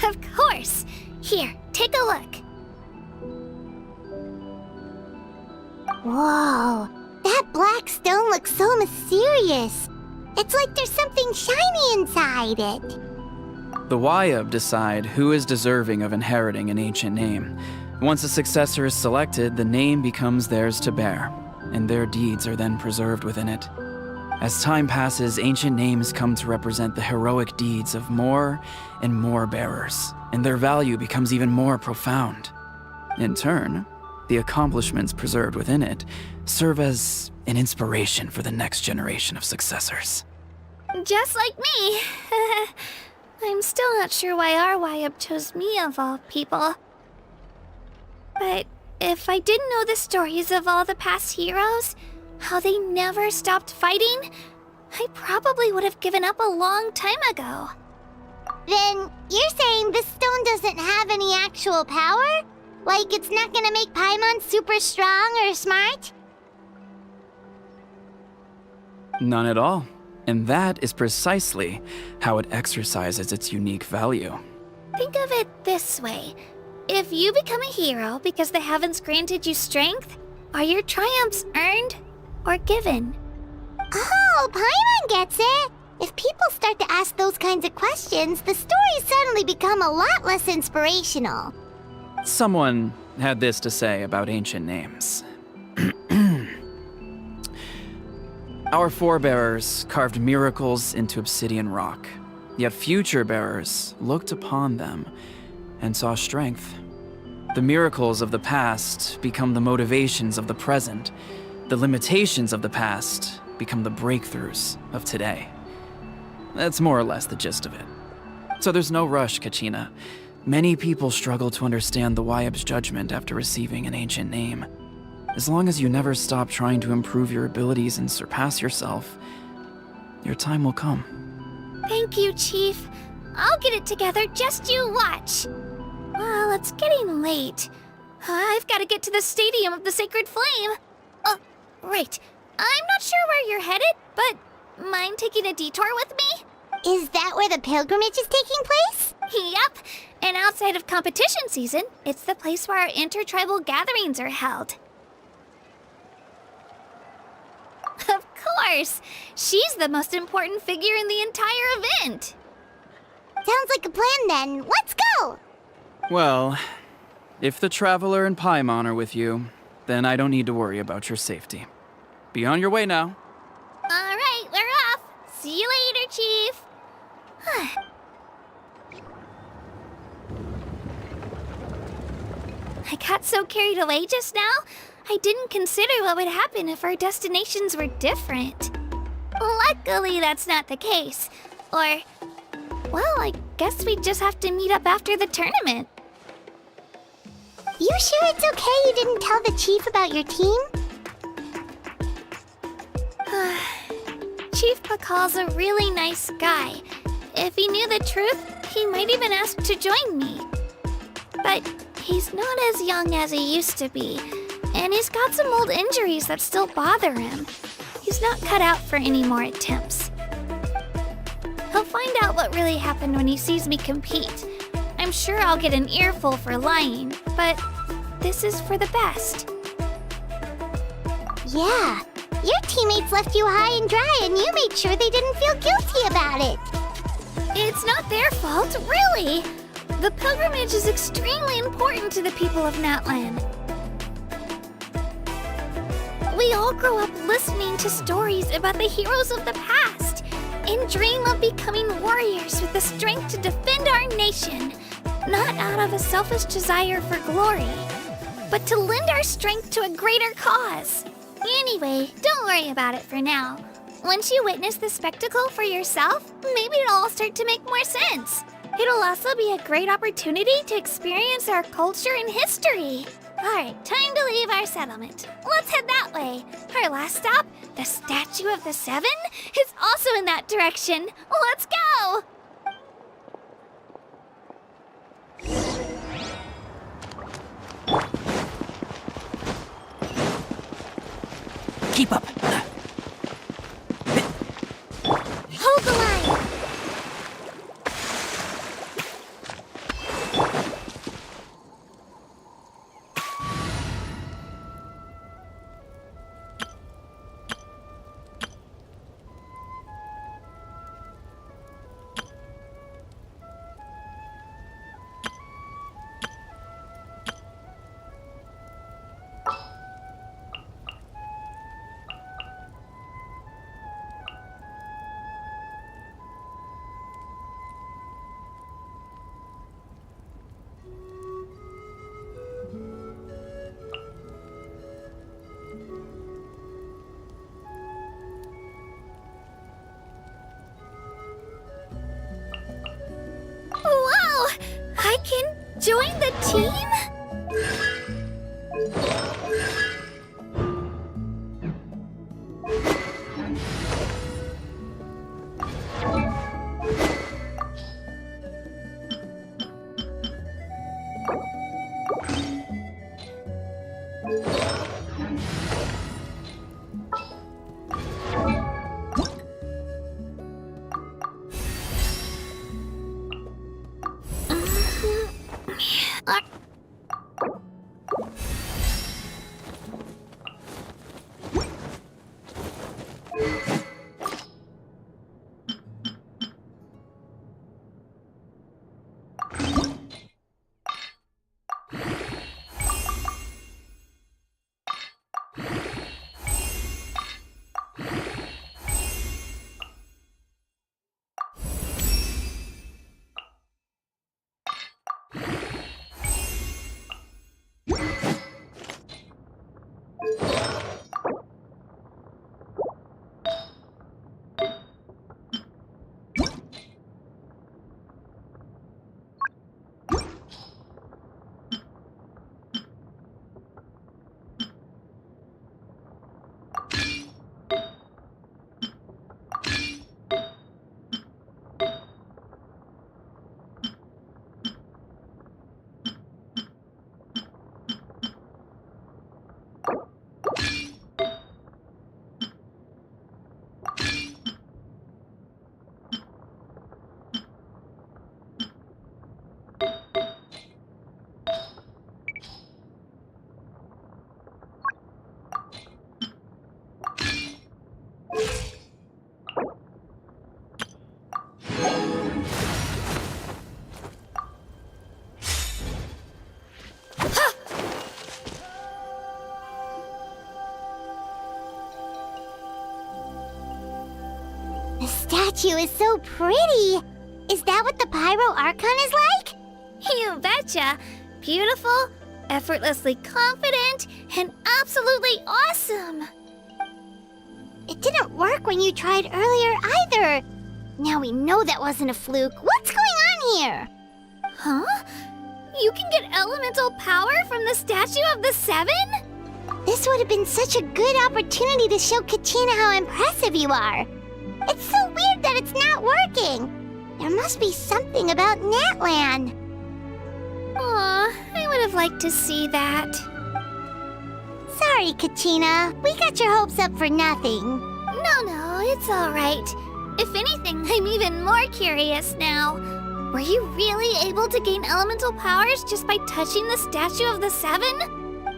Of course! Here, take a look. Whoa, that black stone looks so mysterious. It's like there's something shiny inside it. The Wayub decide who is deserving of inheriting an ancient name. Once a successor is selected, the name becomes theirs to bear, and their deeds are then preserved within it. As time passes, ancient names come to represent the heroic deeds of more and more bearers, and their value becomes even more profound. In turn, the accomplishments preserved within it serve as an inspiration for the next generation of successors. Just like me. I'm still not sure why our Wayub chose me of all people. But if I didn't know the stories of all the past heroes, how they never stopped fighting, I probably would have given up a long time ago. Then you're saying this stone doesn't have any actual power? Like it's not gonna make Paimon super strong or smart? None at all. And that is precisely how it exercises its unique value. Think of it this way. If you become a hero because the heavens granted you strength, are your triumphs earned or given? Oh, Paimon gets it! If people start to ask those kinds of questions, the stories suddenly become a lot less inspirational. Someone had this to say about ancient names. Our forebears carved miracles into obsidian rock, yet future bearers looked upon them and saw strength. The miracles of the past become the motivations of the present. The limitations of the past become the breakthroughs of today. That's more or less the gist of it. So there's no rush, Kachina. Many people struggle to understand the Wayub's judgment after receiving an ancient name. As long as you never stop trying to improve your abilities and surpass yourself, your time will come. Thank you, Chief. I'll get it together, just you watch. Well, it's getting late. I've got to get to the Stadium of the Sacred Flame. Oh, right. I'm not sure where you're headed, but mind taking a detour with me? Is that where the pilgrimage is taking place? Yep. And outside of competition season, it's the place where our intertribal gatherings are held. Of course! She's the most important figure in the entire event! Sounds like a plan then. Let's go! Well, if the Traveler and Paimon are with you, then I don't need to worry about your safety. Be on your way now. Alright, we're off! See you later, Chief! I got so carried away just now, I didn't consider what would happen if our destinations were different. Luckily, that's not the case. Or, well, I guess we just have to meet up after the tournament. You sure it's okay you didn't tell the chief about your team? Chief PACAL's a really nice guy. If he knew the truth, he might even ask to join me. But he's not as young as he used to be, and he's got some old injuries that still bother him. He's not cut out for any more attempts. He'll find out what really happened when he sees me compete. I'm sure I'll get an earful for lying, but this is for the best. Yeah, your teammates left you high and dry and you made sure they didn't feel guilty about it. It's not their fault, really. The pilgrimage is extremely important to the people of Natlan. We all grow up listening to stories about the heroes of the past and dream of becoming warriors with the strength to defend our nation, not out of a selfish desire for glory, but to lend our strength to a greater cause. Anyway, don't worry about it for now. Once you witness the spectacle for yourself, maybe it'll all start to make more sense. It'll also be a great opportunity to experience our culture and history. Alright, time to leave our settlement. Let's head that way. Our last stop, the Statue of the Seven, is also in that direction. Let's go! Keep up. Hold the line. can join the team? The statue is so pretty. Is that what the Pyro Archon is like? You betcha. Beautiful, effortlessly confident, and absolutely awesome. It didn't work when you tried earlier either. Now we know that wasn't a fluke. What's going on here? Huh? You can get elemental power from the Statue of the Seven? This would have been such a good opportunity to show Kachina how impressive you are. It's so weird that it's not working. There must be something about Natlan. Aw, I would have liked to see that. Sorry, Kachina. We got your hopes up for nothing. No, it's all right. If anything, I'm even more curious now. Were you really able to gain elemental powers just by touching the Statue of the Seven?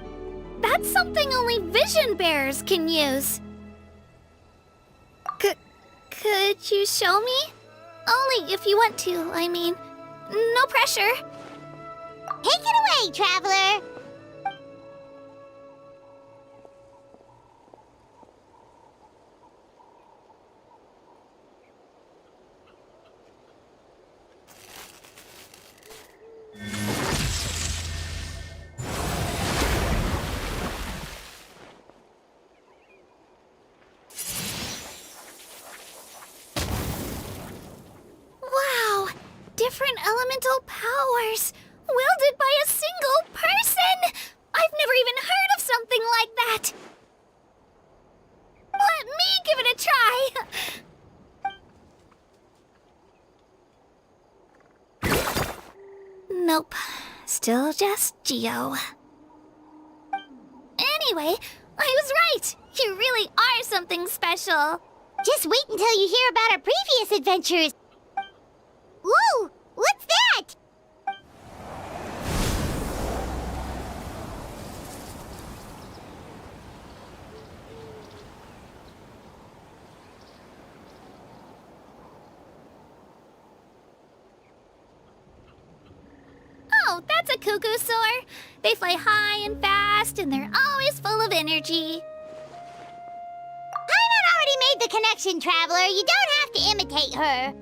That's something only vision bearers can use. Could you show me? Only if you want to, I mean. No pressure. Take it away, Traveler. Wow! Different elemental powers! Wielded by a single person! I've never even heard of something like that! Let me give it a try! Nope. Still just Geo. Anyway, I was right! You really are something special! Just wait until you hear about our previous adventures. Whoa! What's that? Oh, that's a cuckoo soar. They fly high and fast, and they're always full of energy. Paimon already made the connection, Traveler. You don't have to imitate her.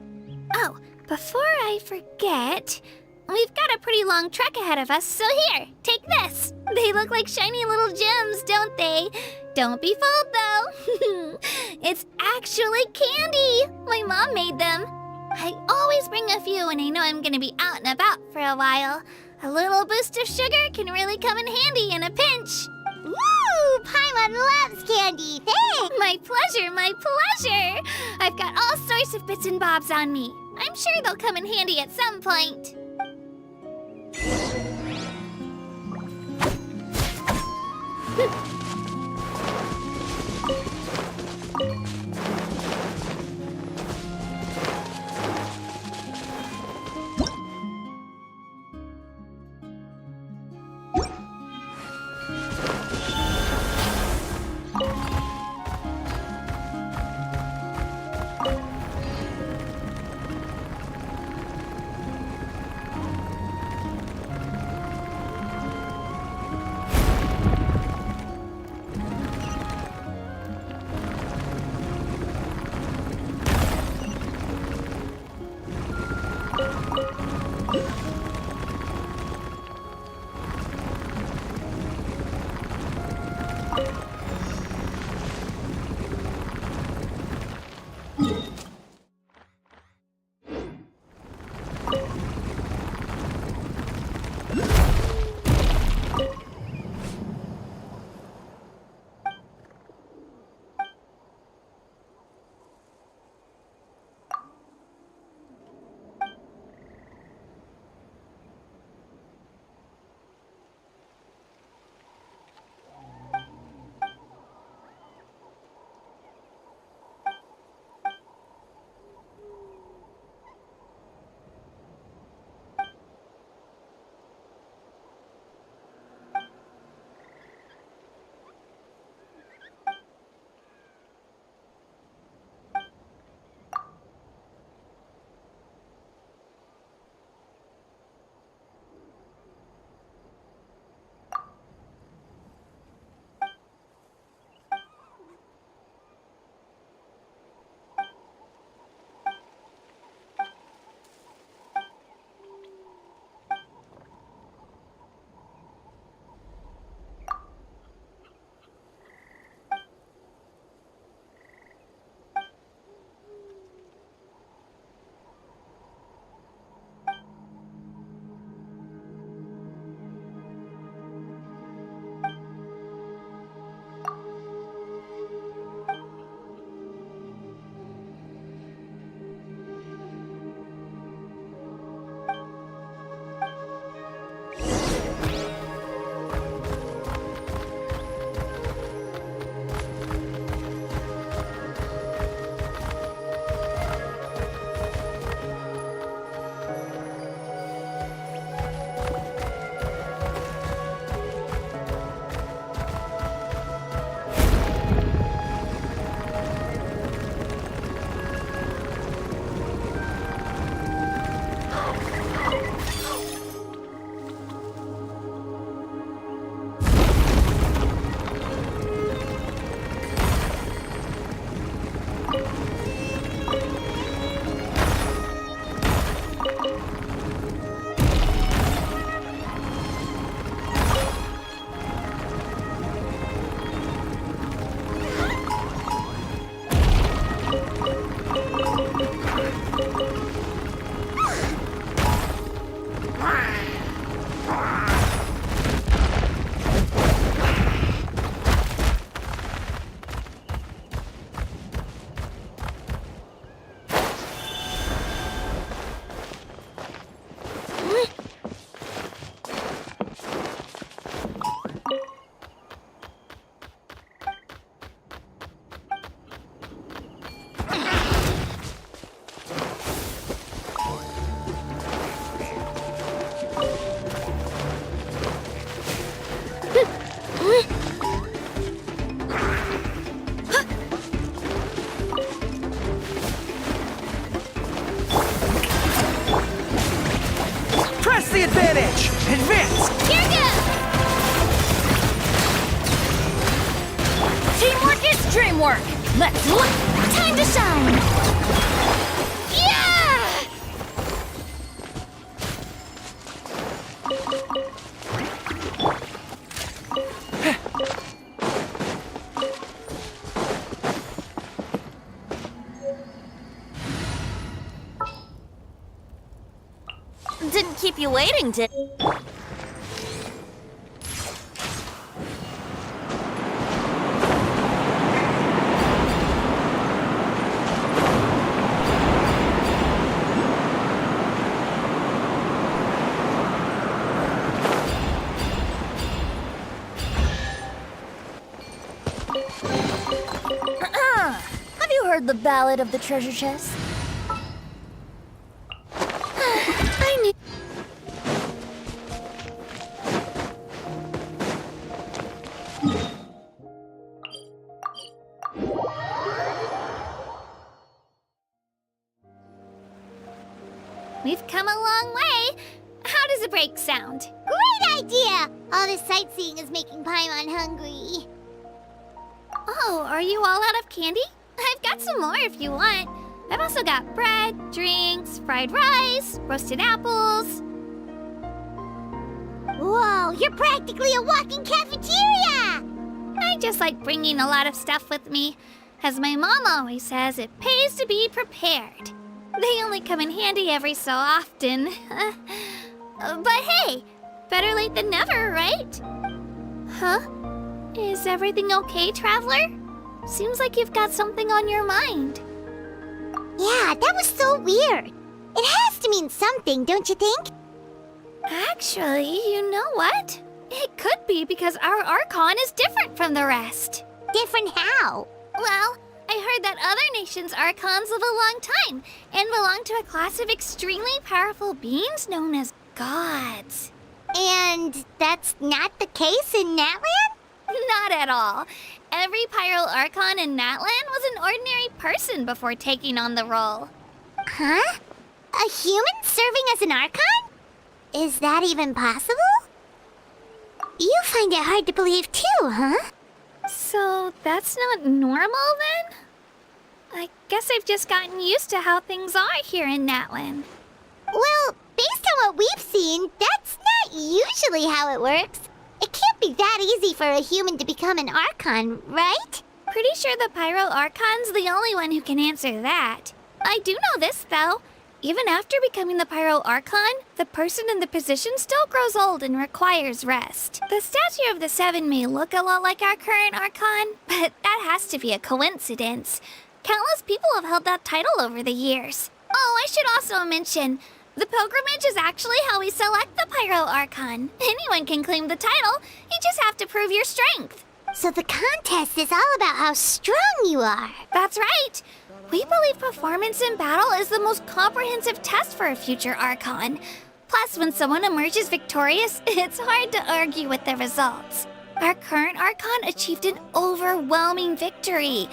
Oh, before I forget, we've got a pretty long trek ahead of us, so here, take this. They look like shiny little gems, don't they? Don't be fooled, though. It's actually candy. My mom made them. I always bring a few when I know I'm gonna be out and about for a while. A little boost of sugar can really come in handy in a pinch. Woo! Paimon loves candy. Thanks. My pleasure, my pleasure! I've got all sorts of bits and bobs on me. I'm sure they'll come in handy at some point. the advantage! Advance! Here goes! Teamwork is dreamwork! Let's look! Time to shine! Yeah! Didn't keep you waiting, did... Have you heard the Ballad of the Treasure Chest? I knew... We've come a long way. How does a break sound? Great idea! All this sightseeing is making Paimon hungry. Oh, are you all out of candy? I've got some more if you want. I've also got bread, drinks, fried rice, roasted apples. Whoa, you're practically a walking cafeteria! I just like bringing a lot of stuff with me. As my mom always says, it pays to be prepared. They only come in handy every so often. But hey, better late than never, right? Huh? Is everything okay, Traveler? Seems like you've got something on your mind. Yeah, that was so weird. It has to mean something, don't you think? Actually, you know what? It could be because our Archon is different from the rest. Different how? Well, I heard that other nations' Archons live a long time and belong to a class of extremely powerful beings known as gods. And that's not the case in Natlan? Not at all. Every Pyro Archon in Natlan was an ordinary person before taking on the role. Huh? A human serving as an Archon? Is that even possible? You find it hard to believe too, huh? So that's not normal then? I guess I've just gotten used to how things are here in Natlan. Well, based on what we've seen, that's not usually how it works. It can't be that easy for a human to become an Archon, right? Pretty sure the Pyro Archon's the only one who can answer that. I do know this, though. Even after becoming the Pyro Archon, the person in the position still grows old and requires rest. The statue of the Seven may look a lot like our current Archon, but that has to be a coincidence. Countless people have held that title over the years. Oh, I should also mention, the pilgrimage is actually how we select the Pyro Archon. Anyone can claim the title, you just have to prove your strength. So the contest is all about how strong you are. That's right. We believe performance in battle is the most comprehensive test for a future Archon. Plus, when someone emerges victorious, it's hard to argue with the results. Our current Archon achieved an overwhelming victory.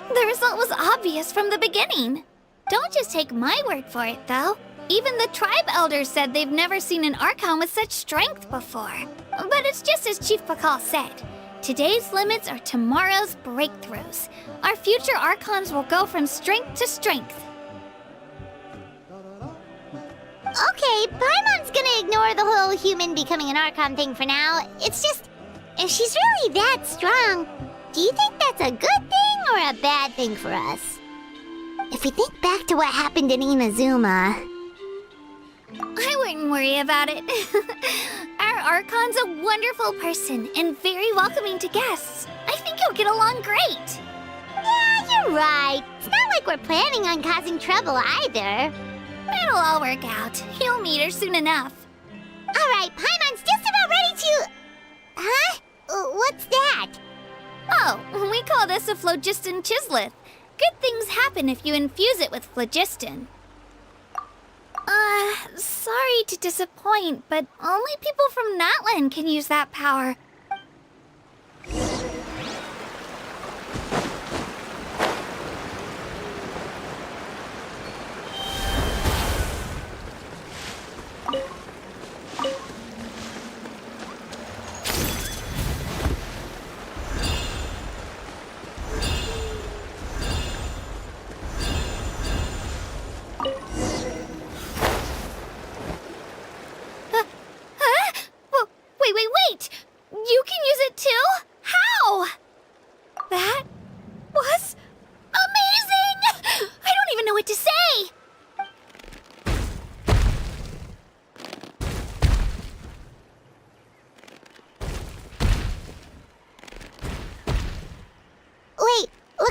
The result was obvious from the beginning. Don't just take my word for it, though. Even the tribe elders said they've never seen an Archon with such strength before. But it's just as Chief PACAL said. Today's limits are tomorrow's breakthroughs. Our future Archons will go from strength to strength. Okay, Paimon's gonna ignore the whole human becoming an Archon thing for now. It's just, if she's really that strong, do you think that's a good thing or a bad thing for us? If we think back to what happened in Inazuma... I wouldn't worry about it. Our Archon's a wonderful person and very welcoming to guests. I think you'll get along great. Yeah, you're right. It's not like we're planning on causing trouble either. It'll all work out. You'll meet her soon enough. All right, Paimon's just about ready to... Huh? What's that? Oh, we call this a phlogiston chisleth. Good things happen if you infuse it with phlogiston. Sorry to disappoint, but only people from Natlan can use that power. Wait!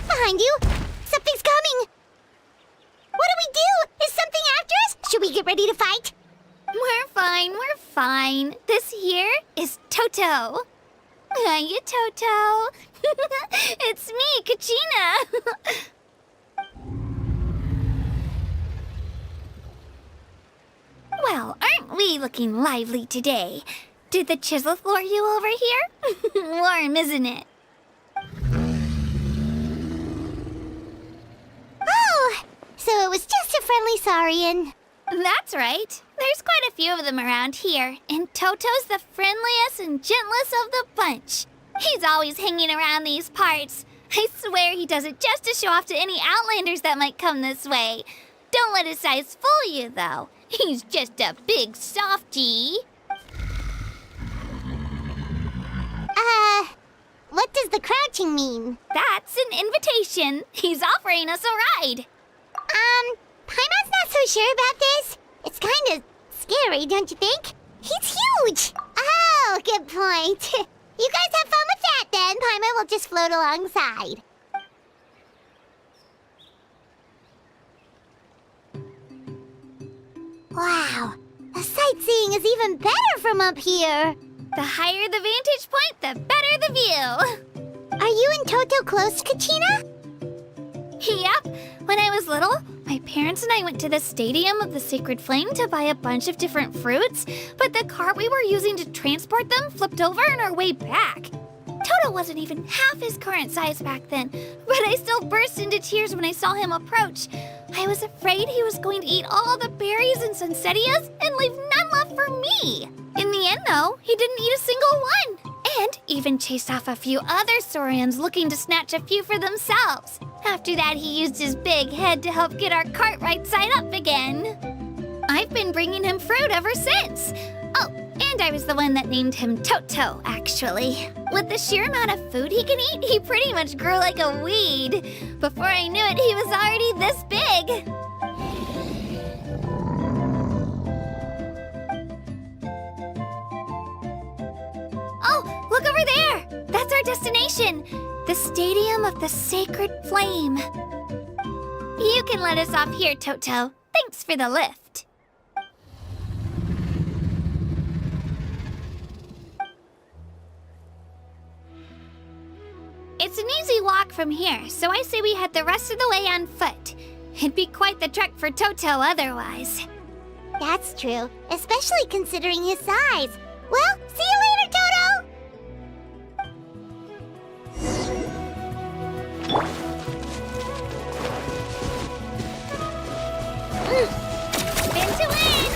behind you! Something's coming! What do we do? Is something after us? Should we get ready to fight? We're fine, we're fine. This here is Toto. Hiya, Toto. It's me, Kachina. Well, aren't we looking lively today? Did the chisel floor you over here? Warm, isn't it? Oh, so it was just a friendly saurian. That's right. There's quite a few of them around here, and Toto's the friendliest and gentlest of the bunch. He's always hanging around these parts. I swear he does it just to show off to any outlanders that might come this way. Don't let his size fool you, though. He's just a big softie. What does the crouching mean? That's an invitation. He's offering us a ride. Paimon's not so sure about this. It's kind of scary, don't you think? He's huge! Oh, good point. You guys have fun with that then. Paimon will just float alongside. Wow, the sightseeing is even better from up here. The higher the vantage point, the better the view. Are you and Toto close, Kachina? Yep. When I was little, my parents and I went to the Stadium of the Sacred Flame to buy a bunch of different fruits, but the cart we were using to transport them flipped over on our way back. Toto wasn't even half his current size back then, but I still burst into tears when I saw him approach. I was afraid he was going to eat all the berries and sunsettias and leave none left for me. In the end, though, he didn't eat a single one, and even chased off a few other saurians looking to snatch a few for themselves. After that, he used his big head to help get our cart right side up again. I've been bringing him fruit ever since. Oh, and I was the one that named him Toto, actually. With the sheer amount of food he can eat, he pretty much grew like a weed. Before I knew it, he was already this big. Oh, look over there! That's our destination! The Stadium of the Sacred Flame. You can let us off here, Toto. Thanks for the lift. It's an easy walk from here, so I say we head the rest of the way on foot. It'd be quite the trek for Toto otherwise. That's true, especially considering his size. Well, see you later, Toto! Spin to win!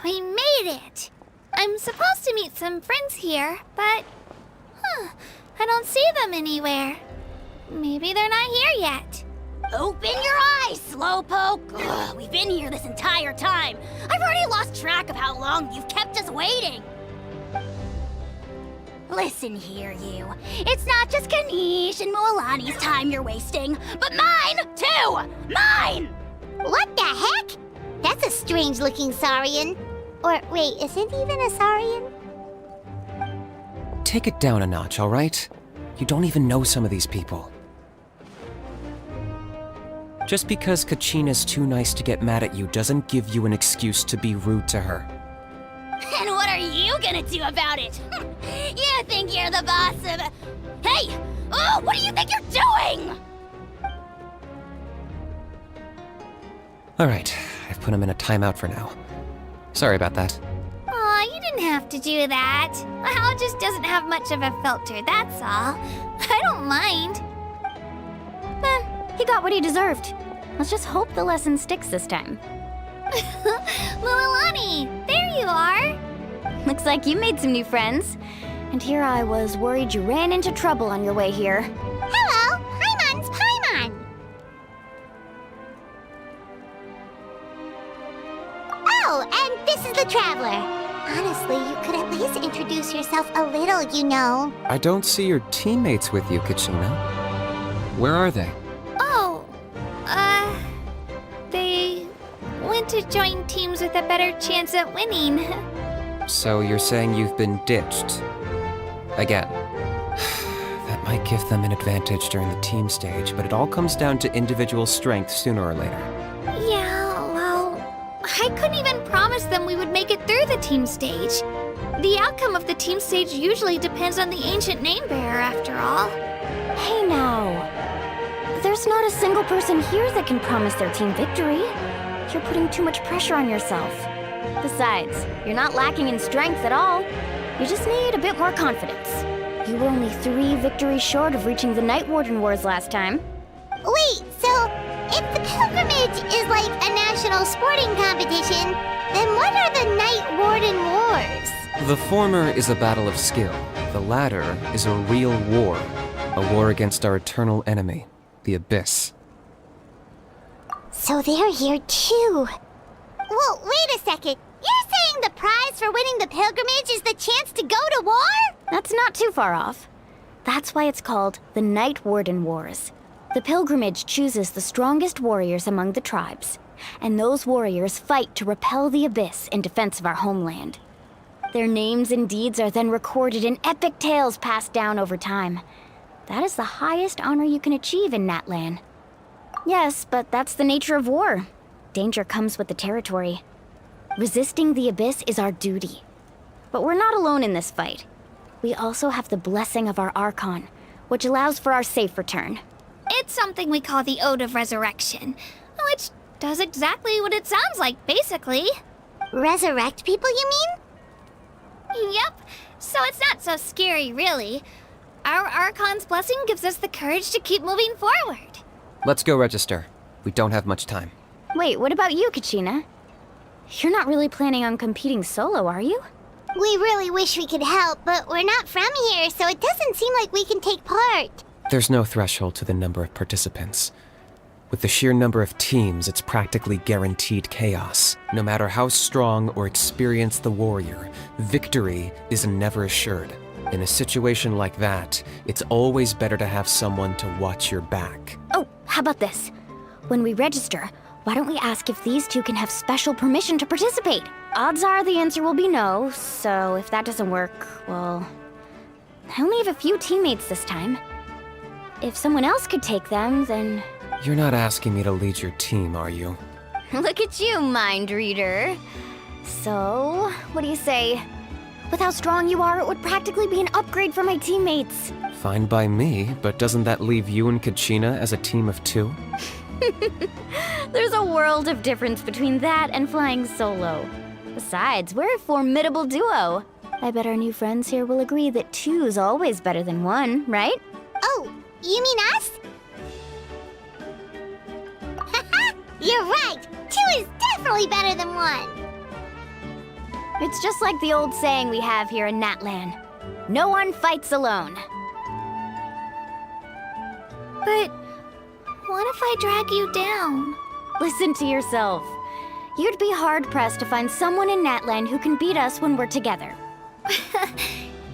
We made it! I'm supposed to meet some friends here, but... I don't see them anywhere. Maybe they're not here yet. Open your eyes, Slowpoke! Ugh, we've been here this entire time. I've already lost track of how long you've kept us waiting. Listen here, you. It's not just Kanish and Moalani's time you're wasting, but mine, too! Mine! What the heck? That's a strange-looking saurian. Or wait, is it even a Saurian? Take it down a notch, alright? You don't even know some of these people. Just because Kachina's too nice to get mad at you doesn't give you an excuse to be rude to her. And what are you gonna do about it? You think you're the boss of... Hey! Oh, what do you think you're doing? Alright, I've put him in a timeout for now. Sorry about that. Aw, you didn't have to do that. Hal just doesn't have much of a filter, that's all. I don't mind. He got what he deserved. Let's just hope the lesson sticks this time. Lilani, there you are. Looks like you made some new friends. And here I was worried you ran into trouble on your way here. Hello, Paimon's Paimon. Oh, and this is the Traveler. Honestly, you could at least introduce yourself a little, you know. I don't see your teammates with you, Kachina. Where are they? Oh, they went to join teams with a better chance at winning. So you're saying you've been ditched? Again. That might give them an advantage during the team stage, but it all comes down to individual strength sooner or later. Yeah, well, I couldn't even promise them we would make it through the team stage. The outcome of the team stage usually depends on the ancient name bearer, after all. Hey now. There's not a single person here that can promise their team victory. You're putting too much pressure on yourself. Besides, you're not lacking in strength at all. You just need a bit more confidence. You were only 3 victories short of reaching the Night Warden Wars last time. Wait, so if the pilgrimage is like a national sporting competition, then what are the Night Warden Wars? The former is a battle of skill. The latter is a real war. A war against our eternal enemy, the Abyss. So they're here too. Whoa, wait a second. You're saying the prize for winning the pilgrimage is the chance to go to war? That's not too far off. That's why it's called the Night Warden Wars. The pilgrimage chooses the strongest warriors among the tribes, and those warriors fight to repel the Abyss in defense of our homeland. Their names and deeds are then recorded in epic tales passed down over time. That is the highest honor you can achieve in Natlan. Yes, but that's the nature of war. Danger comes with the territory. Resisting the Abyss is our duty. But we're not alone in this fight. We also have the blessing of our Archon, which allows for our safe return. It's something we call the Ode of Resurrection, which does exactly what it sounds like, basically. Resurrect people, you mean? Yep, so it's not so scary, really. Our Archon's blessing gives us the courage to keep moving forward. Let's go register. We don't have much time. Wait, what about you, Kachina? You're not really planning on competing solo, are you? We really wish we could help, but we're not from here, so it doesn't seem like we can take part. There's no threshold to the number of participants. With the sheer number of teams, it's practically guaranteed chaos. No matter how strong or experienced the warrior, victory is never assured. In a situation like that, it's always better to have someone to watch your back. Oh, how about this? When we register, why don't we ask if these two can have special permission to participate? Odds are the answer will be no, so if that doesn't work, well... I only have a few teammates this time. If someone else could take them, then... You're not asking me to lead your team, are you? Look at you, mind reader. So, what do you say? With how strong you are, it would practically be an upgrade for my teammates. Fine by me, but doesn't that leave you and Kachina as a team of 2? There's a world of difference between that and flying solo. Besides, we're a formidable duo. I bet our new friends here will agree that 2's always better than 1, right? Oh, you mean us? Haha, you're right. 2 is definitely better than 1. It's just like the old saying we have here in Natlan. No one fights alone. But what if I drag you down? Listen to yourself. You'd be hard-pressed to find someone in Natlan who can beat us when we're together.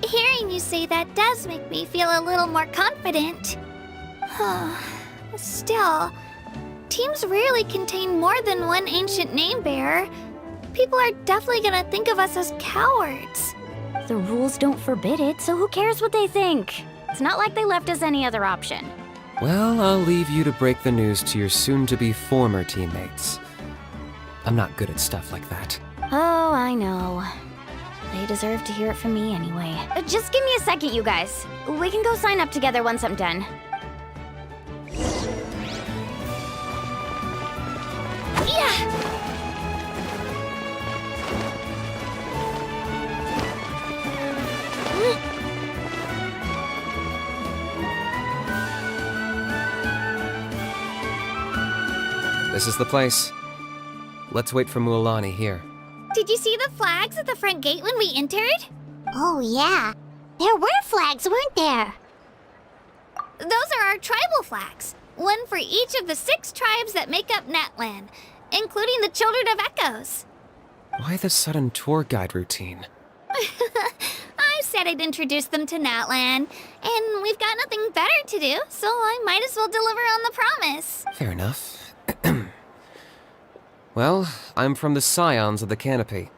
Hearing you say that does make me feel a little more confident. Still, teams rarely contain more than one ancient name bearer. People are definitely gonna think of us as cowards. The rules don't forbid it, so who cares what they think? It's not like they left us any other option. Well, I'll leave you to break the news to your soon-to-be former teammates. I'm not good at stuff like that. Oh, I know. They deserve to hear it from me anyway. Just give me a second, you guys. We can go sign up together once I'm done. Yeah! This is the place. Let's wait for Mualani here. Did you see the flags at the front gate when we entered? Oh, yeah. There were flags, weren't there? Those are our tribal flags. One for each of the 6 tribes that make up Natlan, including the Children of Echoes. Why the sudden tour guide routine? I said I'd introduce them to Natlan, and we've got nothing better to do, so I might as well deliver on the promise. Fair enough. Well, I'm from the Scions of the Canopy.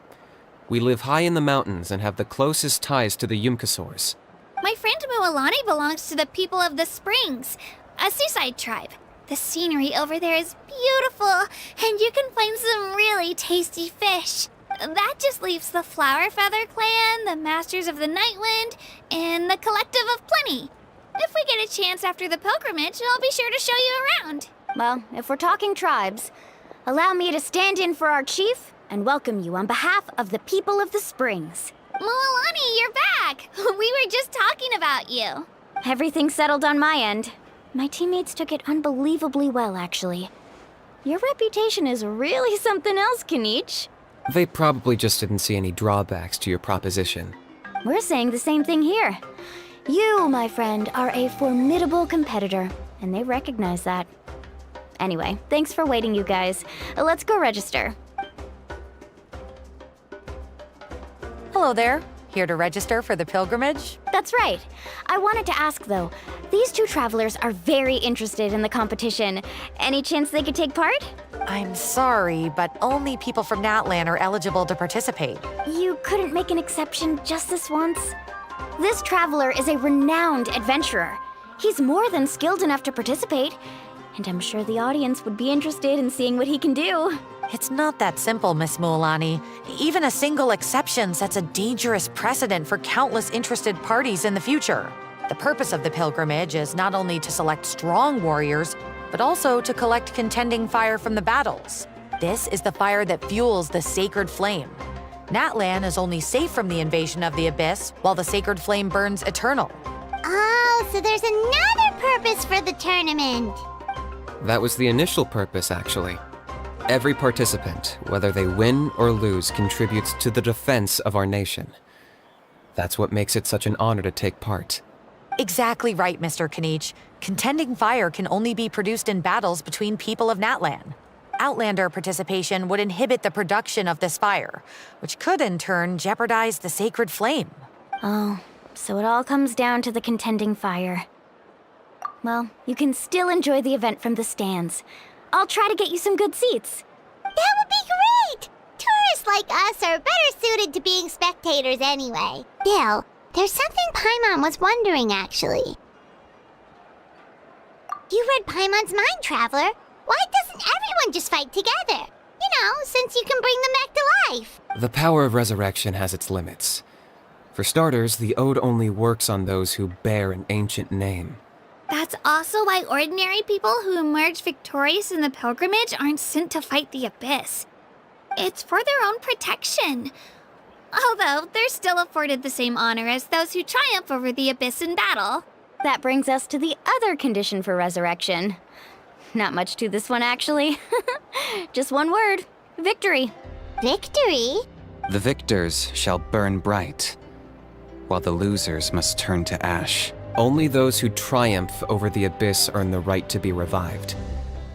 We live high in the mountains and have the closest ties to the Yumkasaurs. My friend Mualani belongs to the people of the Springs, a seaside tribe. The scenery over there is beautiful, and you can find some really tasty fish. That just leaves the Flower Feather Clan, the Masters of the Nightwind, and the Collective of Plenty. If we get a chance after the pilgrimage, I'll be sure to show you around. Well, if we're talking tribes, allow me to stand in for our chief and welcome you on behalf of the people of the Springs. Mualani, you're back! We were just talking about you. Everything's settled on my end. My teammates took it unbelievably well, actually. Your reputation is really something else, Kanich. They probably just didn't see any drawbacks to your proposition. We're saying the same thing here. You, my friend, are a formidable competitor, and they recognize that. Anyway, thanks for waiting, you guys. Let's go register. Hello there. Here to register for the pilgrimage? That's right. I wanted to ask, though. These 2 travelers are very interested in the competition. Any chance they could take part? I'm sorry, but only people from Natlan are eligible to participate. You couldn't make an exception just this once? This traveler is a renowned adventurer. He's more than skilled enough to participate, and I'm sure the audience would be interested in seeing what he can do. It's not that simple, Miss Mualani. Even a single exception sets a dangerous precedent for countless interested parties in the future. The purpose of the pilgrimage is not only to select strong warriors, but also to collect contending fire from the battles. This is the fire that fuels the sacred flame. Natlan is only safe from the invasion of the Abyss, while the sacred flame burns eternal. Oh, so there's another purpose for the tournament. That was the initial purpose, actually. Every participant, whether they win or lose, contributes to the defense of our nation. That's what makes it such an honor to take part. Exactly right, Mr. Kanich. Contending fire can only be produced in battles between people of Natlan. Outlander participation would inhibit the production of this fire, which could in turn jeopardize the sacred flame. Oh, so it all comes down to the contending fire. Well, you can still enjoy the event from the stands. I'll try to get you some good seats. That would be great! Tourists like us are better suited to being spectators anyway. Still, there's something Paimon was wondering, actually. You read Paimon's mind, Traveler. Why doesn't everyone just fight together? You know, since you can bring them back to life. The power of resurrection has its limits. For starters, the ode only works on those who bear an ancient name. That's also why ordinary people who emerge victorious in the pilgrimage aren't sent to fight the Abyss. It's for their own protection. Although, they're still afforded the same honor as those who triumph over the Abyss in battle. That brings us to the other condition for resurrection. Not much to this one, actually. Just one word. Victory. Victory? The victors shall burn bright, while the losers must turn to ash. Only those who triumph over the Abyss earn the right to be revived.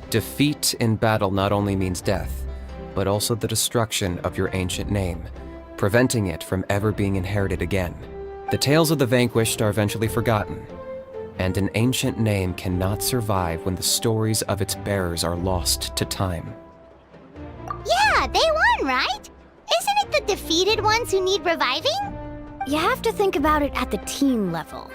Defeat in battle not only means death, but also the destruction of your ancient name, preventing it from ever being inherited again. The tales of the vanquished are eventually forgotten, and an ancient name cannot survive when the stories of its bearers are lost to time. Yeah, they won, right? defeated ones who need reviving? You have to think about it at the team level.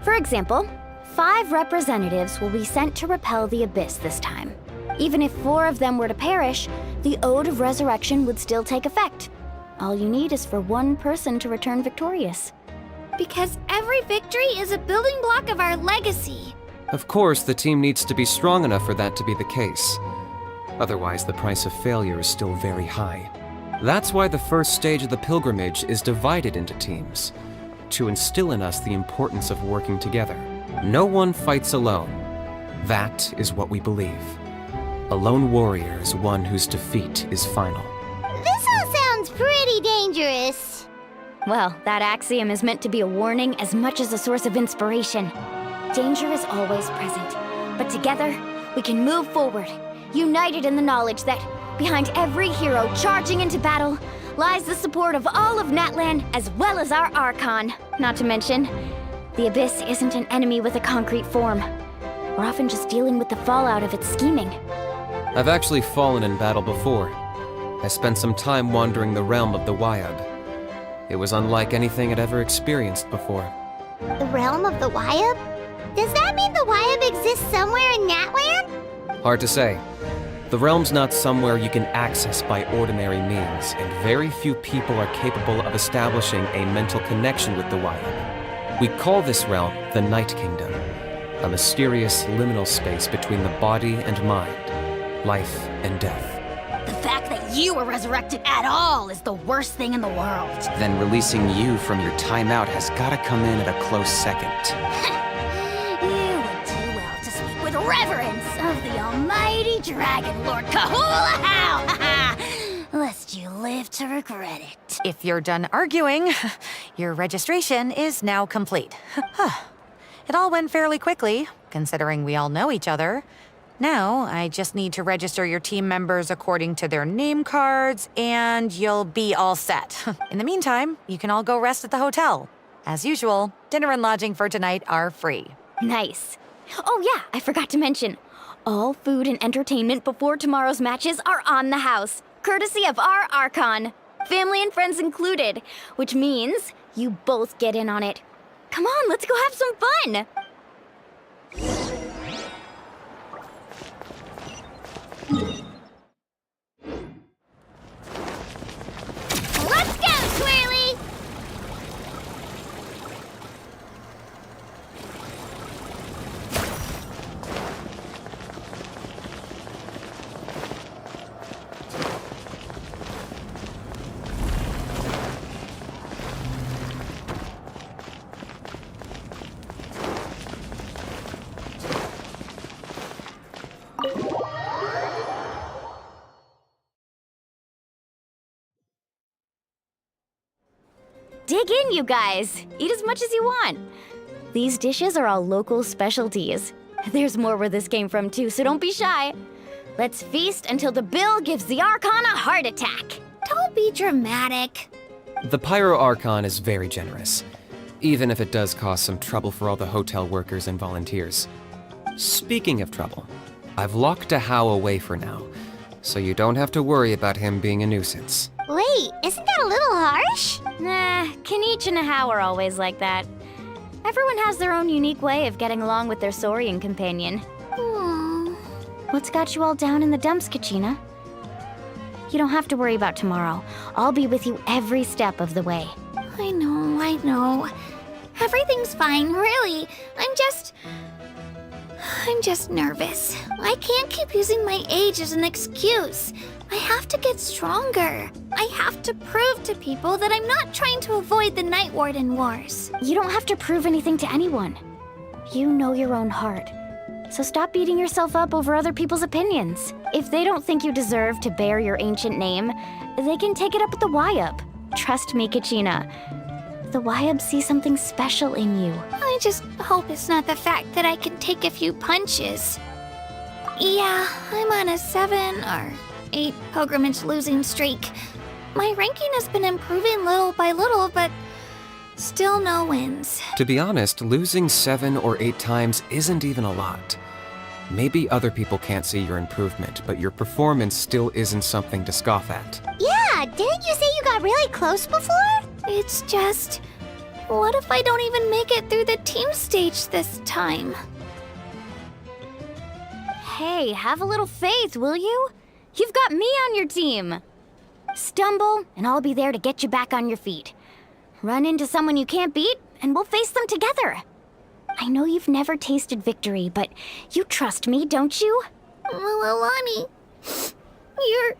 For example, 5 representatives will be sent to repel the Abyss this time. Even if 4 of them were to perish, the Ode of Resurrection would still take effect. All you need is for 1 person to return victorious. Because every victory is a building block of our legacy. Of course, the team needs to be strong enough for that to be the case. Otherwise, the price of failure is still very high. That's why the first stage of the pilgrimage is divided into teams, to instill in us the importance of working together. No one fights alone. That is what we believe. A lone warrior is one whose defeat is final. This all sounds pretty dangerous. Well, that axiom is meant to be a warning as much as a source of inspiration. Danger is always present, but together, we can move forward, united in the knowledge that behind every hero charging into battle lies the support of all of Natlan as well as our Archon. Not to mention, the Abyss isn't an enemy with a concrete form. We're often just dealing with the fallout of its scheming. I've actually fallen in battle before. I spent some time wandering the realm of the Wyab. It was unlike anything I'd ever experienced before. The realm of the Wyab? Does that mean the Wyab exists somewhere in Natlan? Hard to say. The realm's not somewhere you can access by ordinary means, and very few people are capable of establishing a mental connection with the Wyab. We call this realm the Night Kingdom, a mysterious liminal space between the body and mind, life and death. The fact that you were resurrected at all is the worst thing in the world. Then releasing you from your timeout has gotta come in at a close second. You would do well to speak with reverence of the almighty Dragon Lord Kahula-How! Lest you live to regret it. If you're done arguing, your registration is now complete. It all went fairly quickly, considering we all know each other. Now, I just need to register your team members according to their name cards, and you'll be all set. In the meantime, you can all go rest at the hotel. As usual, dinner and lodging for tonight are free. Nice. Oh yeah, I forgot to mention. All food and entertainment before tomorrow's matches are on the house, courtesy of our Archon. Family and friends included, which means you both get in on it. Come on, let's go have some fun! Let's go, Twirly! Dig in, you guys. Eat as much as you want. These dishes are all local specialties. There's more where this came from too, so don't be shy. Let's feast until the bill gives the Archon a heart attack. Don't be dramatic. The Pyro Archon is very generous, even if it does cause some trouble for all the hotel workers and volunteers. Speaking of trouble, I've locked a How away for now, so you don't have to worry about him being a nuisance. Wait, isn't that a little harsh? Nah, Kanich and How are always like that. Everyone has their own unique way of getting along with their Saurian companion. What's got you all down in the dumps, Kachina? You don't have to worry about tomorrow. I'll be with you every step of the way. I know. Everything's fine, really. I'm just nervous. I can't keep using my age as an excuse. I have to get stronger. I have to prove to people that I'm not trying to avoid the Night Warden Wars. You don't have to prove anything to anyone. You know your own heart. So stop beating yourself up over other people's opinions. If they don't think you deserve to bear your ancient name, they can take it up with the Wyab. Trust me, Kachina. The Wyab see something special in you. I just hope it's not the fact that I can take a few punches. Yeah, I'm on a 7 or 8 pilgrimage losing streak. My ranking has been improving little by little, but still no wins. To be honest, losing 7 or 8 times isn't even a lot. Maybe other people can't see your improvement, but your performance still isn't something to scoff at. Yeah, didn't you say you got really close before? It's just... what if I don't even make it through the team stage this time? Hey, have a little faith, will you? You've got me on your team. Stumble, and I'll be there to get you back on your feet. Run into someone you can't beat, and we'll face them together. I know you've never tasted victory, but you trust me, don't you? Well, Alani, you're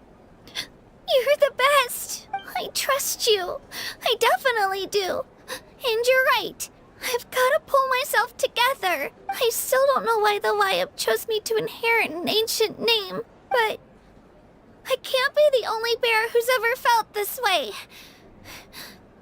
the best. I trust you. I definitely do. And you're right. I've got to pull myself together. I still don't know why the Wyab chose me to inherit an ancient name, but I can't be the only bear who's ever felt this way.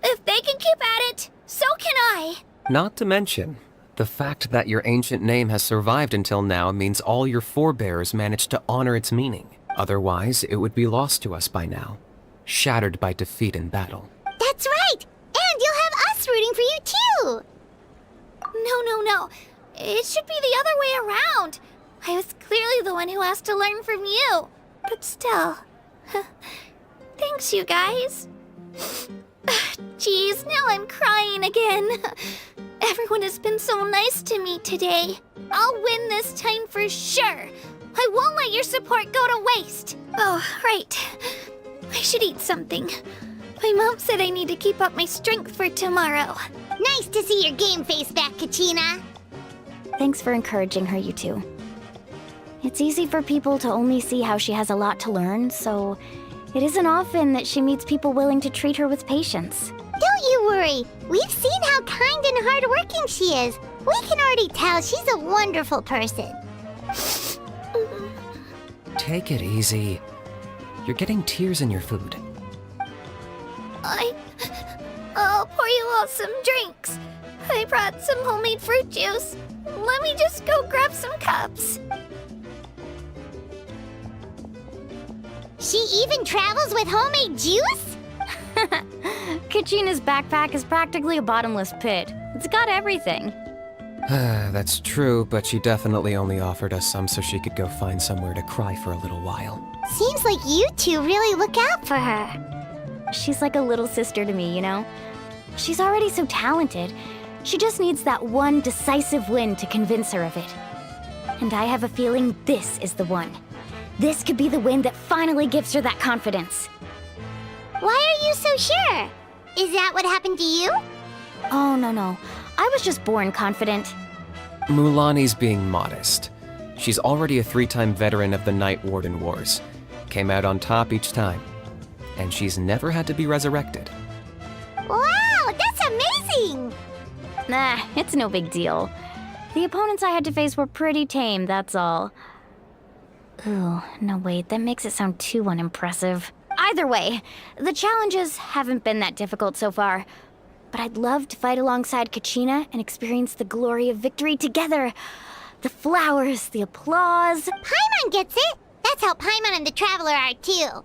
If they can keep at it, so can I. Not to mention, the fact that your ancient name has survived until now means all your forebears managed to honor its meaning. Otherwise, it would be lost to us by now, shattered by defeat in battle. That's right! And you'll have us rooting for you too! No. It should be the other way around. I was clearly the one who asked to learn from you. But still. Thanks, you guys. Geez, now I'm crying again. Everyone has been so nice to me today. I'll win this time for sure. I won't let your support go to waste. Oh, right. I should eat something. My mom said I need to keep up my strength for tomorrow. Nice to see your game face back, Kachina. Thanks for encouraging her, you two. It's easy for people to only see how she has a lot to learn, so it isn't often that she meets people willing to treat her with patience. Don't you worry. We've seen how kind and hardworking she is. We can already tell she's a wonderful person. Take it easy. You're getting tears in your food. I'll pour you all some drinks. I brought some homemade fruit juice. Let me just go grab some cups. She even travels with homemade juice? Kachina's backpack is practically a bottomless pit. It's got everything. That's true, but she definitely only offered us some so she could go find somewhere to cry for a little while. Seems like you two really look out for her. She's like a little sister to me, you know? She's already so talented. She just needs that one decisive win to convince her of it. And I have a feeling this is the one. This could be the win that finally gives her that confidence. Why are you so sure? Is that what happened to you? Oh, no. I was just born confident. Mulani's being modest. She's already a 3-time veteran of the Night Warden Wars. Came out on top each time. And she's never had to be resurrected. Wow, that's amazing! Nah, it's no big deal. The opponents I had to face were pretty tame, that's all. Ooh, no wait, that makes it sound too unimpressive. Either way, the challenges haven't been that difficult so far. But I'd love to fight alongside Kachina and experience the glory of victory together. The flowers, the applause. Paimon gets it! That's how Paimon and the Traveler are too.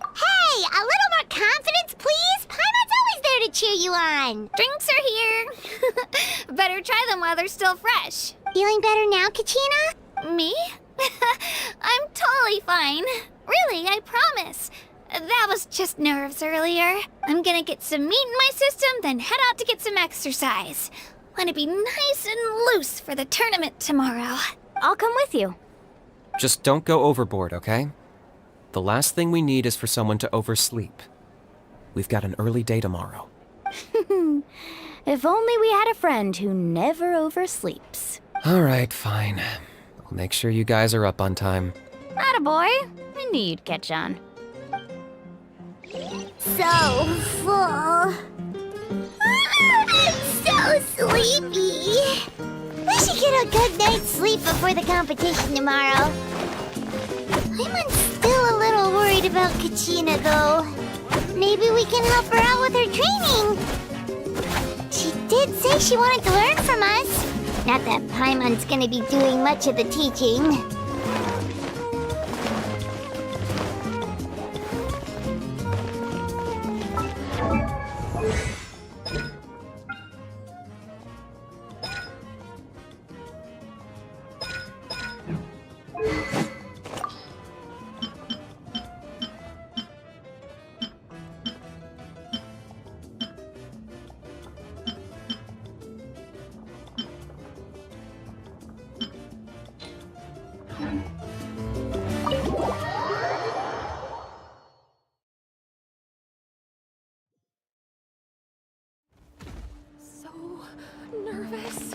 Hey, a little more confidence, please! Paimon's always there to cheer you on! Drinks are here. Better try them while they're still fresh. Feeling better now, Kachina? Me? I'm totally fine. Really, I promise. That was just nerves earlier. I'm gonna get some meat in my system, then head out to get some exercise. Want to be nice and loose for the tournament tomorrow. I'll come with you. Just don't go overboard, okay? The last thing we need is for someone to oversleep. We've got an early day tomorrow. If only we had a friend who never oversleeps. All right, fine. I'll make sure you guys are up on time. Attaboy. I knew you'd catch on. So full. I'm so sleepy. We should get a good night's sleep before the competition tomorrow. I'm still a little worried about Kachina, though. Maybe we can help her out with her training. She did say she wanted to learn from us. Not that Paimon's gonna be doing much of the teaching. nervous.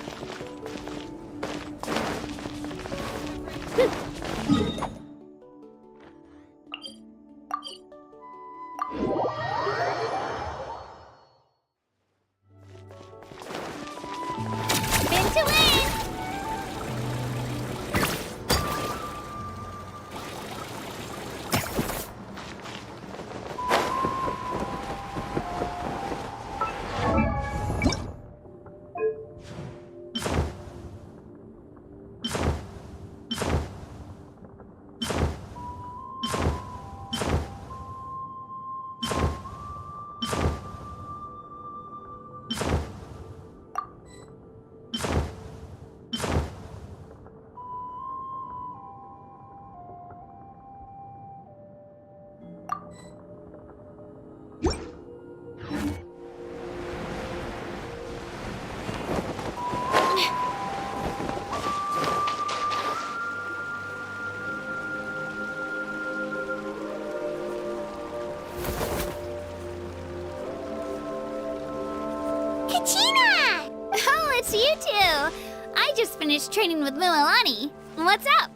Spin to win! Kachina! Oh, it's you two! I just finished training with Mililani. What's up?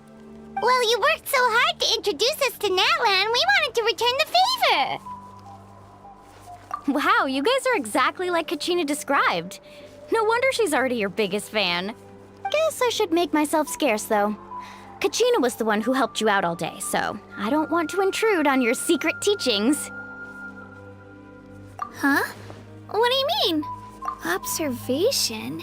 Well, you worked so hard to introduce us to Natlan, we wanted to return the favor. Wow, you guys are exactly like Kachina described. No wonder she's already your biggest fan. Guess I should make myself scarce, though. Kachina was the one who helped you out all day, so I don't want to intrude on your secret teachings. Huh? What do you mean? Observation?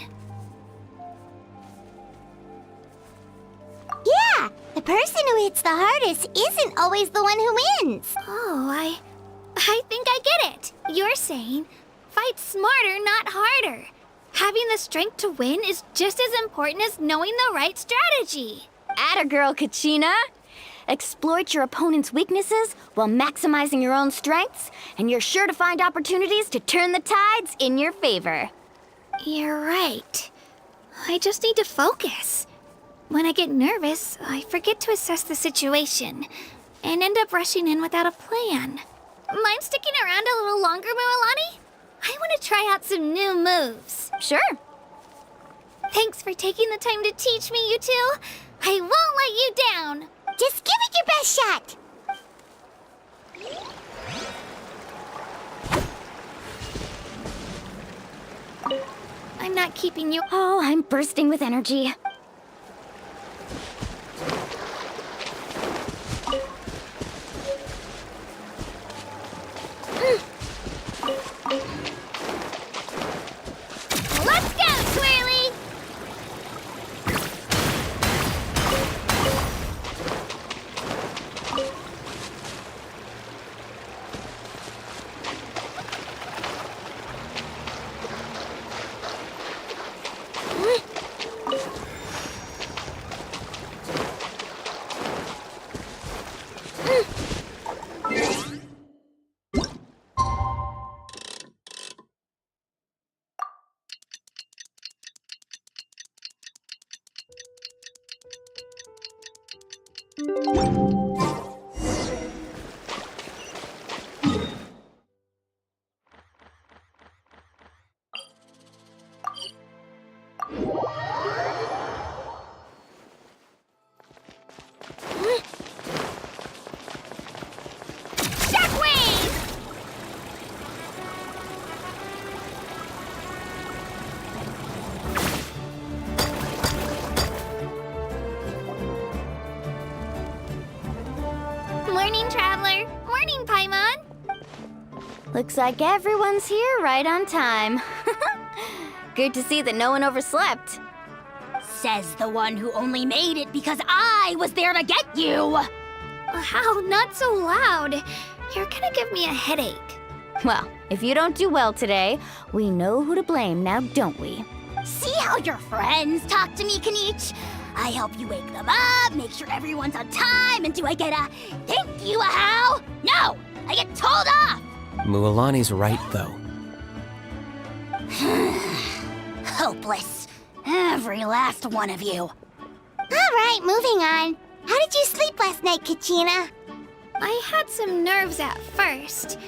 Yeah, the person who hits the hardest isn't always the one who wins. Oh, I think I get it. You're saying, fight smarter, not harder. Having the strength to win is just as important as knowing the right strategy. Atta girl, Kachina! Exploit your opponent's weaknesses while maximizing your own strengths, and you're sure to find opportunities to turn the tides in your favor. You're right. I just need to focus. When I get nervous, I forget to assess the situation and end up rushing in without a plan. Mind sticking around a little longer, Mililani? I want to try out some new moves. Sure. Thanks for taking the time to teach me, you two. I won't let you down. Just give it your best shot. I'm not keeping you. Oh, I'm bursting with energy. Let's go, Twirly! Morning, Traveler. Morning, Paimon. Looks like everyone's here right on time. Good to see that no one overslept. Says the one who only made it because I was there to get you! How? Not so loud. You're gonna give me a headache. Well, if you don't do well today, we know who to blame now, don't we? See how your friends talk to me, Kanich? I help you wake them up, make sure everyone's on time, and do I get a thank you, a how? No! I get told off! Mualani's right, though. Hopeless. Every last one of you. All right, moving on. How did you sleep last night, Kachina? I had some nerves at first,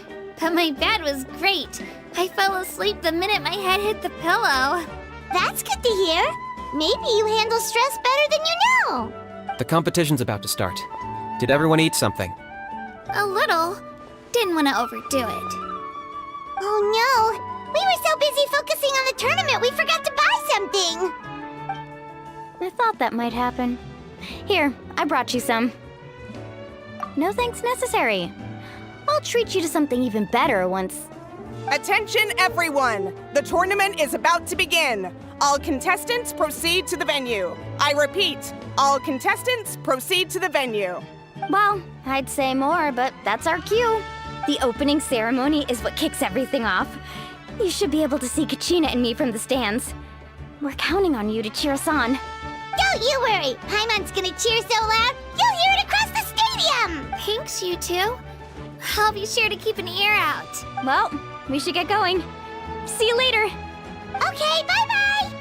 but my bed was great. I fell asleep the minute my head hit the pillow. That's good to hear. Maybe you handle stress better than you know. The competition's about to start. Did everyone eat something? A little. Didn't want to overdo it. Oh no! We were so busy focusing on the tournament we forgot to buy something! I thought that might happen. Here, I brought you some. No thanks necessary. I'll treat you to something even better once... Attention everyone! The tournament is about to begin. All contestants proceed to the venue. I repeat, all contestants proceed to the venue. Well, I'd say more, but that's our cue. The opening ceremony is what kicks everything off. You should be able to see Kachina and me from the stands. We're counting on you to cheer us on. Don't you worry! Paimon's gonna cheer so loud, you'll hear it across the stadium! Thanks, you two. I'll be sure to keep an ear out. Well, we should get going. See you later. Okay, bye-bye!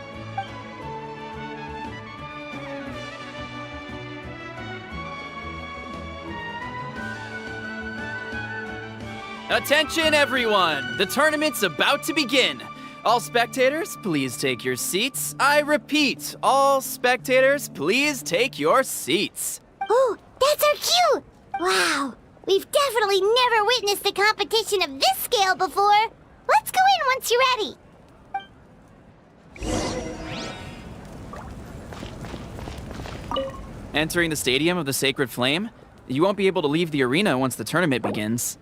Attention, everyone! The tournament's about to begin. All spectators, please take your seats. I repeat, all spectators, please take your seats. Oh, that's our cue! Wow, we've definitely never witnessed a competition of this scale before. Let's go in once you're ready. Entering the Stadium of the Sacred Flame, you won't be able to leave the arena once the tournament begins.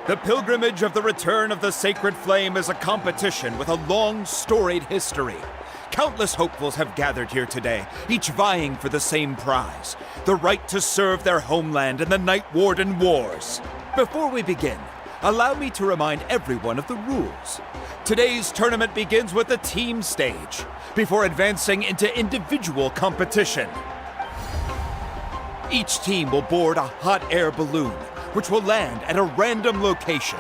The pilgrimage of the return of the Sacred Flame is a competition with a long, storied history. Countless hopefuls have gathered here today, each vying for the same prize, the right to serve their homeland in the Night Warden Wars. Before we begin, allow me to remind everyone of the rules. Today's tournament begins with the team stage, before advancing into individual competition. Each team will board a hot air balloon, which will land at a random location.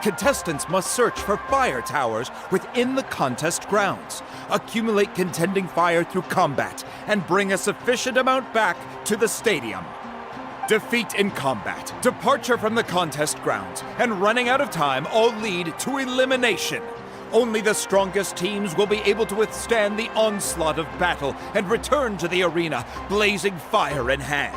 Contestants must search for fire towers within the contest grounds, accumulate contending fire through combat, and bring a sufficient amount back to the stadium. Defeat in combat, departure from the contest grounds, and running out of time all lead to elimination. Only the strongest teams will be able to withstand the onslaught of battle and return to the arena, blazing fire in hand.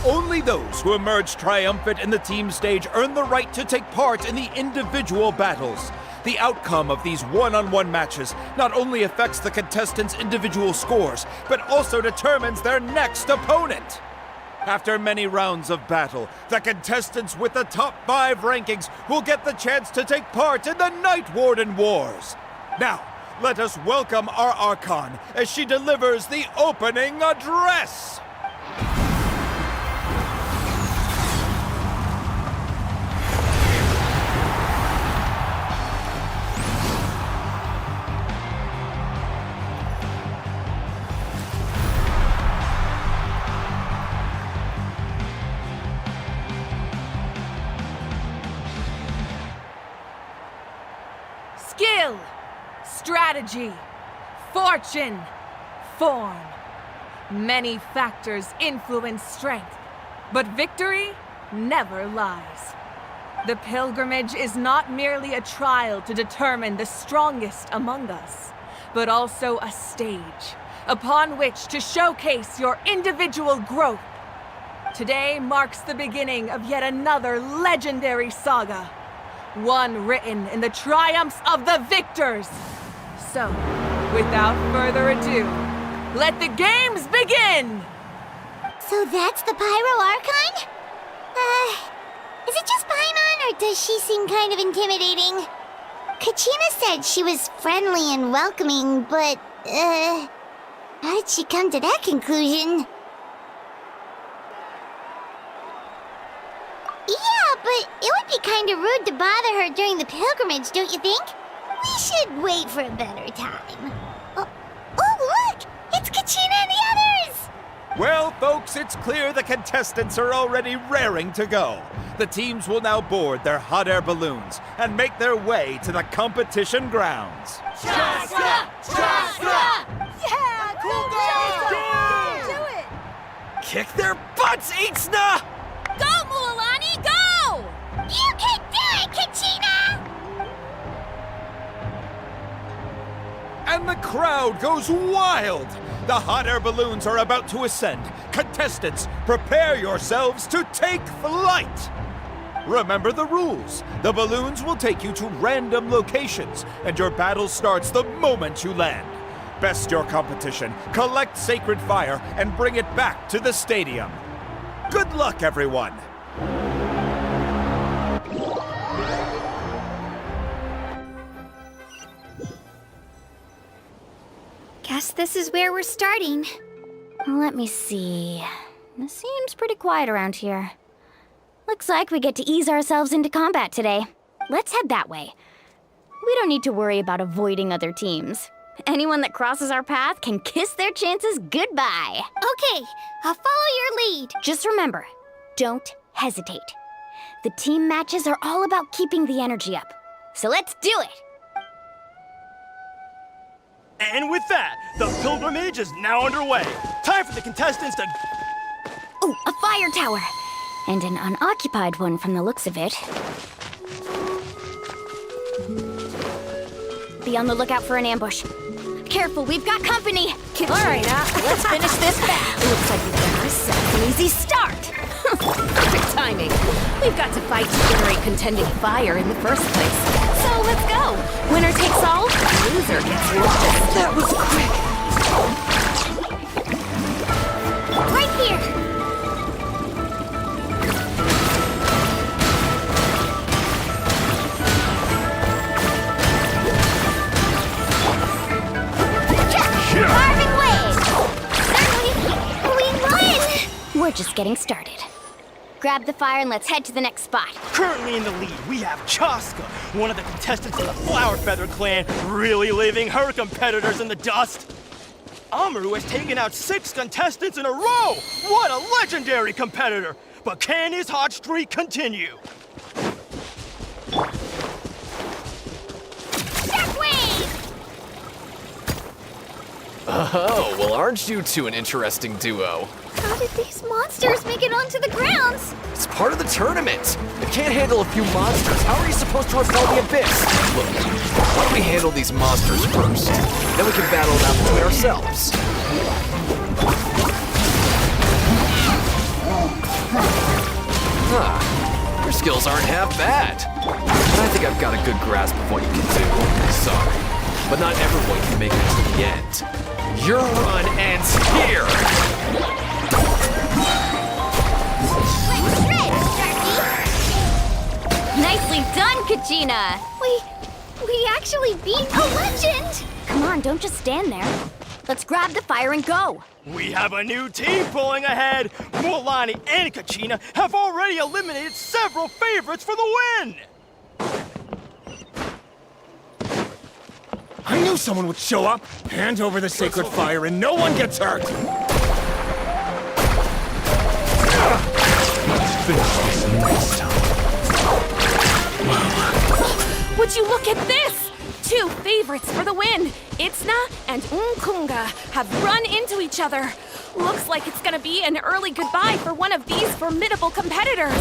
Only those who emerge triumphant in the team stage earn the right to take part in the individual battles. The outcome of these one-on-one matches not only affects the contestants' individual scores, but also determines their next opponent. After many rounds of battle, the contestants with the top 5 rankings will get the chance to take part in the Night Warden Wars. Now, let us welcome our Archon as she delivers the opening address. Skill, strategy, fortune, form. Many factors influence strength, but victory never lies. The pilgrimage is not merely a trial to determine the strongest among us, but also a stage upon which to showcase your individual growth. Today marks the beginning of yet another legendary saga, one written in the triumphs of the victors. So, without further ado, let the games begin! So that's the Pyro Archon? Is it just Paimon, or does she seem kind of intimidating? Kachina said she was friendly and welcoming, but, how did she come to that conclusion? Yeah, but it would be kind of rude to bother her during the pilgrimage, don't you think? We should wait for a better time. Oh, look! It's Kachina and the others! Well, folks, it's clear the contestants are already raring to go. The teams will now board their hot air balloons and make their way to the competition grounds. Chaska! Chaska! Yeah! Cool girl! Do it! Kick their butts, Itzna! Go, Mualani, go! You can do it, Kachina! And the crowd goes wild! The hot air balloons are about to ascend. Contestants, prepare yourselves to take flight! Remember the rules. The balloons will take you to random locations, and your battle starts the moment you land. Best your competition, collect sacred fire, and bring it back to the stadium. Good luck, everyone! Guess this is where we're starting. Let me see. It seems pretty quiet around here. Looks like we get to ease ourselves into combat today. Let's head that way. We don't need to worry about avoiding other teams. Anyone that crosses our path can kiss their chances goodbye. Okay, I'll follow your lead. Just remember, don't hesitate. The team matches are all about keeping the energy up. So let's do it! And with that, the pilgrimage is now underway. Time for the contestants to... Oh, a fire tower! And an unoccupied one from the looks of it. Be on the lookout for an ambush. Careful, we've got company! All right, let's finish this back. Looks like we've got ourselves an easy start! Perfect timing. We've got to fight to generate contending fire in the first place. So let's go. Winner takes all, loser gets lost. That was quick. Right here. Carving waves! We won! We're just getting started. Grab the fire and let's head to the next spot. Currently in the lead, we have Chaska, one of the contestants of the Flower Feather clan, really leaving her competitors in the dust. Amaru has taken out 6 contestants in a row! What a legendary competitor! But can his hot streak continue? Oh, well, aren't you two an interesting duo? How did these monsters make it onto the grounds? It's part of the tournament. It can't handle a few monsters. How are you supposed to repel the abyss? Look, why don't we handle these monsters first? Then we can battle it out between ourselves. Huh. Your skills aren't half bad. But I think I've got a good grasp of what you can do. Sorry. But not everyone can make it to the end. Your run ends here! Nicely done, Kachina! We actually beat a legend! Come on, don't just stand there. Let's grab the fire and go. We have a new team pulling ahead. Mualani and Kachina have already eliminated several favorites for the win. I knew someone would show up. Hand over the sacred fire and no one gets hurt. Let's finish this next time. Would you look at this? 2 favorites for the win. Itzna and Unkunga have run into each other. Looks like it's gonna be an early goodbye for one of these formidable competitors.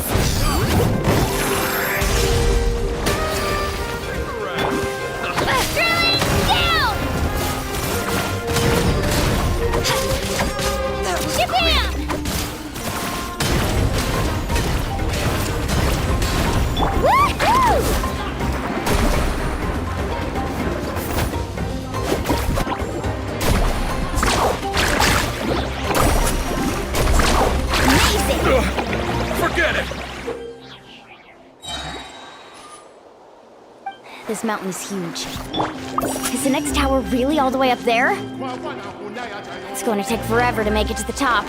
Forget it! This mountain is huge. Is the next tower really all the way up there? It's going to take forever to make it to the top.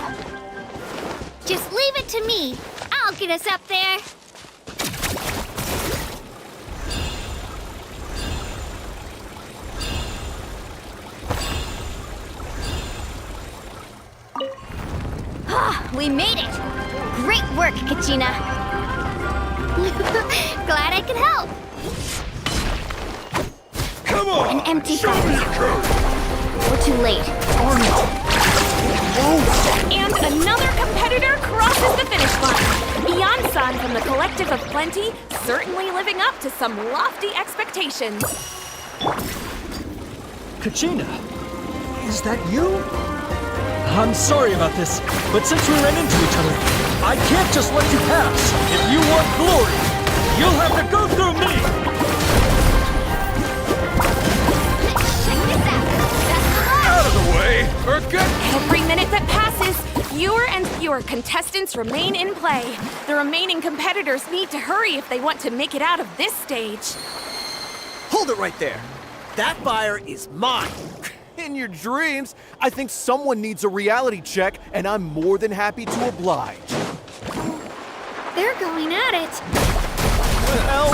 Just leave it to me. I'll get us up there. We made it! Great work, Kachina! Glad I could help. Come on! An empty fire. We're too late. And another competitor crosses the finish line. Beyond Sun from the Collective of Plenty, certainly living up to some lofty expectations. Kachina, is that you? I'm sorry about this, but since we ran into each other, I can't just let you pass. If you want glory, you'll have to go through me! Out of the way! We're good! Every minute that passes, fewer and fewer contestants remain in play. The remaining competitors need to hurry if they want to make it out of this stage. Hold it right there. That fire is mine. In your dreams, I think someone needs a reality check, and I'm more than happy to oblige. They're going at it. Well.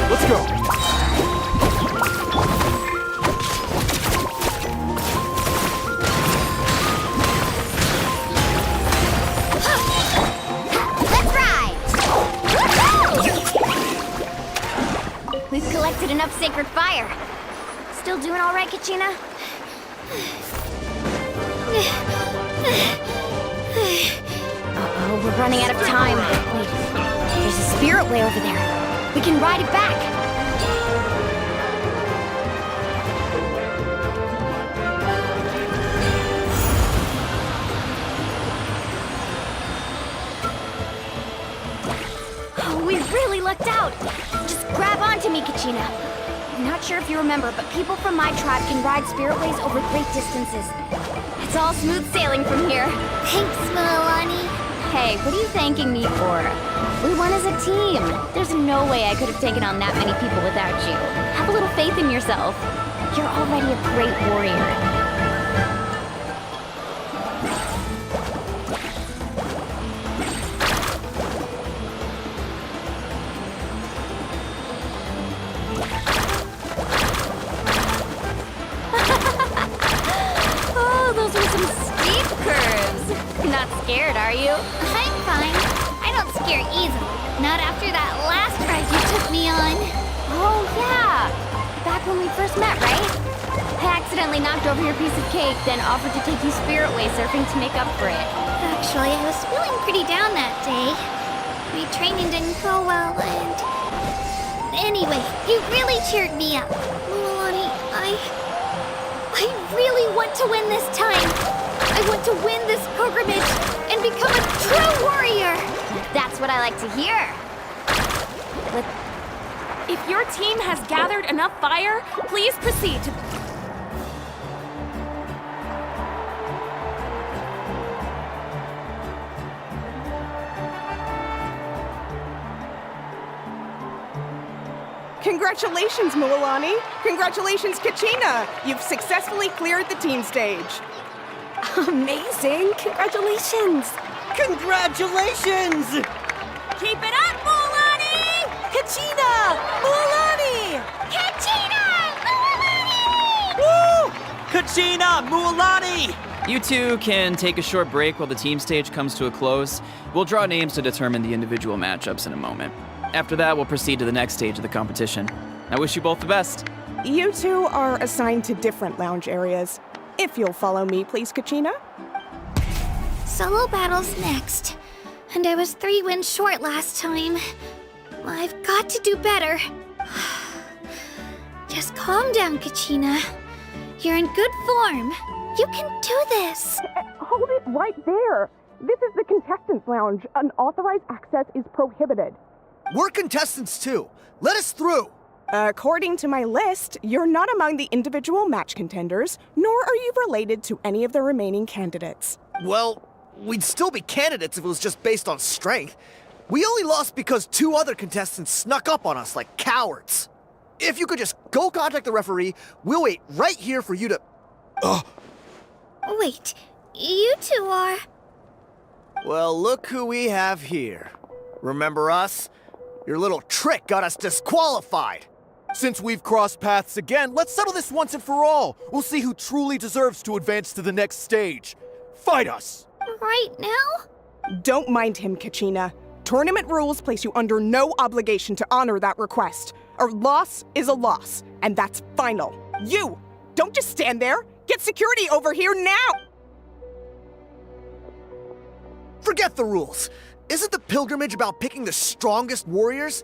Let's go. We've collected enough sacred fire. Still doing all right, Kachina? Uh-oh, we're running out of time. Wait, there's a spirit way over there. We can ride it back. Oh, we really lucked out. Just grab onto me, Kachina. I'm not sure if you remember, but people from my tribe can ride spiritways over great distances. It's all smooth sailing from here. Thanks, Milani. Hey, what are you thanking me for? We won as a team. There's no way I could have taken on that many people without you. Have a little faith in yourself. You're already a great warrior. Not scared, are you? I'm fine. I don't scare easily. Not after that last ride you took me on. Oh, yeah. Back when we first met, right? I accidentally knocked over your piece of cake, then offered to take you spiritway surfing to make up for it. Actually, I was feeling pretty down that day. My training didn't go well, and... Anyway, you really cheered me up. Milani, I really want to win this time. I want to win this pilgrimage and become a true warrior! That's what I like to hear. But if your team has gathered enough fire, please proceed to... Congratulations, Milani! Congratulations, Kachina! You've successfully cleared the team stage. Amazing! Congratulations! Congratulations! Keep it up, Mulani! Kachina! Mulani! Kachina! Milani! Woo! Kachina! Mualani! You two can take a short break while the team stage comes to a close. We'll draw names to determine the individual matchups in a moment. After that, we'll proceed to the next stage of the competition. I wish you both the best. You two are assigned to different lounge areas. If you'll follow me, please, Kachina. Solo battle's next. And I was 3 wins short last time. I've got to do better. Just calm down, Kachina. You're in good form. You can do this. Hold it right there. This is the contestants' lounge. Unauthorized access is prohibited. We're contestants too. Let us through. According to my list, you're not among the individual match contenders, nor are you related to any of the remaining candidates. Well, we'd still be candidates if it was just based on strength. We only lost because 2 other contestants snuck up on us like cowards. If you could just go contact the referee, we'll wait right here for you to... Wait, you two are... Well, look who we have here. Remember us? Your little trick got us disqualified. Since we've crossed paths again, let's settle this once and for all. We'll see who truly deserves to advance to the next stage. Fight us! Right now? Don't mind him, Kachina. Tournament rules place you under no obligation to honor that request. A loss is a loss, and that's final. You! Don't just stand there! Get security over here now! Forget the rules. Isn't the pilgrimage about picking the strongest warriors?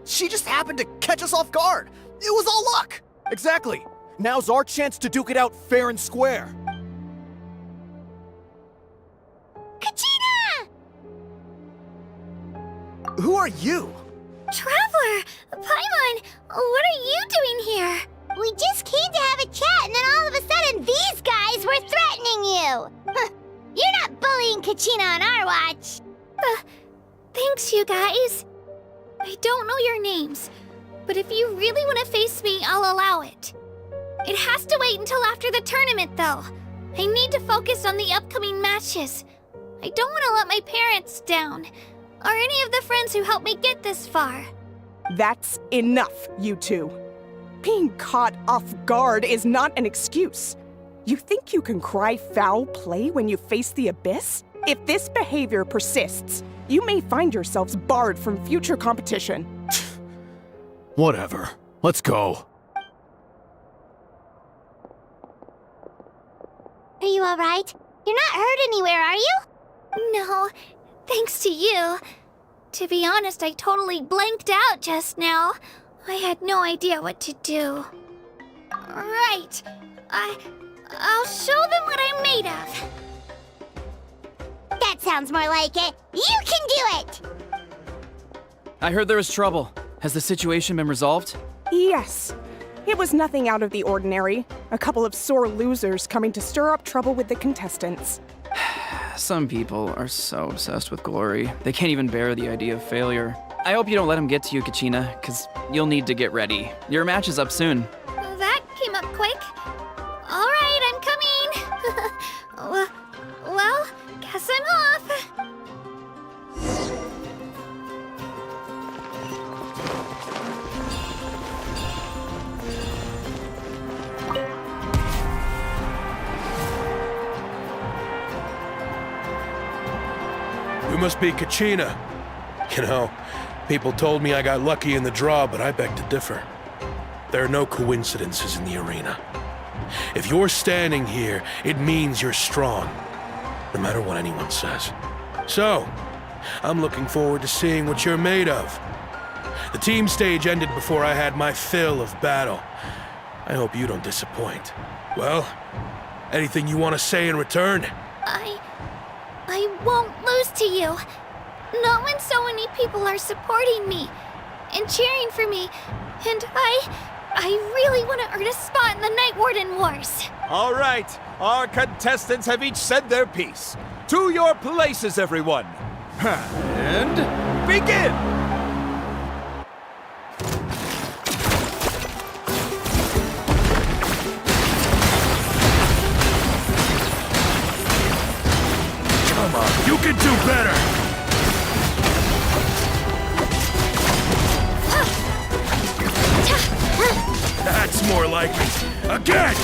She just happened to catch us off guard. It was all luck. Exactly. Now's our chance to duke it out fair and square. Kachina! Who are you? Traveler! Paimon! What are you doing here? We just came to have a chat, and then all of a sudden these guys were threatening you! You're not bullying Kachina on our watch! Thanks, you guys. I don't know your names, but if you really want to face me, I'll allow it. It has to wait until after the tournament, though. I need to focus on the upcoming matches. I don't want to let my parents down, or any of the friends who helped me get this far. That's enough, you two. Being caught off guard is not an excuse. You think you can cry foul play when you face the abyss? If this behavior persists, you may find yourselves barred from future competition. Whatever. Let's go. Are you alright? You're not hurt anywhere, are you? No, thanks to you. To be honest, I totally blanked out just now. I had no idea what to do. Right. I'll show them what I'm made of. That sounds more like it. You can do it! I heard there was trouble. Has the situation been resolved? Yes. It was nothing out of the ordinary. A couple of sore losers coming to stir up trouble with the contestants. Some people are so obsessed with glory, they can't even bear the idea of failure. I hope you don't let him get to you, Kachina, because you'll need to get ready. Your match is up soon. That came up quick. All right, I'm coming. Well, guess I'm off. You must be Kachina. You know, people told me I got lucky in the draw, but I beg to differ. There are no coincidences in the arena. If you're standing here, it means you're strong, no matter what anyone says. So, I'm looking forward to seeing what you're made of. The team stage ended before I had my fill of battle. I hope you don't disappoint. Well, anything you want to say in return? I won't lose to you. Not when so many people are supporting me and cheering for me. And I really want to earn a spot in the Night Warden Wars. All right, our contestants have each said their piece. To your places, everyone. And begin! Come on, you can do better! That's more like it. Again!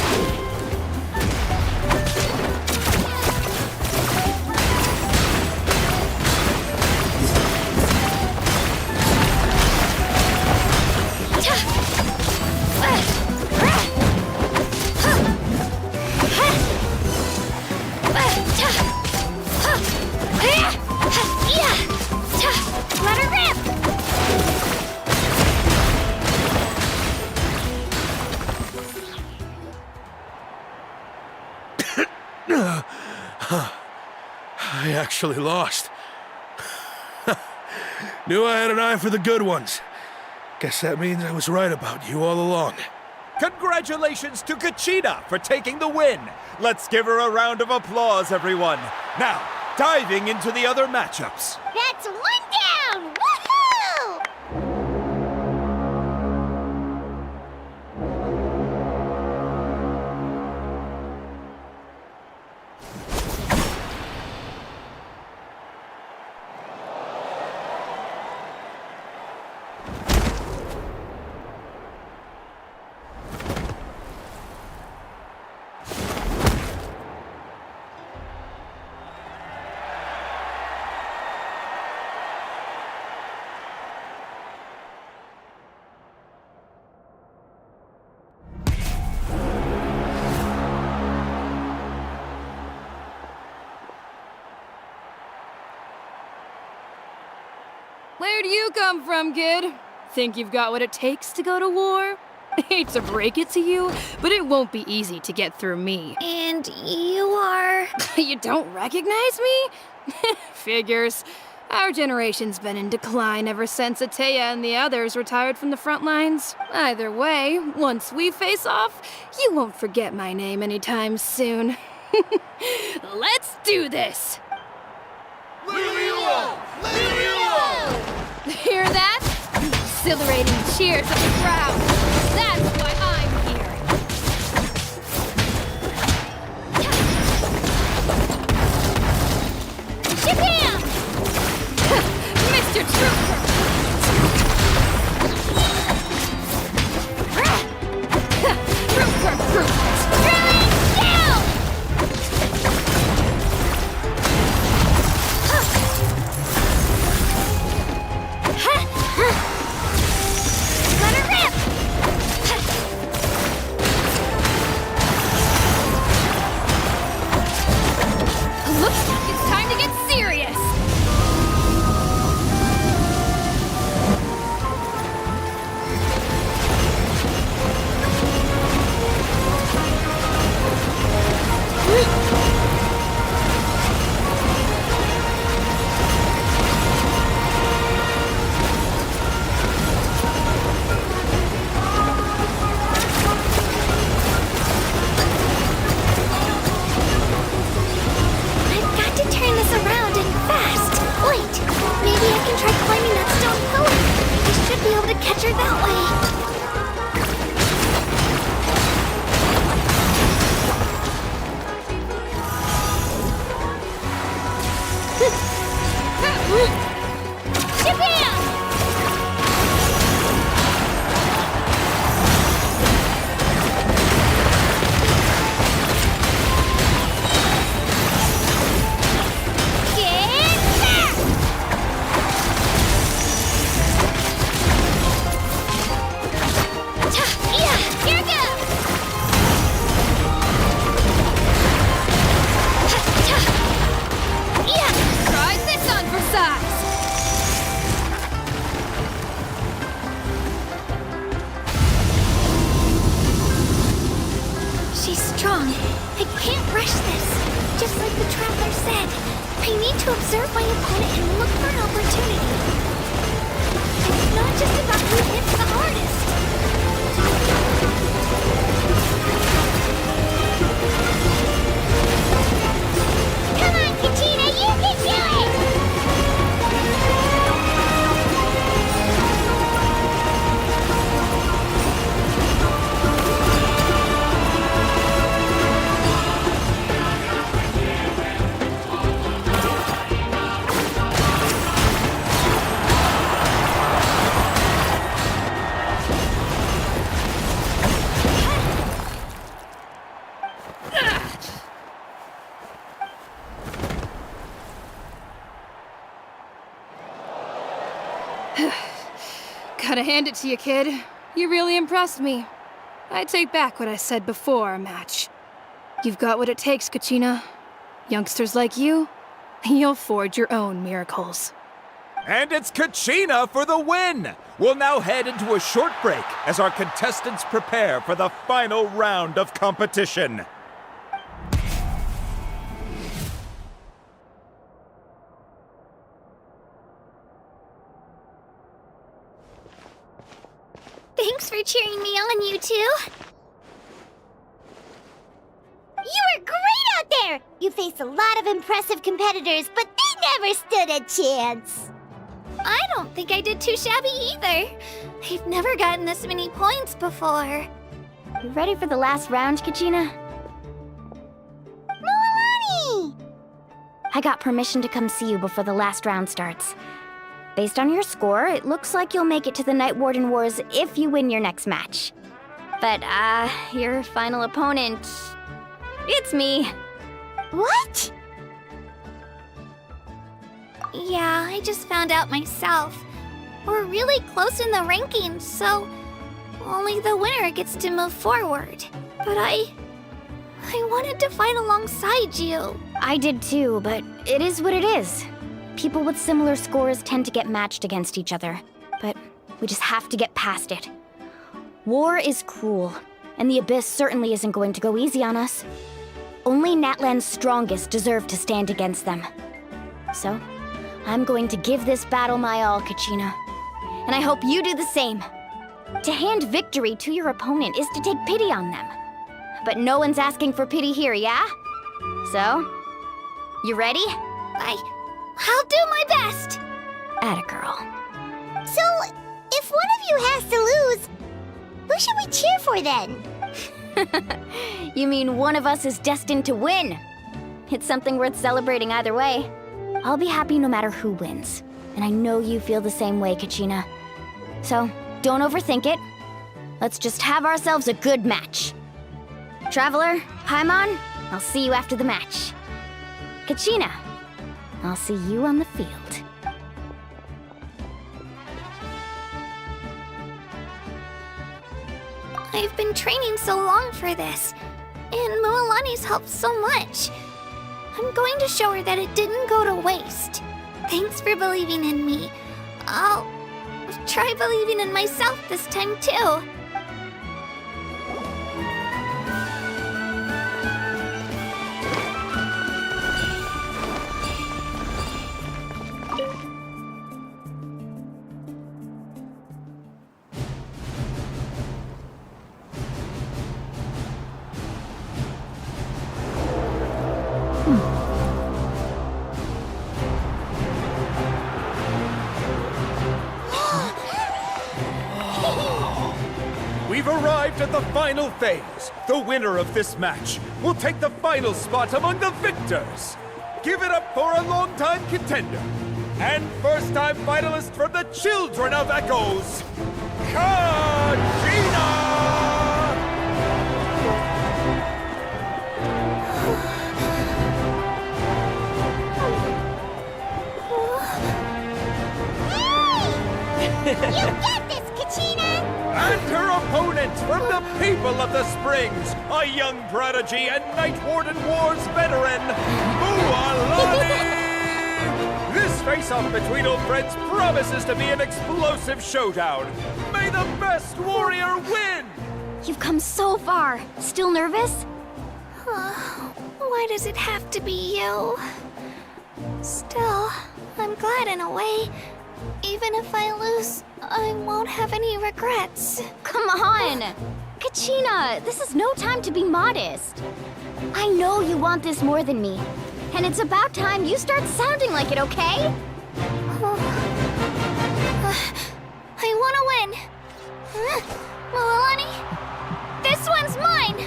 Let her rip! I actually lost. Knew I had an eye for the good ones. Guess that means I was right about you all along. Congratulations to Kachina for taking the win. Let's give her a round of applause, everyone. Now, diving into the other matchups. That's one down! Woohoo! Where do you come from, kid? Think you've got what it takes to go to war? Hate to break it to you, but it won't be easy to get through me. And you are... You don't recognize me? Figures. Our generation's been in decline ever since Atea and the others retired from the front lines. Either way, once we face off, you won't forget my name anytime soon. Let's do this! Hear that? Exhilarating cheers of the crowd. That's why I'm here. Shabam! Mr. Trooper! Let her rip! Looks like it's time to get serious! I've got to turn this around and fast. Wait, maybe I can try climbing that stone pillar. I should be able to catch her that way. Shabam! Try this on for size! She's strong. I can't rush this. Just like the traveler said, I need to observe my opponent and look for an opportunity. It's not just about who hits the hardest. Come on, Kachina, you can do it! Gotta hand it to you, kid. You really impressed me. I take back what I said before our match. You've got what it takes, Kachina. Youngsters like you, you'll forge your own miracles. And it's Kachina for the win! We'll now head into a short break as our contestants prepare for the final round of competition. Thanks for cheering me on, you two. You were great out there! You faced a lot of impressive competitors, but they never stood a chance. I don't think I did too shabby either. I've never gotten this many points before. You ready for the last round, Kachina? Milani! I got permission to come see you before the last round starts. Based on your score, it looks like you'll make it to the Night Warden Wars if you win your next match. But, your final opponent... It's me. What? Yeah, I just found out myself. We're really close in the rankings, so only the winner gets to move forward. But I wanted to fight alongside you. I did too, but it is what it is. people with similar scores tend to get matched against each other. But we just have to get past it. War is cruel, and the Abyss certainly isn't going to go easy on us. Only Natlan's strongest deserve to stand against them. So, I'm going to give this battle my all, Kachina. And I hope you do the same. To hand victory to your opponent is to take pity on them. But no one's asking for pity here, yeah? So, you ready? I'll do my best! Atta girl. So, if one of you has to lose, who should we cheer for then? You mean one of us is destined to win? It's something worth celebrating either way. I'll be happy no matter who wins. And I know you feel the same way, Kachina. So, don't overthink it. Let's just have ourselves a good match. Traveler, Paimon, I'll see you after the match. Kachina, I'll see you on the field. I've been training so long for this, and Mualani's helped so much. I'm going to show her that it didn't go to waste. Thanks for believing in me. I'll try believing in myself this time too. We've arrived at the final phase. The winner of this match will take the final spot among the victors. Give it up for a long-time contender and first-time finalist from the Children of Echoes, Kachina! You get this, Kachina! And her opponent from the people of the Springs, a young prodigy and Night Warden Wars veteran, Mualani! This face-off between old friends promises to be an explosive showdown. May the best warrior win! You've come so far. Still nervous? Why does it have to be you? Still, I'm glad in a way. Even if I lose, I won't have any regrets. Come on! Kachina, this is no time to be modest. I know you want this more than me. And it's about time you start sounding like it, okay? I want to win. Mualani, this one's mine!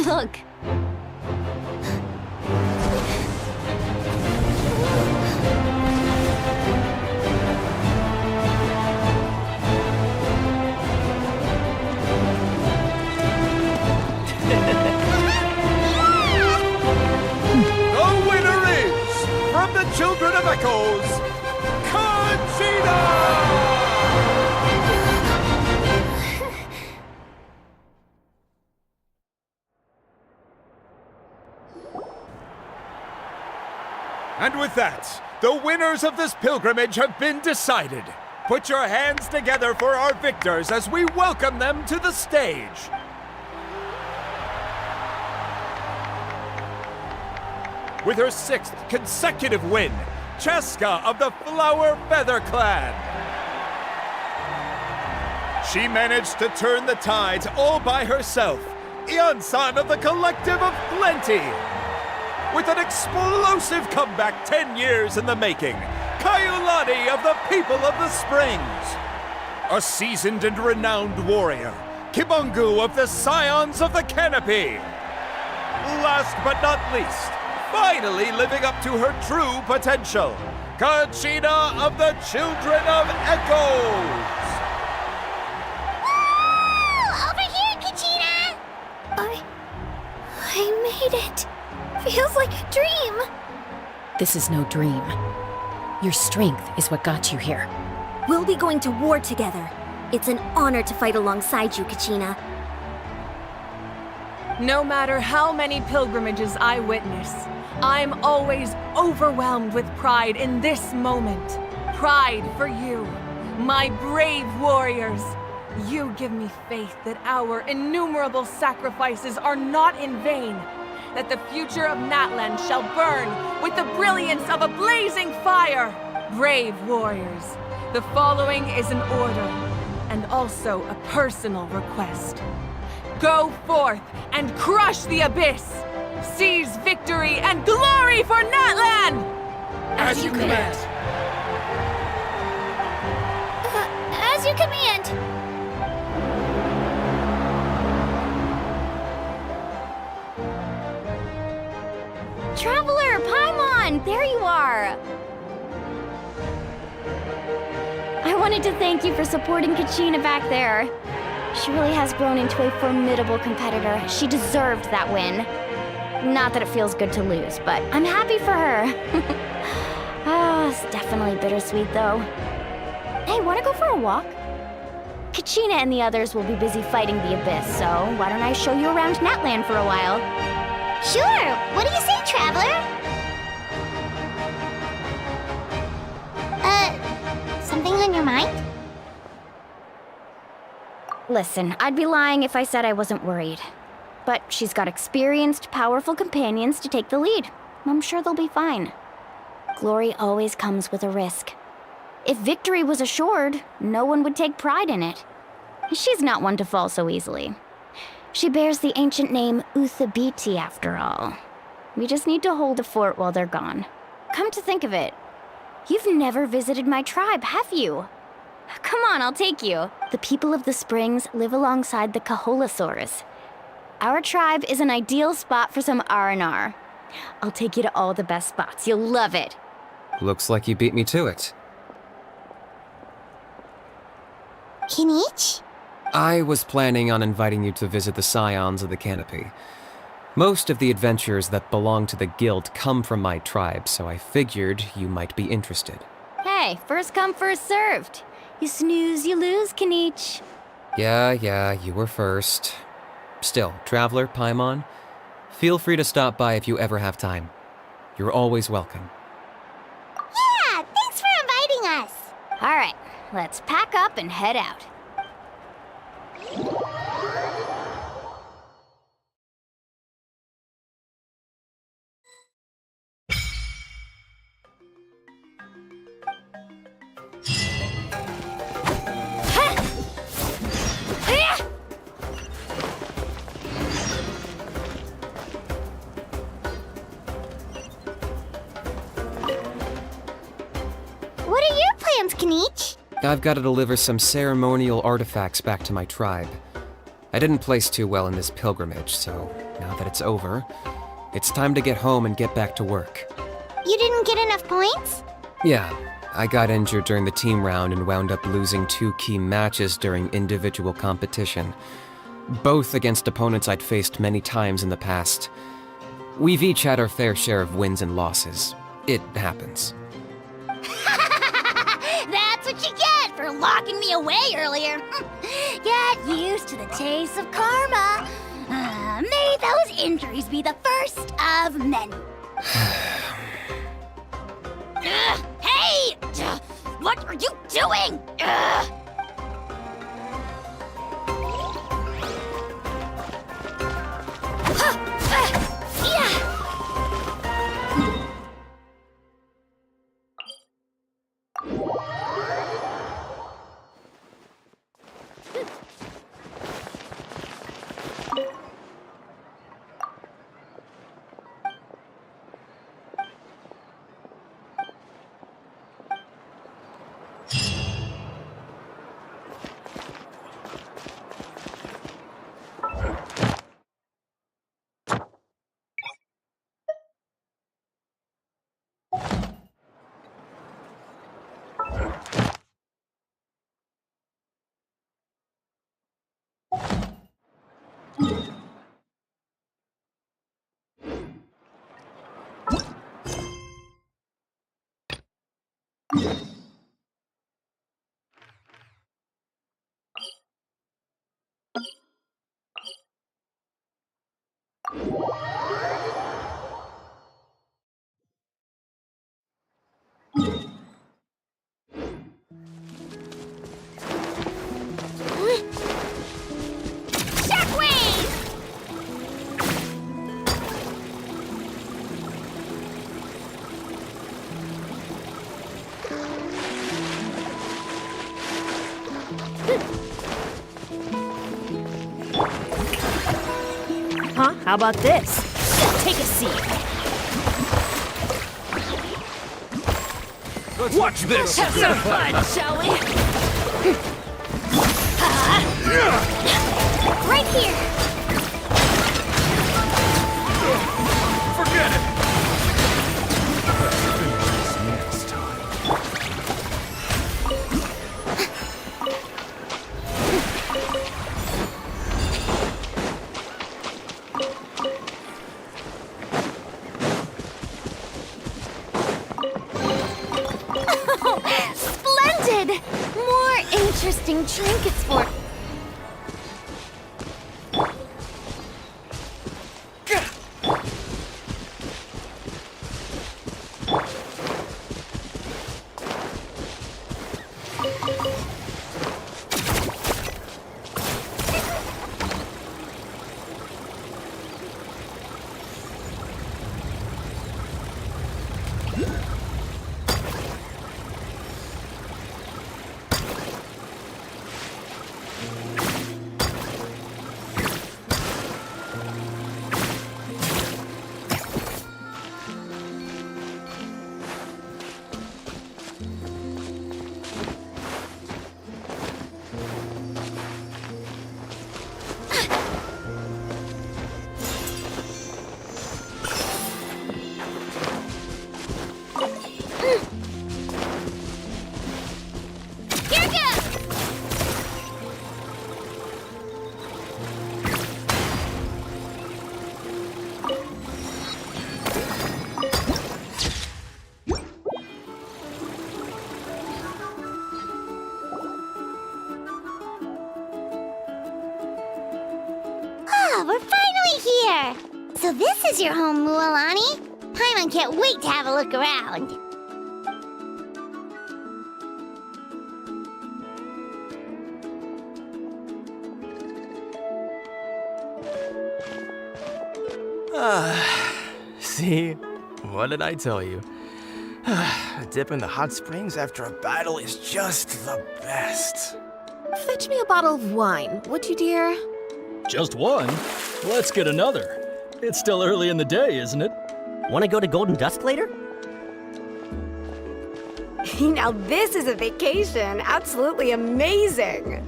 Look. The winner is, from the Children of Echoes, Kachina! And with that, the winners of this pilgrimage have been decided. Put your hands together for our victors as we welcome them to the stage. With her 6th consecutive win, Cheska of the Flower Feather Clan. She managed to turn the tides all by herself. Ian-san of the Collective of Plenty. With an explosive comeback 10 years in the making, Kaiulani of the People of the Springs. A seasoned and renowned warrior, Kibungu of the Scions of the Canopy. Last but not least, finally living up to her true potential, Kachina of the Children of Echoes. Over here, Kachina! I made it. Feels like a dream. This is no dream. Your strength is what got you here. We'll be going to war together. It's an honor to fight alongside you, Kachina. No matter how many pilgrimages I witness, I'm always overwhelmed with pride in this moment. Pride for you, my brave warriors. You give me faith that our innumerable sacrifices are not in vain, that the future of Natlan shall burn with the brilliance of a blazing fire. Brave warriors, the following is an order, and also a personal request. Go forth and crush the abyss! Seize victory and glory for Natlan! As you command. As you command. Traveler, Paimon, there you are! I wanted to thank you for supporting Kachina back there. She really has grown into a formidable competitor. She deserved that win. Not that it feels good to lose, but I'm happy for her. It's definitely bittersweet, though. Hey, wanna go for a walk? Kachina and the others will be busy fighting the Abyss, so why don't I show you around Natlan for a while? Sure. What do you say, Traveler? Something on your mind? Listen, I'd be lying if I said I wasn't worried. But she's got experienced, powerful companions to take the lead. I'm sure they'll be fine. Glory always comes with a risk. If victory was assured, no one would take pride in it. She's not one to fall so easily. She bears the ancient name Uthabiti, after all. We just need to hold the fort while they're gone. Come to think of it, you've never visited my tribe, have you? Come on, I'll take you. The people of the Springs live alongside the Kaholasaurus. Our tribe is an ideal spot for some R&R. I'll take you to all the best spots. You'll love it. Looks like you beat me to it. Kinich? I was planning on inviting you to visit the Scions of the Canopy. Most of the adventurers that belong to the guild come from my tribe, so I figured you might be interested. Hey, first come, first served. You snooze, you lose, Kinich. Yeah, you were first. Still, Traveler, Paimon, feel free to stop by if you ever have time. You're always welcome. Yeah, thanks for inviting us. All right, let's pack up and head out. What are your plans, Kinich? I've got to deliver some ceremonial artifacts back to my tribe. I didn't place too well in this pilgrimage, so now that it's over, it's time to get home and get back to work. You didn't get enough points? Yeah, I got injured during the team round and wound up losing 2 key matches during individual competition, both against opponents I'd faced many times in the past. We've each had our fair share of wins and losses. It happens. That's what you get for locking me away earlier. Get used to the taste of karma. May those injuries be the first of many. Hey! What are you doing? Huh? How about this? Take a seat. Watch this! Have some fun, shall we? Right here! Forget it! Splendid! More interesting trinkets for... We're finally here! So this is your home, Mualani? Paimon can't wait to have a look around. See? What did I tell you? A dip in the hot springs after a battle is just the best. Fetch me a bottle of wine, would you, dear? Just one? Let's get another. It's still early in the day, isn't it? Want to go to Golden Dusk later? Now this is a vacation. Absolutely amazing.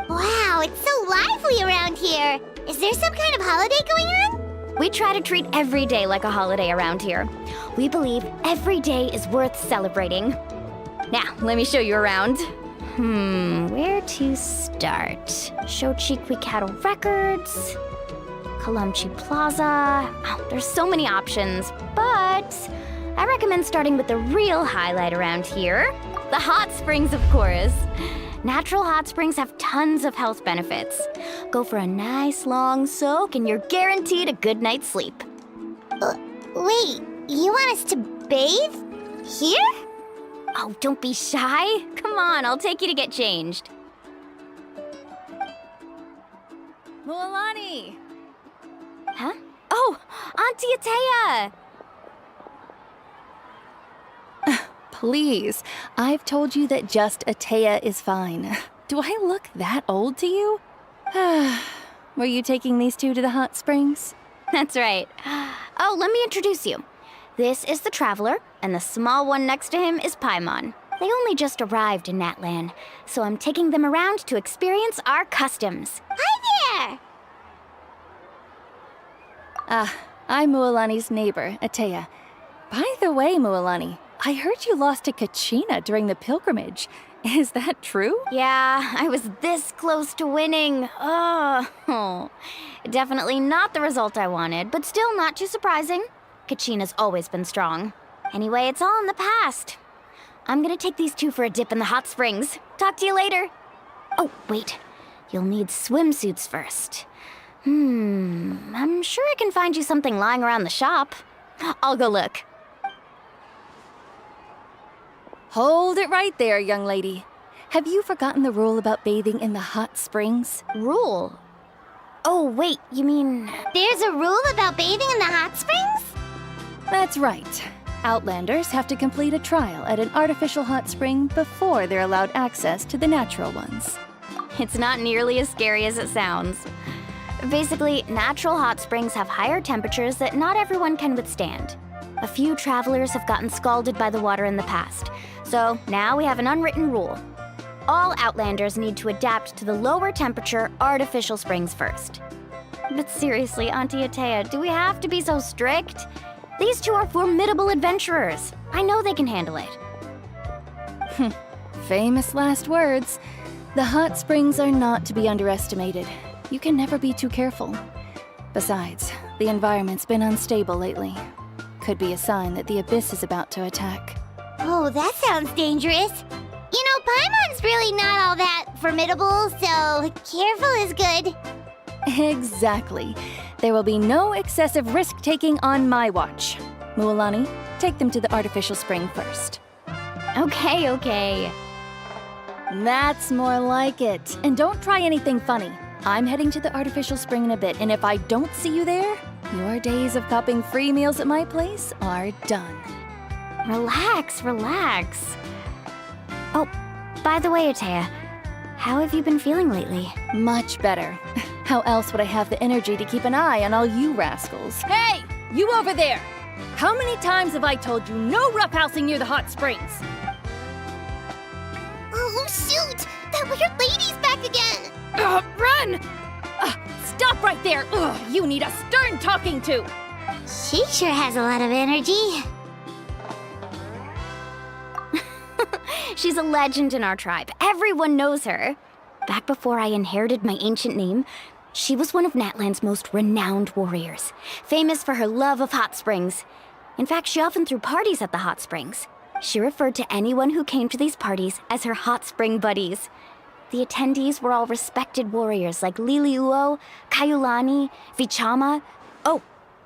Wow, it's so lively around here. Is there some kind of holiday going on? We try to treat every day like a holiday around here. We believe every day is worth celebrating. Now, let me show you around. Where to start? Shochiqui Cattle Records, Kalamchi Plaza. Oh, there's so many options, but I recommend starting with the real highlight around here. The hot springs, of course. Natural hot springs have tons of health benefits. Go for a nice long soak and you're guaranteed a good night's sleep. Wait, you want us to bathe? Here? Oh, don't be shy. Come on, I'll take you to get changed. Mualani! Huh? Oh, Auntie Atea! Please, I've told you that just Atea is fine. Do I look that old to you? Were you taking these two to the hot springs? That's right. Oh, let me introduce you. This is the Traveler, and the small one next to him is Paimon. They only just arrived in Natlan, so I'm taking them around to experience our customs. Hi there! I'm Mualani's neighbor, Atea. By the way, Mualani, I heard you lost a kachina during the pilgrimage. Is that true? Yeah, I was this close to winning. Oh, definitely not the result I wanted, but still not too surprising. Kachina's always been strong. Anyway, it's all in the past. I'm gonna take these two for a dip in the hot springs. Talk to you later. Oh, wait. You'll need swimsuits first. I'm sure I can find you something lying around the shop. I'll go look. Hold it right there, young lady. Have you forgotten the rule about bathing in the hot springs? Rule? Oh, wait, you mean... There's a rule about bathing in the hot springs? That's right. Outlanders have to complete a trial at an artificial hot spring before they're allowed access to the natural ones. It's not nearly as scary as it sounds. Basically, natural hot springs have higher temperatures that not everyone can withstand. A few travelers have gotten scalded by the water in the past, so now we have an unwritten rule. All Outlanders need to adapt to the lower temperature artificial springs first. But seriously, Auntie Atea, do we have to be so strict? These two are formidable adventurers. I know they can handle it. Famous last words. The hot springs are not to be underestimated. You can never be too careful. Besides, the environment's been unstable lately. Could be a sign that the abyss is about to attack. Oh, that sounds dangerous. You know, Paimon's really not all that formidable, so careful is good. Exactly. There will be no excessive risk-taking on my watch. Mualani, take them to the artificial spring first. Okay. That's more like it. And don't try anything funny. I'm heading to the artificial spring in a bit, and if I don't see you there, your days of copping free meals at my place are done. Relax. Oh, by the way, Atea, how have you been feeling lately? Much better. How else would I have the energy to keep an eye on all you rascals? Hey! You over there! How many times have I told you no roughhousing near the hot springs? Oh, shoot! That weird lady's back again! Run! Stop right there! You need a stern talking to! She sure has a lot of energy. She's a legend in our tribe. Everyone knows her. Back before I inherited my ancient name, she was one of Natlan's most renowned warriors, famous for her love of hot springs. In fact, she often threw parties at the hot springs. She referred to anyone who came to these parties as her hot spring buddies. The attendees were all respected warriors like Liliuo, Kaiulani, Vichama,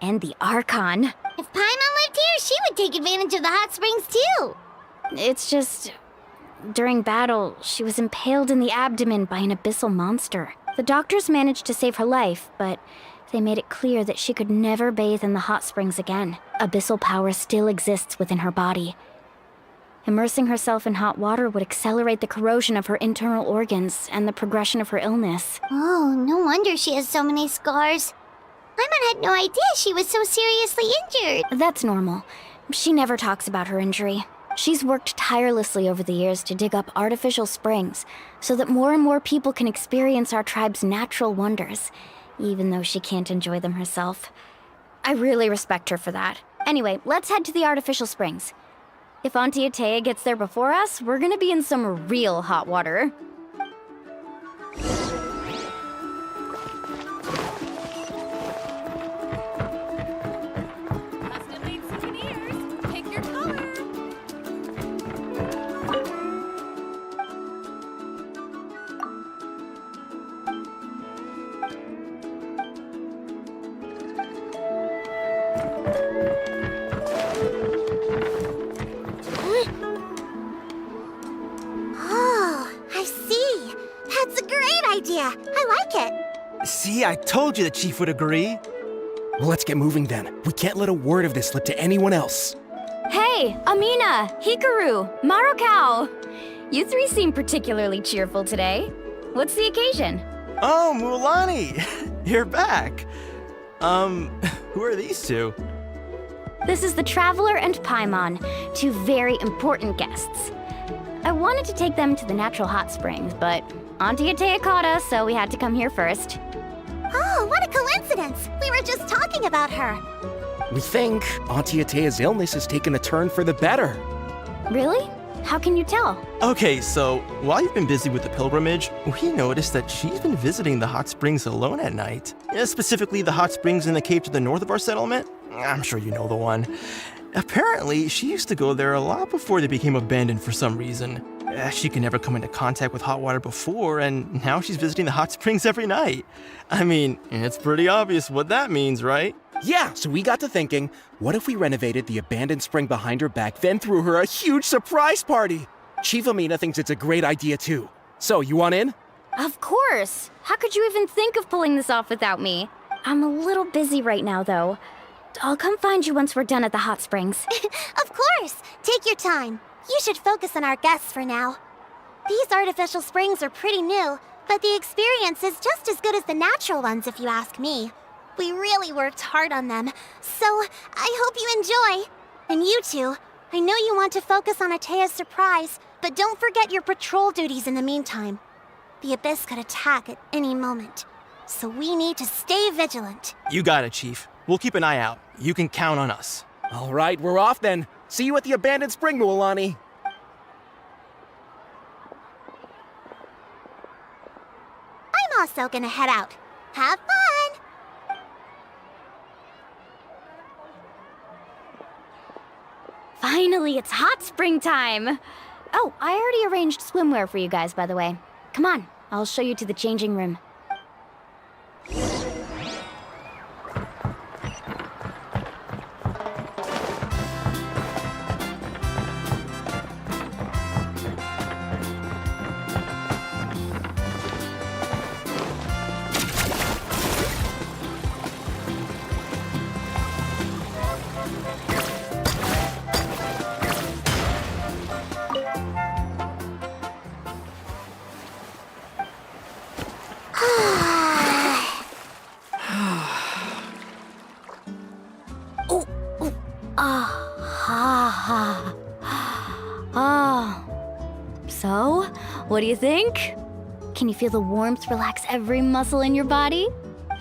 and the Archon. If Paimon lived here, she would take advantage of the hot springs too. It's just... during battle, she was impaled in the abdomen by an abyssal monster. The doctors managed to save her life, but they made it clear that she could never bathe in the hot springs again. Abyssal power still exists within her body. Immersing herself in hot water would accelerate the corrosion of her internal organs and the progression of her illness. Oh, no wonder she has so many scars. Paimon had no idea she was so seriously injured. That's normal. She never talks about her injury. She's worked tirelessly over the years to dig up artificial springs so that more and more people can experience our tribe's natural wonders, even though she can't enjoy them herself. I really respect her for that. Anyway, let's head to the artificial springs. If Auntie Atea gets there before us, we're gonna be in some real hot water. Custom-made souvenirs. Pick your color. See, I told you the chief would agree. Well, let's get moving then. We can't let a word of this slip to anyone else. Hey, Amina, Hikaru, Marukao. You three seem particularly cheerful today. What's the occasion? Oh, Mulani, you're back. Who are these two? This is the Traveler and Paimon, two very important guests. I wanted to take them to the natural hot springs, but Auntie Atea caught us, so we had to come here first. Oh, what a coincidence! We were just talking about her. We think Auntie Atea's illness has taken a turn for the better. Really? How can you tell? Okay, so while you've been busy with the pilgrimage, we noticed that she's been visiting the hot springs alone at night. Specifically, the hot springs in the cave to the north of our settlement. I'm sure you know the one. Apparently, she used to go there a lot before they became abandoned for some reason. She could never come into contact with hot water before, and now she's visiting the hot springs every night. I mean, it's pretty obvious what that means, right? Yeah, so we got to thinking, what if we renovated the abandoned spring behind her back, then threw her a huge surprise party? Chief Amina thinks it's a great idea too. So, you want in? Of course! How could you even think of pulling this off without me? I'm a little busy right now, though. I'll come find you once we're done at the hot springs. Of course! Take your time. You should focus on our guests for now. These artificial springs are pretty new, but the experience is just as good as the natural ones if you ask me. We really worked hard on them, so I hope you enjoy. And you two, I know you want to focus on Atea's surprise, but don't forget your patrol duties in the meantime. The Abyss could attack at any moment, so we need to stay vigilant. You got it, Chief. We'll keep an eye out. You can count on us. All right, we're off then. See you at the abandoned spring, Mualani. I'm also gonna head out. Have fun! Finally, it's hot spring time! Oh, I already arranged swimwear for you guys, by the way. Come on, I'll show you to the changing room. So, what do you think? Can you feel the warmth relax every muscle in your body?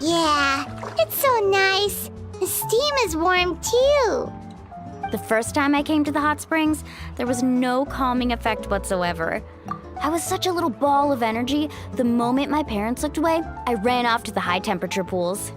Yeah, it's so nice. The steam is warm too. The first time I came to the hot springs, there was no calming effect whatsoever. I was such a little ball of energy, the moment my parents looked away, I ran off to the high temperature pools.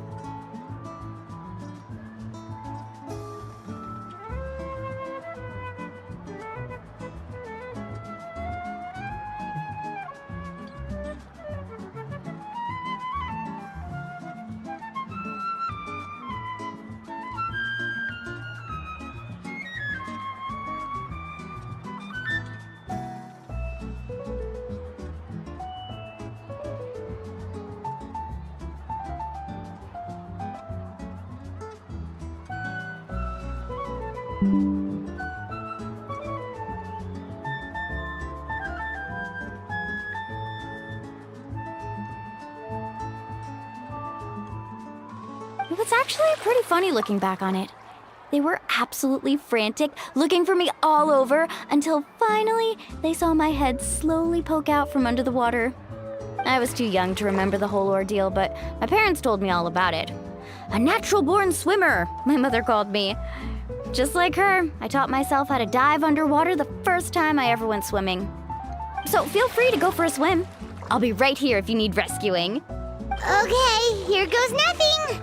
It was actually pretty funny looking back on it. They were absolutely frantic, looking for me all over, until finally they saw my head slowly poke out from under the water. I was too young to remember the whole ordeal, but my parents told me all about it. A natural-born swimmer, my mother called me. Just like her, I taught myself how to dive underwater the first time I ever went swimming. So feel free to go for a swim. I'll be right here if you need rescuing. Okay, here goes nothing.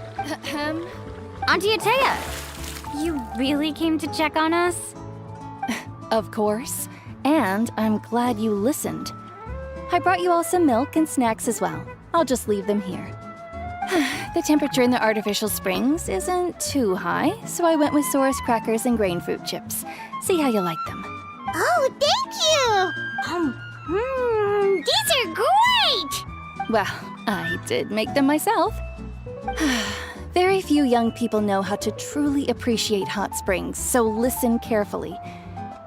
Auntie Atea, you really came to check on us? Of course. And I'm glad you listened. I brought you all some milk and snacks as well. I'll just leave them here. The temperature in the artificial springs isn't too high, so I went with Saurus crackers and grain fruit chips. See how you like them. Oh, thank you! These are great! Well, I did make them myself. Very few young people know how to truly appreciate hot springs, so listen carefully.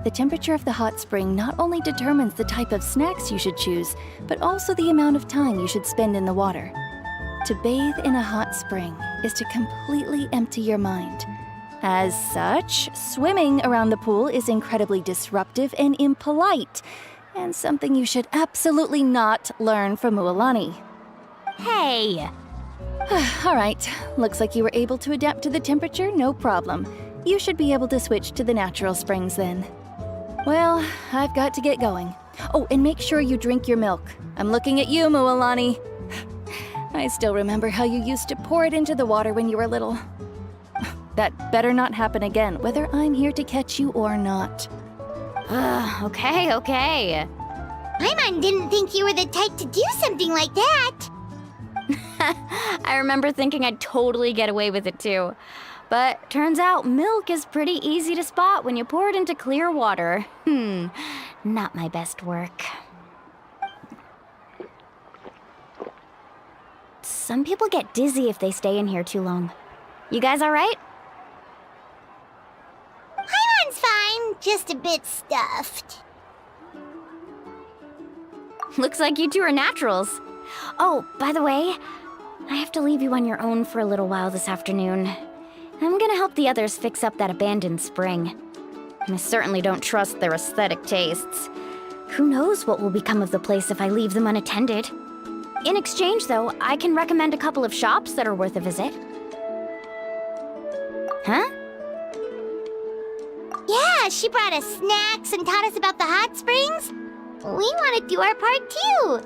The temperature of the hot spring not only determines the type of snacks you should choose, but also the amount of time you should spend in the water. To bathe in a hot spring is to completely empty your mind. As such, swimming around the pool is incredibly disruptive and impolite, and something you should absolutely not learn from Mualani. Hey! All right, looks like you were able to adapt to the temperature, no problem. You should be able to switch to the natural springs then. Well, I've got to get going. Oh, and make sure you drink your milk. I'm looking at you, Mualani. I still remember how you used to pour it into the water when you were little. That better not happen again, whether I'm here to catch you or not. Okay. Paimon didn't think you were the type to do something like that. I remember thinking I'd totally get away with it too. But turns out milk is pretty easy to spot when you pour it into clear water. Not my best work. Some people get dizzy if they stay in here too long. You guys all right? Paimon's fine, just a bit stuffed. Looks like you two are naturals. Oh, by the way, I have to leave you on your own for a little while this afternoon. I'm gonna help the others fix up that abandoned spring. I certainly don't trust their aesthetic tastes. Who knows what will become of the place if I leave them unattended. In exchange, though, I can recommend a couple of shops that are worth a visit. Huh? Yeah, she brought us snacks and taught us about the hot springs. We want to do our part too.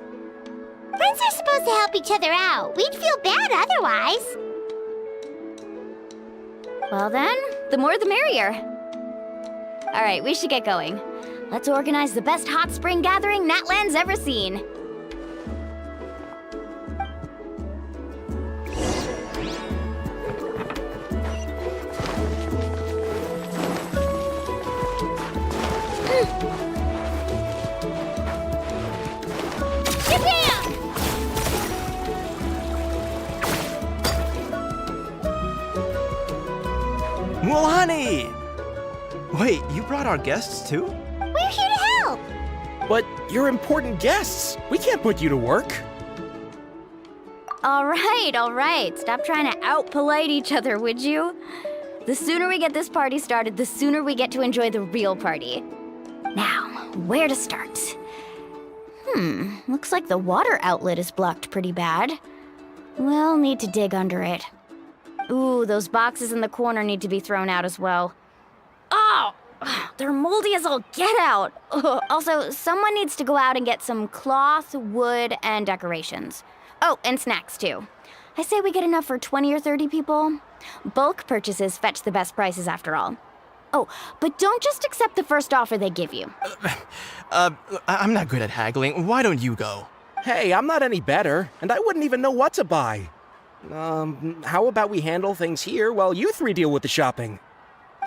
Friends are supposed to help each other out. We'd feel bad otherwise. Well then, the more the merrier. All right, we should get going. Let's organize the best hot spring gathering Natlan's ever seen. Mualani! Wait, you brought our guests too? We're here to help. But you're important guests. We can't put you to work. All right. Stop trying to out-polite each other, would you? The sooner we get this party started, the sooner we get to enjoy the real party. Now, where to start? Looks like the water outlet is blocked pretty bad. We'll need to dig under it. Ooh, those boxes in the corner need to be thrown out as well. Oh! They're moldy as all get out! Ugh. Also, someone needs to go out and get some cloth, wood, and decorations. Oh, and snacks too. I say we get enough for 20 or 30 people. Bulk purchases fetch the best prices after all. Oh, but don't just accept the first offer they give you. I'm not good at haggling. Why don't you go? Hey, I'm not any better, and I wouldn't even know what to buy. How about we handle things here while you three deal with the shopping?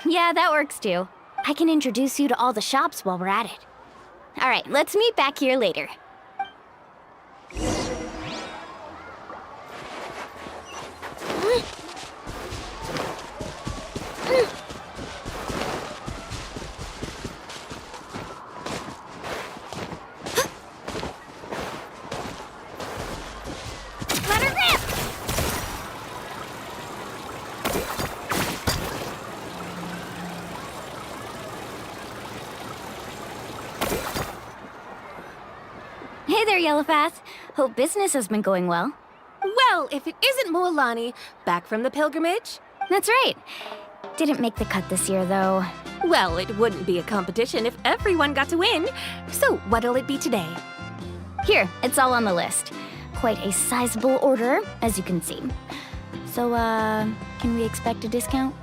Yeah, that works too. I can introduce you to all the shops while we're at it. All right, let's meet back here later. Hey there, Yellowfast. Hope business has been going well. Well, if it isn't Mualani, back from the pilgrimage? That's right. Didn't make the cut this year, though. Well, it wouldn't be a competition if everyone got to win. So what'll it be today? Here, it's all on the list. Quite a sizable order, as you can see. So, can we expect a discount?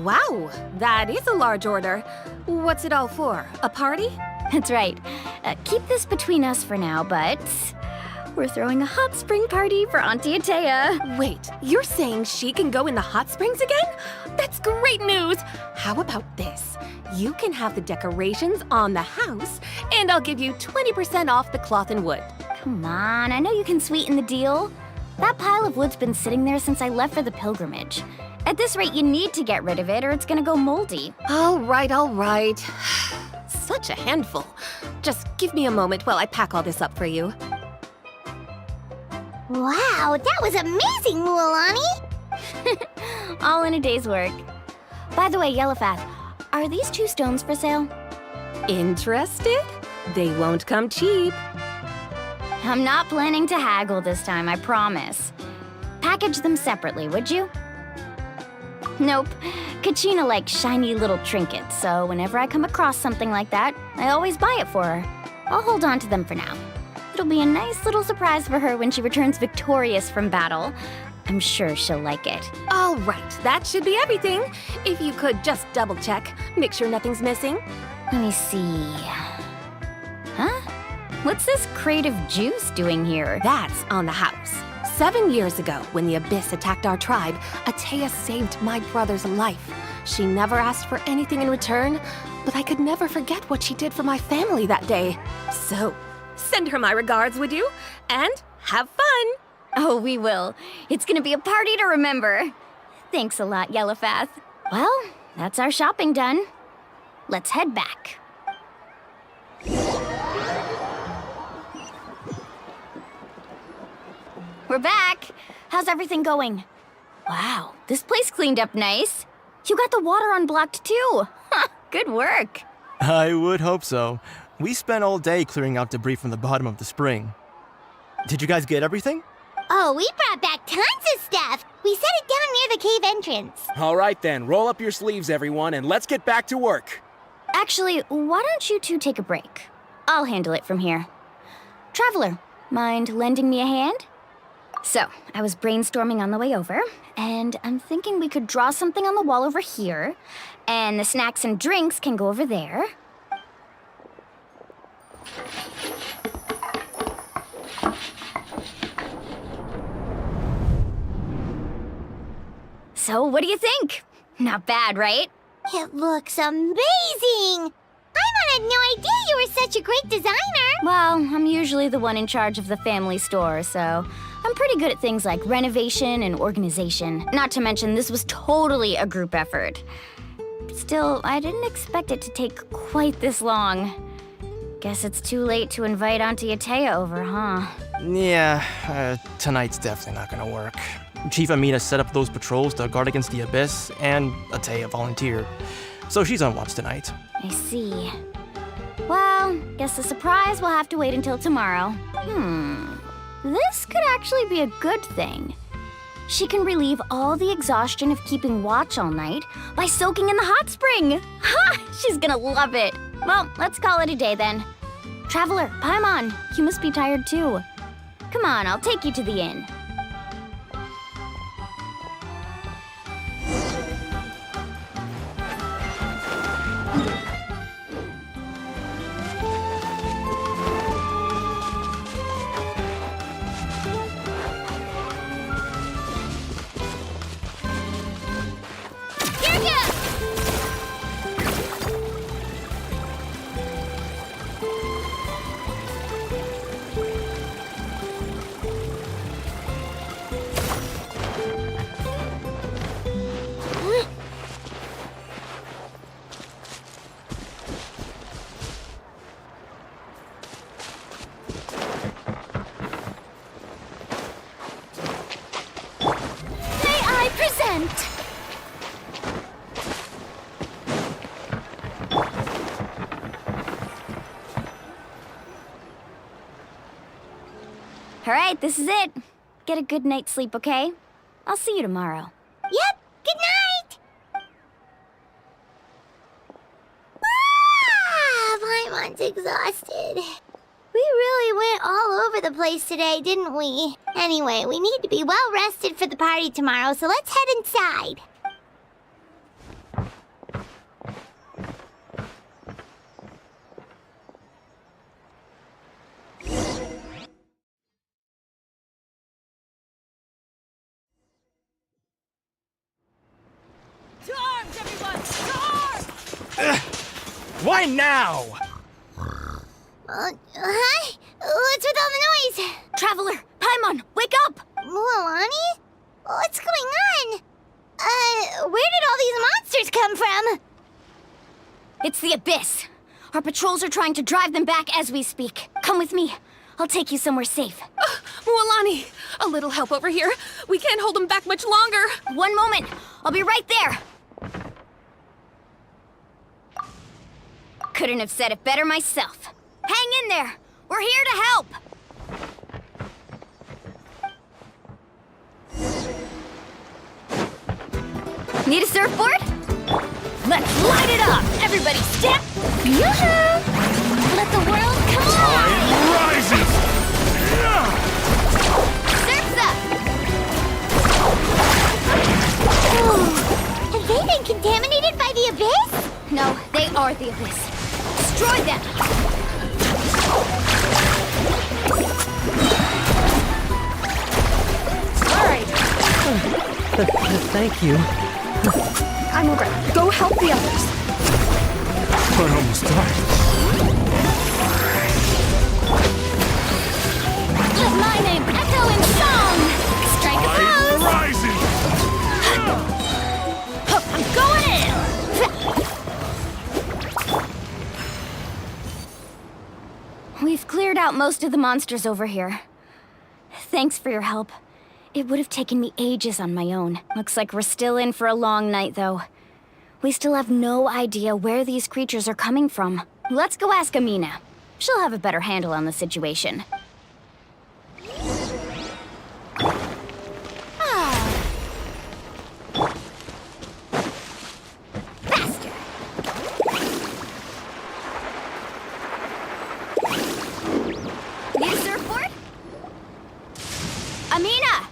Wow, that is a large order. What's it all for? A party? That's right. Keep this between us for now, but we're throwing a hot spring party for Auntie Atea. Wait, you're saying she can go in the hot springs again? That's great news! How about this? You can have the decorations on the house, and I'll give you 20% off the cloth and wood. Come on, I know you can sweeten the deal. That pile of wood's been sitting there since I left for the pilgrimage. At this rate, you need to get rid of it or it's gonna go moldy. All right, all right. Such a handful. Just give me a moment while I pack all this up for you. Wow, that was amazing, Mualani! All in a day's work. By the way, Yellowfath, are these 2 stones for sale? Interested? They won't come cheap. I'm not planning to haggle this time, I promise. Package them separately, would you? Nope. Kachina likes shiny little trinkets, so whenever I come across something like that, I always buy it for her. I'll hold on to them for now. It'll be a nice little surprise for her when she returns victorious from battle. I'm sure she'll like it. All right, that should be everything. If you could just double check, make sure nothing's missing. Let me see. Huh? What's this crate of juice doing here? That's on the house. 7 years ago, when the Abyss attacked our tribe, Atea saved my brother's life. She never asked for anything in return, but I could never forget what she did for my family that day. So, send her my regards, would you? And have fun! Oh, we will. It's gonna be a party to remember. Thanks a lot, Yellowfath. Well, that's our shopping done. Let's head back. We're back. How's everything going? Wow, this place cleaned up nice. You got the water unblocked too. Good work. I would hope so. We spent all day clearing out debris from the bottom of the spring. Did you guys get everything? Oh, we brought back tons of stuff! We set it down near the cave entrance. All right then, roll up your sleeves, everyone, and let's get back to work. Actually, why don't you 2 take a break? I'll handle it from here. Traveler, mind lending me a hand? So, I was brainstorming on the way over, and I'm thinking we could draw something on the wall over here, and the snacks and drinks can go over there. So, what do you think? Not bad, right? It looks amazing! Paimon had no idea you were such a great designer! Well, I'm usually the one in charge of the family store, so I'm pretty good at things like renovation and organization. Not to mention, this was totally a group effort. Still, I didn't expect it to take quite this long. Guess it's too late to invite Auntie Atea over, huh? Yeah, tonight's definitely not gonna work. Chief Amina set up those patrols to guard against the Abyss, and Atea volunteered. So she's on watch tonight. I see. Well, guess the surprise will have to wait until tomorrow. This could actually be a good thing. She can relieve all the exhaustion of keeping watch all night by soaking in the hot spring. Ha! She's gonna love it. Well, let's call it a day then. Traveler, Paimon, you must be tired too. Come on, I'll take you to the inn. All right, this is it. Get a good night's sleep, okay? I'll see you tomorrow. Yep, good night! Paimon's exhausted. We really went all over the place today, didn't we? Anyway, we need to be well rested for the party tomorrow, so let's head inside. Why now? Hi? What's with all the noise? Traveler, Paimon, wake up! Mualani? What's going on? Where did all these monsters come from? It's the Abyss. Our patrols are trying to drive them back as we speak. Come with me. I'll take you somewhere safe. Mualani, a little help over here. We can't hold them back much longer. One moment. I'll be right there. Couldn't have said it better myself. Hang in there. We're here to help. Need a surfboard? Let's light it up! Everybody step! Yoo-hoo! Let the world come alive! Time rises! Surf's up! Oh, have they been contaminated by the Abyss? No, they are the Abyss. Destroy them! Alright. Thank you. I'm alright. Go help the others. I almost died. Let my name echo in song! Strike a pose! Rising! I'm going in! We've cleared out most of the monsters over here. Thanks for your help. It would have taken me ages on my own. Looks like we're still in for a long night, though. We still have no idea where these creatures are coming from. Let's go ask Amina. She'll have a better handle on the situation. Faster! Need a surfboard? Amina!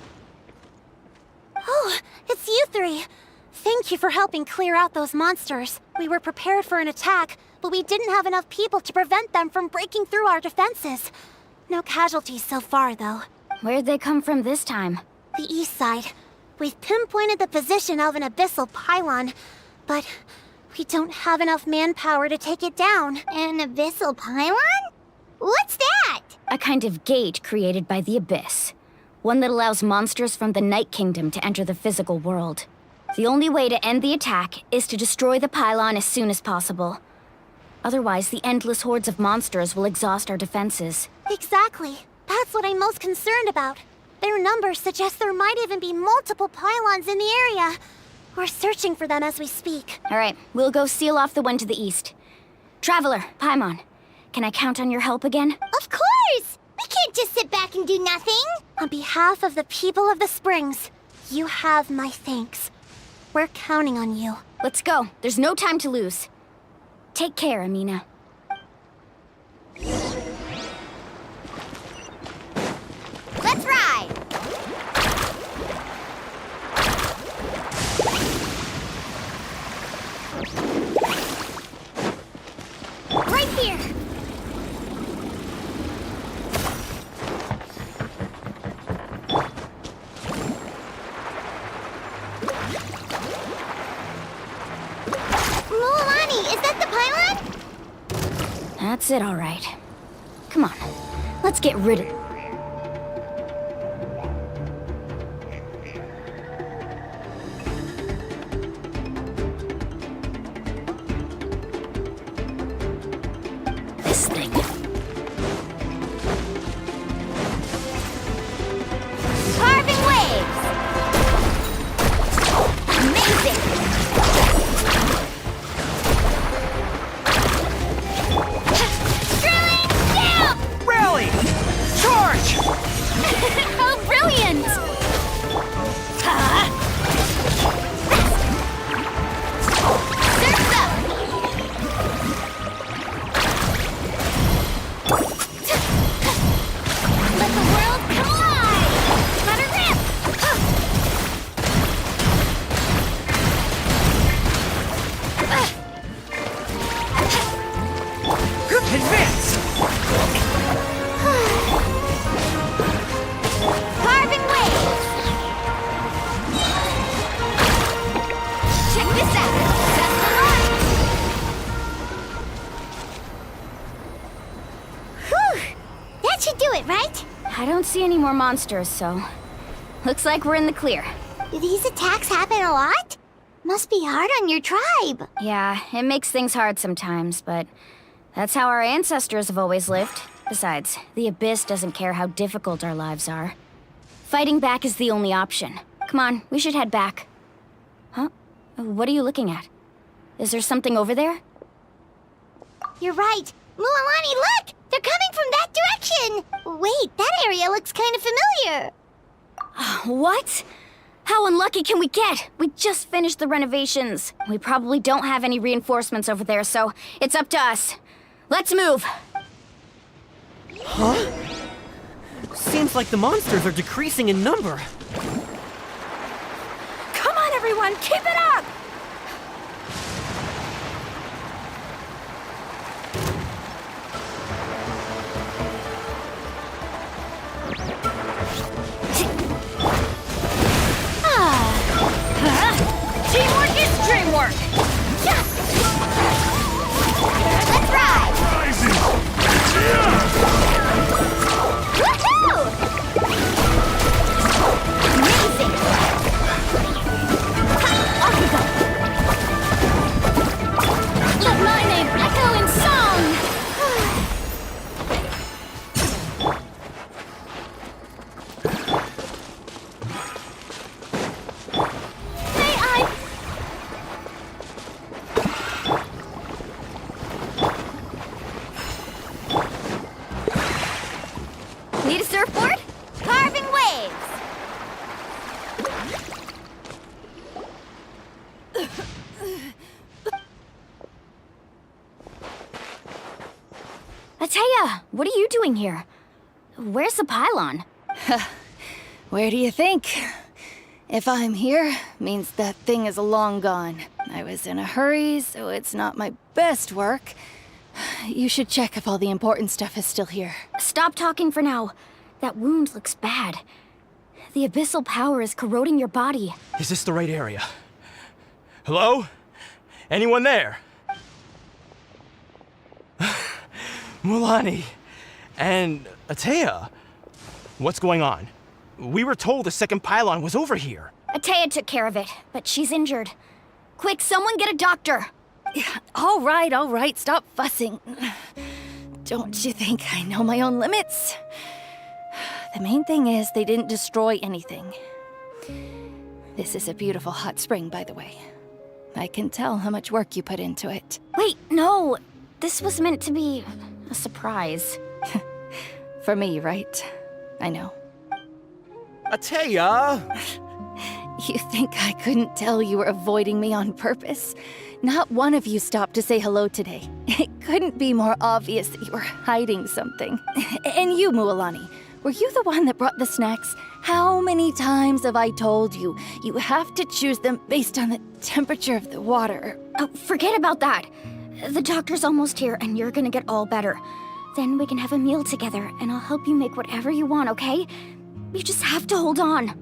Oh, it's you three. Thank you for helping clear out those monsters. We were prepared for an attack, but we didn't have enough people to prevent them from breaking through our defenses. No casualties so far, though. Where'd they come from this time? The east side. We've pinpointed the position of an abyssal pylon, but we don't have enough manpower to take it down. An abyssal pylon? What's that? A kind of gate created by the Abyss. One that allows monsters from the Night Kingdom to enter the physical world. The only way to end the attack is to destroy the pylon as soon as possible. Otherwise, the endless hordes of monsters will exhaust our defenses. Exactly. That's what I'm most concerned about. Their numbers suggest there might even be multiple pylons in the area. We're searching for them as we speak. All right, we'll go seal off the one to the east. Traveler, Paimon, can I count on your help again? Of course! We can't just sit back and do nothing! On behalf of the people of the Springs, you have my thanks. We're counting on you. Let's go. There's no time to lose. Take care, Amina. Let's ride! Right here! Mualani, is that the pylon? That's it, all right. Come on, let's get rid of it. This thing. Carving waves! Amazing! Rally! Charge! I don't see any more monsters, so looks like we're in the clear. Do these attacks happen a lot? Must be hard on your tribe. Yeah, it makes things hard sometimes, but that's how our ancestors have always lived. Besides, the Abyss doesn't care how difficult our lives are. Fighting back is the only option. Come on, we should head back. Huh? What are you looking at? Is there something over there? You're right. Mualani, look! They're coming from that direction! Wait, that area looks kind of familiar. What? How unlucky can we get? We just finished the renovations. We probably don't have any reinforcements over there, so it's up to us. Let's move! Huh? Seems like the monsters are decreasing in number. Come on, everyone, keep it up! Teamwork is dreamwork! Let's ride! Woohoo! Amazing! Off we go! Let my name echo in song! Need a surfboard? Carving waves! Ateya, what are you doing here? Where's the pylon? Where do you think? If I'm here, means that thing is long gone. I was in a hurry, so it's not my best work. You should check if all the important stuff is still here. Stop talking for now. That wound looks bad. The abyssal power is corroding your body. Is this the right area? Hello? Anyone there? Mulani and Ateya. What's going on? We were told the second pylon was over here. Ateya took care of it, but she's injured. Quick, someone get a doctor! All right, stop fussing. Don't you think I know my own limits? The main thing is they didn't destroy anything. This is a beautiful hot spring, by the way. I can tell how much work you put into it. Wait, no! This was meant to be a surprise. For me, right? I know. Ateya! You think I couldn't tell you were avoiding me on purpose? Not one of you stopped to say hello today. It couldn't be more obvious that you were hiding something. And you, Mualani, were you the one that brought the snacks? How many times have I told you, you have to choose them based on the temperature of the water? Oh, forget about that. The doctor's almost here, and you're gonna get all better. Then we can have a meal together, and I'll help you make whatever you want, okay? You just have to hold on.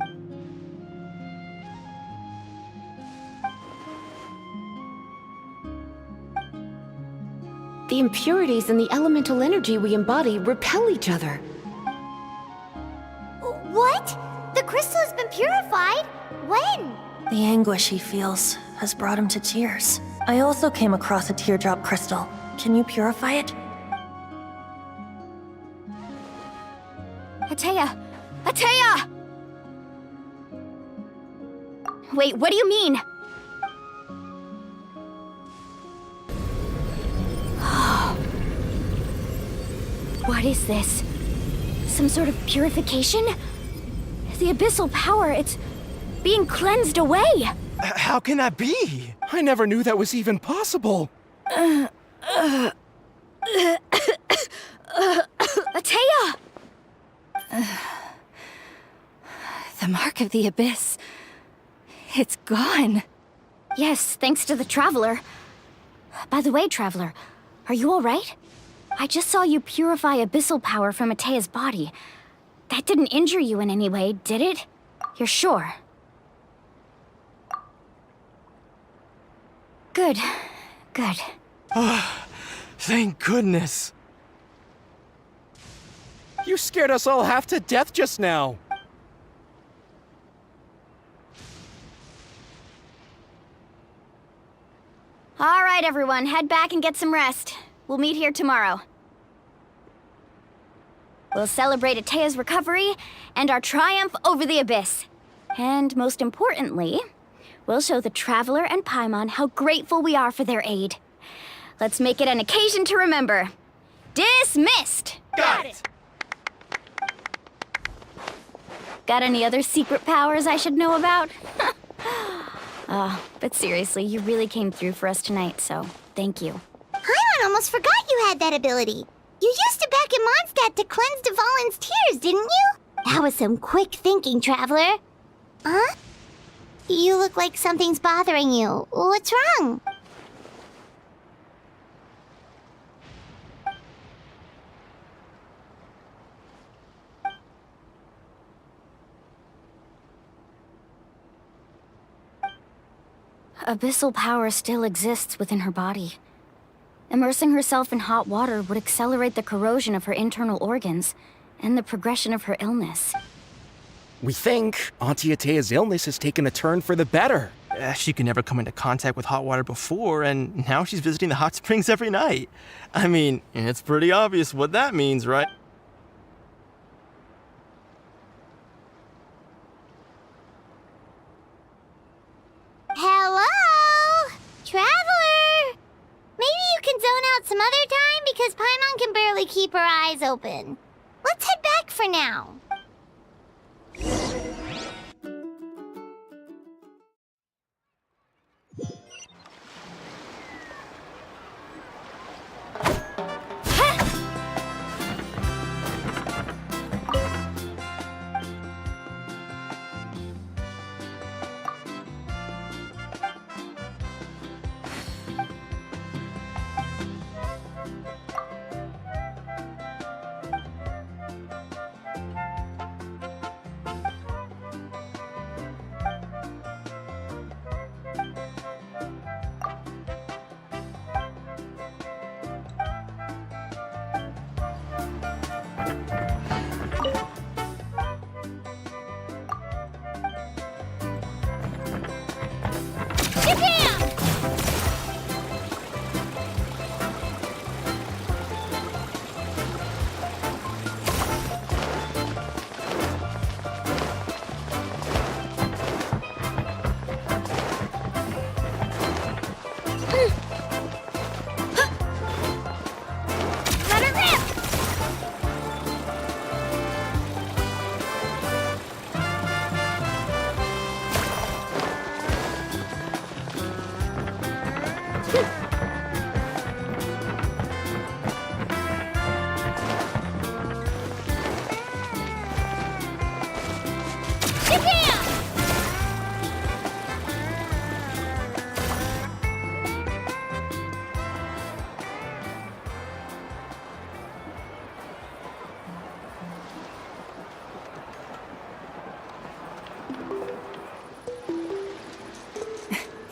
The impurities in the elemental energy we embody repel each other. What? The crystal has been purified? When? The anguish he feels has brought him to tears. I also came across a teardrop crystal. Can you purify it? Ateya! Ateya! Wait, what do you mean? What is this? Some sort of purification? The abyssal power, it's being cleansed away! How can that be? I never knew that was even possible. Ateya! The mark of the abyss. It's gone. Yes, thanks to the Traveler. By the way, Traveler, are you alright? I just saw you purify abyssal power from Ateya's body. That didn't injure you in any way, did it? You're sure? Good. Good. Thank goodness. You scared us all half to death just now. All right, everyone, head back and get some rest. We'll meet here tomorrow. We'll celebrate Atea's recovery and our triumph over the Abyss. And most importantly, we'll show the Traveler and Paimon how grateful we are for their aid. Let's make it an occasion to remember. Dismissed! Got it! Got any other secret powers I should know about? But seriously, you really came through for us tonight, so thank you. Paimon almost forgot you had that ability. You used it back in Mondstadt to cleanse Dvalin's tears, didn't you? That was some quick thinking, Traveler. Huh? You look like something's bothering you. What's wrong? Abyssal power still exists within her body. Immersing herself in hot water would accelerate the corrosion of her internal organs and the progression of her illness. We think Auntie Atea's illness has taken a turn for the better. She could never come into contact with hot water before, and now she's visiting the hot springs every night. I mean, it's pretty obvious what that means, right? Hello? Traveler? Maybe you can zone out some other time because Paimon can barely keep her eyes open. Let's head back for now.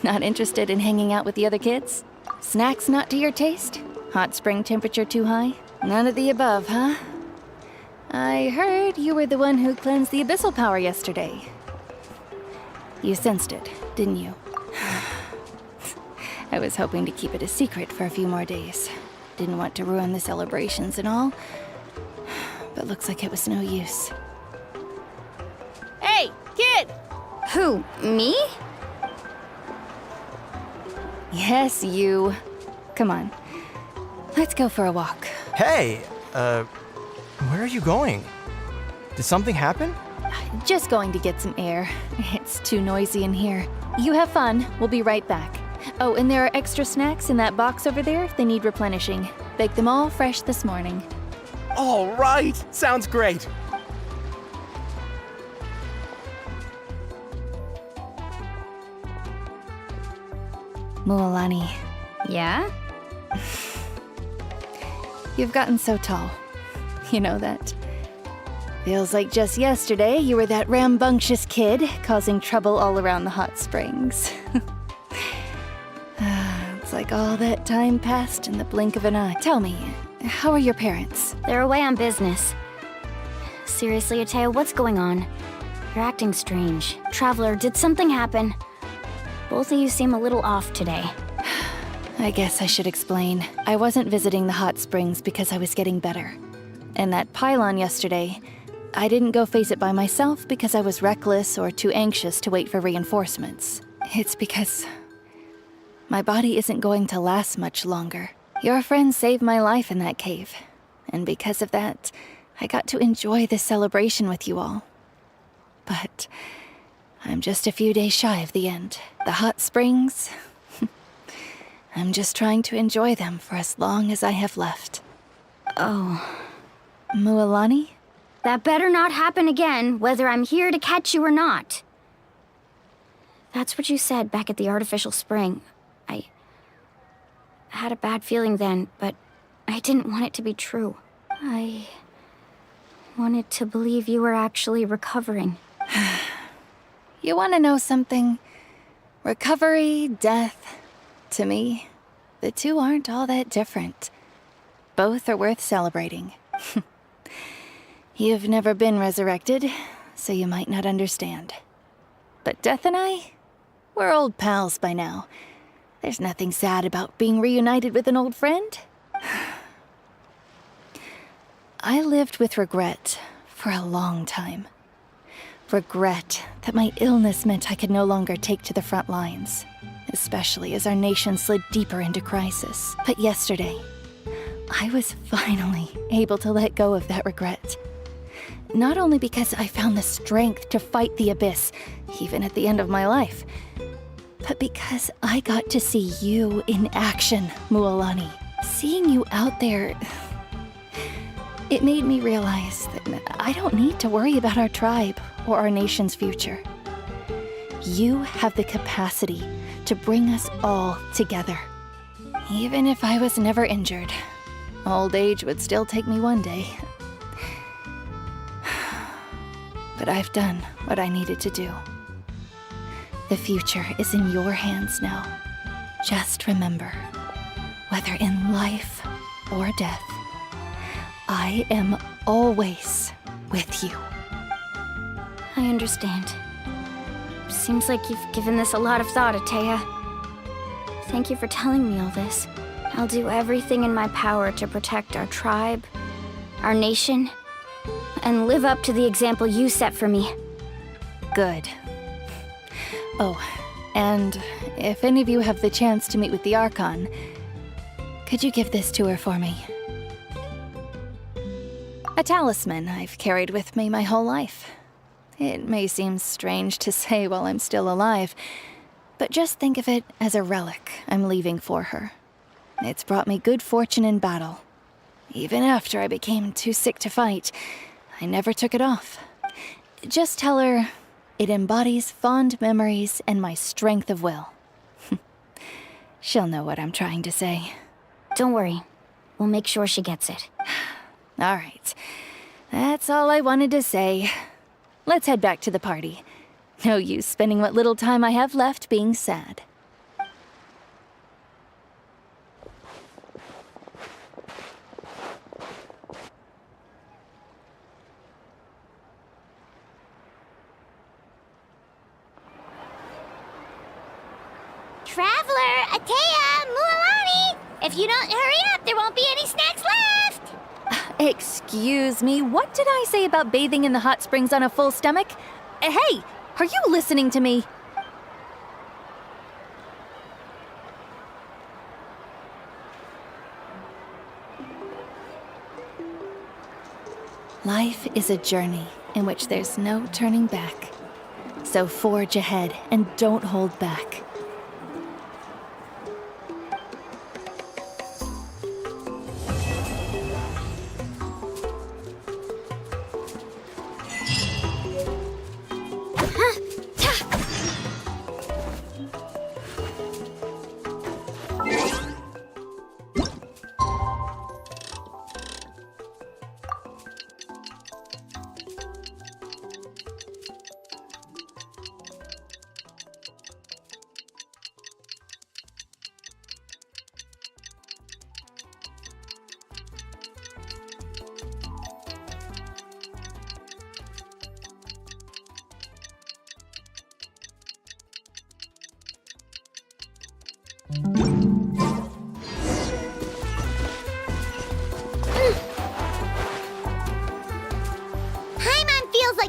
Not interested in hanging out with the other kids? Snacks not to your taste? Hot spring temperature too high? None of the above, huh? I heard you were the one who cleansed the abyssal power yesterday. You sensed it, didn't you? I was hoping to keep it a secret for a few more days. Didn't want to ruin the celebrations and all, but looks like it was no use. Hey, kid! Who, me? Yes, you. Come on. Let's go for a walk. Hey, where are you going? Did something happen? Just going to get some air. It's too noisy in here. You have fun. We'll be right back. Oh, and there are extra snacks in that box over there. They need replenishing. Baked them all fresh this morning. All right. Sounds great. Mualani. Yeah? You've gotten so tall. You know that. Feels like just yesterday you were that rambunctious kid causing trouble all around the hot springs. It's like all that time passed in the blink of an eye. Tell me, how are your parents? They're away on business. Seriously, Atea, what's going on? You're acting strange. Traveler, did something happen? Both of you seem a little off today. I guess I should explain. I wasn't visiting the hot springs because I was getting better. And that pylon yesterday, I didn't go face it by myself because I was reckless or too anxious to wait for reinforcements. It's because my body isn't going to last much longer. Your friend saved my life in that cave. And because of that, I got to enjoy this celebration with you all. But I'm just a few days shy of the end. The hot springs, I'm just trying to enjoy them for as long as I have left. Oh. Mualani? That better not happen again, whether I'm here to catch you or not. That's what you said back at the artificial spring. I had a bad feeling then, but I didn't want it to be true. I wanted to believe you were actually recovering. You want to know something? Recovery, death, to me, the two aren't all that different. Both are worth celebrating. You've never been resurrected, so you might not understand. But Death and I, we're old pals by now. There's nothing sad about being reunited with an old friend. I lived with regret for a long time. Regret that my illness meant I could no longer take to the front lines, especially as our nation slid deeper into crisis. But yesterday, I was finally able to let go of that regret. Not only because I found the strength to fight the abyss, even at the end of my life, but because I got to see you in action, Mualani. Seeing you out there, it made me realize that I don't need to worry about our tribe or our nation's future. You have the capacity to bring us all together. Even if I was never injured, old age would still take me one day. But I've done what I needed to do. The future is in your hands now. Just remember, whether in life or death, I am always with you. I understand. Seems like you've given this a lot of thought, Atea. Thank you for telling me all this. I'll do everything in my power to protect our tribe, our nation, and live up to the example you set for me. Good. Oh, and if any of you have the chance to meet with the Archon, could you give this to her for me? A talisman I've carried with me my whole life. It may seem strange to say while I'm still alive, but just think of it as a relic I'm leaving for her. It's brought me good fortune in battle. Even after I became too sick to fight, I never took it off. Just tell her it embodies fond memories and my strength of will. She'll know what I'm trying to say. Don't worry. We'll make sure she gets it. All right. That's all I wanted to say. Let's head back to the party. No use spending what little time I have left being sad. Traveler, Atea, Mualani! If you don't hurry up, there won't be any snacks left! Excuse me, what did I say about bathing in the hot springs on a full stomach? Hey, are you listening to me? Life is a journey in which there's no turning back. So forge ahead and don't hold back.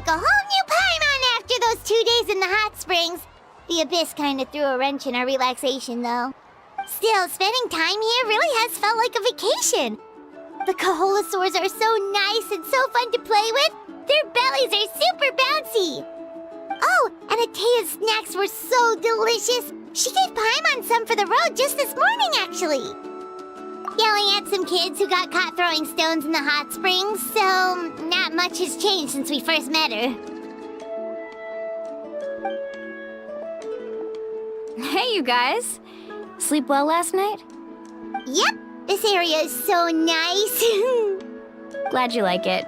like a whole new Paimon after those 2 days in the hot springs. The Abyss kind of threw a wrench in our relaxation, though. Still, spending time here really has felt like a vacation. The Kaholosaurs are so nice and so fun to play with. Their bellies are super bouncy. Oh, and Atea's snacks were so delicious. She gave Paimon some for the road just this morning, actually. Yelling at some kids who got caught throwing stones in the hot springs, so not much has changed since we first met her. Hey, you guys. Sleep well last night? Yep, this area is so nice. Glad you like it.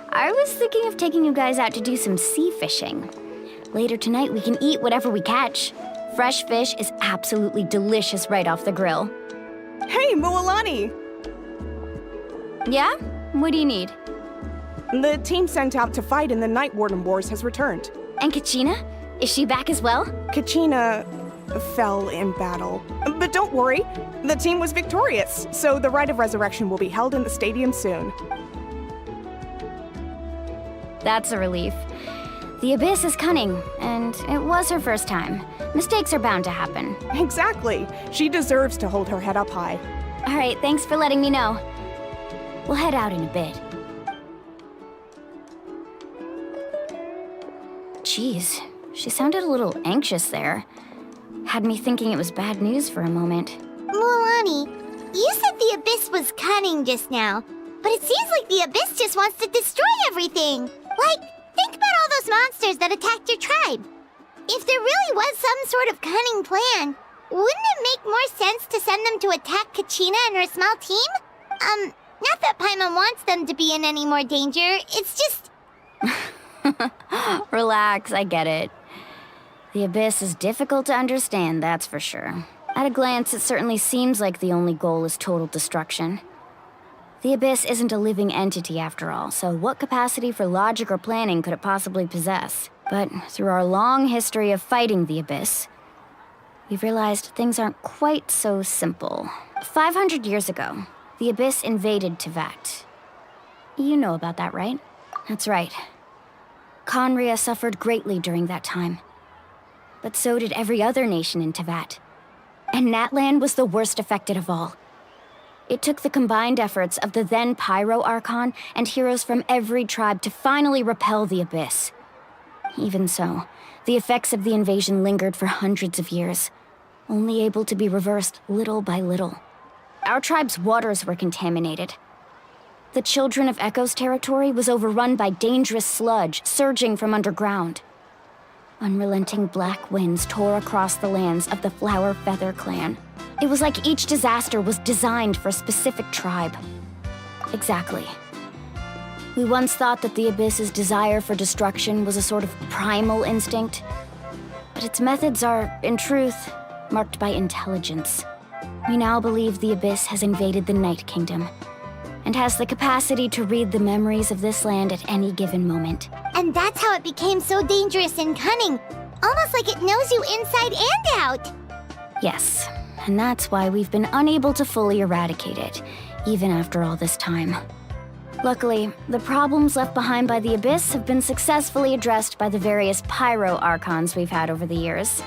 I was thinking of taking you guys out to do some sea fishing. Later tonight, we can eat whatever we catch. Fresh fish is absolutely delicious right off the grill. Hey, Mualani! Yeah? What do you need? The team sent out to fight in the Night Warden Wars has returned. And Kachina? Is she back as well? Kachina fell in battle. But don't worry, the team was victorious, so the Rite of Resurrection will be held in the stadium soon. That's a relief. The Abyss is cunning, and it was her first time. Mistakes are bound to happen. Exactly. She deserves to hold her head up high. All right, thanks for letting me know. We'll head out in a bit. Jeez, she sounded a little anxious there. Had me thinking it was bad news for a moment. Mualani, you said the Abyss was cunning just now, but it seems like the Abyss just wants to destroy everything. Like, think about all those monsters that attacked your tribe. If there really was some sort of cunning plan, wouldn't it make more sense to send them to attack Kachina and her small team? Not that Paimon wants them to be in any more danger, it's just... Relax, I get it. The Abyss is difficult to understand, that's for sure. At a glance, it certainly seems like the only goal is total destruction. The Abyss isn't a living entity after all, so what capacity for logic or planning could it possibly possess? But through our long history of fighting the Abyss, we've realized things aren't quite so simple. 500 years ago, the Abyss invaded Teyvat. You know about that, right? That's right. Conria suffered greatly during that time. But so did every other nation in Teyvat. And Natlan was the worst affected of all. It took the combined efforts of the then Pyro Archon and heroes from every tribe to finally repel the Abyss. Even so, the effects of the invasion lingered for hundreds of years, only able to be reversed little by little. Our tribe's waters were contaminated. The Children of Echo's territory was overrun by dangerous sludge surging from underground. Unrelenting black winds tore across the lands of the Flower Feather clan. It was like each disaster was designed for a specific tribe. Exactly. We once thought that the Abyss's desire for destruction was a sort of primal instinct, but its methods are, in truth, marked by intelligence. We now believe the Abyss has invaded the Night Kingdom, and has the capacity to read the memories of this land at any given moment. And that's how it became so dangerous and cunning, almost like it knows you inside and out. Yes, and that's why we've been unable to fully eradicate it, even after all this time. Luckily, the problems left behind by the Abyss have been successfully addressed by the various Pyro Archons we've had over the years.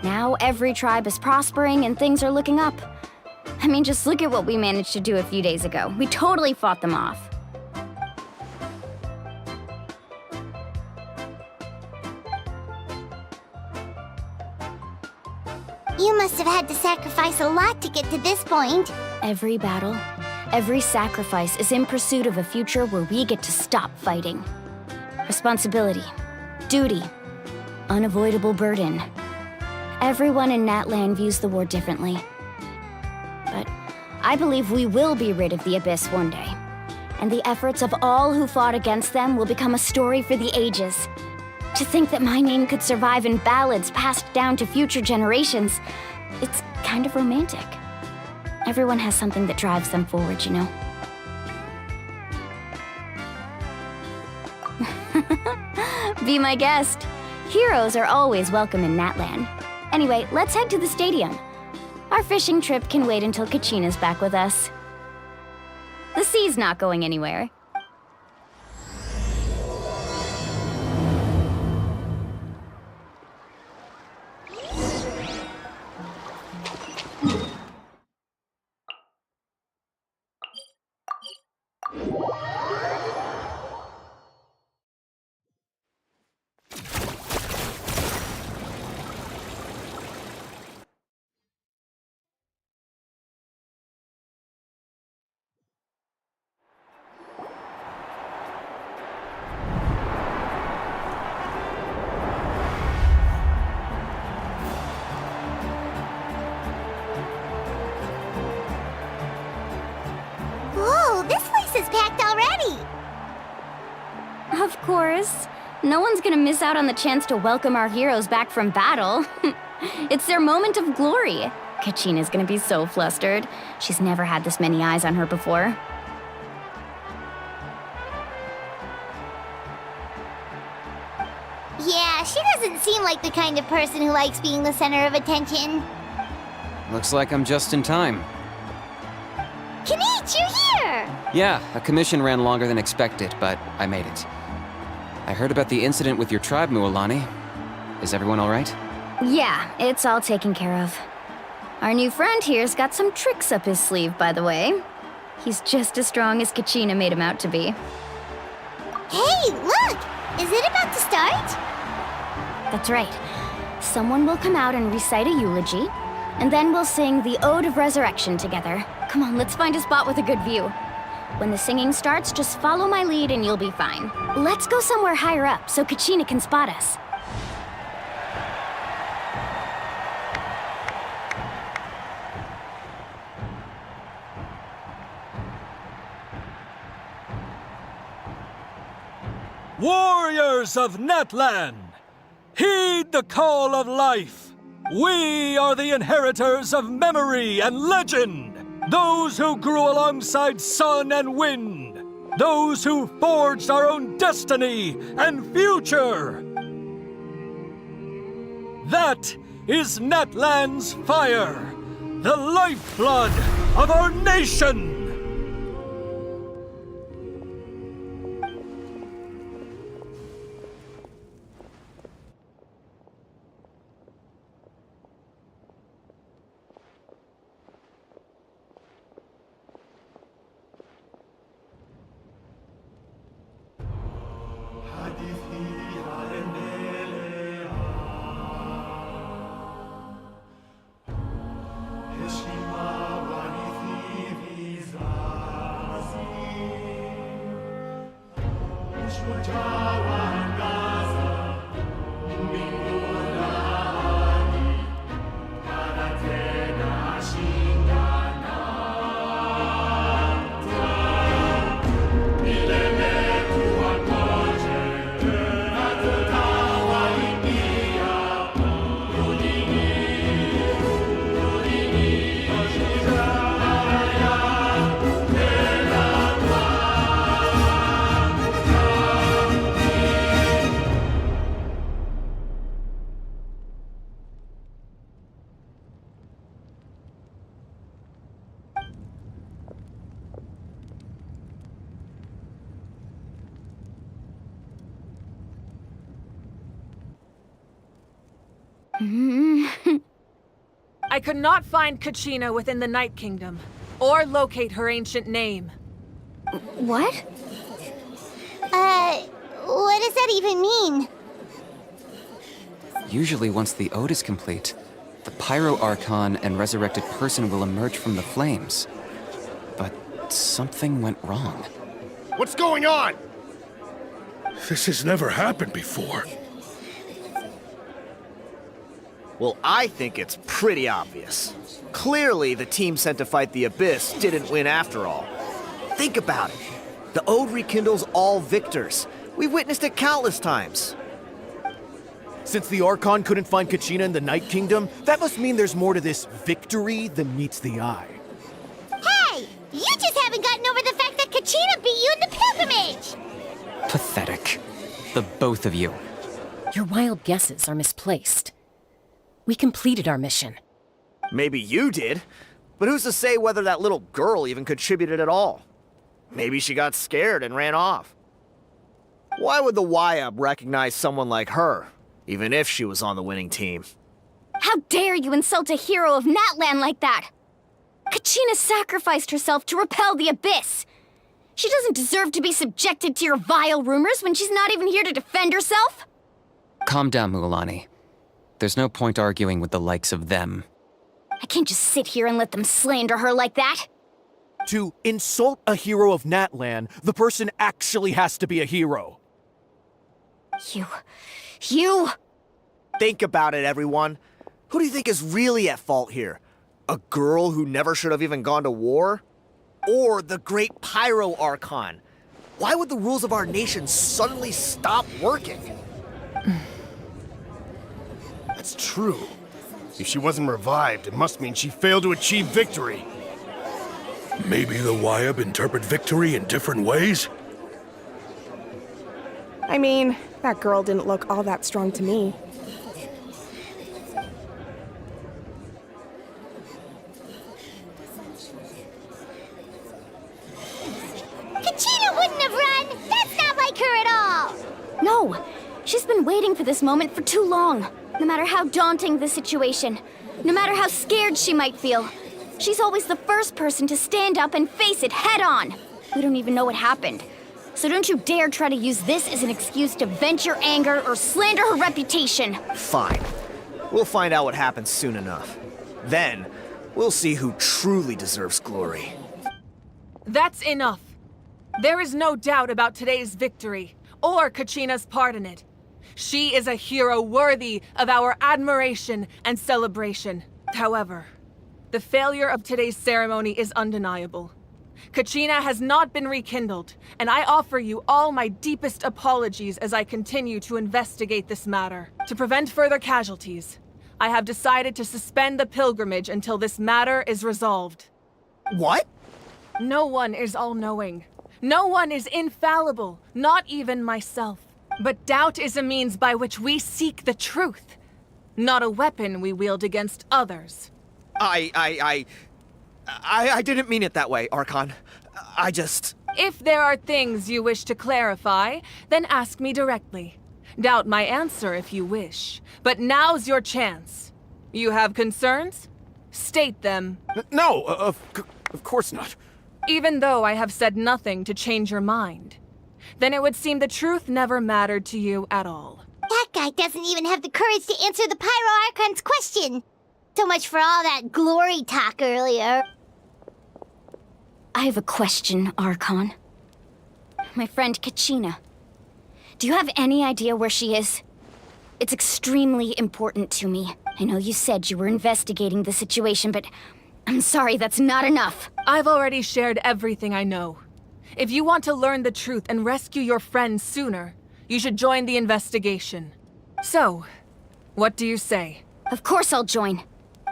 Now every tribe is prospering and things are looking up. I mean, just look at what we managed to do a few days ago. We totally fought them off. You must have had to sacrifice a lot to get to this point. Every battle, every sacrifice is in pursuit of a future where we get to stop fighting. Responsibility, duty, unavoidable burden. Everyone in Natlan views the war differently. But I believe we will be rid of the Abyss one day. And the efforts of all who fought against them will become a story for the ages. To think that my name could survive in ballads passed down to future generations, it's kind of romantic. Everyone has something that drives them forward, you know? Be my guest. Heroes are always welcome in Natlan. Anyway, let's head to the stadium. Our fishing trip can wait until Kachina's back with us. The sea's not going anywhere. course. No one's gonna miss out on the chance to welcome our heroes back from battle. It's their moment of glory. Kachina's gonna be so flustered. She's never had this many eyes on her before. Yeah, she doesn't seem like the kind of person who likes being the center of attention. Looks like I'm just in time. Kanich, you're here! Yeah, a commission ran longer than expected, but I made it. I heard about the incident with your tribe, Mualani. Is everyone all right? Yeah, it's all taken care of. Our new friend here's got some tricks up his sleeve, by the way. He's just as strong as Kachina made him out to be. Hey, look! Is it about to start? That's right. Someone will come out and recite a eulogy, and then we'll sing the Ode of Resurrection together. Come on, let's find a spot with a good view. When the singing starts, just follow my lead and you'll be fine. Let's go somewhere higher up so Kachina can spot us. Warriors of Natlan, heed the call of life. We are the inheritors of memory and legend. Those who grew alongside sun and wind. Those who forged our own destiny and future. That is Natlan's fire, the lifeblood of our nation. I could not find Kachina within the Night Kingdom, or locate her ancient name. What? What does that even mean? Usually once the ode is complete, the Pyro Archon and resurrected person will emerge from the flames. But something went wrong. What's going on? This has never happened before. Well, I think it's pretty obvious. Clearly, the team sent to fight the Abyss didn't win after all. Think about it. The Ode rekindles all victors. We've witnessed it countless times. Since the Archon couldn't find Kachina in the Night Kingdom, that must mean there's more to this victory than meets the eye. Hey! You just haven't gotten over the fact that Kachina beat you in the pilgrimage! Pathetic. The both of you. Your wild guesses are misplaced. We completed our mission. Maybe you did, but who's to say whether that little girl even contributed at all? Maybe she got scared and ran off. Why would the YUB recognize someone like her, even if she was on the winning team? How dare you insult a hero of Natlan like that? Kachina sacrificed herself to repel the Abyss. She doesn't deserve to be subjected to your vile rumors when she's not even here to defend herself. Calm down, Mualani. There's no point arguing with the likes of them. I can't just sit here and let them slander her like that. To insult a hero of Natlan, the person actually has to be a hero. You... Think about it, everyone. Who do you think is really at fault here? A girl who never should have even gone to war? Or the great Pyro Archon? Why would the rules of our nation suddenly stop working? That's true. If she wasn't revived, it must mean she failed to achieve victory. Maybe the Wyab interpret victory in different ways? I mean, that girl didn't look all that strong to me. Kachina wouldn't have run! That's not like her at all! No! She's been waiting for this moment for too long. No matter how daunting the situation, no matter how scared she might feel, she's always the first person to stand up and face it head on. We don't even know what happened. So don't you dare try to use this as an excuse to vent your anger or slander her reputation. Fine. We'll find out what happens soon enough. Then, we'll see who truly deserves glory. That's enough. There is no doubt about today's victory, or Kachina's part in it. She is a hero worthy of our admiration and celebration. However, the failure of today's ceremony is undeniable. Kachina has not been rekindled, and I offer you all my deepest apologies as I continue to investigate this matter. To prevent further casualties, I have decided to suspend the pilgrimage until this matter is resolved. What? No one is all-knowing. No one is infallible, not even myself. But doubt is a means by which we seek the truth, not a weapon we wield against others. I didn't mean it that way, Archon. I just... If there are things you wish to clarify, then ask me directly. Doubt my answer if you wish, but now's your chance. You have concerns? State them. No, of course not. Even though I have said nothing to change your mind, then it would seem the truth never mattered to you at all. That guy doesn't even have the courage to answer the Pyro Archon's question. So much for all that glory talk earlier. I have a question, Archon. My friend Kachina. Do you have any idea where she is? It's extremely important to me. I know you said you were investigating the situation, but I'm sorry, that's not enough. I've already shared everything I know. If you want to learn the truth and rescue your friend sooner, you should join the investigation. So, what do you say? Of course I'll join.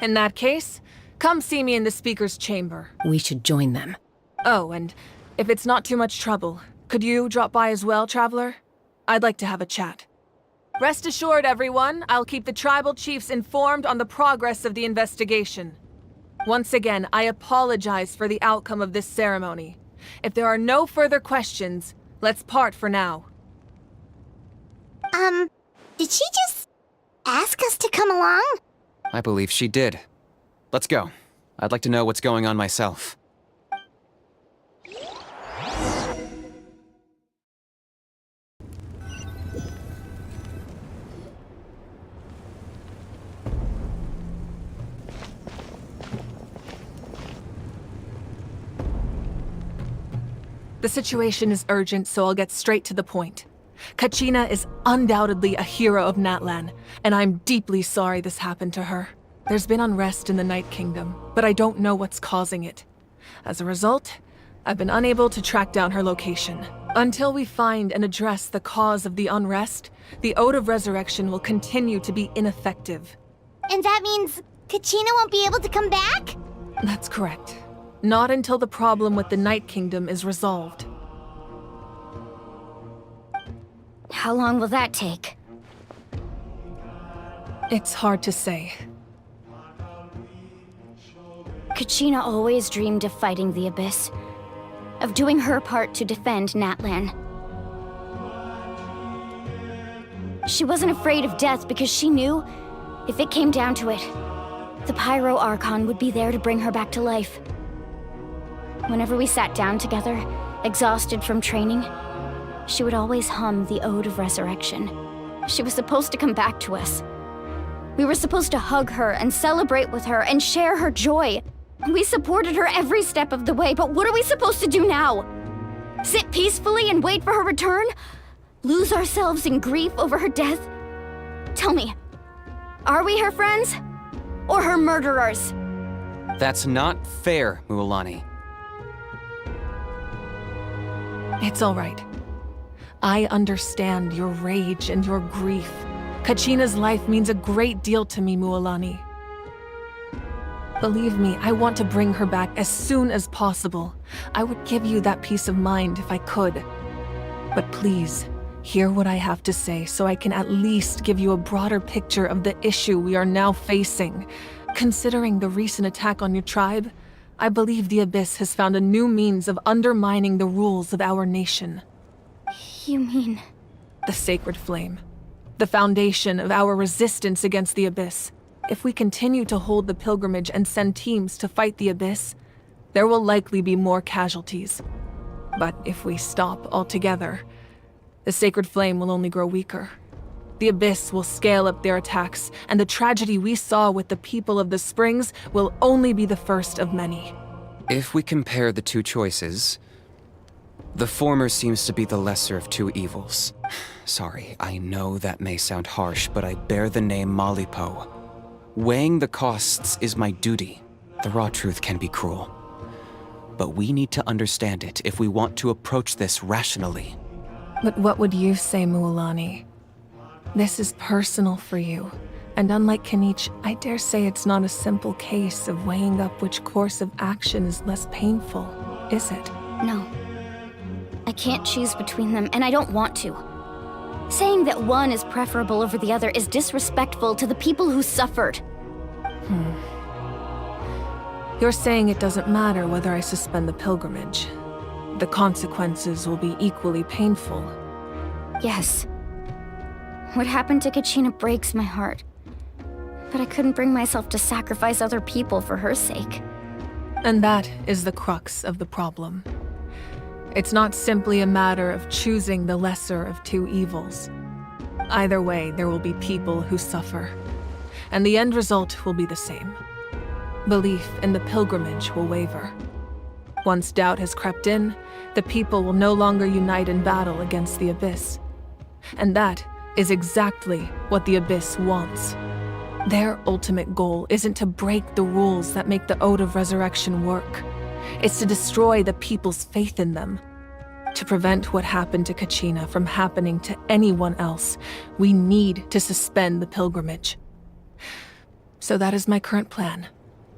In that case, come see me in the speaker's chamber. We should join them. Oh, and if it's not too much trouble, could you drop by as well, Traveler? I'd like to have a chat. Rest assured, everyone, I'll keep the tribal chiefs informed on the progress of the investigation. Once again, I apologize for the outcome of this ceremony. If there are no further questions, let's part for now. Did she just ask us to come along? I believe she did. Let's go. I'd like to know what's going on myself. The situation is urgent, so I'll get straight to the point. Kachina is undoubtedly a hero of Natlan, and I'm deeply sorry this happened to her. There's been unrest in the Night Kingdom, but I don't know what's causing it. As a result, I've been unable to track down her location. Until we find and address the cause of the unrest, the Ode of Resurrection will continue to be ineffective. And that means Kachina won't be able to come back? That's correct. Not until the problem with the Night Kingdom is resolved. How long will that take? It's hard to say. Kachina always dreamed of fighting the Abyss, of doing her part to defend Natlan. She wasn't afraid of death because she knew, if it came down to it, the Pyro Archon would be there to bring her back to life. Whenever we sat down together, exhausted from training, she would always hum the Ode of Resurrection. She was supposed to come back to us. We were supposed to hug her and celebrate with her and share her joy. We supported her every step of the way, but what are we supposed to do now? Sit peacefully and wait for her return? Lose ourselves in grief over her death? Tell me, are we her friends? Or her murderers? That's not fair, Mualani. It's all right. I understand your rage and your grief. Kachina's life means a great deal to me, Mualani. Believe me, I want to bring her back as soon as possible. I would give you that peace of mind if I could. But please, hear what I have to say so I can at least give you a broader picture of the issue we are now facing. Considering the recent attack on your tribe, I believe the Abyss has found a new means of undermining the rules of our nation. You mean... The Sacred Flame. The foundation of our resistance against the Abyss. If we continue to hold the pilgrimage and send teams to fight the Abyss, there will likely be more casualties. But if we stop altogether, the Sacred Flame will only grow weaker. The Abyss will scale up their attacks, and the tragedy we saw with the people of the Springs will only be the first of many. If we compare the two choices, the former seems to be the lesser of two evils. Sorry, I know that may sound harsh, but I bear the name Malipo. Weighing the costs is my duty. The raw truth can be cruel. But we need to understand it if we want to approach this rationally. But what would you say, Mualani? This is personal for you. And unlike Kenichi, I dare say it's not a simple case of weighing up which course of action is less painful, is it? No. I can't choose between them, and I don't want to. Saying that one is preferable over the other is disrespectful to the people who suffered. You're saying it doesn't matter whether I suspend the pilgrimage. The consequences will be equally painful. Yes. What happened to Kachina breaks my heart. But I couldn't bring myself to sacrifice other people for her sake. And that is the crux of the problem. It's not simply a matter of choosing the lesser of two evils. Either way, there will be people who suffer. And the end result will be the same. Belief in the pilgrimage will waver. Once doubt has crept in, the people will no longer unite in battle against the Abyss. And that is exactly what the Abyss wants. Their ultimate goal isn't to break the rules that make the Ode of Resurrection work. It's to destroy the people's faith in them. To prevent what happened to Kachina from happening to anyone else, we need to suspend the pilgrimage. So that is my current plan.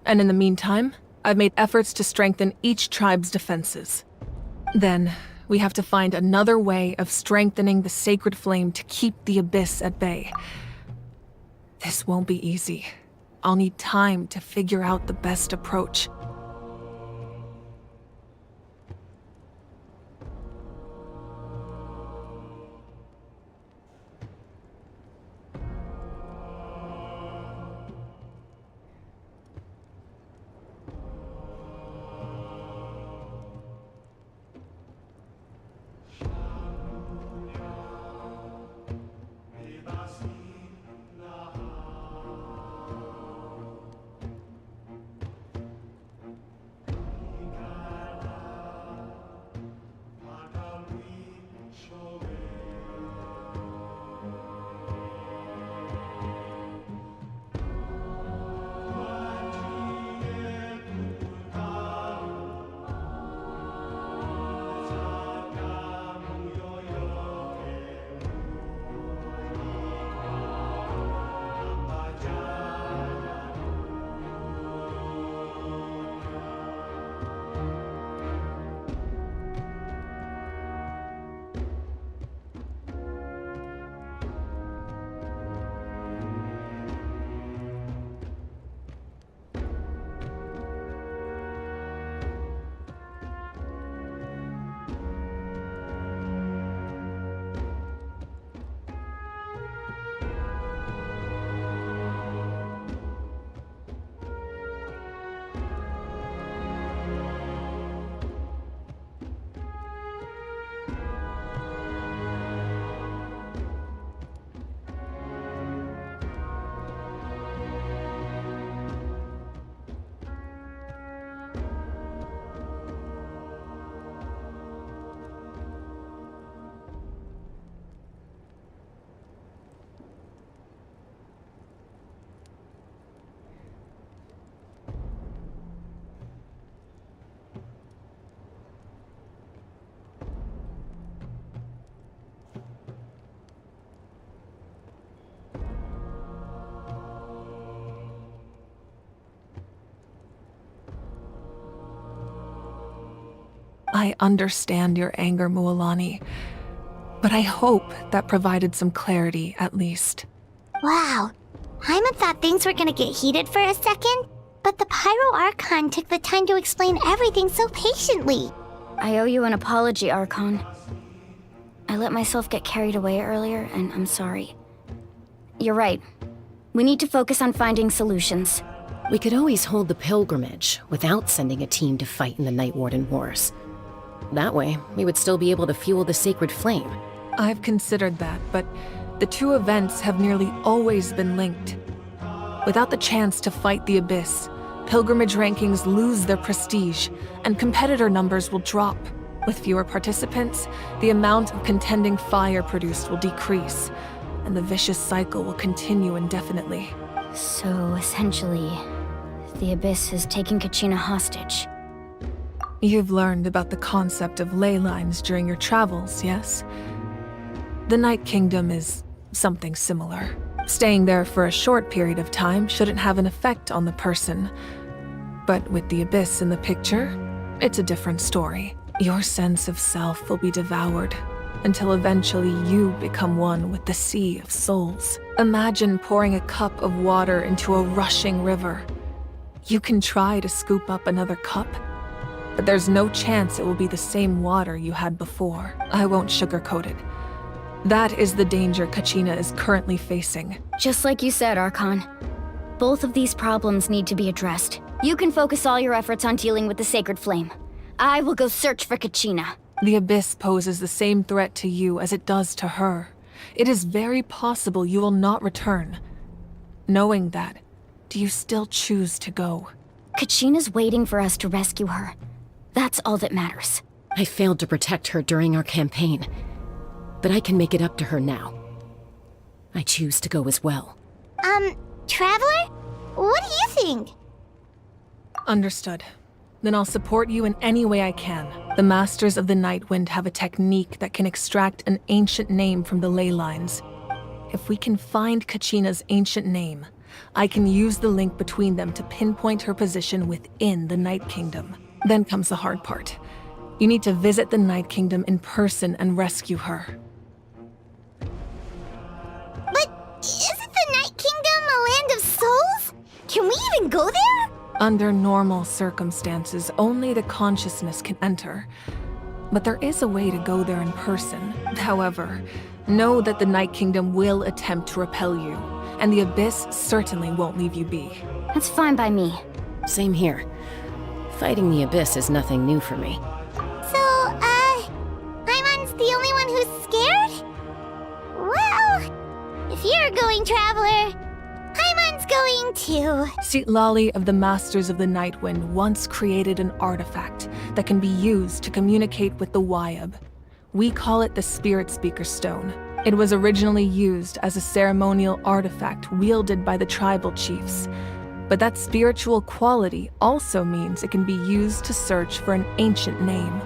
And in the meantime, I've made efforts to strengthen each tribe's defenses. Then, we have to find another way of strengthening the Sacred Flame to keep the Abyss at bay. This won't be easy. I'll need time to figure out the best approach. I understand your anger, Mualani, but I hope that provided some clarity, at least. Wow. Paimon thought things were gonna get heated for a second, but the Pyro Archon took the time to explain everything so patiently. I owe you an apology, Archon. I let myself get carried away earlier, and I'm sorry. You're right. We need to focus on finding solutions. We could always hold the pilgrimage without sending a team to fight in the Night Warden Wars. That way, we would still be able to fuel the sacred flame. I've considered that, but the two events have nearly always been linked. Without the chance to fight the Abyss, pilgrimage rankings lose their prestige, and competitor numbers will drop. With fewer participants, the amount of contending fire produced will decrease, and the vicious cycle will continue indefinitely. So, essentially, the Abyss is taking Kachina hostage. You've learned about the concept of ley lines during your travels, yes? The Night Kingdom is something similar. Staying there for a short period of time shouldn't have an effect on the person. But with the Abyss in the picture, it's a different story. Your sense of self will be devoured, until eventually you become one with the sea of souls. Imagine pouring a cup of water into a rushing river. You can try to scoop up another cup, but there's no chance it will be the same water you had before. I won't sugarcoat it. That is the danger Kachina is currently facing. Just like you said, Archon. Both of these problems need to be addressed. You can focus all your efforts on dealing with the Sacred Flame. I will go search for Kachina. The Abyss poses the same threat to you as it does to her. It is very possible you will not return. Knowing that, do you still choose to go? Kachina's waiting for us to rescue her. That's all that matters. I failed to protect her during our campaign, but I can make it up to her now. I choose to go as well. Traveler? What do you think? Understood. Then I'll support you in any way I can. The Masters of the Nightwind have a technique that can extract an ancient name from the ley lines. If we can find Kachina's ancient name, I can use the link between them to pinpoint her position within the Night Kingdom. Then comes the hard part. You need to visit the Night Kingdom in person and rescue her. But isn't the Night Kingdom a land of souls? Can we even go there? Under normal circumstances, only the consciousness can enter. But there is a way to go there in person. However, know that the Night Kingdom will attempt to repel you, and the Abyss certainly won't leave you be. That's fine by me. Same here. Fighting the Abyss is nothing new for me. So, Paimon's the only one who's scared? Well, if you're going, Traveler, Paimon's going too. Citlali of the Masters of the Nightwind once created an artifact that can be used to communicate with the Wyab. We call it the Spirit Speaker Stone. It was originally used as a ceremonial artifact wielded by the tribal chiefs. But that spiritual quality also means it can be used to search for an ancient name.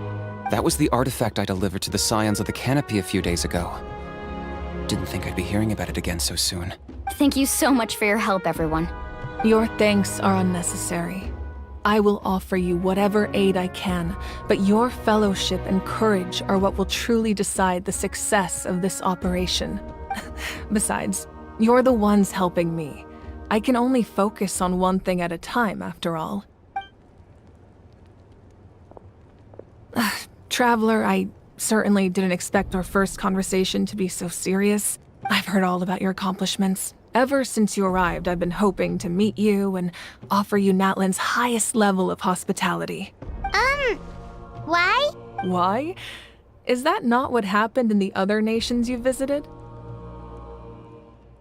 That was the artifact I delivered to the Scions of the Canopy a few days ago. Didn't think I'd be hearing about it again so soon. Thank you so much for your help, everyone. Your thanks are unnecessary. I will offer you whatever aid I can, but your fellowship and courage are what will truly decide the success of this operation. Besides, you're the ones helping me. I can only focus on one thing at a time, after all. Traveler, I certainly didn't expect our first conversation to be so serious. I've heard all about your accomplishments. Ever since you arrived, I've been hoping to meet you and offer you Natlan's highest level of hospitality. Why? Why? Is that not what happened in the other nations you visited?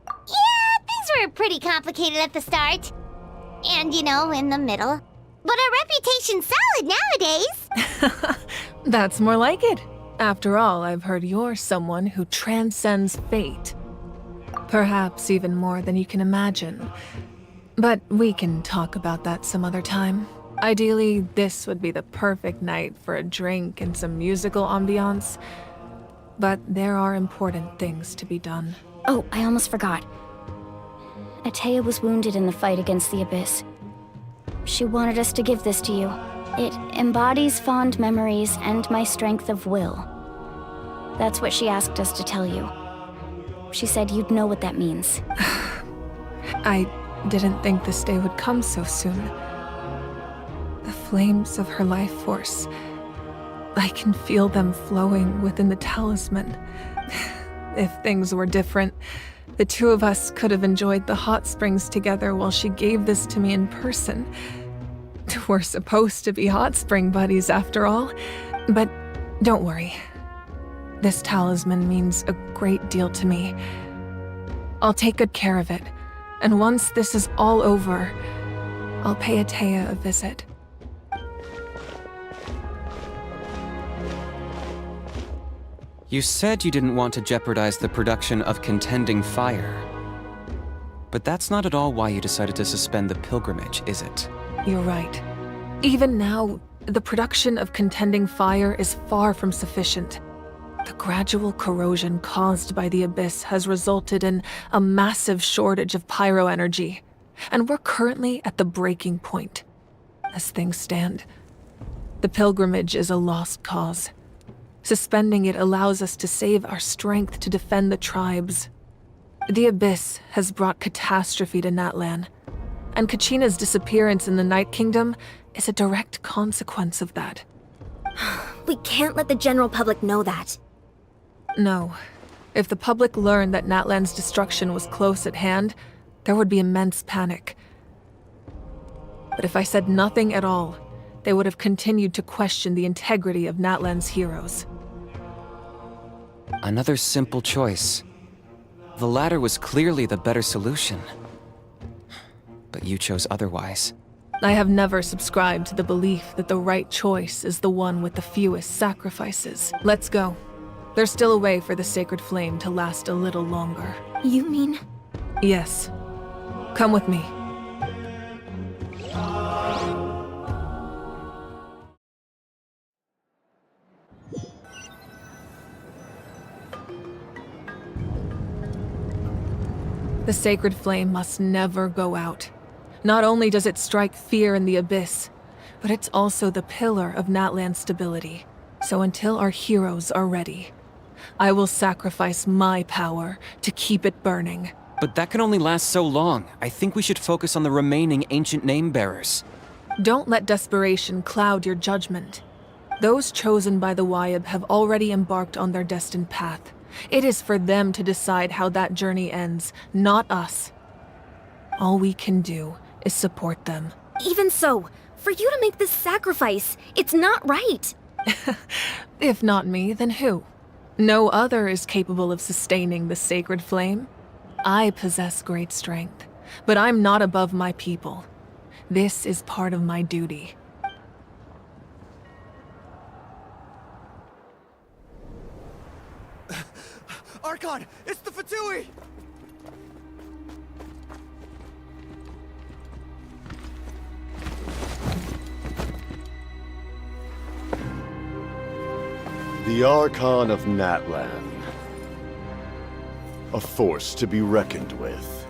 Yeah, things were pretty complicated at the start. And, in the middle. But our reputation's solid nowadays. That's more like it. After all, I've heard you're someone who transcends fate. Perhaps even more than you can imagine. But we can talk about that some other time. Ideally, this would be the perfect night for a drink and some musical ambiance. But there are important things to be done. Oh, I almost forgot. Atea was wounded in the fight against the Abyss. She wanted us to give this to you. It embodies fond memories and my strength of will. That's what she asked us to tell you. She said you'd know what that means. I didn't think this day would come so soon. The flames of her life force. I can feel them flowing within the talisman. If things were different, the two of us could have enjoyed the hot springs together while she gave this to me in person. We're supposed to be hot spring buddies after all. But don't worry. This talisman means a great deal to me. I'll take good care of it. And once this is all over, I'll pay Atea a visit. You said you didn't want to jeopardize the production of Contending Fire. But that's not at all why you decided to suspend the pilgrimage, is it? You're right. Even now, the production of Contending Fire is far from sufficient. The gradual corrosion caused by the Abyss has resulted in a massive shortage of pyro energy, and we're currently at the breaking point. As things stand, the pilgrimage is a lost cause. Suspending it allows us to save our strength to defend the tribes. The Abyss has brought catastrophe to Natlan, and Kachina's disappearance in the Night Kingdom is a direct consequence of that. We can't let the general public know that. No. If the public learned that Natlan's destruction was close at hand, there would be immense panic. But if I said nothing at all, they would have continued to question the integrity of Natlan's heroes. Another simple choice. The latter was clearly the better solution. But you chose otherwise. I have never subscribed to the belief that the right choice is the one with the fewest sacrifices. Let's go. There's still a way for the sacred flame to last a little longer. You mean? Yes. Come with me. The sacred flame must never go out. Not only does it strike fear in the Abyss, but it's also the pillar of Natlan's stability. So until our heroes are ready, I will sacrifice my power to keep it burning. But that can only last so long. I think we should focus on the remaining ancient name-bearers. Don't let desperation cloud your judgment. Those chosen by the Wyeb have already embarked on their destined path. It is for them to decide how that journey ends, not us. All we can do is support them. Even so, for you to make this sacrifice, it's not right. If not me, then who? No other is capable of sustaining the sacred flame. I possess great strength, but I'm not above my people. This is part of my duty. Archon, it's the Fatui! The Archon of Natlan. A force to be reckoned with.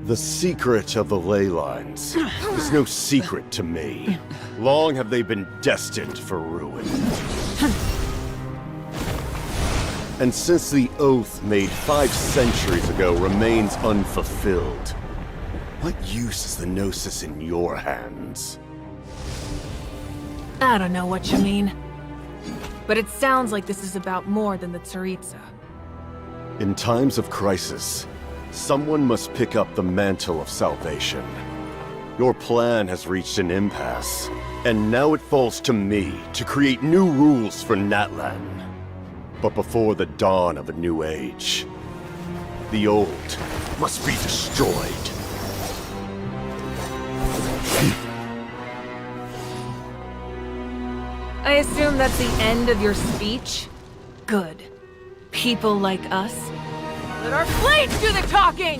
The secret of the ley lines is no secret to me. Long have they been destined for ruin. And since the oath made 5 centuries ago remains unfulfilled, what use is the Gnosis in your hands? I don't know what you mean. But it sounds like this is about more than the Tsaritsa. In times of crisis, someone must pick up the mantle of salvation. Your plan has reached an impasse, and now it falls to me to create new rules for Natlan. But before the dawn of a new age, the old must be destroyed. I assume that's the end of your speech? Good. People like us. Let our blades do the talking!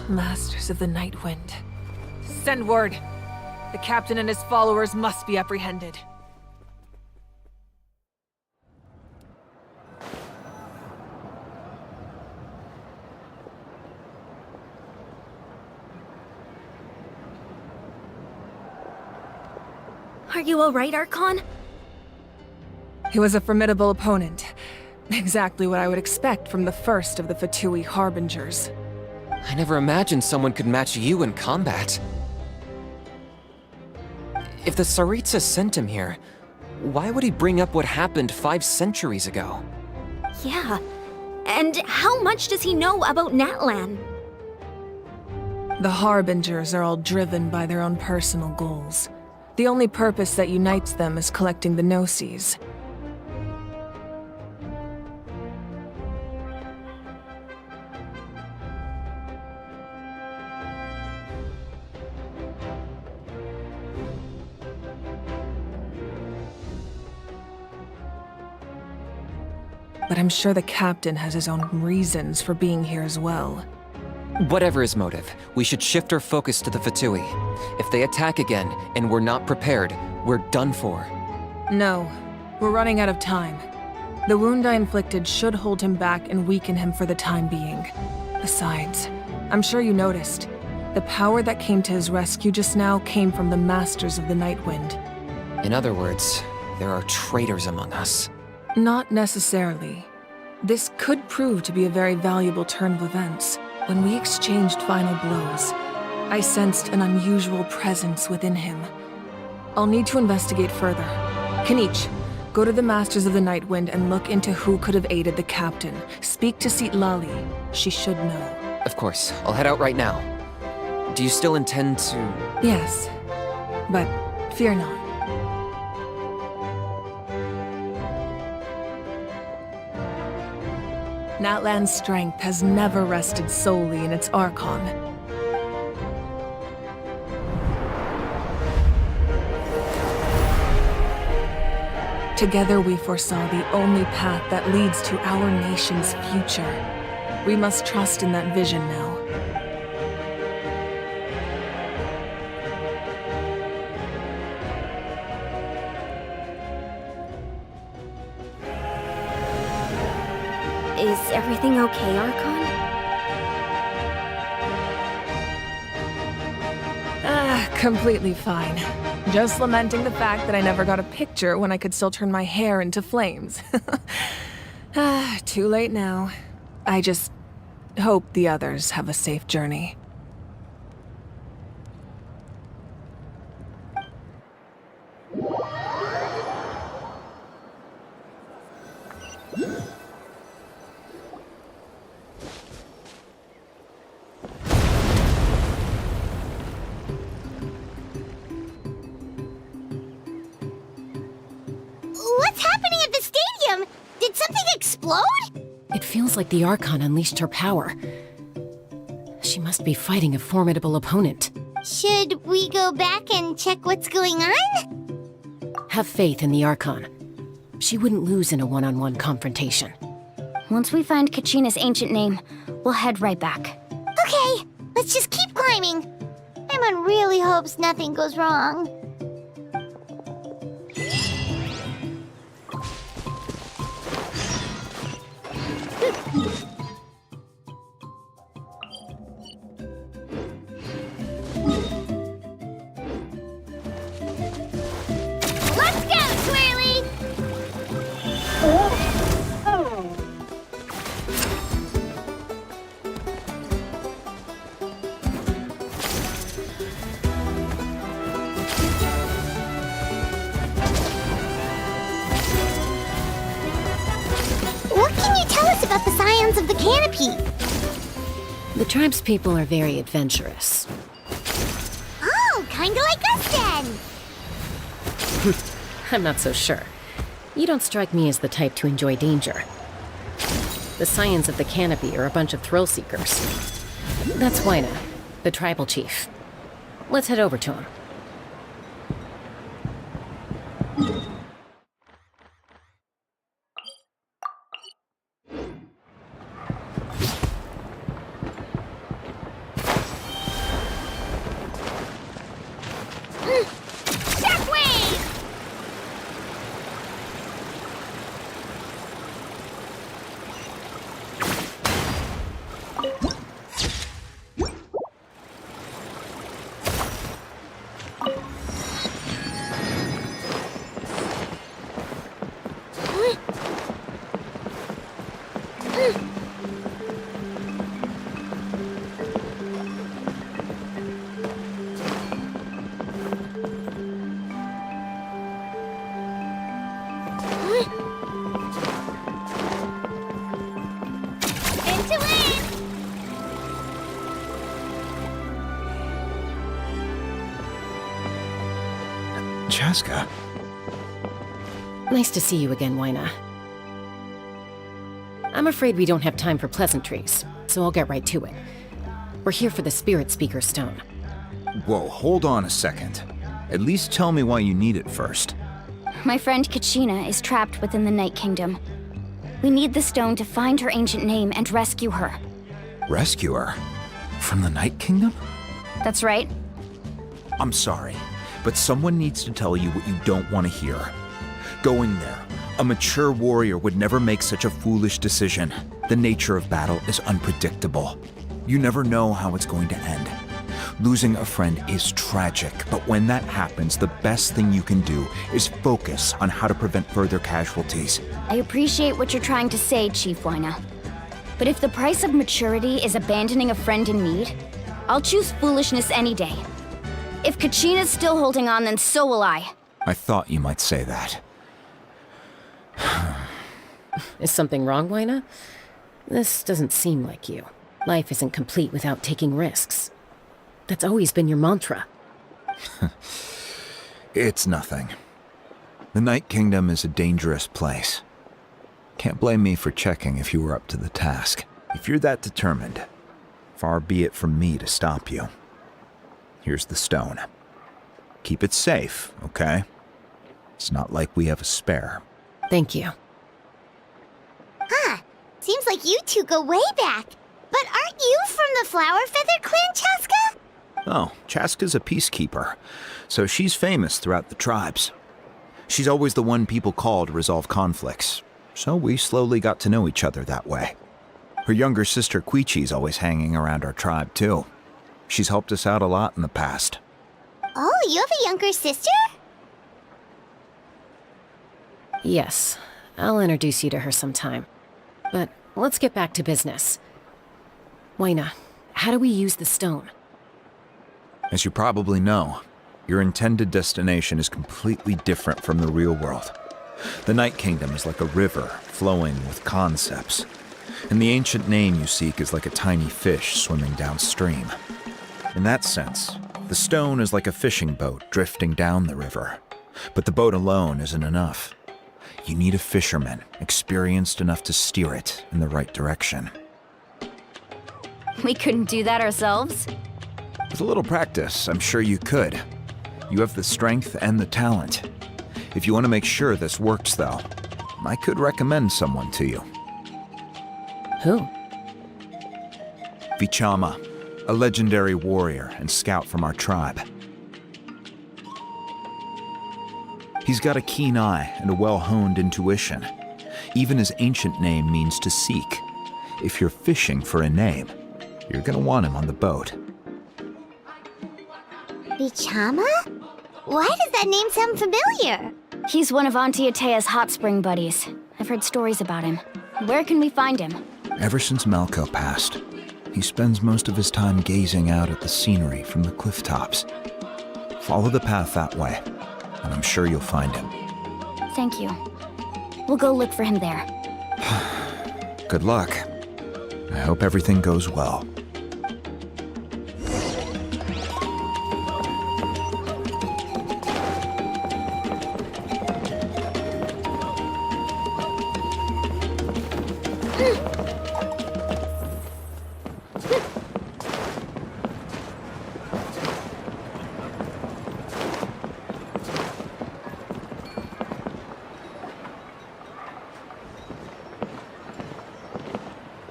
Masters of the Night Wind. Send word. The captain and his followers must be apprehended. Are you alright, Archon? He was a formidable opponent. Exactly what I would expect from the first of the Fatui Harbingers. I never imagined someone could match you in combat. If the Tsaritsa sent him here, why would he bring up what happened 5 centuries ago? Yeah. And how much does he know about Natlan? The Harbingers are all driven by their own personal goals. The only purpose that unites them is collecting the Gnosis. But I'm sure the captain has his own reasons for being here as well. Whatever his motive, we should shift our focus to the Fatui. If they attack again, and we're not prepared, we're done for. No, we're running out of time. The wound I inflicted should hold him back and weaken him for the time being. Besides, I'm sure you noticed, the power that came to his rescue just now came from the Masters of the Night Wind. In other words, there are traitors among us. Not necessarily. This could prove to be a very valuable turn of events. When we exchanged final blows, I sensed an unusual presence within him. I'll need to investigate further. Kanich, go to the Masters of the Night Wind and look into who could have aided the captain. Speak to Sitlali. She should know. Of course, I'll head out right now. Do you still intend to... Yes, but fear not. Natlan's strength has never rested solely in its Archon. Together we foresaw the only path that leads to our nation's future. We must trust in that vision now. Is everything okay, Archon? Completely fine. Just lamenting the fact that I never got a picture when I could still turn my hair into flames. Too late now. I just hope the others have a safe journey. What's happening at the stadium? Did something explode? It feels like the Archon unleashed her power. She must be fighting a formidable opponent. Should we go back and check what's going on? Have faith in the Archon. She wouldn't lose in a one-on-one confrontation. Once we find Kachina's ancient name, we'll head right back. Okay, let's just keep climbing. Paimon really hopes nothing goes wrong. Let's go, Twirly! What can you tell us about the scions of the canopy? The tribe's people are very adventurous. Oh, kinda like us then! I'm not so sure. You don't strike me as the type to enjoy danger. The scions of the canopy are a bunch of thrill seekers. That's Wyna, the tribal chief. Let's head over to him. Chaska. Nice to see you again, Wyna. I'm afraid we don't have time for pleasantries, so I'll get right to it. We're here for the Spirit Speaker Stone. Whoa, hold on a second. At least tell me why you need it first. My friend Kachina is trapped within the Night Kingdom. We need the stone to find her ancient name and rescue her. Rescue her? From the Night Kingdom? That's right. I'm sorry, but someone needs to tell you what you don't want to hear. Going there, a mature warrior would never make such a foolish decision. The nature of battle is unpredictable. You never know how it's going to end. Losing a friend is tragic, but when that happens, the best thing you can do is focus on how to prevent further casualties. I appreciate what you're trying to say, Chief Wyna. But if the price of maturity is abandoning a friend in need, I'll choose foolishness any day. If Kachina's still holding on, then so will I. I thought you might say that. Is something wrong, Wyna? This doesn't seem like you. Life isn't complete without taking risks. That's always been your mantra. It's nothing. The Night Kingdom is a dangerous place. Can't blame me for checking if you were up to the task. If you're that determined, far be it from me to stop you. Here's the stone. Keep it safe, okay? It's not like we have a spare. Thank you. Huh. Seems like you two go way back. But aren't you from the Flower Feather Clan, Chaska? Oh, Chaska's a peacekeeper, so she's famous throughout the tribes. She's always the one people call to resolve conflicts, so we slowly got to know each other that way. Her younger sister Quichi's always hanging around our tribe, too. She's helped us out a lot in the past. Oh, you have a younger sister? Yes, I'll introduce you to her sometime. But let's get back to business. Wyna, how do we use the stone? As you probably know, your intended destination is completely different from the real world. The Night Kingdom is like a river flowing with concepts, and the ancient name you seek is like a tiny fish swimming downstream. In that sense, the stone is like a fishing boat drifting down the river, but the boat alone isn't enough. You need a fisherman experienced enough to steer it in the right direction. We couldn't do that ourselves? With a little practice, I'm sure you could. You have the strength and the talent. If you want to make sure this works, though, I could recommend someone to you. Who? Vichama, a legendary warrior and scout from our tribe. He's got a keen eye and a well-honed intuition. Even his ancient name means to seek. If you're fishing for a name, you're gonna want him on the boat. Vichama? Why does that name sound familiar? He's one of Auntie Atea's hot spring buddies. I've heard stories about him. Where can we find him? Ever since Malco passed, he spends most of his time gazing out at the scenery from the cliff tops. Follow the path that way, and I'm sure you'll find him. Thank you. We'll go look for him there. Good luck. I hope everything goes well.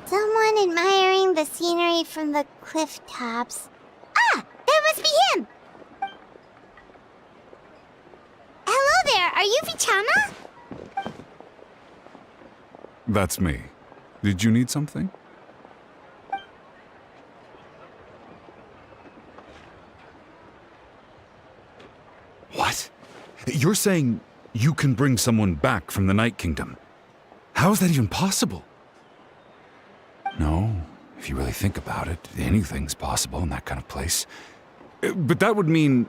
Someone admiring the scenery from the cliff tops. Ah! That must be him! Hello there! Are you Vichama? That's me. Did you need something? What? You're saying you can bring someone back from the Night Kingdom? How is that even possible? No, if you really think about it, anything's possible in that kind of place. But that would mean...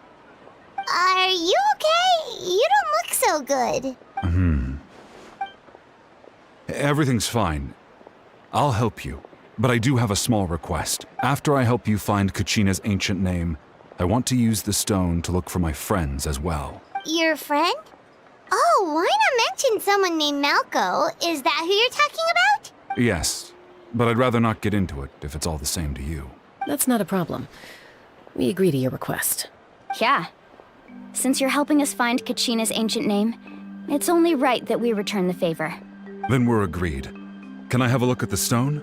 Are you okay? You don't look so good. Everything's fine. I'll help you, but I do have a small request. After I help you find Kachina's ancient name, I want to use the stone to look for my friends as well. Your friend? Oh, Wina mentioned someone named Malco. Is that who you're talking about? Yes, but I'd rather not get into it if it's all the same to you. That's not a problem. We agree to your request. Yeah. Since you're helping us find Kachina's ancient name, it's only right that we return the favor. Then we're agreed. Can I have a look at the stone?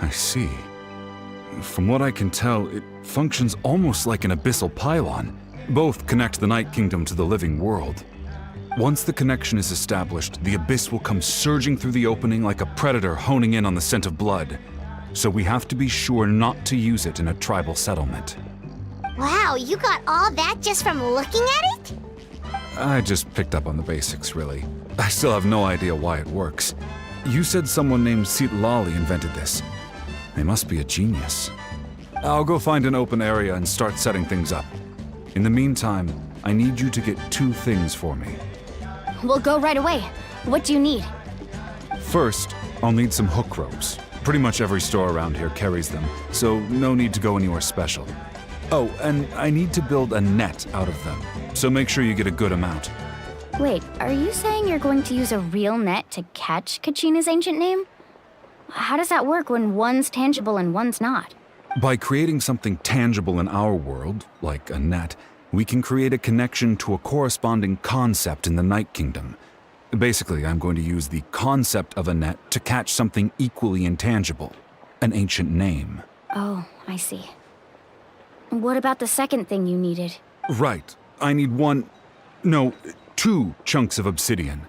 I see. From what I can tell, it functions almost like an abyssal pylon. Both connect the Night Kingdom to the living world. Once the connection is established, the abyss will come surging through the opening like a predator honing in on the scent of blood. So we have to be sure not to use it in a tribal settlement. Wow, you got all that just from looking at it? I just picked up on the basics, really. I still have no idea why it works. You said someone named Sitlali invented this. They must be a genius. I'll go find an open area and start setting things up. In the meantime, I need you to get 2 things for me. We'll go right away. What do you need? First, I'll need some hook ropes. Pretty much every store around here carries them, so no need to go anywhere special. Oh, and I need to build a net out of them, so make sure you get a good amount. Wait, are you saying you're going to use a real net to catch Kachina's ancient name? How does that work when one's tangible and one's not? By creating something tangible in our world, like a net, we can create a connection to a corresponding concept in the Night Kingdom. Basically, I'm going to use the concept of a net to catch something equally intangible, an ancient name. Oh, I see. What about the second thing you needed? Right. I need 2 chunks of obsidian.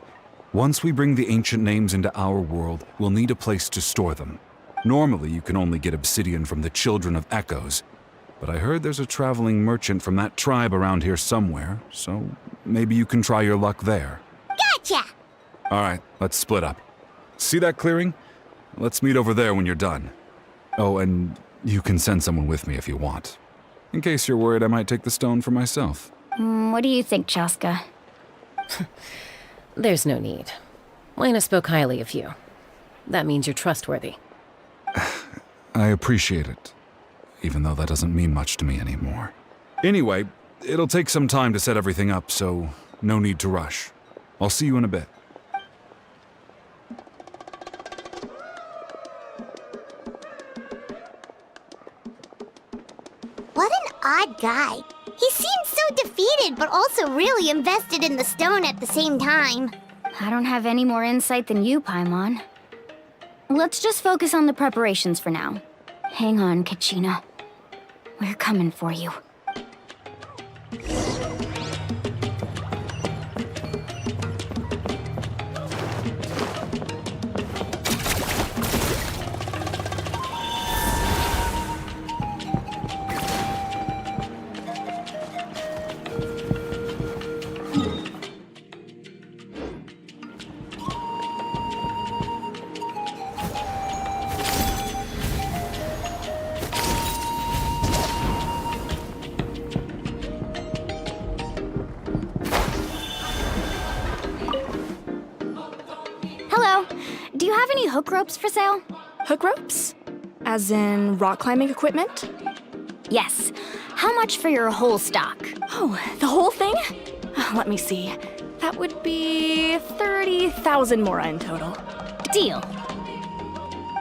Once we bring the ancient names into our world, we'll need a place to store them. Normally, you can only get obsidian from the Children of Echoes, but I heard there's a traveling merchant from that tribe around here somewhere, so maybe you can try your luck there. Gotcha! Alright, let's split up. See that clearing? Let's meet over there when you're done. Oh, and you can send someone with me if you want. In case you're worried I might take the stone for myself. What do you think, Chaska? There's no need. Lena spoke highly of you. That means you're trustworthy. I appreciate it, even though that doesn't mean much to me anymore. Anyway, it'll take some time to set everything up, so no need to rush. I'll see you in a bit. What an odd guy. He seems so defeated, but also really invested in the stone at the same time. I don't have any more insight than you, Paimon. Let's just focus on the preparations for now. Hang on, Kachina. We're coming for you. Hello. Do you have any hook ropes for sale? Hook ropes? As in rock climbing equipment? Yes. How much for your whole stock? Oh, the whole thing? Let me see. That would be 30,000 mora in total. Deal.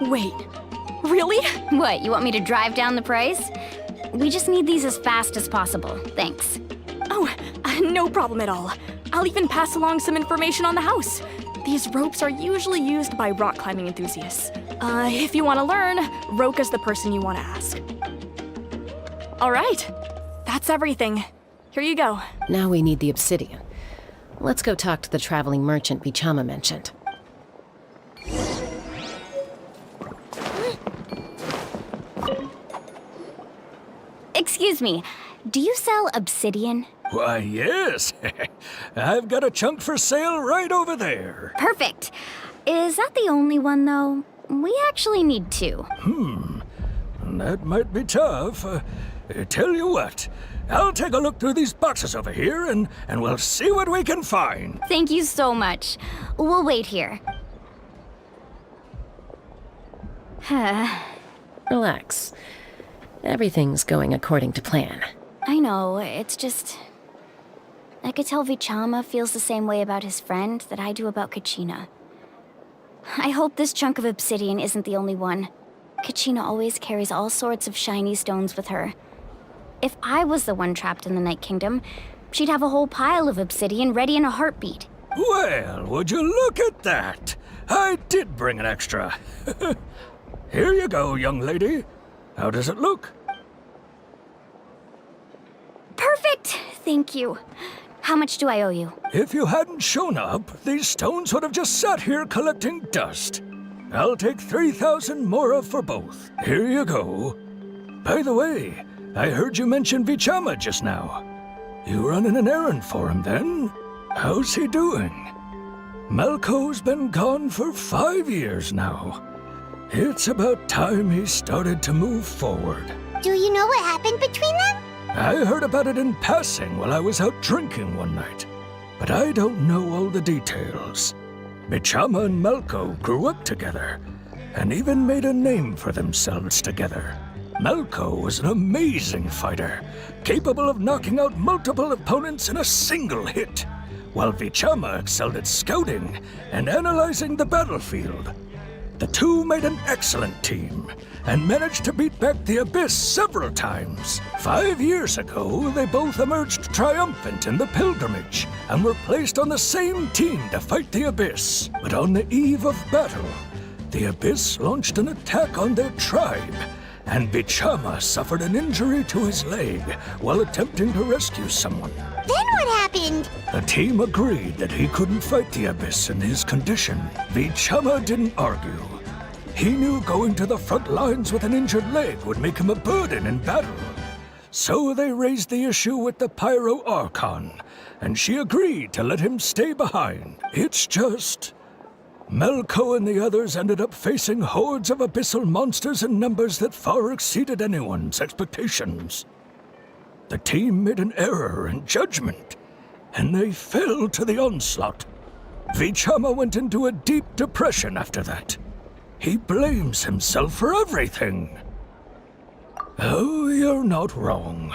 Wait, really? What, you want me to drive down the price? We just need these as fast as possible. Thanks. Oh, no problem at all. I'll even pass along some information on the house. These ropes are usually used by rock climbing enthusiasts. If you want to learn, Roka's the person you want to ask. All right, that's everything. Here you go. Now we need the obsidian. Let's go talk to the traveling merchant Bichama mentioned. Excuse me, do you sell obsidian? Why, yes. I've got a chunk for sale right over there. Perfect. Is that the only one, though? We actually need two. That might be tough. Tell you what, I'll take a look through these boxes over here and we'll see what we can find. Thank you so much. We'll wait here. Relax. Everything's going according to plan. I know, it's just... I could tell Vichama feels the same way about his friend that I do about Kachina. I hope this chunk of obsidian isn't the only one. Kachina always carries all sorts of shiny stones with her. If I was the one trapped in the Night Kingdom, she'd have a whole pile of obsidian ready in a heartbeat. Well, would you look at that? I did bring an extra. Here you go, young lady. How does it look? Perfect! Thank you. How much do I owe you? If you hadn't shown up, these stones would have just sat here collecting dust. I'll take 3,000 mora for both. Here you go. By the way, I heard you mention Vichama just now. You running an errand for him then? How's he doing? Malco's been gone for 5 years now. It's about time he started to move forward. Do you know what happened between them? I heard about it in passing while I was out drinking one night, but I don't know all the details. Vichama and Malco grew up together, and even made a name for themselves together. Malco was an amazing fighter, capable of knocking out multiple opponents in a single hit, while Vichama excelled at scouting and analyzing the battlefield. The two made an excellent team, and managed to beat back the Abyss several times. 5 years ago, they both emerged triumphant in the pilgrimage, and were placed on the same team to fight the Abyss. But on the eve of battle, the Abyss launched an attack on their tribe, and Vichama suffered an injury to his leg while attempting to rescue someone. Then what happened? The team agreed that he couldn't fight the Abyss in his condition. Vichama didn't argue. He knew going to the front lines with an injured leg would make him a burden in battle. So they raised the issue with the Pyro Archon, and she agreed to let him stay behind. It's just... Malco and the others ended up facing hordes of abyssal monsters in numbers that far exceeded anyone's expectations. The team made an error in judgment, and they fell to the onslaught. Vichama went into a deep depression after that. He blames himself for everything. Oh, you're not wrong.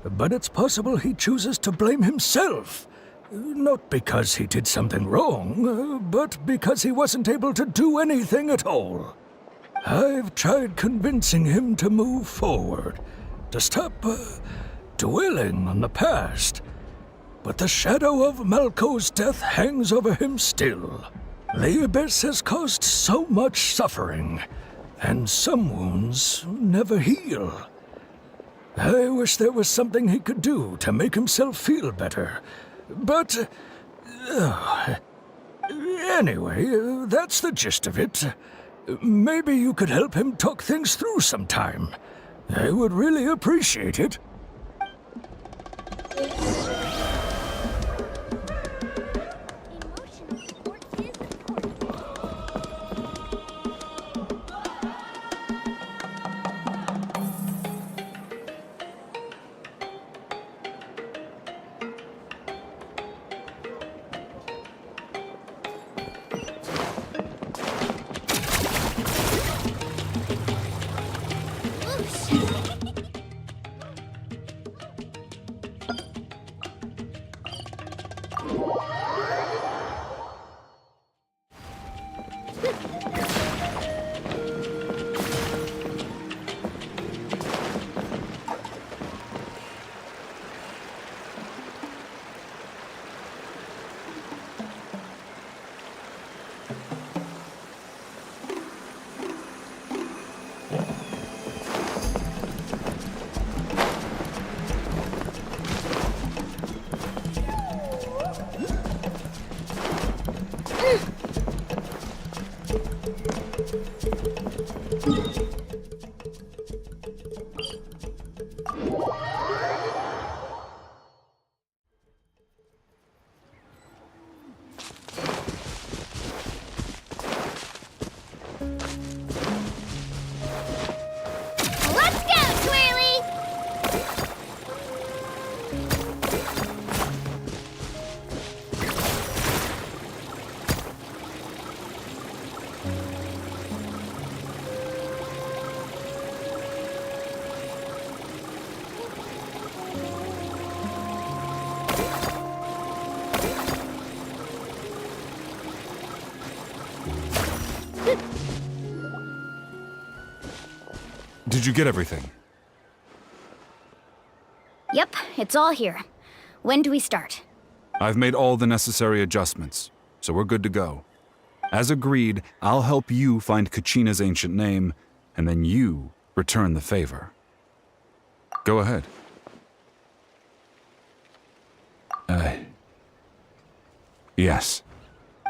But it's possible he chooses to blame himself. Not because he did something wrong, but because he wasn't able to do anything at all. I've tried convincing him to move forward, to stop dwelling on the past. But the shadow of Malco's death hangs over him still. The Abyss has caused so much suffering, and some wounds never heal. I wish there was something he could do to make himself feel better, but... anyway, that's the gist of it. Maybe you could help him talk things through sometime. I would really appreciate it. Did you get everything? Yep, it's all here. When do we start? I've made all the necessary adjustments, so we're good to go. As agreed, I'll help you find Kachina's ancient name, and then you return the favor. Go ahead. Yes.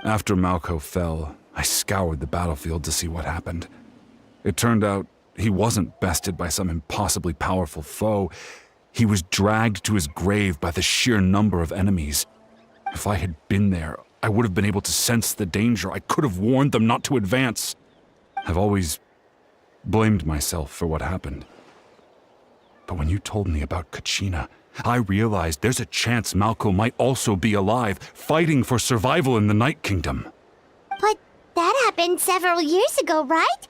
After Malko fell, I scoured the battlefield to see what happened. It turned out he wasn't bested by some impossibly powerful foe. He was dragged to his grave by the sheer number of enemies. If I had been there, I would have been able to sense the danger. I could have warned them not to advance. I've always blamed myself for what happened. But when you told me about Kachina, I realized there's a chance Malko might also be alive, fighting for survival in the Night Kingdom. But that happened several years ago, right?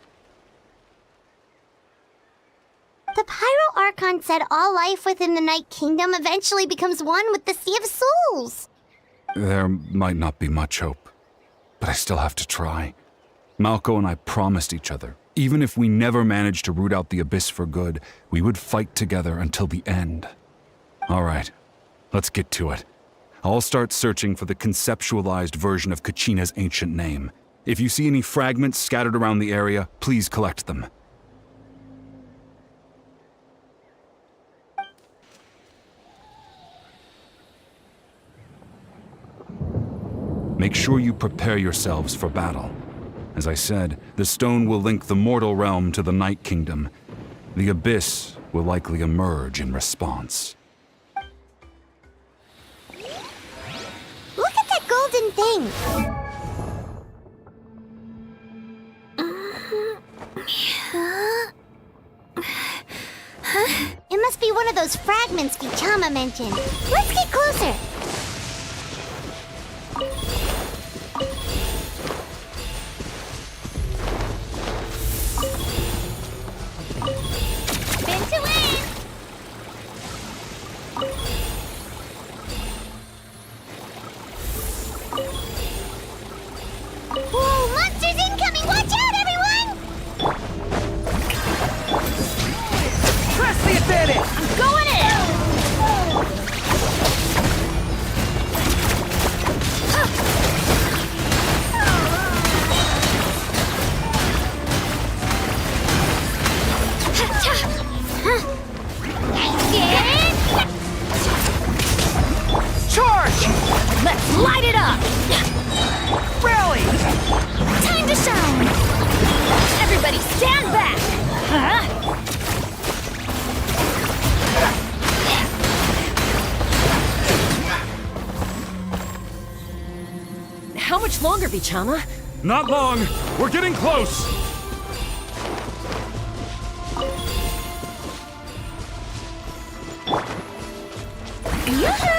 The Pyro Archon said all life within the Night Kingdom eventually becomes one with the Sea of Souls. There might not be much hope, but I still have to try. Malko and I promised each other, even if we never managed to root out the Abyss for good, we would fight together until the end. All right, let's get to it. I'll start searching for the conceptualized version of Kachina's ancient name. If you see any fragments scattered around the area, please collect them. Make sure you prepare yourselves for battle. As I said, the stone will link the mortal realm to the Night Kingdom. The Abyss will likely emerge in response. Look at that golden thing! It must be one of those fragments Vichama mentioned. Let's get closer! Whoa, monsters incoming! Watch out, everyone! Press the advantage! I'm going in! Charge! Let's light it up! Rally! Time to shine! Everybody stand back! Huh? How much longer, Vichama? Not long! We're getting close! Yoo-hoo!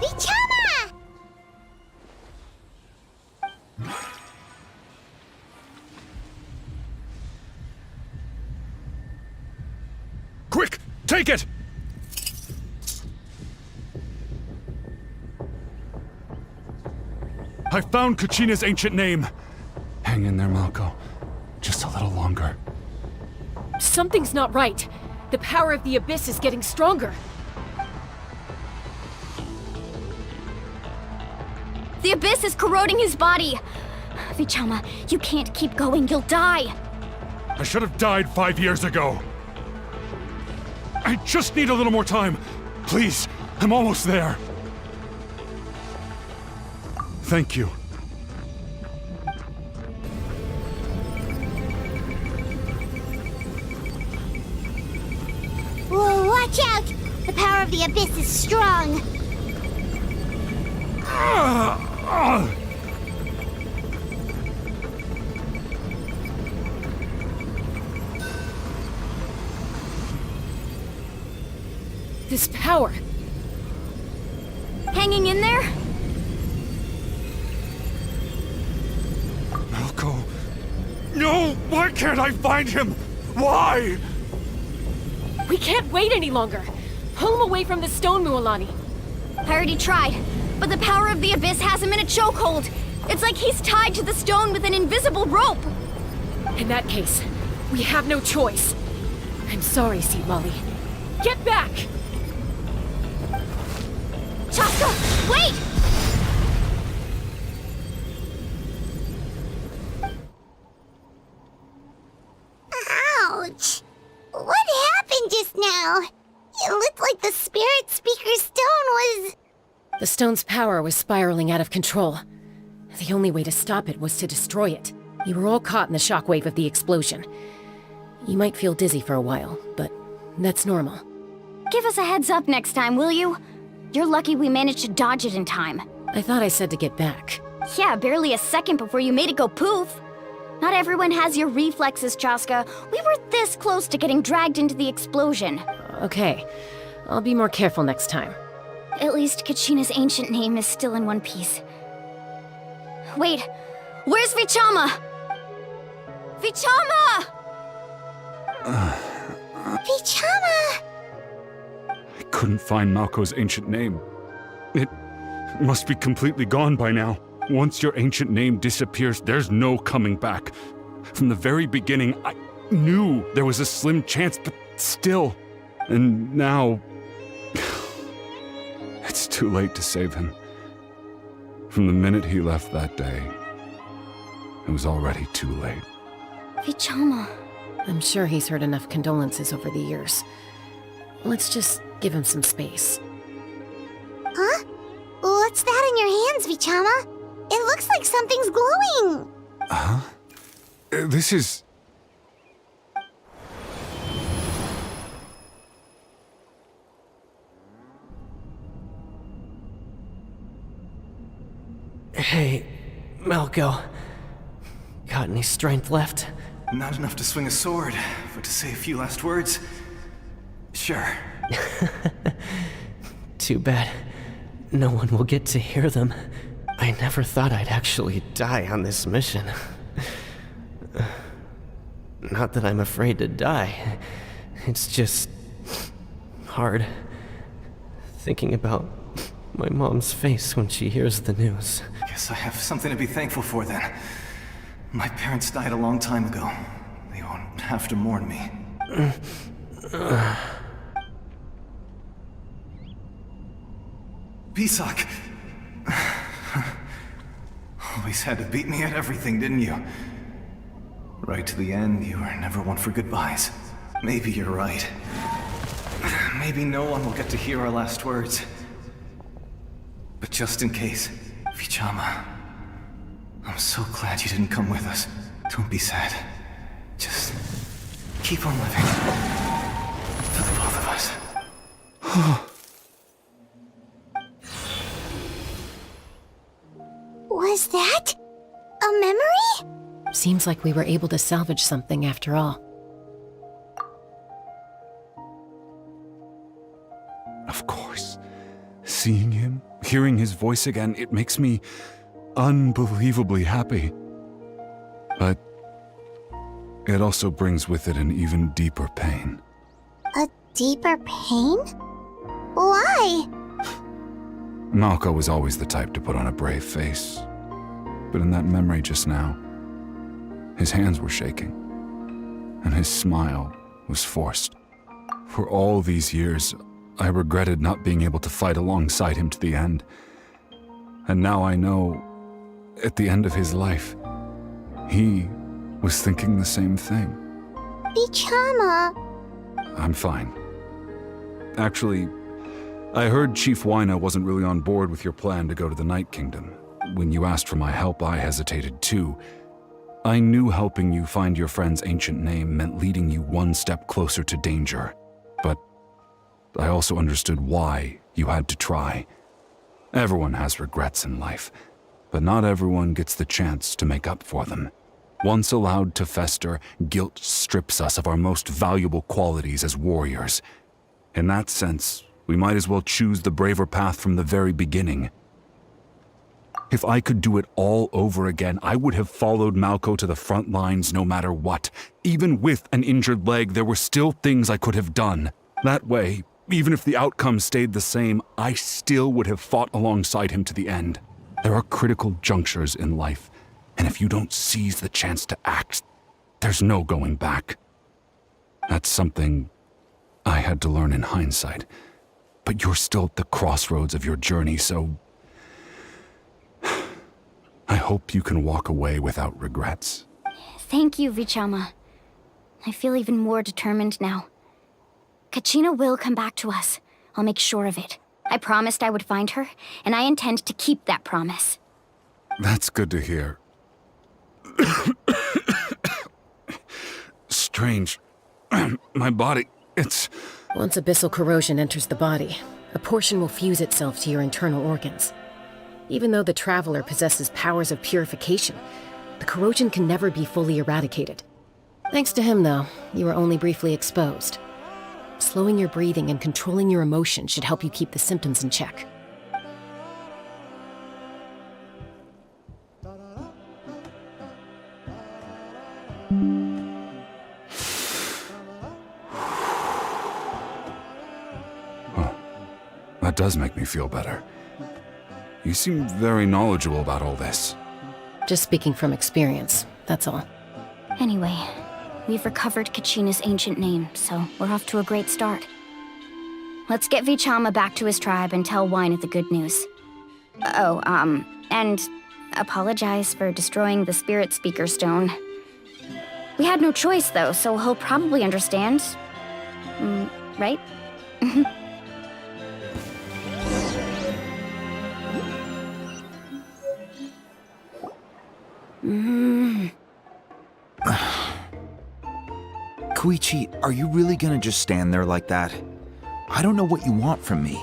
Vichama! Quick! Take it! I found Kachina's ancient name. Hang in there, Malko. Just a little longer. Something's not right. The power of the Abyss is getting stronger. The Abyss is corroding his body! Vichama, you can't keep going, you'll die! I should have died 5 years ago. I just need a little more time. Please, I'm almost there. Thank you. Whoa, Watch out! The power of the Abyss is strong. This power. Hanging in there? Malco. No! Why can't I find him? Why? We can't wait any longer. Pull him away from the stone, Mualani. I already tried, but the power of the Abyss has him in a chokehold. It's like he's tied to the stone with an invisible rope. In that case, we have no choice. I'm sorry, Seed Molly. Get back! Chaska, wait! Ouch! What happened just now? It looked like the Spirit Speaker's stone was... The stone's power was spiraling out of control. The only way to stop it was to destroy it. You were all caught in the shockwave of the explosion. You might feel dizzy for a while, but that's normal. Give us a heads up next time, will you? You're lucky we managed to dodge it in time. I thought I said to get back. Yeah, barely a second before you made it go poof. Not everyone has your reflexes, Chaska. We were this close to getting dragged into the explosion. Okay, I'll be more careful next time. At least Kachina's ancient name is still in one piece. Wait, where's Vichama? Vichama! Vichama! I couldn't find Malco's ancient name. It must be completely gone by now. Once your ancient name disappears, there's no coming back. From the very beginning, I knew there was a slim chance, but still. And now... it's too late to save him. From the minute he left that day, it was already too late. Vichama. I'm sure he's heard enough condolences over the years. Let's just give him some space. Huh? What's that in your hands, Vichama? It looks like something's glowing! Huh? This is... Hey, Malco. Got any strength left? Not enough to swing a sword, but to say a few last words? Sure. Too bad. No one will get to hear them. I never thought I'd actually die on this mission. Not that I'm afraid to die. It's just... hard. Thinking about my mom's face when she hears the news. Guess I have something to be thankful for then. My parents died a long time ago. They won't have to mourn me. Pisak! Always had to beat me at everything, didn't you? Right to the end, you were never one for goodbyes. Maybe you're right. Maybe no one will get to hear our last words. But just in case, Vichama, I'm so glad you didn't come with us. Don't be sad. Just keep on living. For the both of us. Was that a memory? Seems like we were able to salvage something after all. Of course. Seeing him, hearing his voice again, it makes me unbelievably happy. But it also brings with it an even deeper pain. A deeper pain? Why? Malco was always the type to put on a brave face. But in that memory just now, his hands were shaking, and his smile was forced. For all these years, I regretted not being able to fight alongside him to the end. And now I know, at the end of his life, he was thinking the same thing. Vichama. I'm fine. Actually, I heard Chief Wyna wasn't really on board with your plan to go to the Night Kingdom. When you asked for my help, I hesitated too. I knew helping you find your friend's ancient name meant leading you one step closer to danger. But I also understood why you had to try. Everyone has regrets in life, but not everyone gets the chance to make up for them. Once allowed to fester, guilt strips us of our most valuable qualities as warriors. In that sense, we might as well choose the braver path from the very beginning. If I could do it all over again, I would have followed Malco to the front lines no matter what. Even with an injured leg, there were still things I could have done. That way, even if the outcome stayed the same, I still would have fought alongside him to the end. There are critical junctures in life, and if you don't seize the chance to act, there's no going back. That's something I had to learn in hindsight. But you're still at the crossroads of your journey, so I hope you can walk away without regrets. Thank you, Vichama. I feel even more determined now. Kachina will come back to us. I'll make sure of it. I promised I would find her, and I intend to keep that promise. That's good to hear. Strange. My body, it's... Once abyssal corrosion enters the body, a portion will fuse itself to your internal organs. Even though the Traveler possesses powers of purification, the corrosion can never be fully eradicated. Thanks to him, though, you were only briefly exposed. Slowing your breathing and controlling your emotions should help you keep the symptoms in check. That does make me feel better. You seem very knowledgeable about all this. Just speaking from experience, that's all. Anyway, we've recovered Kachina's ancient name, so we're off to a great start. Let's get Vichama back to his tribe and tell Wyneth the good news. And apologize for destroying the Spirit Speaker Stone. We had no choice, though, so he'll probably understand. Right? Koichi, are you really gonna just stand there like that? I don't know what you want from me.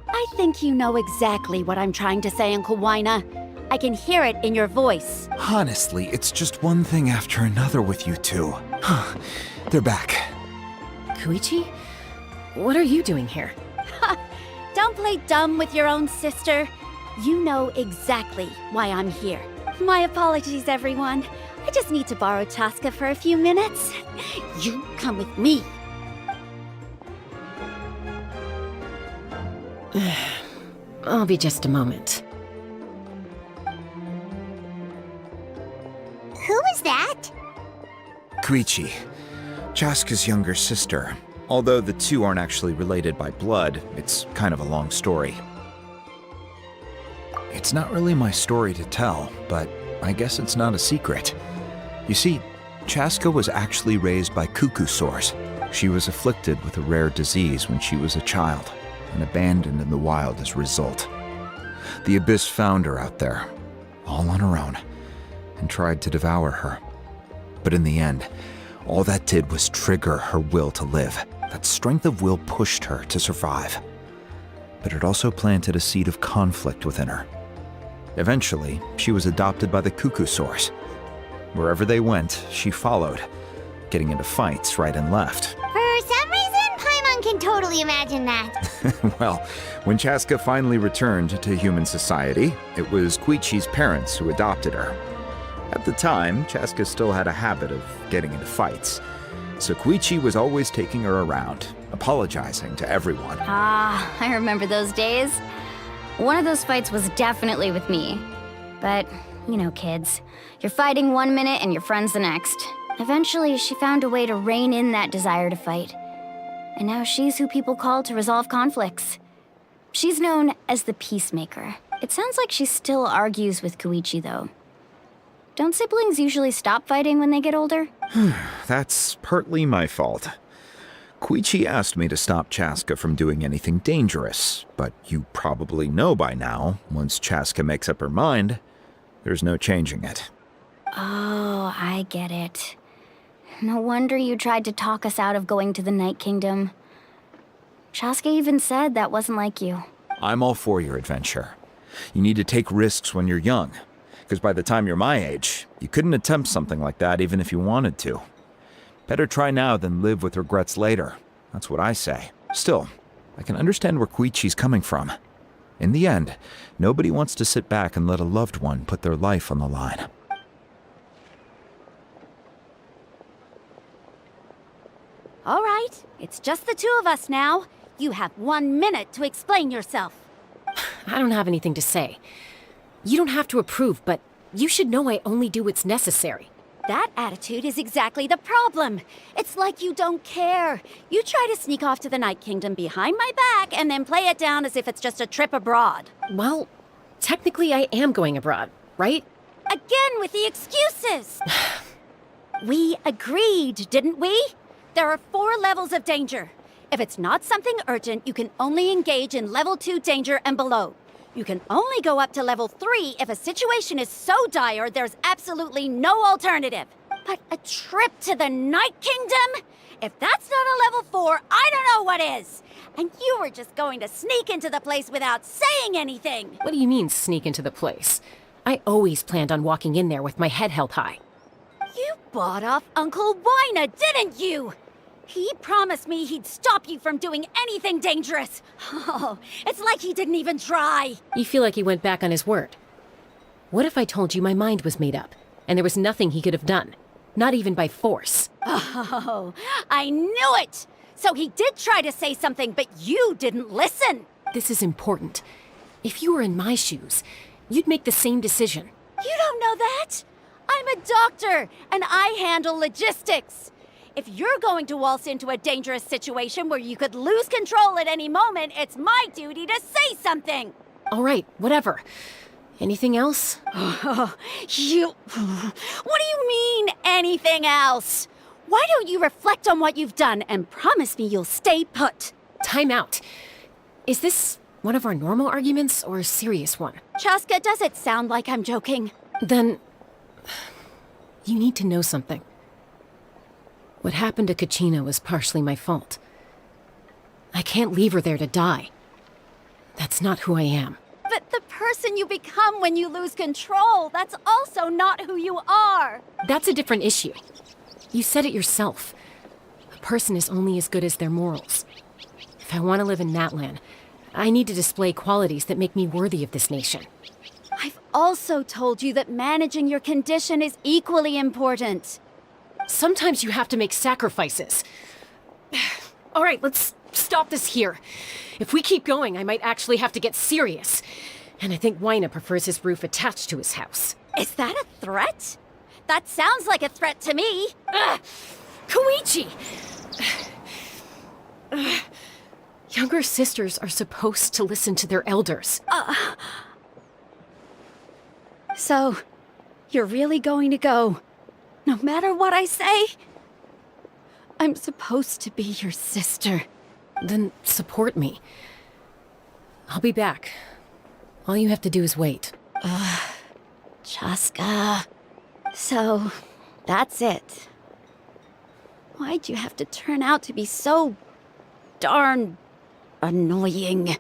I think you know exactly what I'm trying to say, Uncle Wyna. I can hear it in your voice. Honestly, it's just one thing after another with you two. They're back. Koichi? What are you doing here? Don't play dumb with your own sister. You know exactly why I'm here. My apologies, everyone. I just need to borrow Chaska for a few minutes. You come with me. I'll be just a moment. Who was that? Koichi, Chaska's younger sister. Although the two aren't actually related by blood, it's kind of a long story. It's not really my story to tell, but I guess it's not a secret. You see, Chaska was actually raised by cuckoo sores. She was afflicted with a rare disease when she was a child, and abandoned in the wild as a result. The Abyss found her out there, all on her own, and tried to devour her. But in the end, all that did was trigger her will to live. That strength of will pushed her to survive. But it also planted a seed of conflict within her. Eventually, she was adopted by the cuckoo sores. Wherever they went, she followed, getting into fights right and left. For some reason, Paimon can totally imagine that. Well, when Chaska finally returned to human society, it was Koichi's parents who adopted her. At the time, Chaska still had a habit of getting into fights, so Koichi was always taking her around, apologizing to everyone. Ah, I remember those days. One of those fights was definitely with me. But, you know, kids. You're fighting one minute and your friend's the next. Eventually, she found a way to rein in that desire to fight. And now she's who people call to resolve conflicts. She's known as the Peacemaker. It sounds like she still argues with Koichi, though. Don't siblings usually stop fighting when they get older? That's partly my fault. Koichi asked me to stop Chaska from doing anything dangerous, but you probably know by now, once Chaska makes up her mind, there's no changing it. Oh, I get it. No wonder you tried to talk us out of going to the Night Kingdom. Chaska even said that wasn't like you. I'm all for your adventure. You need to take risks when you're young, because by the time you're my age, you couldn't attempt something like that even if you wanted to. Better try now than live with regrets later. That's what I say. Still, I can understand where Koichi's coming from. In the end, nobody wants to sit back and let a loved one put their life on the line. All right, it's just the two of us now. You have 1 minute to explain yourself. I don't have anything to say. You don't have to approve, but you should know I only do what's necessary. That attitude is exactly the problem. It's like you don't care. You try to sneak off to the Night Kingdom behind my back and then play it down as if it's just a trip abroad. Well, technically I am going abroad, right? Again with the excuses! We agreed, didn't we? There are 4 levels of danger. If it's not something urgent, you can only engage in level 2 danger and below. You can only go up to level 3 if a situation is so dire there's absolutely no alternative. But a trip to the Night Kingdom? If that's not a level 4, I don't know what is. And you were just going to sneak into the place without saying anything. What do you mean, sneak into the place? I always planned on walking in there with my head held high. You bought off Uncle Wina, didn't you? He promised me he'd stop you from doing anything dangerous. Oh, it's like he didn't even try. You feel like he went back on his word. What if I told you my mind was made up, and there was nothing he could have done? Not even by force. Oh, I knew it! So he did try to say something, but you didn't listen. This is important. If you were in my shoes, you'd make the same decision. You don't know that? I'm a doctor, and I handle logistics. If you're going to waltz into a dangerous situation where you could lose control at any moment, it's my duty to say something. All right, whatever. Anything else? What do you mean, anything else? Why don't you reflect on what you've done and promise me you'll stay put? Time out. Is this one of our normal arguments or a serious one? Chaska, does it sound like I'm joking? Then you need to know something. What happened to Kachina was partially my fault. I can't leave her there to die. That's not who I am. But the person you become when you lose control, that's also not who you are. That's a different issue. You said it yourself. A person is only as good as their morals. If I want to live in Natlan, I need to display qualities that make me worthy of this nation. I've also told you that managing your condition is equally important. Sometimes you have to make sacrifices. All right, let's stop this here. If we keep going, I might actually have to get serious. And I think Wina prefers his roof attached to his house. Is that a threat? That sounds like a threat to me. Koichi! Younger sisters are supposed to listen to their elders. So, you're really going to go, no matter what I say? I'm supposed to be your sister. Then support me. I'll be back. All you have to do is wait. Chaska. So, that's it. Why'd you have to turn out to be so darn annoying?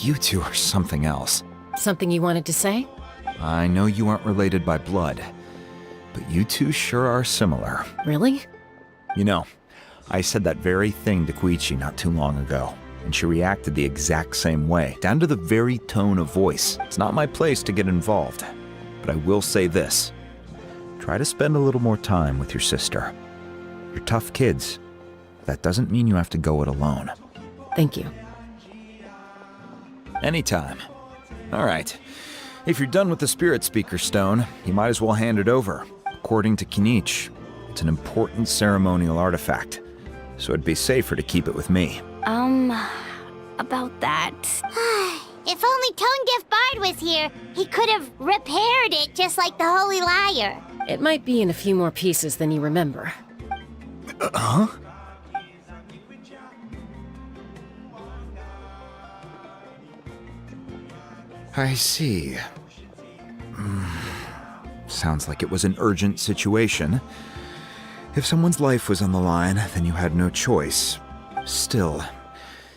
You two are something else. Something you wanted to say? I know you aren't related by blood, but you two sure are similar. Really? You know, I said that very thing to Koichi not too long ago, and she reacted the exact same way, down to the very tone of voice. It's not my place to get involved, but I will say this. Try to spend a little more time with your sister. You're tough kids. That doesn't mean you have to go it alone. Thank you. Anytime. All right. If you're done with the Spirit Speaker Stone, you might as well hand it over. According to Kinich, it's an important ceremonial artifact, so it'd be safer to keep it with me. About that. If only Tone-Deaf Bard was here, he could have repaired it just like the Holy Liar. It might be in a few more pieces than you remember. Huh? I see. Sounds like it was an urgent situation. If someone's life was on the line, then you had no choice. Still,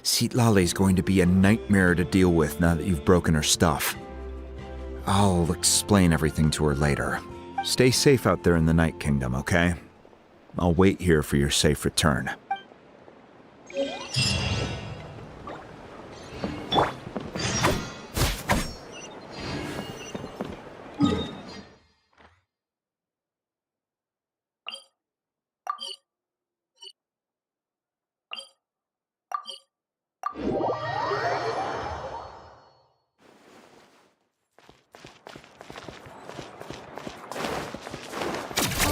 Citlali's going to be a nightmare to deal with now that you've broken her stuff. I'll explain everything to her later. Stay safe out there in the Night Kingdom, okay? I'll wait here for your safe return.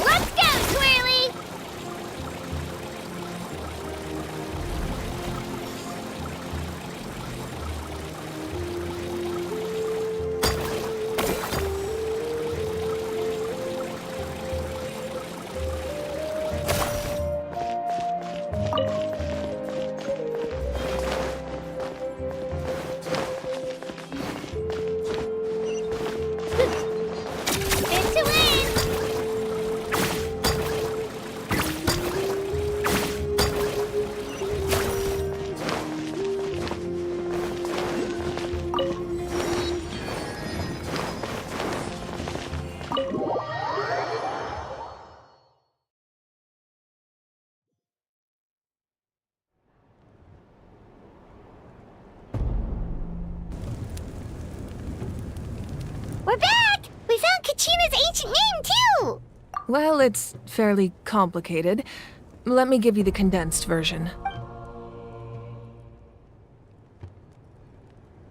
Let's go, Twirly! Spin to win! We're back! We found Kachina's ancient name, too! Well, it's fairly complicated. Let me give you the condensed version.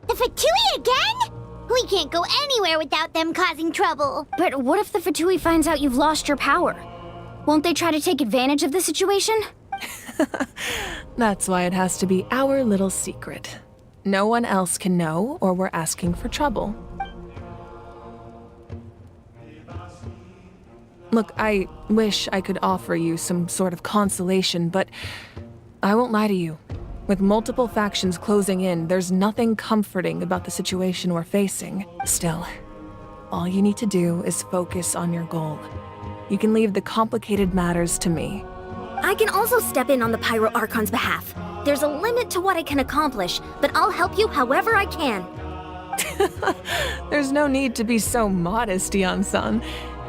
The Fatui again? We can't go anywhere without them causing trouble. But what if the Fatui finds out you've lost your power? Won't they try to take advantage of the situation? That's why it has to be our little secret. No one else can know, or we're asking for trouble. Look, I wish I could offer you some sort of consolation, but I won't lie to you. With multiple factions closing in, there's nothing comforting about the situation we're facing. Still, all you need to do is focus on your goal. You can leave the complicated matters to me. I can also step in on the Pyro Archon's behalf. There's a limit to what I can accomplish, but I'll help you however I can. There's no need to be so modest, Dion-san.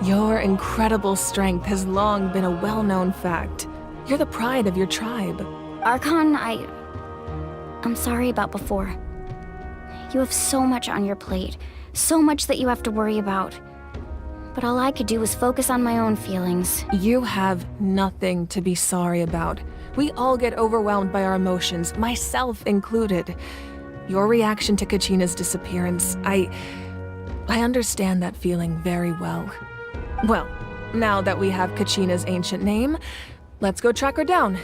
Your incredible strength has long been a well-known fact. You're the pride of your tribe. Archon, I'm sorry about before. You have so much on your plate, so much that you have to worry about. But all I could do was focus on my own feelings. You have nothing to be sorry about. We all get overwhelmed by our emotions, myself included. Your reaction to Kachina's disappearance, I understand that feeling very well. Well, now that we have Kachina's ancient name, let's go track her down.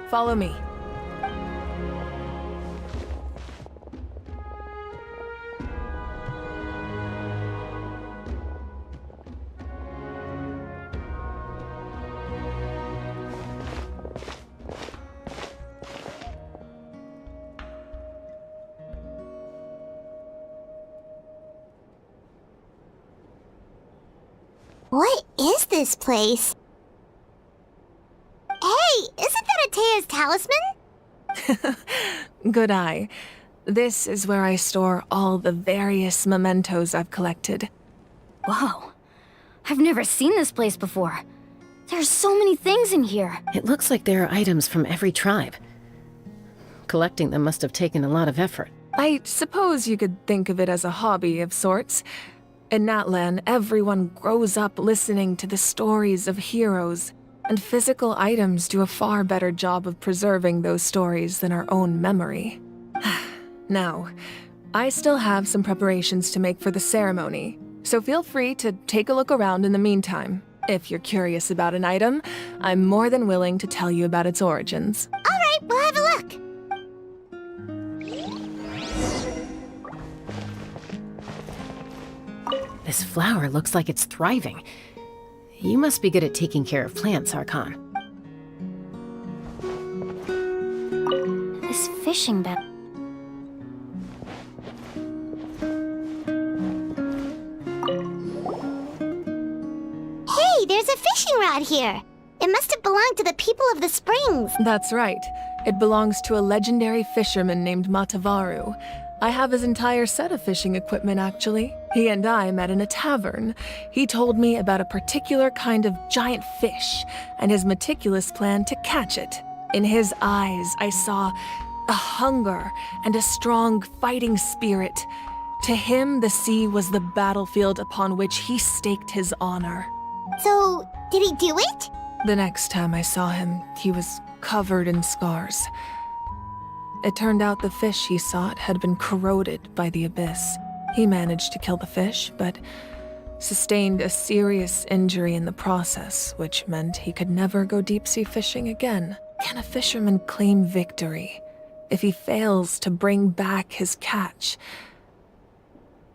Follow me. What is this place? Hey, isn't that Atea's talisman? Good eye. This is where I store all the various mementos I've collected. Whoa. I've never seen this place before. There's so many things in here. It looks like there are items from every tribe. Collecting them must have taken a lot of effort. I suppose you could think of it as a hobby of sorts. In Natlan, everyone grows up listening to the stories of heroes, and physical items do a far better job of preserving those stories than our own memory. Now, I still have some preparations to make for the ceremony, so feel free to take a look around in the meantime. If you're curious about an item, I'm more than willing to tell you about its origins. All right, we'll have a look. This flower looks like it's thriving. You must be good at taking care of plants, Archon. This fishing bed. there's a fishing rod here. It must have belonged to the people of the springs. That's right. It belongs to a legendary fisherman named Matavaru. I have his entire set of fishing equipment, actually. He and I met in a tavern. He told me about a particular kind of giant fish and his meticulous plan to catch it. In his eyes, I saw a hunger and a strong fighting spirit. To him, the sea was the battlefield upon which he staked his honor. So, did he do it? The next time I saw him, he was covered in scars. It turned out the fish he sought had been corroded by the abyss. He managed to kill the fish, but sustained a serious injury in the process, which meant he could never go deep-sea fishing again. Can a fisherman claim victory if he fails to bring back his catch?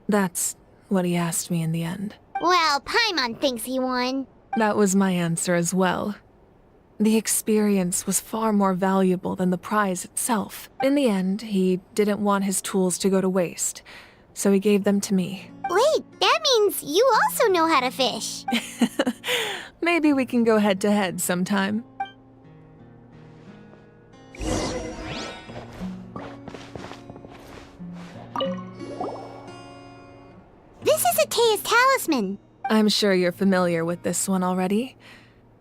That's what he asked me in the end. Well, Paimon thinks he won. That was my answer as well. The experience was far more valuable than the prize itself. In the end, he didn't want his tools to go to waste, so he gave them to me. Wait, that means you also know how to fish. Maybe we can go head-to-head sometime. This is Atea's talisman. I'm sure you're familiar with this one already.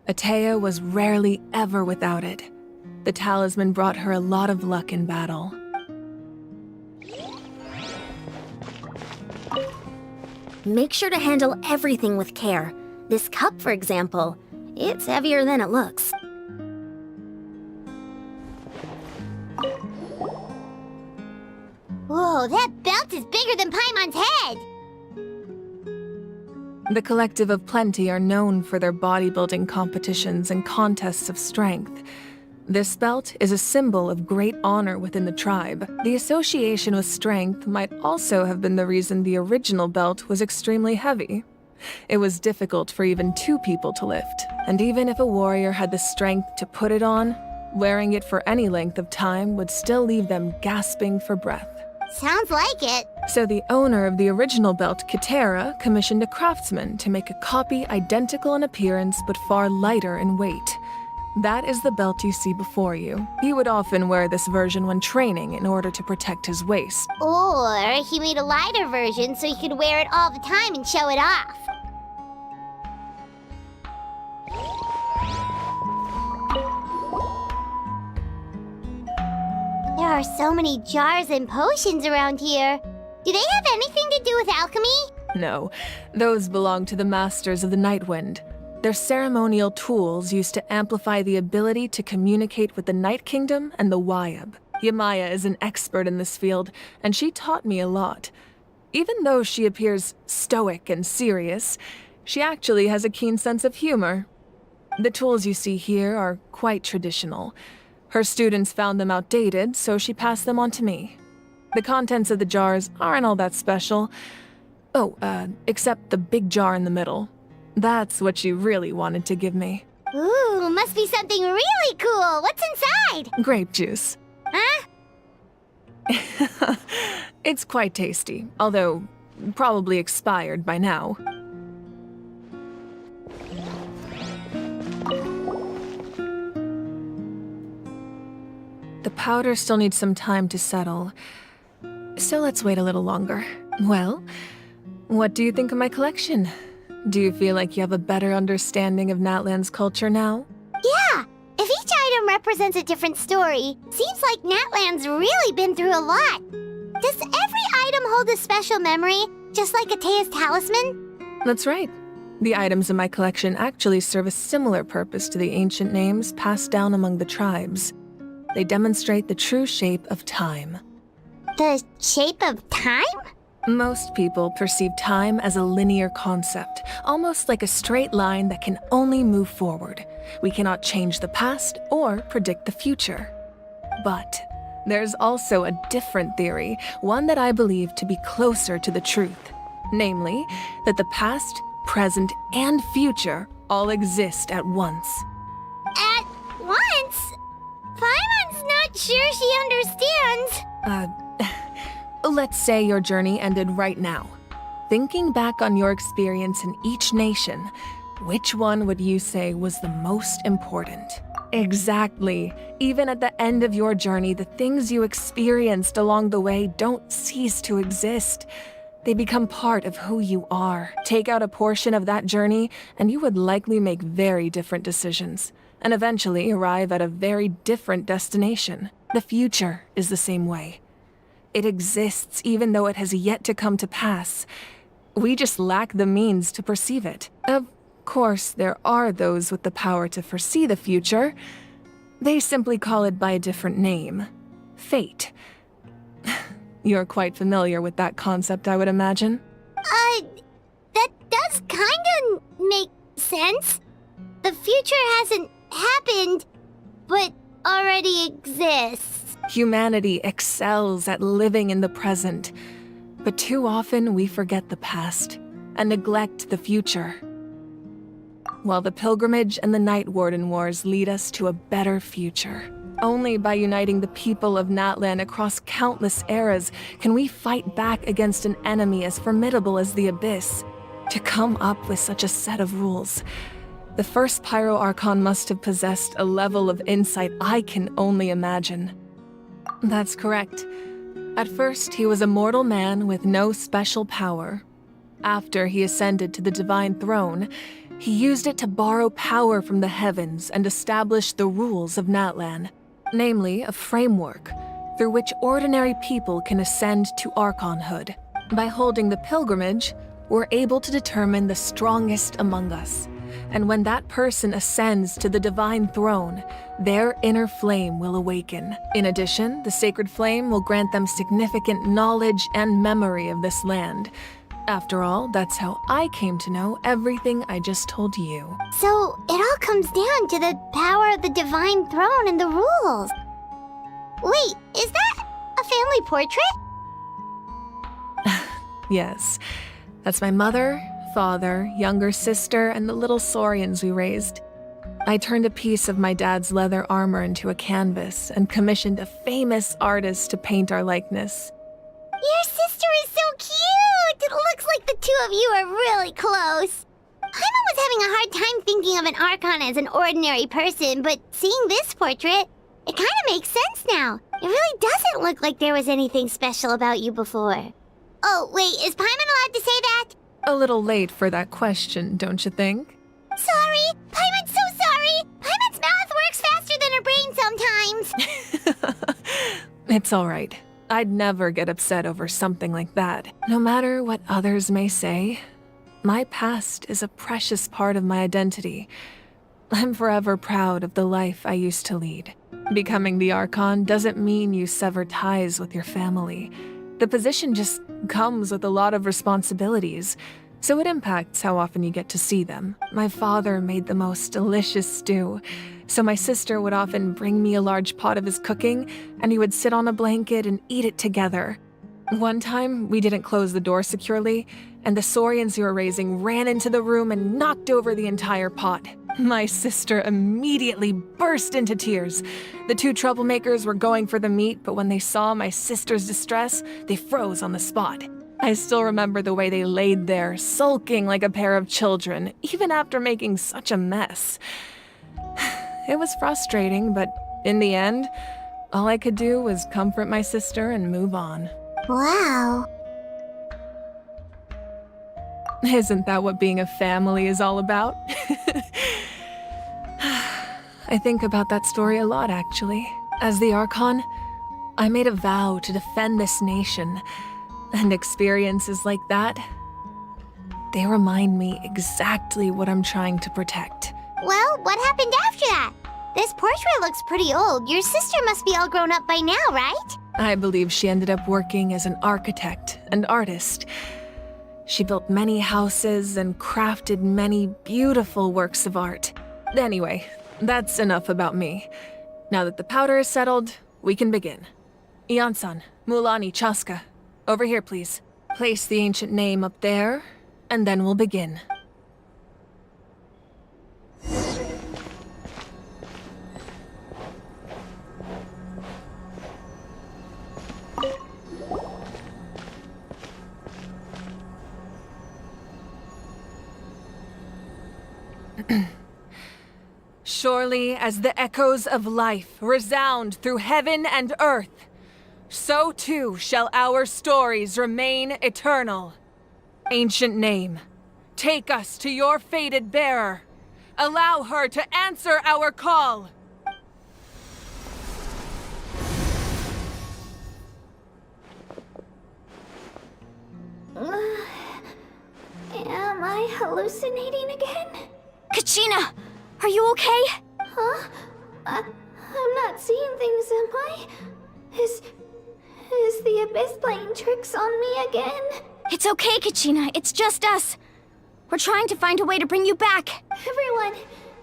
Atea was rarely ever without it. The talisman brought her a lot of luck in battle. Make sure to handle everything with care. This cup, for example, it's heavier than it looks. Whoa, that belt is bigger than Paimon's head! The Collective of Plenty are known for their bodybuilding competitions and contests of strength. This belt is a symbol of great honor within the tribe. The association with strength might also have been the reason the original belt was extremely heavy. It was difficult for even 2 people to lift, and even if a warrior had the strength to put it on, wearing it for any length of time would still leave them gasping for breath. Sounds like it. So the owner of the original belt, Kitera, commissioned a craftsman to make a copy identical in appearance but far lighter in weight. That is the belt you see before you. He would often wear this version when training in order to protect his waist. Or he made a lighter version so he could wear it all the time and show it off. There are so many jars and potions around here. Do they have anything to do with alchemy? No, those belong to the Masters of the Nightwind. They're ceremonial tools used to amplify the ability to communicate with the Night Kingdom and the Wayab. Yamaya is an expert in this field, and she taught me a lot. Even though she appears stoic and serious, she actually has a keen sense of humor. The tools you see here are quite traditional. Her students found them outdated, so she passed them on to me. The contents of the jars aren't all that special. Oh, except the big jar in the middle. That's what she really wanted to give me. Ooh, must be something really cool. What's inside? Grape juice. Huh? It's quite tasty, although probably expired by now. The powder still needs some time to settle, so let's wait a little longer. Well, what do you think of my collection? Do you feel like you have a better understanding of Natlan's culture now? Yeah! If each item represents a different story, seems like Natlan's really been through a lot. Does every item hold a special memory, just like Atea's talisman? That's right. The items in my collection actually serve a similar purpose to the ancient names passed down among the tribes. They demonstrate the true shape of time. The shape of time? Most people perceive time as a linear concept, almost like a straight line that can only move forward. We cannot change the past or predict the future. But there's also a different theory, one that I believe to be closer to the truth. Namely, that the past, present, and future all exist at once. At once? Paimon's not sure she understands. Let's say your journey ended right now. Thinking back on your experience in each nation, Which one would you say was the most important? Exactly. Even at the end of your journey, the things you experienced along the way don't cease to exist. They become part of who you are. Take out a portion of that journey, and you would likely make very different decisions, and eventually arrive at a very different destination. The future is the same way. It exists even though it has yet to come to pass. We just lack the means to perceive it. Of course, there are those with the power to foresee the future. They simply call it by a different name. Fate. You're quite familiar with that concept, I would imagine. That does kinda make sense. The future hasn't happened, but already exists. Humanity excels at living in the present, but too often we forget the past and neglect the future. While the pilgrimage and the Night Warden Wars lead us to a better future. Only by uniting the people of Natlan across countless eras can we fight back against an enemy as formidable as the Abyss. To come up with such a set of rules, the first Pyro Archon must have possessed a level of insight I can only imagine. That's correct. At first, he was a mortal man with no special power. After he ascended to the Divine Throne, he used it to borrow power from the heavens and establish the rules of Natlan, namely a framework through which ordinary people can ascend to Archonhood. By holding the pilgrimage, we're able to determine the strongest among us, and when that person ascends to the Divine Throne, their inner flame will awaken. In addition, the Sacred Flame will grant them significant knowledge and memory of this land. After all, that's how I came to know everything I just told you. So, it all comes down to the power of the Divine Throne and the rules. Wait, is that a family portrait? Yes, that's my mother, father, younger sister, and the little saurians we raised. I turned a piece of my dad's leather armor into a canvas and commissioned a famous artist to paint our likeness. Your sister is so cute! It looks like the two of you are really close. Paimon was having a hard time thinking of an Archon as an ordinary person, but seeing this portrait, it kind of makes sense now. It really doesn't look like there was anything special about you before. Oh, wait, is Paimon allowed to say that? A little late for that question, don't you think? Sorry! Paimon's so sorry! Paimon's mouth works faster than her brain sometimes! It's all right. I'd never get upset over something like that. No matter what others may say, my past is a precious part of my identity. I'm forever proud of the life I used to lead. Becoming the Archon doesn't mean you sever ties with your family. The position just comes with a lot of responsibilities, so it impacts how often you get to see them. My father made the most delicious stew, so my sister would often bring me a large pot of his cooking, and we would sit on a blanket and eat it together. One time, we didn't close the door securely, and the saurians we were raising ran into the room and knocked over the entire pot. My sister immediately burst into tears. The two troublemakers were going for the meat, but when they saw my sister's distress, they froze on the spot. I still remember the way they laid there, sulking like a pair of children, even after making such a mess. It was frustrating, but in the end, all I could do was comfort my sister and move on. Wow. Isn't that what being a family is all about? I think about that story a lot, actually. As the Archon, I made a vow to defend this nation, and experiences like that, they remind me exactly what I'm trying to protect. Well, what happened after that? This portrait looks pretty old. Your sister must be all grown up by now, right? I believe she ended up working as an architect and artist. She built many houses and crafted many beautiful works of art. Anyway, that's enough about me. Now that the powder is settled, we can begin. Ian-san, Mulani, Chaska, over here, please. Place the ancient name up there, and then we'll begin. Surely as the echoes of life resound through heaven and earth, so too shall our stories remain eternal. Ancient name, take us to your fated bearer. Allow her to answer our call. Am I hallucinating again? Kachina! Are you okay? Huh? I'm not seeing things, am I? Is the Abyss playing tricks on me again? It's okay, Kachina. It's just us. We're trying to find a way to bring you back. Everyone,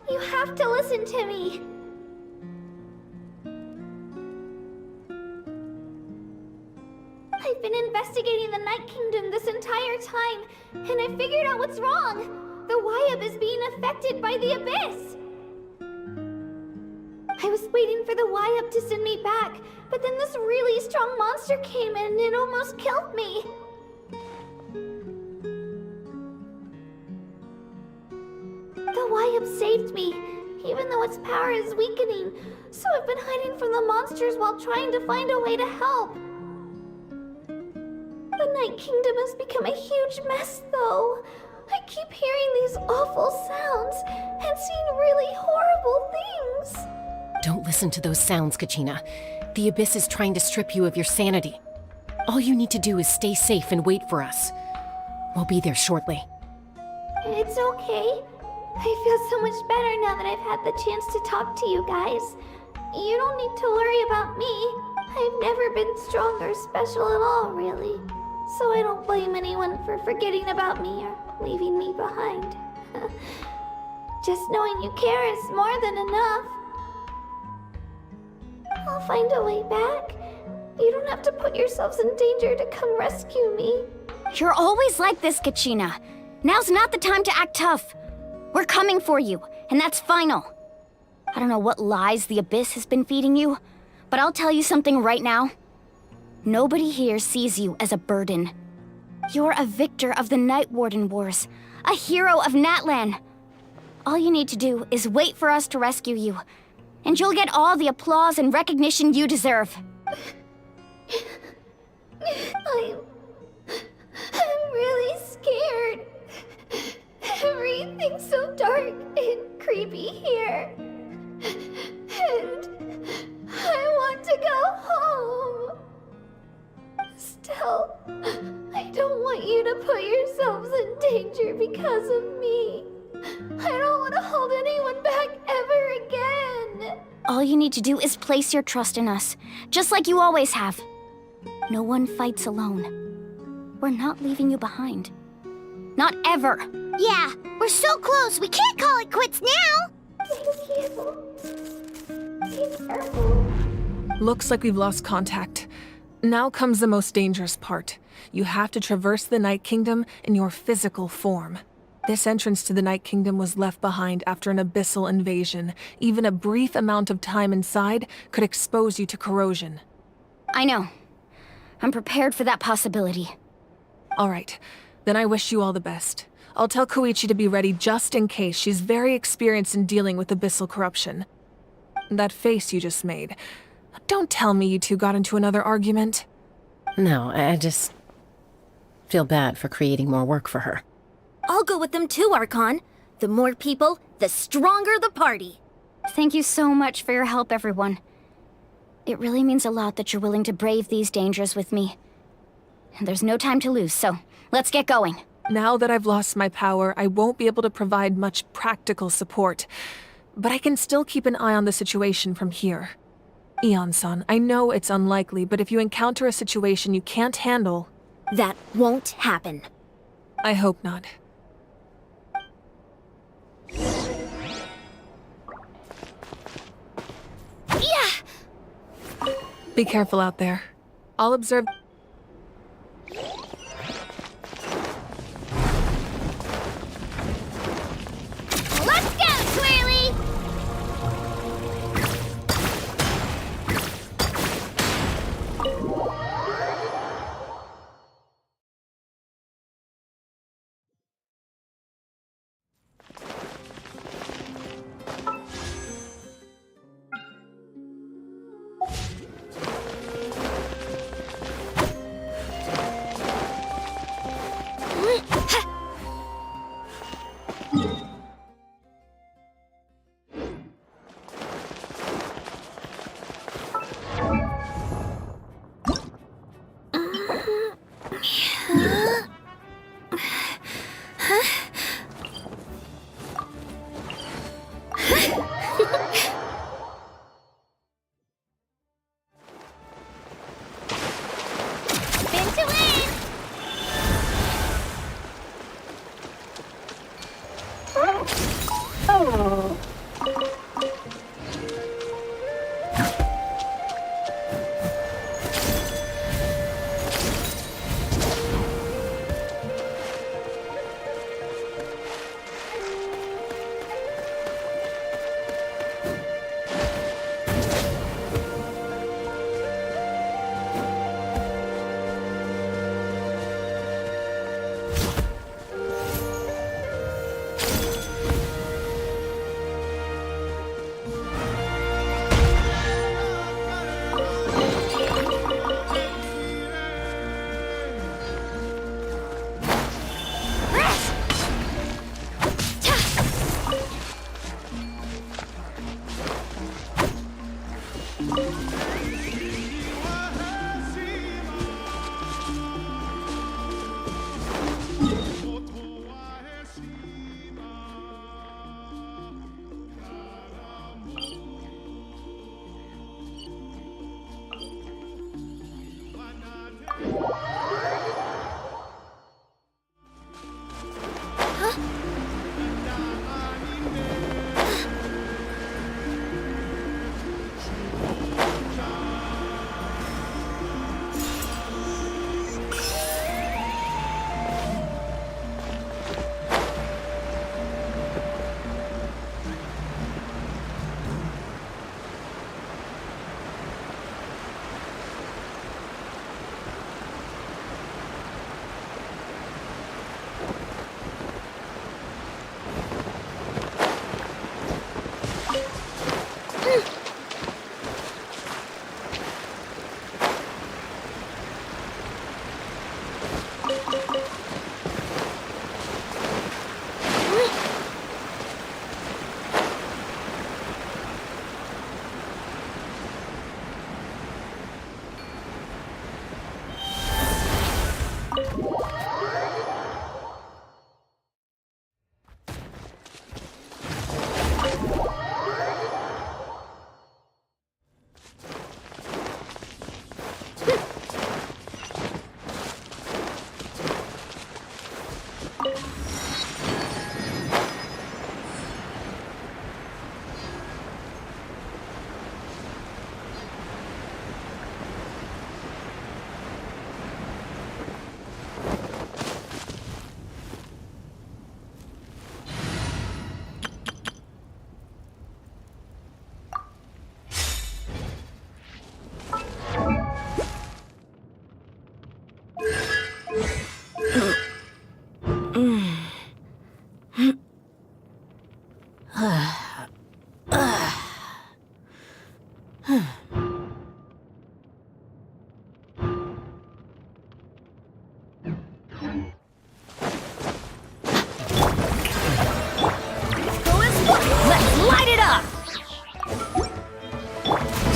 you have to listen to me. I've been investigating the Night Kingdom this entire time, and I figured out what's wrong. The Wyab is being affected by the Abyss. I was waiting for the Wyab to send me back, but then this really strong monster came in and it almost killed me. The Wyab saved me, even though its power is weakening, so I've been hiding from the monsters while trying to find a way to help. The Night Kingdom has become a huge mess, though. I keep hearing these awful sounds and seeing really horrible things. Don't listen to those sounds, Kachina. The Abyss is trying to strip you of your sanity. All you need to do is stay safe and wait for us. We'll be there shortly. It's okay. I feel so much better now that I've had the chance to talk to you guys. You don't need to worry about me. I've never been strong or special at all, really. So I don't blame anyone for forgetting about me or leaving me behind. Just knowing you care is more than enough. I'll find a way back. You don't have to put yourselves in danger to come rescue me. You're always like this, Kachina. Now's not the time to act tough. We're coming for you, and that's final. I don't know what lies the Abyss has been feeding you, but I'll tell you something right now. Nobody here sees you as a burden. You're a victor of the Night Warden Wars, a hero of Natlan. All you need to do is wait for us to rescue you, and you'll get all the applause and recognition you deserve. I'm really scared. Everything's so dark and creepy here. And I want to go home. Still, I don't want you to put yourselves in danger because of me. I don't want to hold anyone back ever again. All you need to do is place your trust in us, just like you always have. No one fights alone. We're not leaving you behind. Not ever. Yeah, we're so close, we can't call it quits now. Thank you. Be careful. Looks like we've lost contact. Now comes the most dangerous part. You have to traverse the Night Kingdom in your physical form. This entrance to the Night Kingdom was left behind after an abyssal invasion. Even a brief amount of time inside could expose you to corrosion. I know. I'm prepared for that possibility. All right. Then I wish you all the best. I'll tell Koichi to be ready just in case. She's very experienced in dealing with abyssal corruption. That face you just made. Don't tell me you two got into another argument. No, I just feel bad for creating more work for her. I'll go with them too, Archon. The more people, the stronger the party. Thank you so much for your help, everyone. It really means a lot that you're willing to brave these dangers with me. And there's no time to lose, so let's get going. Now that I've lost my power, I won't be able to provide much practical support. But I can still keep an eye on the situation from here. Eon-san, I know it's unlikely, but if you encounter a situation you can't handle... That won't happen. I hope not. Yeah! Be careful out there. I'll observe... Let's go, Twirly! Spin to win!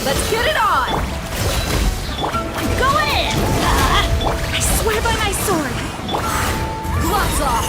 Let's get it on! I'm going in! I swear by my sword! Gloves off!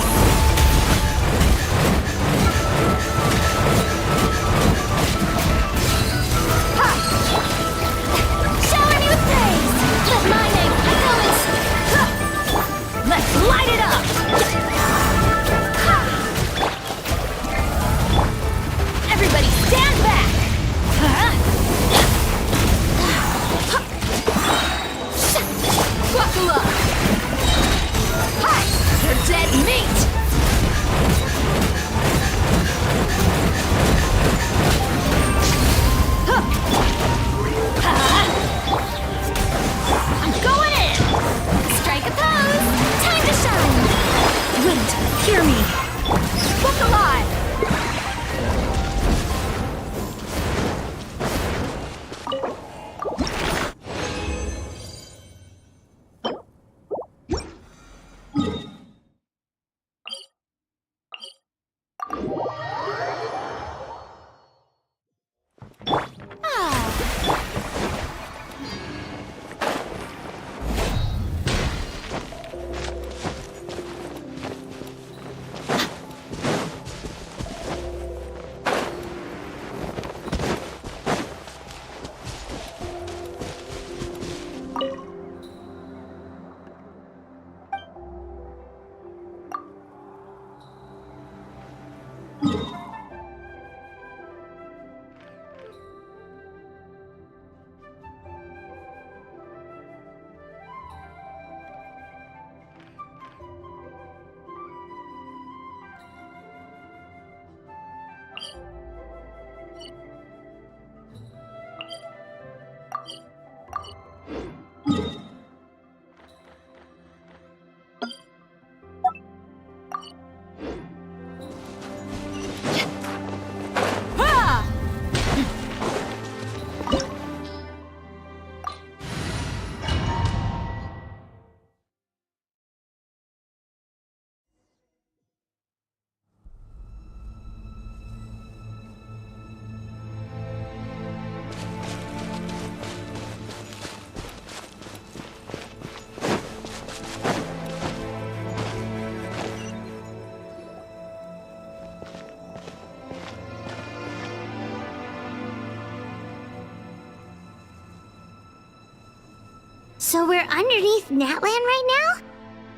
So we're underneath Natlan right now?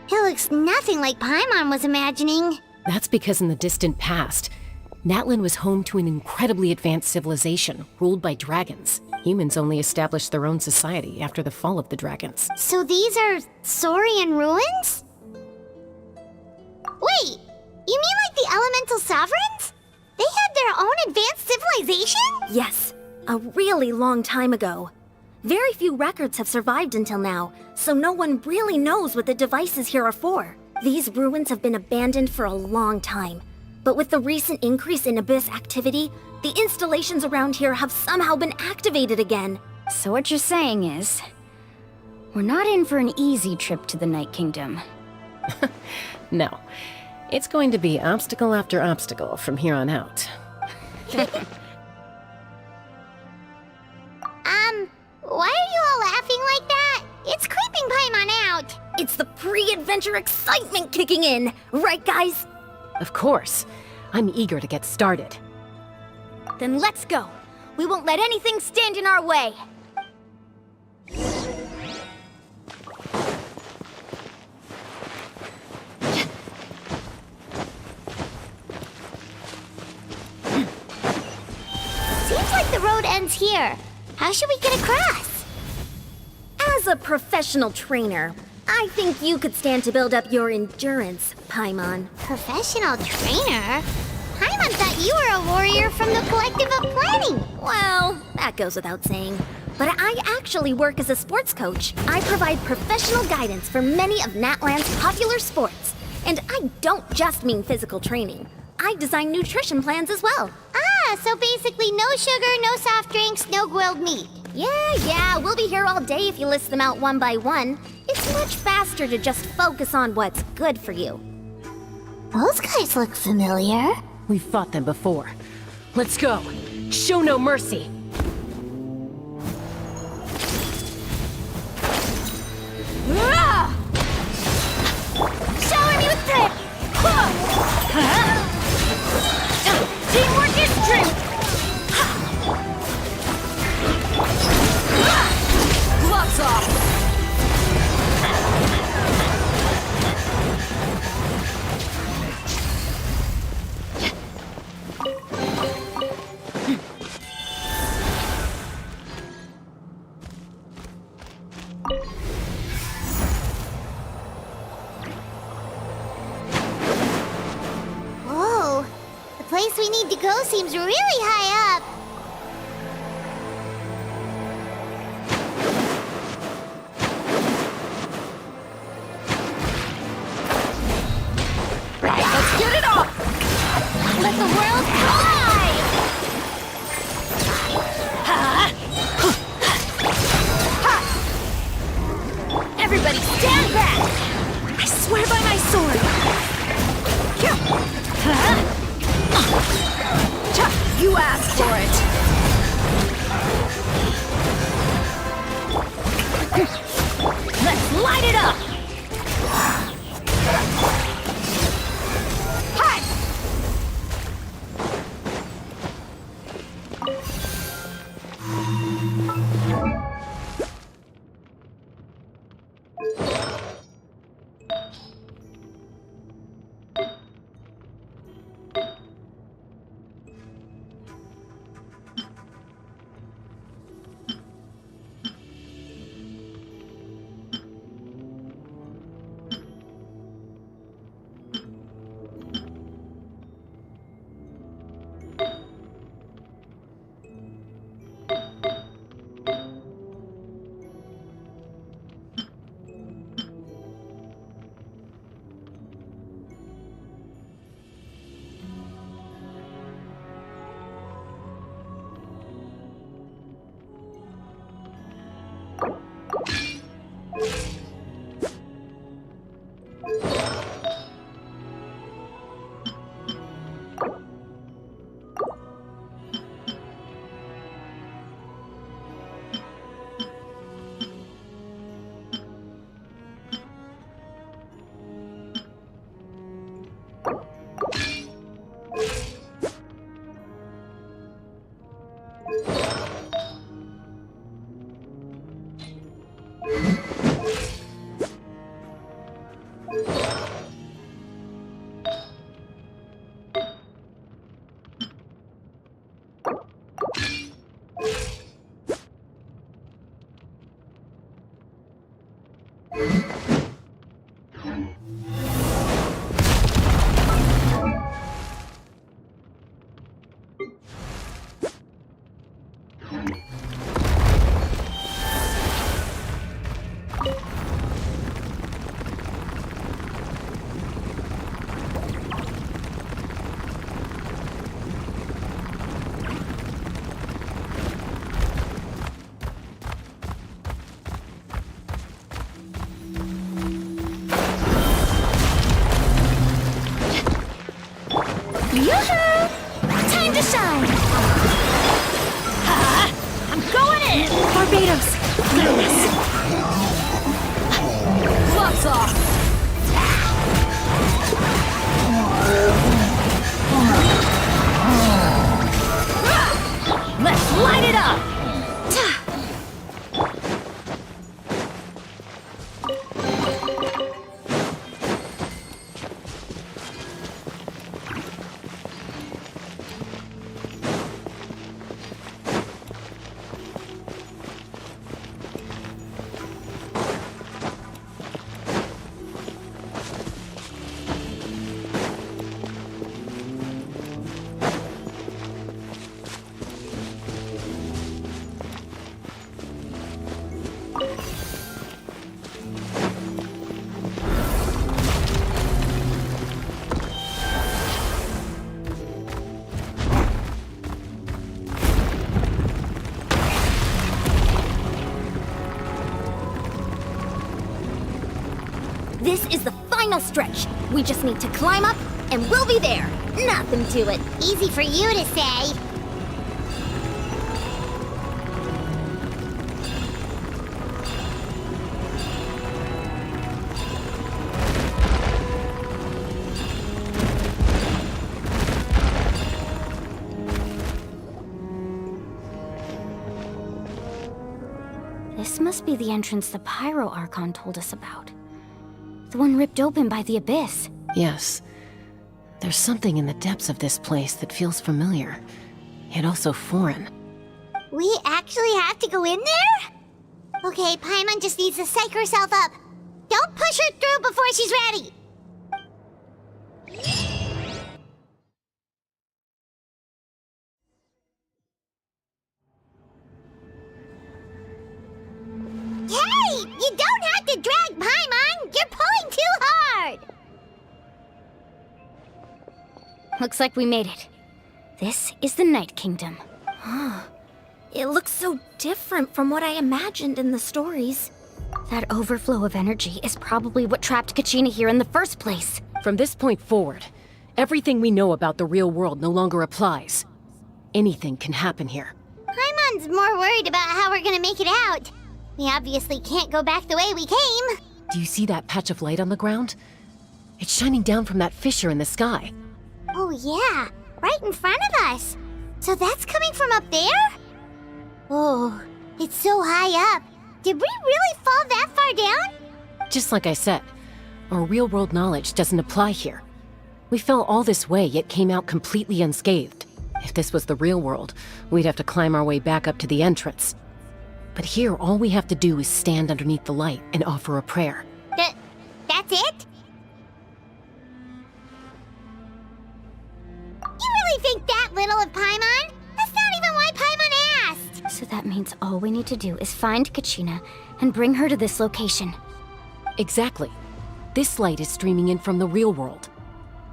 It looks nothing like Paimon was imagining. That's because in the distant past, Natlan was home to an incredibly advanced civilization ruled by dragons. Humans only established their own society after the fall of the dragons. So these are Saurian ruins? Wait, you mean like the elemental sovereigns? They had their own advanced civilization? Yes, a really long time ago. Very few records have survived until now, so no one really knows what the devices here are for. These ruins have been abandoned for a long time, but with the recent increase in Abyss activity, the installations around here have somehow been activated again. So what you're saying is, we're not in for an easy trip to the Night Kingdom. No. It's going to be obstacle after obstacle from here on out. Why are you all laughing like that? It's creeping Paimon out. It's the pre-adventure excitement kicking in, right guys? Of course. I'm eager to get started. Then let's go. We won't let anything stand in our way. Seems like the road ends here. How should we get across? As a professional trainer, I think you could stand to build up your endurance, Paimon. Professional trainer? Paimon thought you were a warrior from the Collective of Planning. Well, that goes without saying. But I actually work as a sports coach. I provide professional guidance for many of Natlan's popular sports. And I don't just mean physical training. I design nutrition plans as well. So basically no sugar, no soft drinks, no grilled meat. Yeah, we'll be here all day if you list them out one by one. It's much faster to just focus on what's good for you. Those guys look familiar. We've fought them before. Let's go. Show no mercy. Shower me with prayer! Teamwork is strength! Gloves off! Whoa, the place we need to go seems really high up. Let's get it off! Let the world collide! Everybody stand back! I swear by my sword! You asked for it! Let's light it up! Yoo-hoo! Time to shine! I'm going in! Barbados! Gloves off! Let's light it up! This is the final stretch. We just need to climb up, and we'll be there. Nothing to it. Easy for you to say. This must be the entrance the Pyro Archon told us about. The one ripped open by the Abyss. Yes. There's something in the depths of this place that feels familiar, yet also foreign. We actually have to go in there? Okay, Paimon just needs to psych herself up. Don't push her through before she's ready. Hey! You don't have to drag Paimon! You're pulling too hard! Looks like we made it. This is the Night Kingdom. It looks so different from what I imagined in the stories. That overflow of energy is probably what trapped Kachina here in the first place. From this point forward, everything we know about the real world no longer applies. Anything can happen here. Paimon's more worried about how we're gonna make it out. We obviously can't go back the way we came. Do you see that patch of light on the ground? It's shining down from that fissure in the sky. Oh yeah, right in front of us. So that's coming from up there? Oh, it's so high up. Did we really fall that far down? Just like I said, our real-world knowledge doesn't apply here. We fell all this way, yet came out completely unscathed. If this was the real world, we'd have to climb our way back up to the entrance. But here, all we have to do is stand underneath the light and offer a prayer. That's it? You really think that little of Paimon? That's not even why Paimon asked! So that means all we need to do is find Kachina and bring her to this location. Exactly. This light is streaming in from the real world.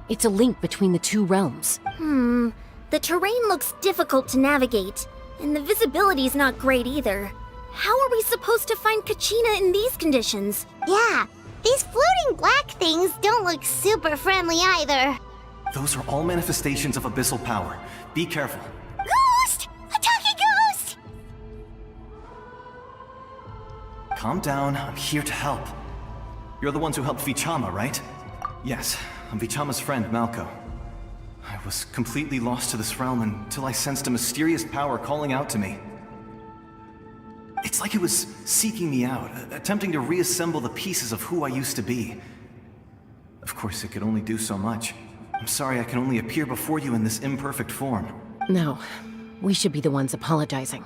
It's a link between the two realms. The terrain looks difficult to navigate, and the visibility's not great either. How are we supposed to find Kachina in these conditions? Yeah, these floating black things don't look super friendly either. Those are all manifestations of abyssal power. Be careful. Ghost! A talking ghost! Calm down, I'm here to help. You're the ones who helped Vichama, right? Yes, I'm Vichama's friend, Malco. I was completely lost to this realm until I sensed a mysterious power calling out to me. It's like it was seeking me out, attempting to reassemble the pieces of who I used to be. Of course, it could only do so much. I'm sorry I can only appear before you in this imperfect form. No, we should be the ones apologizing.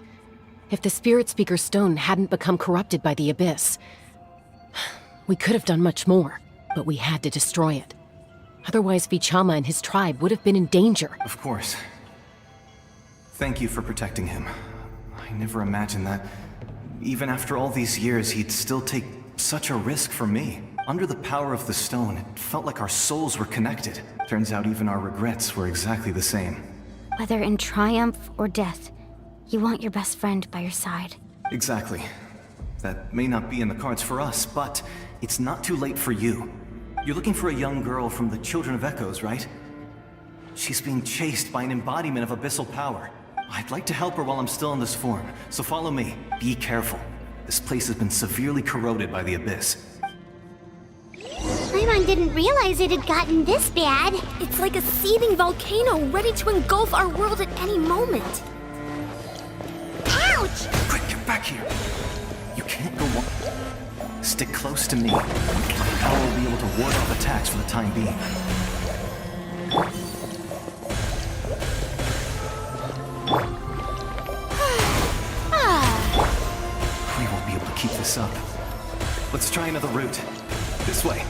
If the Spirit Speaker's stone hadn't become corrupted by the Abyss, we could have done much more, but we had to destroy it. Otherwise, Vichama and his tribe would have been in danger. Of course. Thank you for protecting him. I never imagined that, even after all these years, he'd still take such a risk for me. Under the power of the stone, it felt like our souls were connected. Turns out even our regrets were exactly the same. Whether in triumph or death, you want your best friend by your side. Exactly. That may not be in the cards for us, but it's not too late for you. You're looking for a young girl from the Children of Echoes, right? She's being chased by an embodiment of abyssal power. I'd like to help her while I'm still in this form, so follow me. Be careful. This place has been severely corroded by the abyss. Paimon didn't realize it had gotten this bad. It's like a seething volcano ready to engulf our world at any moment. Ouch! Quick, get back here. You can't go on. Stick close to me. My power will be able to ward off attacks for the time being. We won't be able to keep this up. Let's try another route. This way.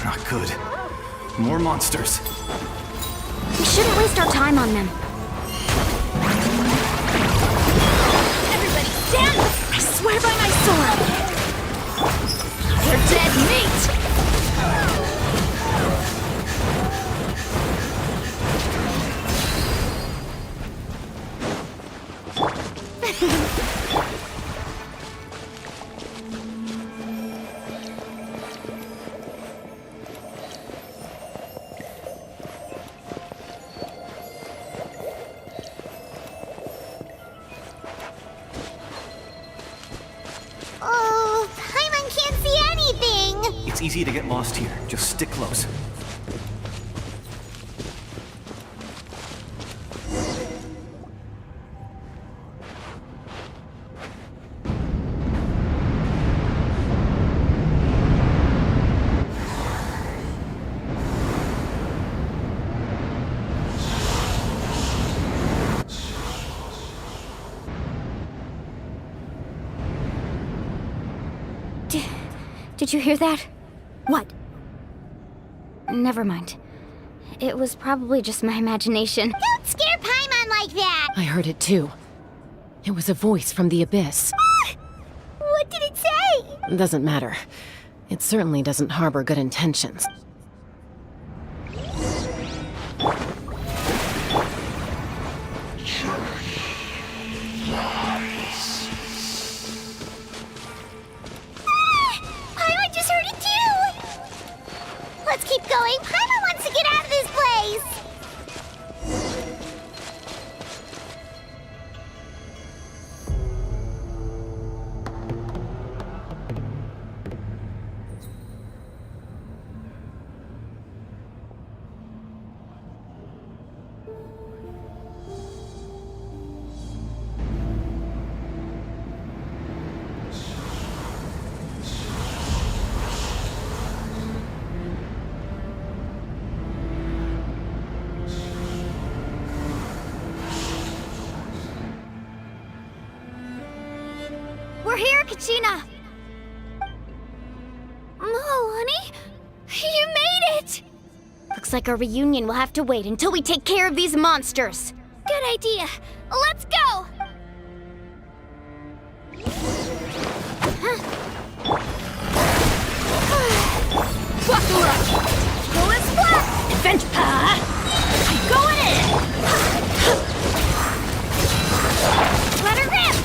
Not good. More monsters. We shouldn't waste our time on them. Everybody stand! I swear by my sword! They're dead meat! Oh, Paimon can't see anything! It's easy to get lost here. Just stick close. Did you hear that? What? Never mind. It was probably just my imagination. Don't scare Paimon like that! I heard it too. It was a voice from the abyss. What did it say? Doesn't matter. It certainly doesn't harbor good intentions. Paimon just heard it too! Let's keep going. Paimon wants to get out of this place! We're here, Kachina! Oh, honey? You made it! Looks like our reunion will have to wait until we take care of these monsters. Good idea. Let's go! Wakura! Going splat! Adventure! I'm going in! Let her rip!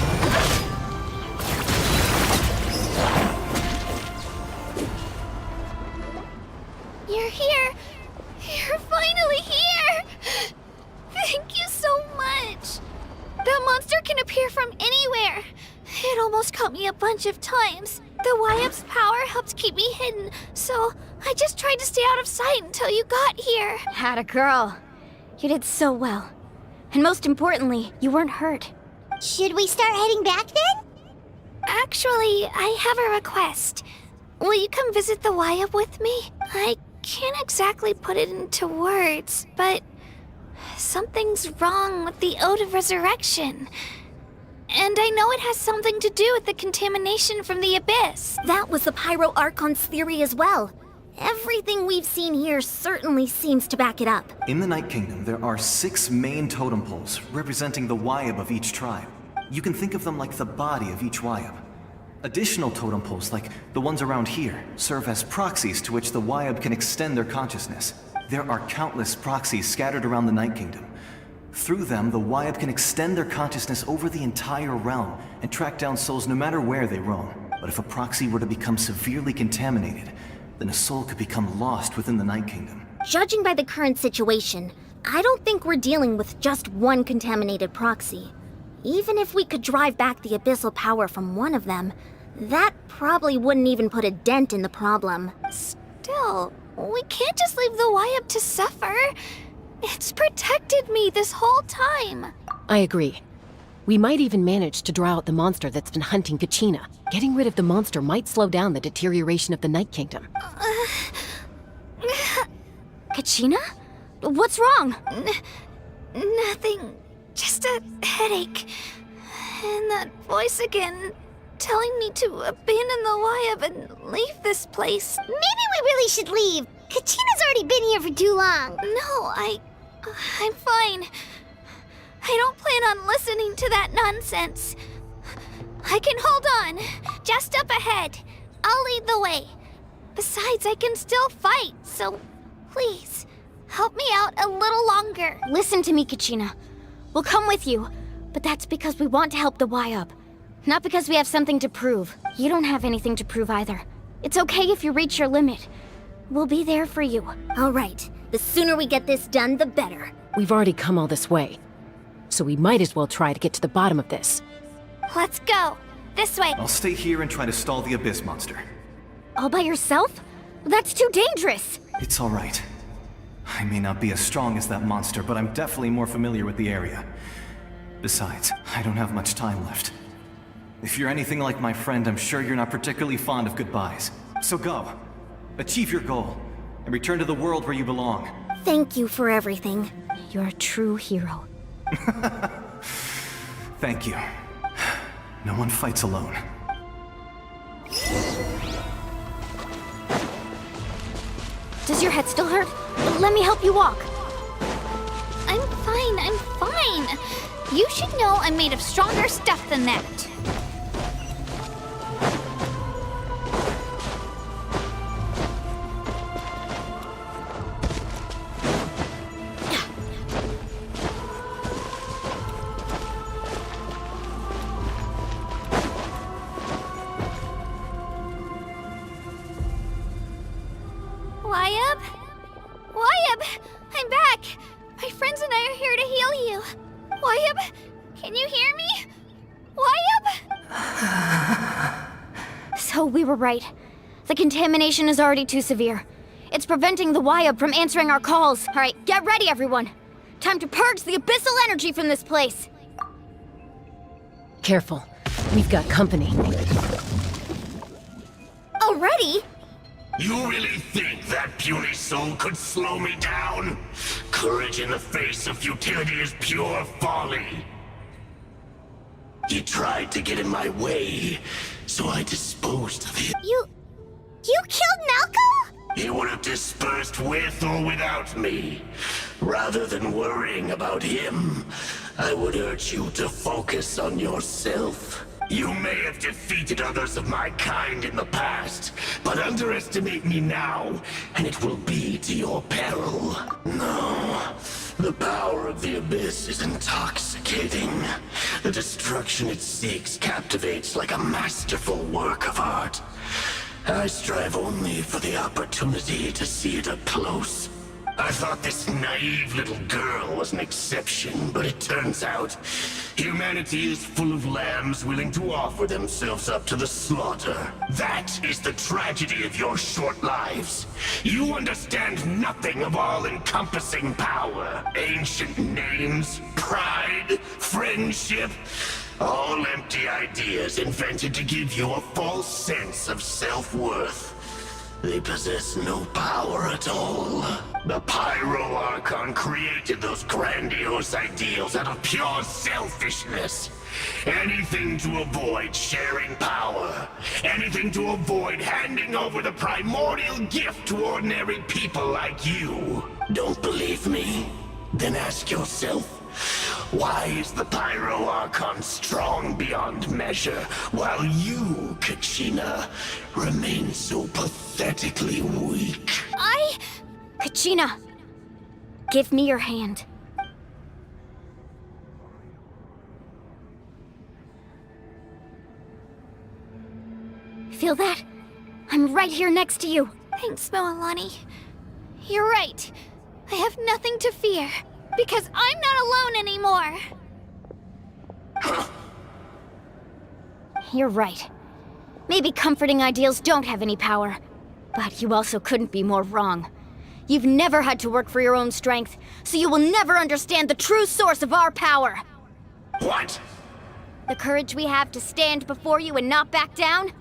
You're here! You're finally here! Thank you so much! That monster can appear from anywhere! It almost caught me a bunch of times. The YF's power helped keep me hidden, so I just tried to stay out of sight until you got here. Had a girl. You did so well. And most importantly, you weren't hurt. Should we start heading back then? Actually, I have a request. Will you come visit the YF with me? I can't exactly put it into words, but something's wrong with the Ode of Resurrection. And I know it has something to do with the contamination from the Abyss. That was the Pyro Archon's theory as well. Everything we've seen here certainly seems to back it up. In the Night Kingdom, there are 6 main totem poles representing the Wyab of each tribe. You can think of them like the body of each Wyab. Additional totem poles, like the ones around here, serve as proxies to which the Wyab can extend their consciousness. There are countless proxies scattered around the Night Kingdom. Through them, the Wyab can extend their consciousness over the entire realm and track down souls no matter where they roam. But if a proxy were to become severely contaminated, then a soul could become lost within the Night Kingdom. Judging by the current situation, I don't think we're dealing with just one contaminated proxy. Even if we could drive back the abyssal power from one of them, that probably wouldn't even put a dent in the problem. Still, we can't just leave the Wyab to suffer. It's protected me this whole time. I agree. We might even manage to draw out the monster that's been hunting Kachina. Getting rid of the monster might slow down the deterioration of the Night Kingdom. Kachina? What's wrong? Nothing. Just a headache. And that voice again, telling me to abandon the Wyab and leave this place. Maybe we really should leave. Kachina's already been here for too long. No, I'm fine. I don't plan on listening to that nonsense. I can hold on. Just up ahead. I'll lead the way. Besides, I can still fight, so please, help me out a little longer. Listen to me, Kachina. We'll come with you, but that's because we want to help the Wyab. Not because we have something to prove. You don't have anything to prove either. It's okay if you reach your limit. We'll be there for you. All right. The sooner we get this done, the better. We've already come all this way, so we might as well try to get to the bottom of this. Let's go. This way. I'll stay here and try to stall the Abyss monster. All by yourself? That's too dangerous. It's all right. I may not be as strong as that monster, but I'm definitely more familiar with the area. Besides, I don't have much time left. If you're anything like my friend, I'm sure you're not particularly fond of goodbyes. So go. Achieve your goal, and return to the world where you belong. Thank you for everything. You're a true hero. Thank you. No one fights alone. Does your head still hurt? Let me help you walk. I'm fine. You should know I'm made of stronger stuff than that. Wyab! I'm back! My friends and I are here to heal you. Wyab, can you hear me? Wyab? So we were right. The contamination is already too severe. It's preventing the Wyab from answering our calls. All right, get ready, everyone. Time to purge the abyssal energy from this place. Careful. We've got company. Already? You really think that puny soul could slow me down? Courage in the face of futility is pure folly. He tried to get in my way, so I disposed of him. You killed Malcolm? He would have dispersed with or without me. Rather than worrying about him, I would urge you to focus on yourself. You may have defeated others of my kind in the past, but underestimate me now, and it will be to your peril. No, the power of the Abyss is intoxicating. The destruction it seeks captivates like a masterful work of art. I strive only for the opportunity to see it up close. I thought this naive little girl was an exception, but it turns out humanity is full of lambs willing to offer themselves up to the slaughter. That is the tragedy of your short lives. You understand nothing of all-encompassing power. Ancient names, pride, friendship, all empty ideas invented to give you a false sense of self-worth. They possess no power at all. The Pyro Archon created those grandiose ideals out of pure selfishness. Anything to avoid sharing power. Anything to avoid handing over the primordial gift to ordinary people like you. Don't believe me? Then ask yourself, why is the Pyro Archon strong beyond measure, while you, Kachina, remain so pathetically weak? Kachina, give me your hand. Feel that? I'm right here next to you. Thanks, Moalani. You're right. I have nothing to fear, because I'm not alone anymore. You're right. Maybe comforting ideals don't have any power, but you also couldn't be more wrong. You've never had to work for your own strength, so you will never understand the true source of our power. What? The courage we have to stand before you and not back down?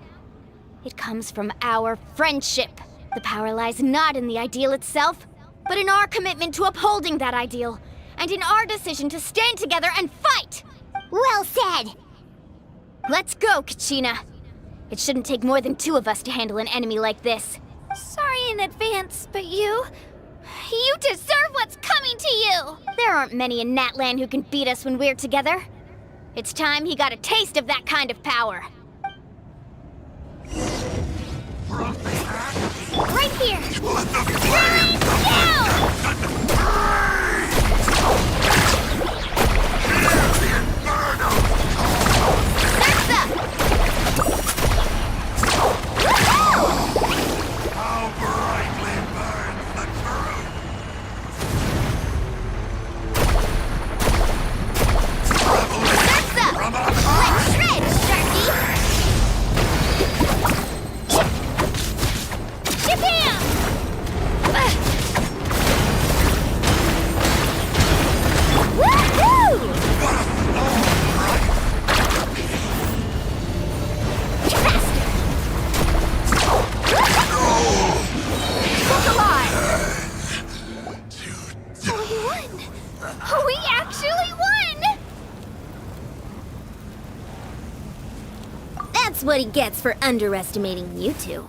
It comes from our friendship. The power lies not in the ideal itself, but in our commitment to upholding that ideal, and in our decision to stand together and fight! Well said! Let's go, Kachina. It shouldn't take more than 2 of us to handle an enemy like this. Sorry in advance, but you deserve what's coming to you! There aren't many in Natlan who can beat us when we're together. It's time he got a taste of that kind of power. Right here! Rain down! How brightly burns the truth! Let's shred, Sharky! Shabam! Woohoo! We actually won! That's what he gets for underestimating you two.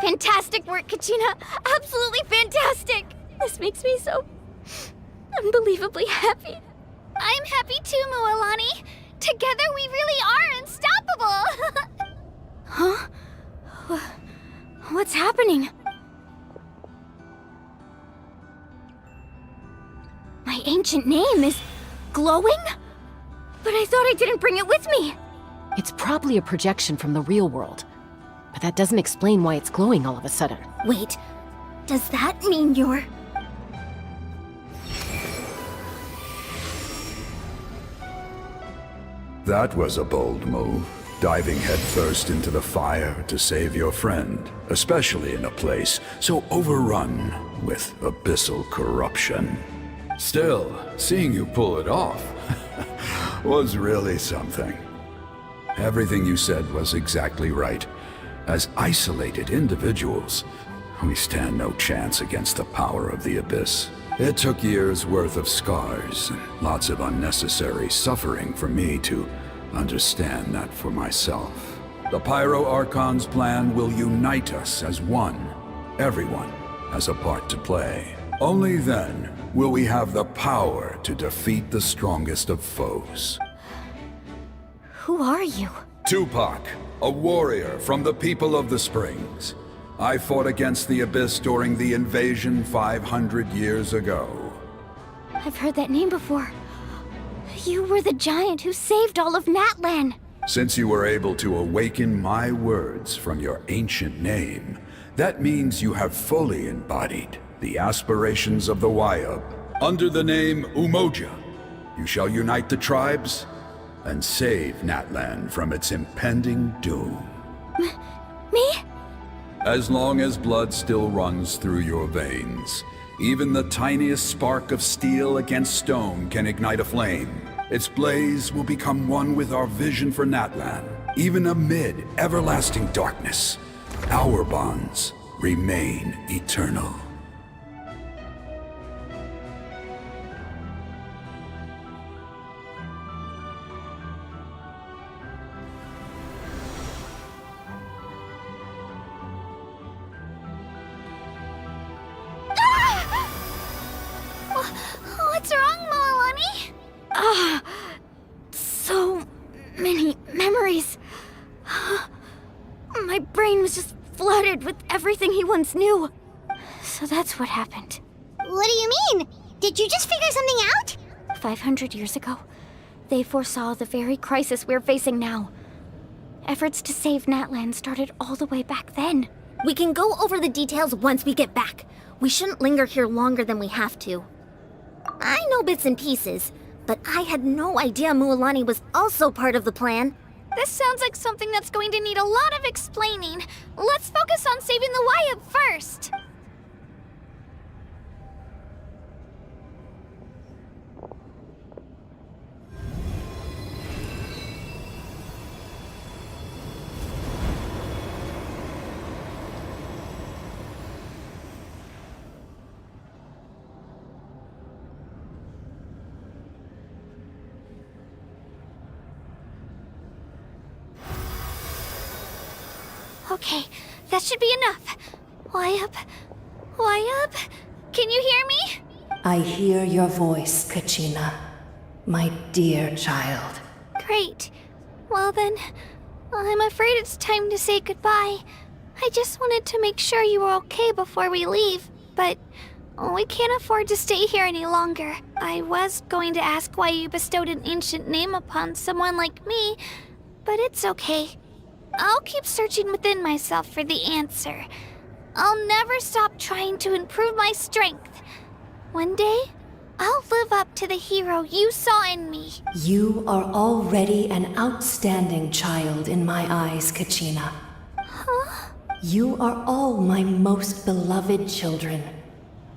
Fantastic work, Kachina! Absolutely fantastic! This makes me so unbelievably happy. I'm happy too, Moalani. Together we really are unstoppable! Huh? What's happening? My ancient name is glowing? But I thought I didn't bring it with me. It's probably a projection from the real world. But that doesn't explain why it's glowing all of a sudden. Wait, does that mean you're... That was a bold move, diving headfirst into the fire to save your friend, especially in a place so overrun with abyssal corruption. Still, seeing you pull it off was really something. Everything you said was exactly right. As isolated individuals, we stand no chance against the power of the Abyss. It took years' worth of scars and lots of unnecessary suffering for me to understand that for myself. The Pyro Archon's plan will unite us as one. Everyone has a part to play. Only then will we have the power to defeat the strongest of foes. Who are you? Tupac, a warrior from the people of the Springs. I fought against the Abyss during the invasion 500 years ago. I've heard that name before. You were the giant who saved all of Natlan. Since you were able to awaken my words from your ancient name, that means you have fully embodied the aspirations of the Wayub. Under the name Umoja, you shall unite the tribes and save Natlan from its impending doom. Me? As long as blood still runs through your veins, even the tiniest spark of steel against stone can ignite a flame. Its blaze will become one with our vision for Natlan, even amid everlasting darkness. Our bonds remain eternal. What's wrong, Moalani? So many memories. My brain was just flooded with everything he once knew. So that's what happened. What do you mean? Did you just figure something out? 500 years ago, they foresaw the very crisis we're facing now. Efforts to save Natlan started all the way back then. We can go over the details once we get back. We shouldn't linger here longer than we have to. I know bits and pieces, but I had no idea Mualani was also part of the plan. This sounds like something that's going to need a lot of explaining. Let's focus on saving the Wyatt first. Okay, that should be enough. Wyatt? Can you hear me? I hear your voice, Kachina. My dear child. Great. Well then, I'm afraid it's time to say goodbye. I just wanted to make sure you were okay before we leave, but we can't afford to stay here any longer. I was going to ask why you bestowed an ancient name upon someone like me, but it's okay. I'll keep searching within myself for the answer. I'll never stop trying to improve my strength. One day, I'll live up to the hero you saw in me. You are already an outstanding child in my eyes, Kachina. Huh? You are all my most beloved children.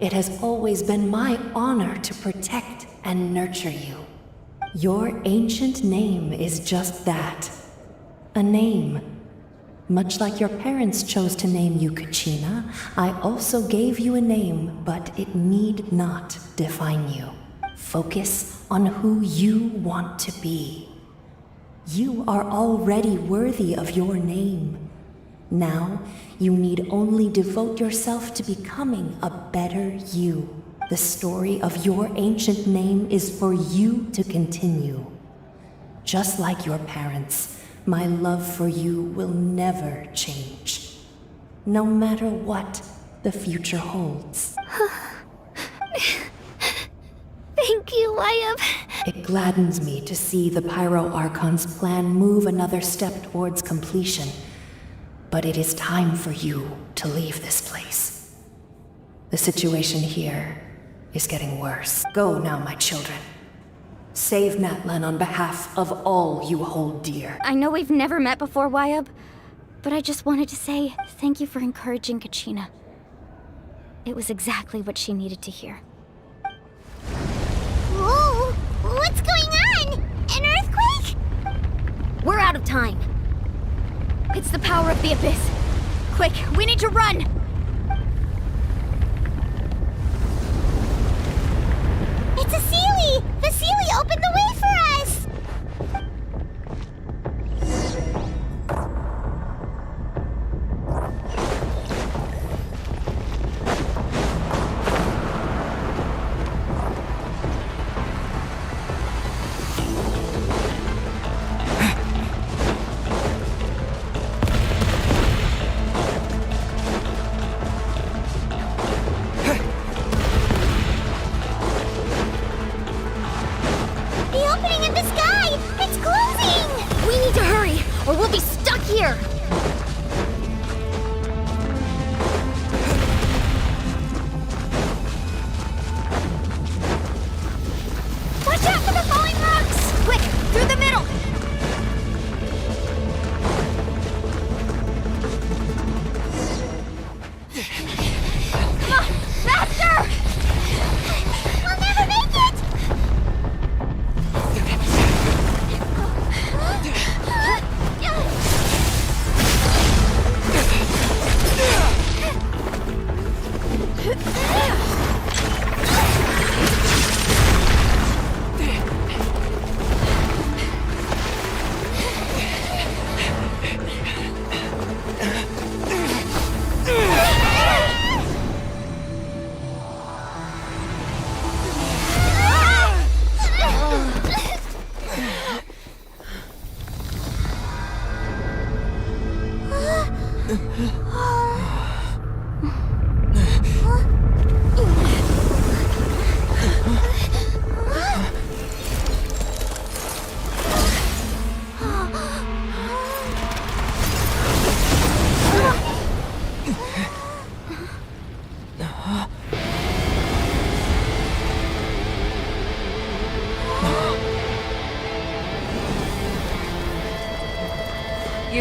It has always been my honor to protect and nurture you. Your ancient name is just that. A name. Much like your parents chose to name you Kachina, I also gave you a name, but it need not define you. Focus on who you want to be. You are already worthy of your name. Now, you need only devote yourself to becoming a better you. The story of your ancient name is for you to continue. Just like your parents, my love for you will never change. No matter what the future holds. Thank you, Wyatt. It gladdens me to see the Pyro Archon's plan move another step towards completion. But it is time for you to leave this place. The situation here is getting worse. Go now, my children. Save Natlan on behalf of all you hold dear. I know we've never met before, Wyatt, but I just wanted to say thank you for encouraging Kachina. It was exactly what she needed to hear. Whoa! What's going on? An earthquake? We're out of time. It's the power of the Abyss. Quick, we need to run! It's a Sealy! The Sealy opened the way for us! Here! Watch out for the falling rocks! Quick, through the middle! Come on, faster! We'll never make it!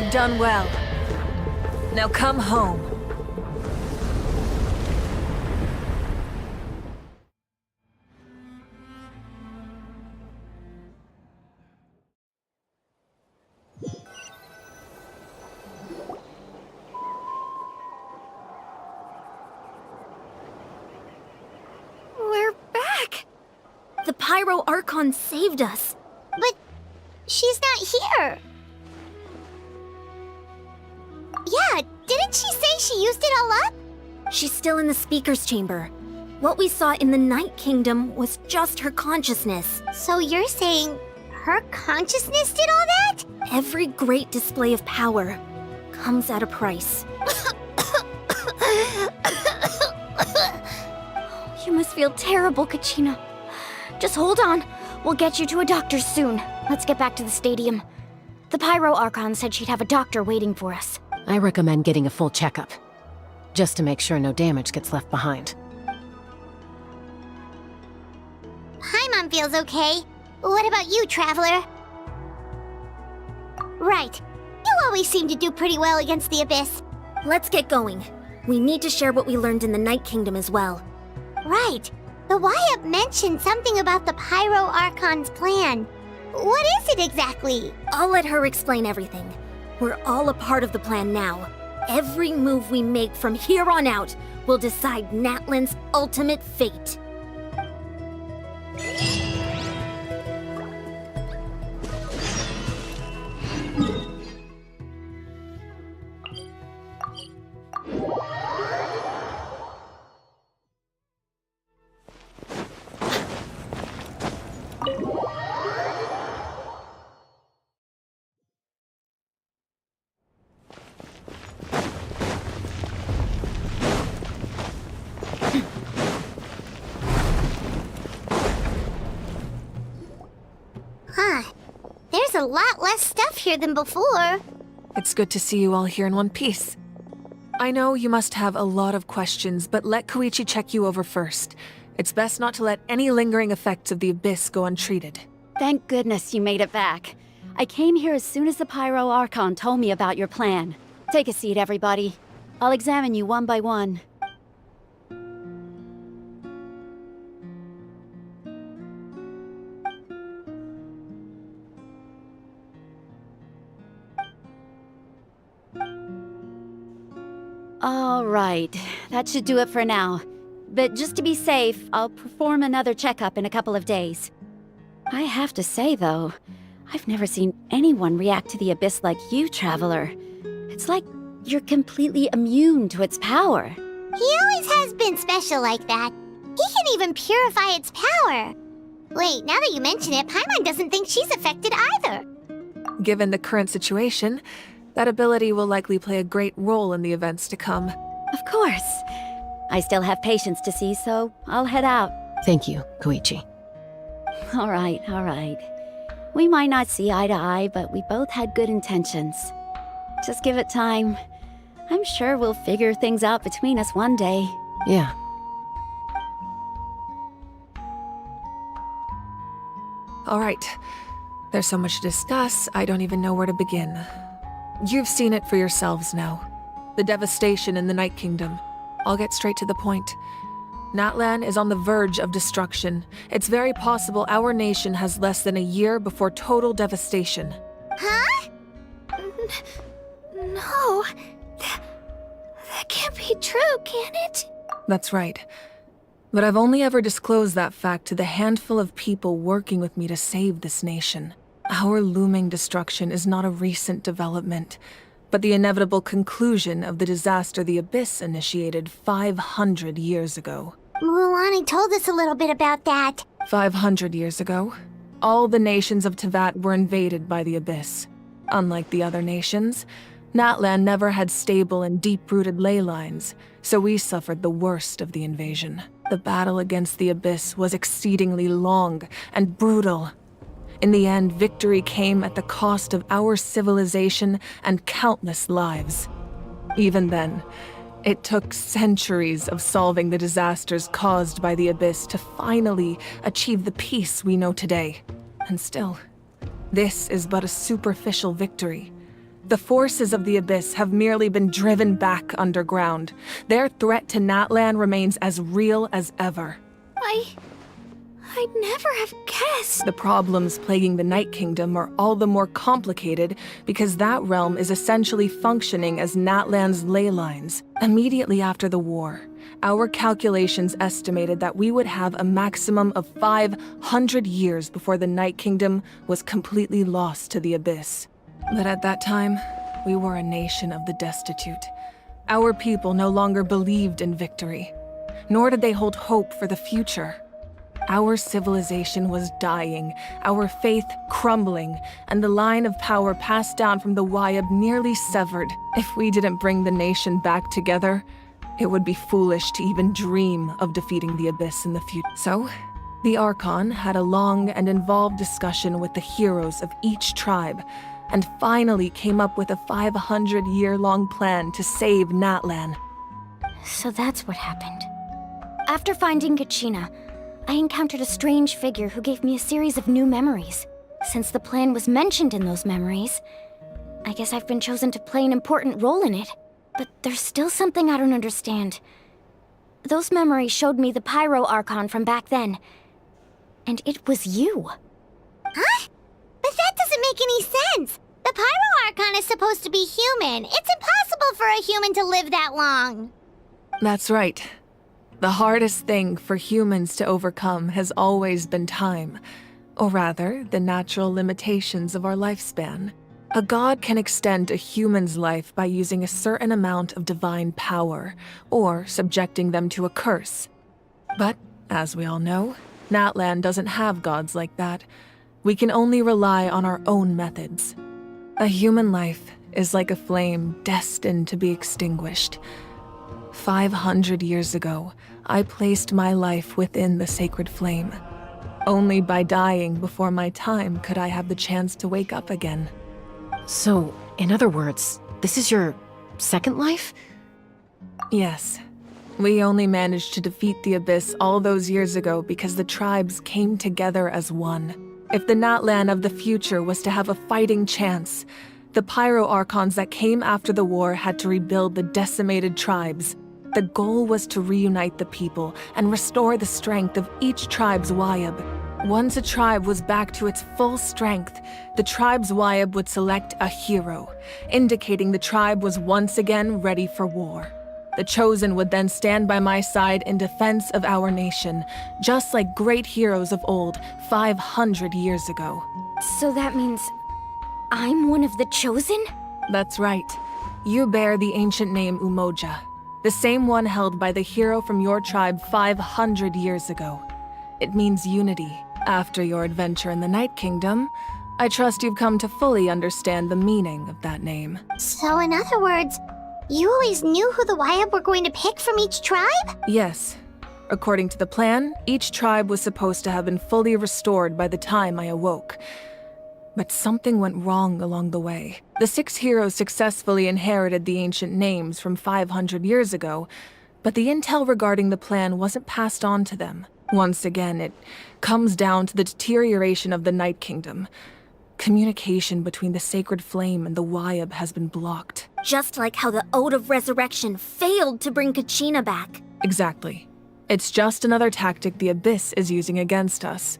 You've done well. Now come home. We're back! The Pyro Archon saved us. But she's not here. Yeah, didn't she say she used it all up? She's still in the Speaker's Chamber. What we saw in the Night Kingdom was just her consciousness. So you're saying her consciousness did all that? Every great display of power comes at a price. You must feel terrible, Kachina. Just hold on. We'll get you to a doctor soon. Let's get back to the stadium. The Pyro Archon said she'd have a doctor waiting for us. I recommend getting a full checkup, just to make sure no damage gets left behind. Paimon feels okay. What about you, Traveler? Right. You always seem to do pretty well against the Abyss. Let's get going. We need to share what we learned in the Night Kingdom as well. Right. The Wyatt mentioned something about the Pyro Archon's plan. What is it exactly? I'll let her explain everything. We're all a part of the plan now. Every move we make from here on out will decide Natlan's ultimate fate. Huh. There's a lot less stuff here than before. It's good to see you all here in one piece. I know you must have a lot of questions, but let Koichi check you over first. It's best not to let any lingering effects of the Abyss go untreated. Thank goodness you made it back. I came here as soon as the Pyro Archon told me about your plan. Take a seat, everybody. I'll examine you one by one. All right, that should do it for now. But just to be safe, I'll perform another checkup in a couple of days. I have to say, though, I've never seen anyone react to the Abyss like you, Traveler. It's like you're completely immune to its power. He always has been special like that. He can even purify its power. Wait, now that you mention it, Paimon doesn't think she's affected either. Given the current situation, that ability will likely play a great role in the events to come. Of course. I still have patients to see, so I'll head out. Thank you, Koichi. All right, all right. We might not see eye to eye, but we both had good intentions. Just give it time. I'm sure we'll figure things out between us one day. Yeah. All right. There's so much to discuss, I don't even know where to begin. You've seen it for yourselves now. The devastation in the Night Kingdom. I'll get straight to the point. Natlan is on the verge of destruction. It's very possible our nation has less than a year before total devastation. Huh? No. That can't be true, can it? That's right. But I've only ever disclosed that fact to the handful of people working with me to save this nation. Our looming destruction is not a recent development, but the inevitable conclusion of the disaster the Abyss initiated 500 years ago. Mulan told us a little bit about that. 500 years ago, all the nations of Teyvat were invaded by the Abyss. Unlike the other nations, Natlan never had stable and deep-rooted ley lines, so we suffered the worst of the invasion. The battle against the Abyss was exceedingly long and brutal. In the end, victory came at the cost of our civilization and countless lives. Even then, it took centuries of solving the disasters caused by the Abyss to finally achieve the peace we know today. And still, this is but a superficial victory. The forces of the Abyss have merely been driven back underground. Their threat to Natlan remains as real as ever. I'd never have guessed. The problems plaguing the Night Kingdom are all the more complicated because that realm is essentially functioning as Natlan's ley lines. Immediately after the war, our calculations estimated that we would have a maximum of 500 years before the Night Kingdom was completely lost to the Abyss. But at that time, we were a nation of the destitute. Our people no longer believed in victory, nor did they hold hope for the future. Our civilization was dying, our faith crumbling, and the line of power passed down from the Wayab nearly severed. If we didn't bring the nation back together, it would be foolish to even dream of defeating the Abyss in the future. So, the Archon had a long and involved discussion with the heroes of each tribe, and finally came up with a 500-year-long plan to save Natlan. So that's what happened. After finding Kachina, I encountered a strange figure who gave me a series of new memories. Since the plan was mentioned in those memories, I guess I've been chosen to play an important role in it. But there's still something I don't understand. Those memories showed me the Pyro Archon from back then. And it was you. Huh? But that doesn't make any sense. The Pyro Archon is supposed to be human. It's impossible for a human to live that long. That's right. The hardest thing for humans to overcome has always been time, or rather, the natural limitations of our lifespan. A god can extend a human's life by using a certain amount of divine power, or subjecting them to a curse. But, as we all know, Natlan doesn't have gods like that. We can only rely on our own methods. A human life is like a flame destined to be extinguished. 500 years ago, I placed my life within the sacred flame. Only by dying before my time could I have the chance to wake up again. So, in other words, this is your second life? Yes. We only managed to defeat the Abyss all those years ago because the tribes came together as one. If the Natlan of the future was to have a fighting chance, the Pyro Archons that came after the war had to rebuild the decimated tribes. The goal was to reunite the people and restore the strength of each tribe's Wayab. Once a tribe was back to its full strength, the tribe's Wayab would select a hero, indicating the tribe was once again ready for war. The Chosen would then stand by my side in defense of our nation, just like great heroes of old 500 years ago. So that means I'm one of the Chosen? That's right. You bear the ancient name Umoja, the same one held by the hero from your tribe 500 years ago. It means unity. After your adventure in the Night Kingdom, I trust you've come to fully understand the meaning of that name. So in other words, you always knew who the Wayab were going to pick from each tribe? Yes. According to the plan, each tribe was supposed to have been fully restored by the time I awoke. But something went wrong along the way. The 6 heroes successfully inherited the ancient names from 500 years ago, but the intel regarding the plan wasn't passed on to them. Once again, it comes down to the deterioration of the Night Kingdom. Communication between the Sacred Flame and the Wayab has been blocked. Just like how the Ode of Resurrection failed to bring Kachina back. Exactly. It's just another tactic the Abyss is using against us.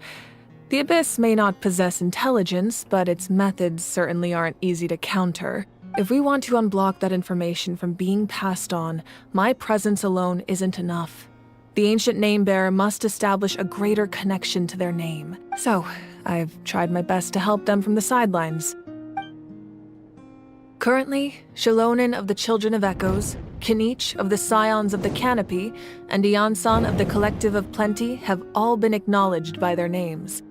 The Abyss may not possess intelligence, but its methods certainly aren't easy to counter. If we want to unblock that information from being passed on, my presence alone isn't enough. The ancient name-bearer must establish a greater connection to their name. So, I've tried my best to help them from the sidelines. Currently, Shilonin of the Children of Echoes, Kinich of the Scions of the Canopy, and Iansan of the Collective of Plenty have all been acknowledged by their names.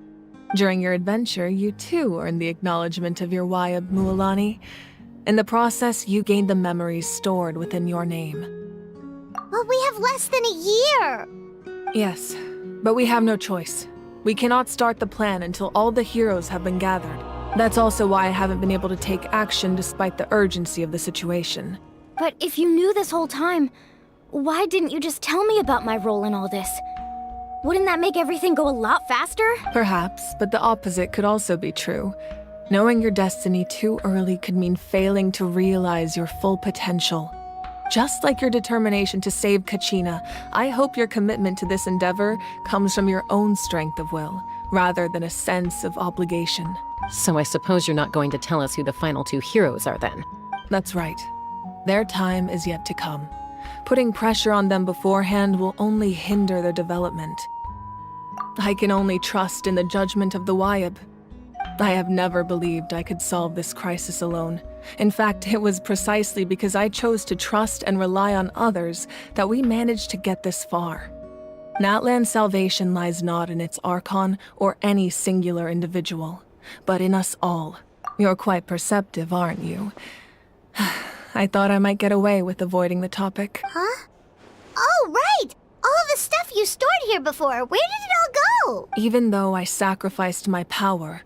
During your adventure, you too earned the acknowledgement of your Wayab, Mualani. In the process, you gained the memories stored within your name. Well, we have less than a year! Yes, but we have no choice. We cannot start the plan until all the heroes have been gathered. That's also why I haven't been able to take action despite the urgency of the situation. But if you knew this whole time, why didn't you just tell me about my role in all this? Wouldn't that make everything go a lot faster? Perhaps, but the opposite could also be true. Knowing your destiny too early could mean failing to realize your full potential. Just like your determination to save Kachina, I hope your commitment to this endeavor comes from your own strength of will, rather than a sense of obligation. So I suppose you're not going to tell us who the final two heroes are then? That's right. Their time is yet to come. Putting pressure on them beforehand will only hinder their development. I can only trust in the judgment of the Wyab. I have never believed I could solve this crisis alone. In fact, it was precisely because I chose to trust and rely on others that we managed to get this far. Natlan's salvation lies not in its Archon or any singular individual, but in us all. You're quite perceptive, aren't you? I thought I might get away with avoiding the topic. Huh? Oh, right! All the stuff you stored here before, where did it all go? Even though I sacrificed my power,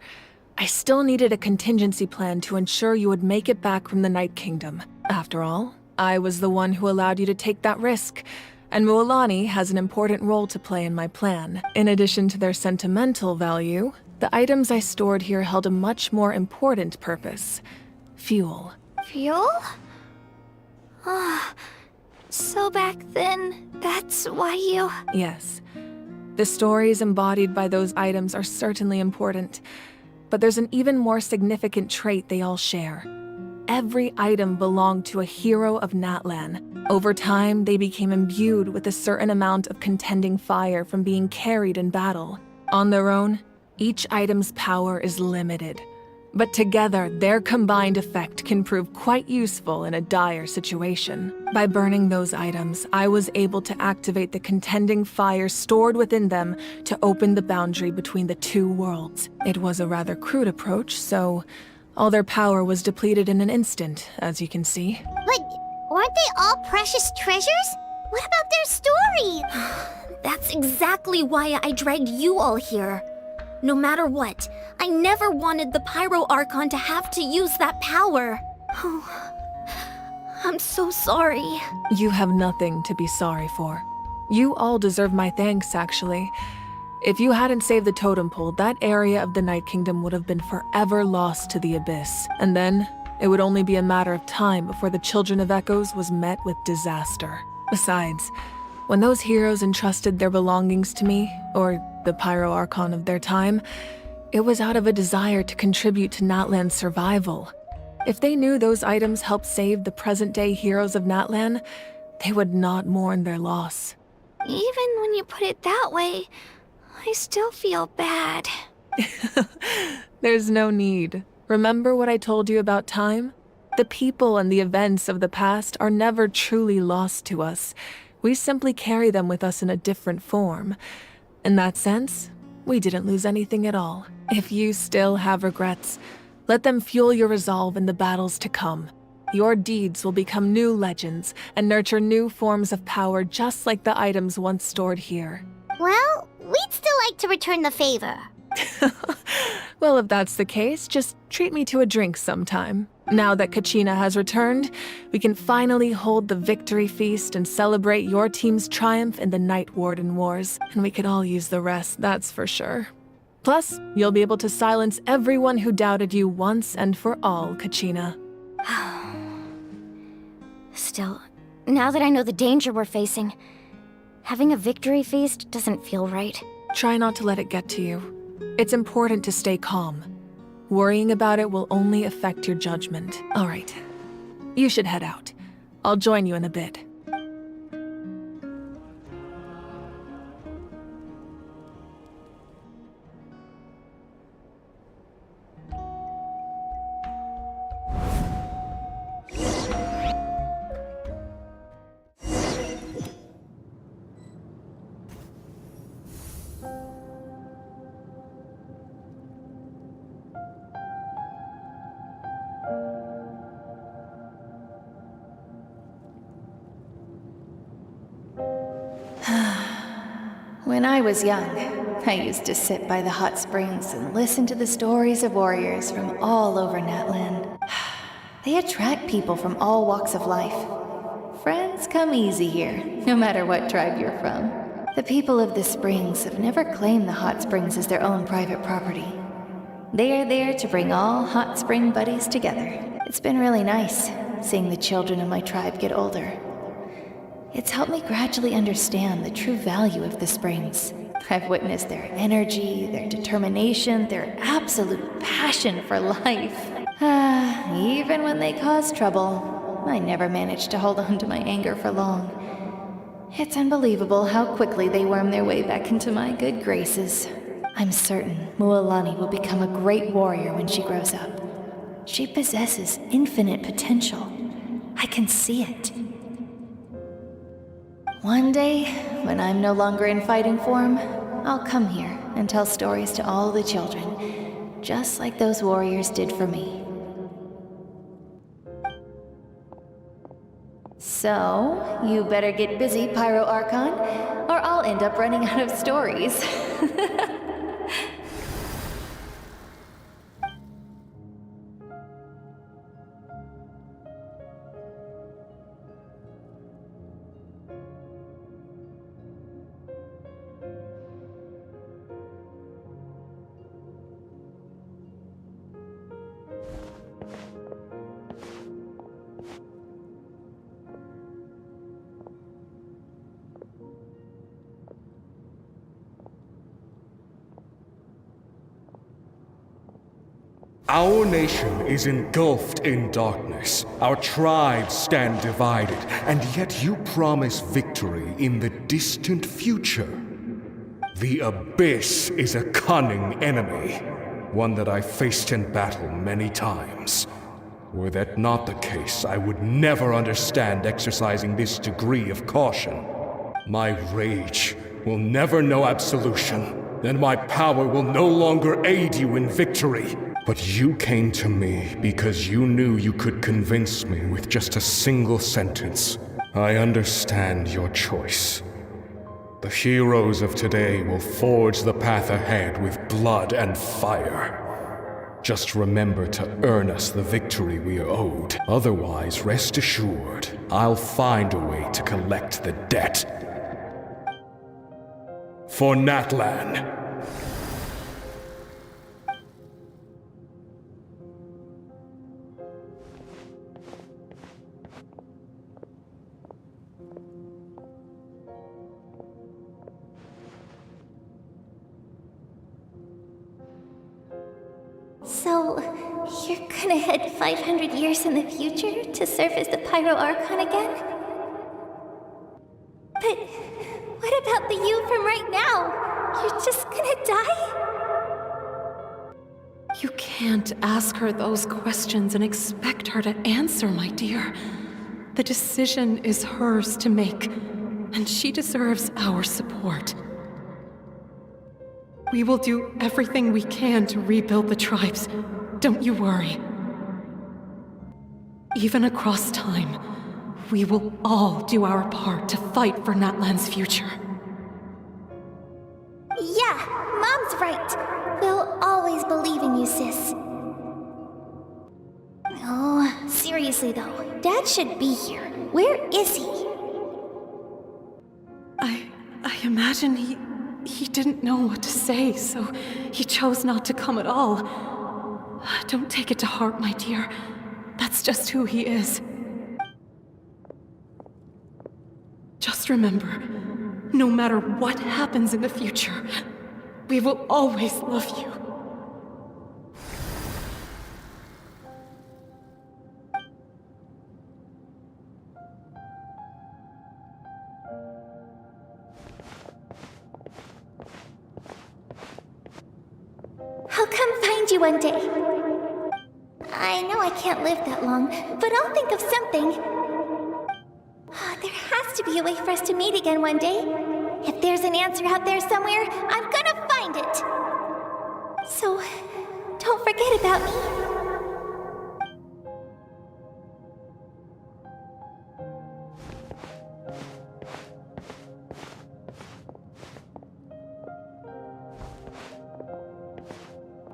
I still needed a contingency plan to ensure you would make it back from the Night Kingdom. After all, I was the one who allowed you to take that risk, and Mualani has an important role to play in my plan. In addition to their sentimental value, the items I stored here held a much more important purpose: fuel. Fuel? Ah, so back then, that's why you... Yes. The stories embodied by those items are certainly important, but there's an even more significant trait they all share. Every item belonged to a hero of Natlan. Over time, they became imbued with a certain amount of contending fire from being carried in battle. On their own, each item's power is limited, but together, their combined effect can prove quite useful in a dire situation. By burning those items, I was able to activate the contending fire stored within them to open the boundary between the two worlds. It was a rather crude approach, so all their power was depleted in an instant, as you can see. But weren't they all precious treasures? What about their story? That's exactly why I dragged you all here. No matter what, I never wanted the Pyro Archon to have to use that power. Oh, I'm so sorry. You have nothing to be sorry for. You all deserve my thanks, actually. If you hadn't saved the totem pole, that area of the Night Kingdom would have been forever lost to the Abyss. And then, it would only be a matter of time before the Children of Echoes was met with disaster. Besides, when those heroes entrusted their belongings to me, or the Pyro Archon of their time, it was out of a desire to contribute to Natlan's survival. If they knew those items helped save the present-day heroes of Natlan, they would not mourn their loss. Even when you put it that way, I still feel bad. There's no need. Remember what I told you about time? The people and the events of the past are never truly lost to us. We simply carry them with us in a different form. In that sense, we didn't lose anything at all. If you still have regrets, let them fuel your resolve in the battles to come. Your deeds will become new legends and nurture new forms of power just like the items once stored here. Well, we'd still like to return the favor. Well, if that's the case, just treat me to a drink sometime. Now that Kachina has returned, we can finally hold the victory feast and celebrate your team's triumph in the Night Warden Wars. And we could all use the rest, that's for sure. Plus, you'll be able to silence everyone who doubted you once and for all, Kachina. Still, now that I know the danger we're facing, having a victory feast doesn't feel right. Try not to let it get to you. It's important to stay calm. Worrying about it will only affect your judgment. All right. You should head out. I'll join you in a bit. When I was young, I used to sit by the hot springs and listen to the stories of warriors from all over Natlan. They attract people from all walks of life. Friends come easy here, no matter what tribe you're from. The people of the springs have never claimed the hot springs as their own private property. They are there to bring all hot spring buddies together. It's been really nice seeing the children of my tribe get older. It's helped me gradually understand the true value of the springs. I've witnessed their energy, their determination, their absolute passion for life. Even when they cause trouble, I never managed to hold on to my anger for long. It's unbelievable how quickly they worm their way back into my good graces. I'm certain Mualani will become a great warrior when she grows up. She possesses infinite potential. I can see it. One day, when I'm no longer in fighting form, I'll come here and tell stories to all the children, just like those warriors did for me. So, you better get busy, Pyro Archon, or I'll end up running out of stories. Our nation is engulfed in darkness. Our tribes stand divided, and yet you promise victory in the distant future. The Abyss is a cunning enemy, one that I faced in battle many times. Were that not the case, I would never understand exercising this degree of caution. My rage will never know absolution, and my power will no longer aid you in victory. But you came to me because you knew you could convince me with just a single sentence. I understand your choice. The heroes of today will forge the path ahead with blood and fire. Just remember to earn us the victory we are owed. Otherwise, rest assured, I'll find a way to collect the debt. For Natlan. So, you're gonna head 500 years in the future to serve as the Pyro Archon again? But what about the you from right now? You're just gonna die? You can't ask her those questions and expect her to answer, my dear. The decision is hers to make, and she deserves our support. We will do everything we can to rebuild the tribes. Don't you worry. Even across time, we will all do our part to fight for Natlan's future. Yeah, Mom's right. We'll always believe in you, sis. Oh, seriously though, Dad should be here. Where is he? I imagine he didn't know what to say, so he chose not to come at all. Don't take it to heart, my dear. That's just who he is. Just remember, no matter what happens in the future, we will always love you. I'll come find you one day. I know I can't live that long, but I'll think of something. There has to be a way for us to meet again one day. If there's an answer out there somewhere, I'm gonna find it. So, don't forget about me.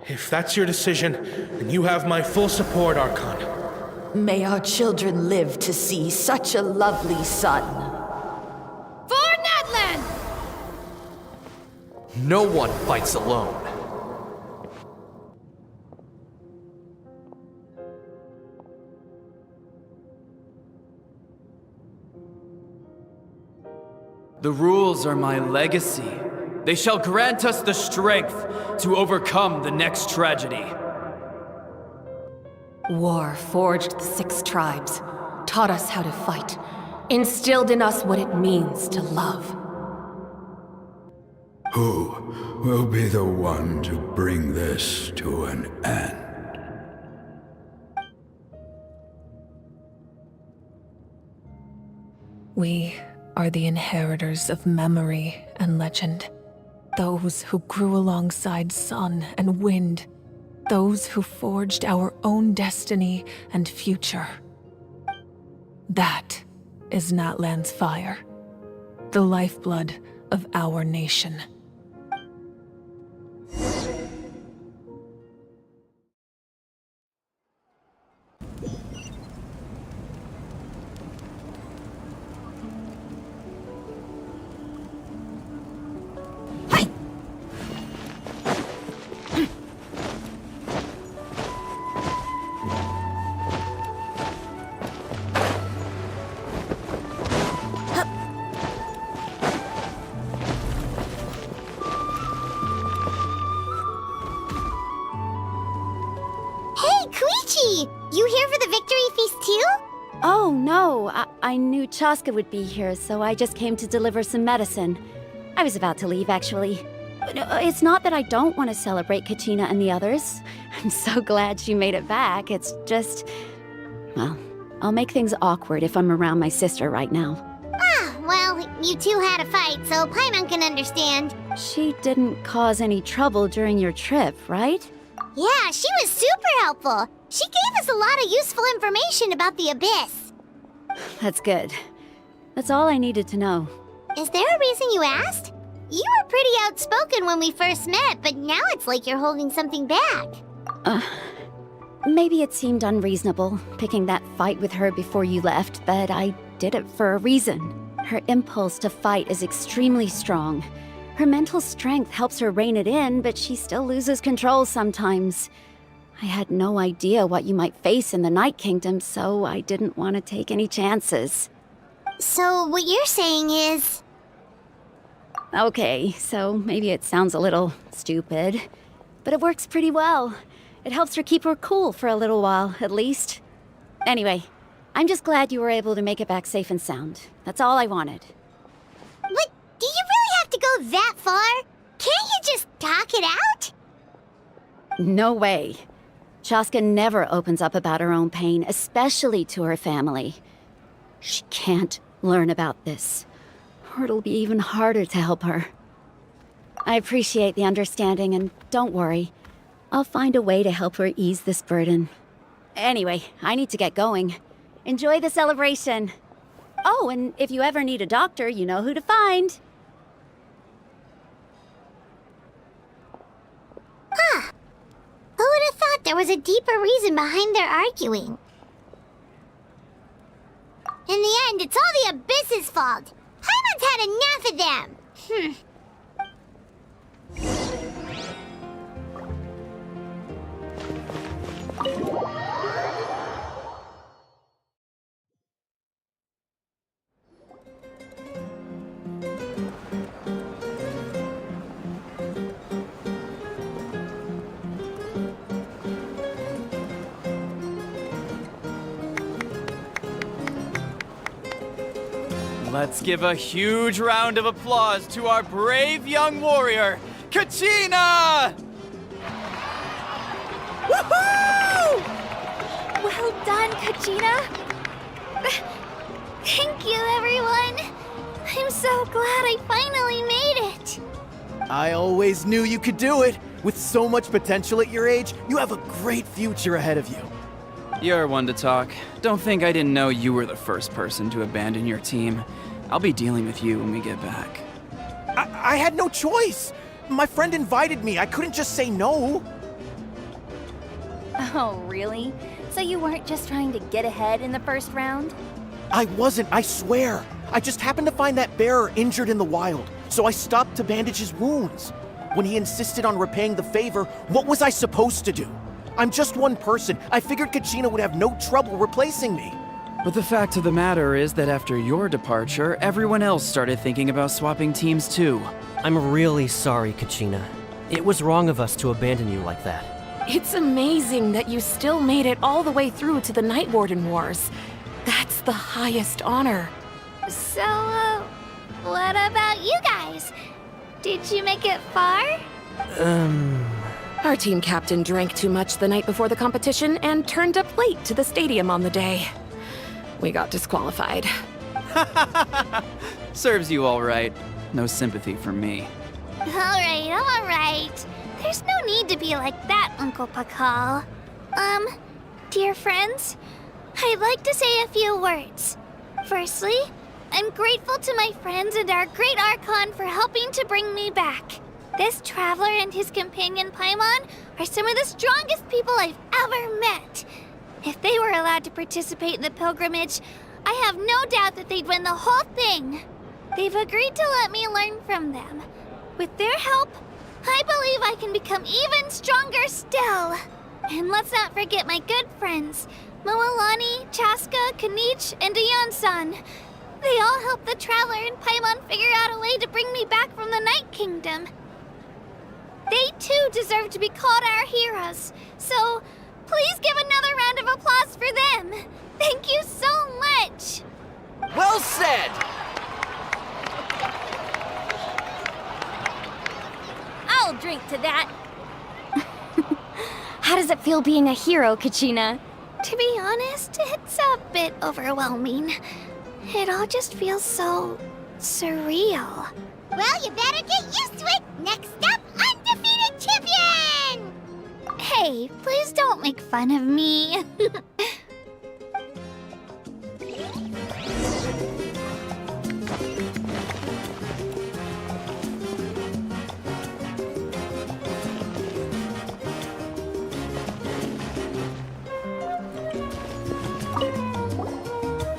If that's your decision, then you have my full support, Archon. May our children live to see such a lovely son. For Natlan! No one fights alone. The rules are my legacy. They shall grant us the strength to overcome the next tragedy. War forged the 6 tribes, taught us how to fight, instilled in us what it means to love. Who will be the one to bring this to an end? We are the inheritors of memory and legend. Those who grew alongside sun and wind. Those who forged our own destiny and future. That is Natlan's fire. The lifeblood of our nation. You here for the victory feast too? Oh, no. I knew Chaska would be here, so I just came to deliver some medicine. I was about to leave, actually. It's not that I don't want to celebrate Kachina and the others. I'm so glad she made it back. It's just... well, I'll make things awkward if I'm around my sister right now. Ah, well, you two had a fight, so Paimon can understand. She didn't cause any trouble during your trip, right? Yeah, she was super helpful. She gave us a lot of useful information about the Abyss. That's good. That's all I needed to know. Is there a reason you asked? You were pretty outspoken when we first met, but now it's like you're holding something back. Maybe it seemed unreasonable, picking that fight with her before you left, but I did it for a reason. Her impulse to fight is extremely strong. Her mental strength helps her rein it in, but she still loses control sometimes. I had no idea what you might face in the Night Kingdom, so I didn't want to take any chances. So what you're saying is... Okay, so maybe it sounds a little stupid, but it works pretty well. It helps her keep her cool for a little while, at least. Anyway, I'm just glad you were able to make it back safe and sound. That's all I wanted. But do you really have to go that far? Can't you just talk it out? No way. Chaska never opens up about her own pain, especially to her family. She can't learn about this, or it'll be even harder to help her. I appreciate the understanding, and don't worry. I'll find a way to help her ease this burden. Anyway, I need to get going. Enjoy the celebration. Oh, and if you ever need a doctor, you know who to find. Huh. Who would have thought there was a deeper reason behind their arguing? In the end, it's all the Abyss's fault. Paimon's had enough of them. Let's give a huge round of applause to our brave young warrior, Kachina! Woohoo! Well done, Kachina! Thank you, everyone! I'm so glad I finally made it! I always knew you could do it! With so much potential at your age, you have a great future ahead of you. You're one to talk. Don't think I didn't know you were the first person to abandon your team. I'll be dealing with you when we get back. I had no choice! My friend invited me, I couldn't just say no! Oh, really? So you weren't just trying to get ahead in the first round? I wasn't, I swear! I just happened to find that bearer injured in the wild, so I stopped to bandage his wounds. When he insisted on repaying the favor, what was I supposed to do? I'm just one person. I figured Kachina would have no trouble replacing me. But the fact of the matter is that after your departure, everyone else started thinking about swapping teams too. I'm really sorry, Kachina. It was wrong of us to abandon you like that. It's amazing that you still made it all the way through to the Night Warden Wars. That's the highest honor. So, what about you guys? Did you make it far? Our team captain drank too much the night before the competition and turned up late to the stadium on the day. We got disqualified. Serves you all right. No sympathy from me. Alright. There's no need to be like that, Uncle PACAL. Dear friends, I'd like to say a few words. Firstly, I'm grateful to my friends and our great Archon for helping to bring me back. This traveler and his companion Paimon are some of the strongest people I've ever met. If they were allowed to participate in the pilgrimage, I have no doubt that they'd win the whole thing. They've agreed to let me learn from them. With their help, I believe I can become even stronger still. And let's not forget my good friends, Moalani, Chaska, Kanich, and Ayan-san. They all helped the Traveler and Paimon figure out a way to bring me back from the Night Kingdom. They too deserve to be called our heroes, so please give another round of applause for them. Thank you so much. Well said! I'll drink to that. How does it feel being a hero, Kachina? To be honest, it's a bit overwhelming. It all just feels so surreal. Well, you better get used to it. Next up, undefeated champion! Hey, please don't make fun of me.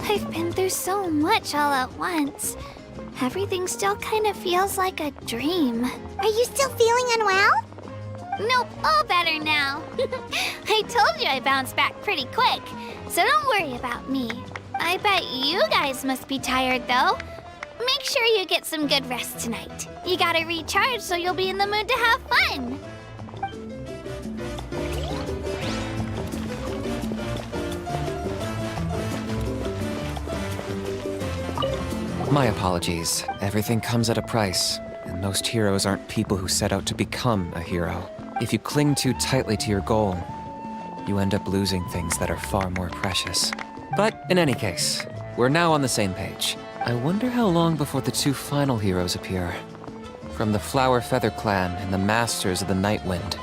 I've been through so much all at once. Everything still kind of feels like a dream. Are you still feeling unwell? Nope, all better now. I told you I bounced back pretty quick, so don't worry about me. I bet you guys must be tired though. Make sure you get some good rest tonight. You gotta recharge so you'll be in the mood to have fun. My apologies. Everything comes at a price, and most heroes aren't people who set out to become a hero. If you cling too tightly to your goal, you end up losing things that are far more precious. But in any case, we're now on the same page. I wonder how long before the two final heroes appear. From the Flower Feather Clan and the Masters of the Night Wind.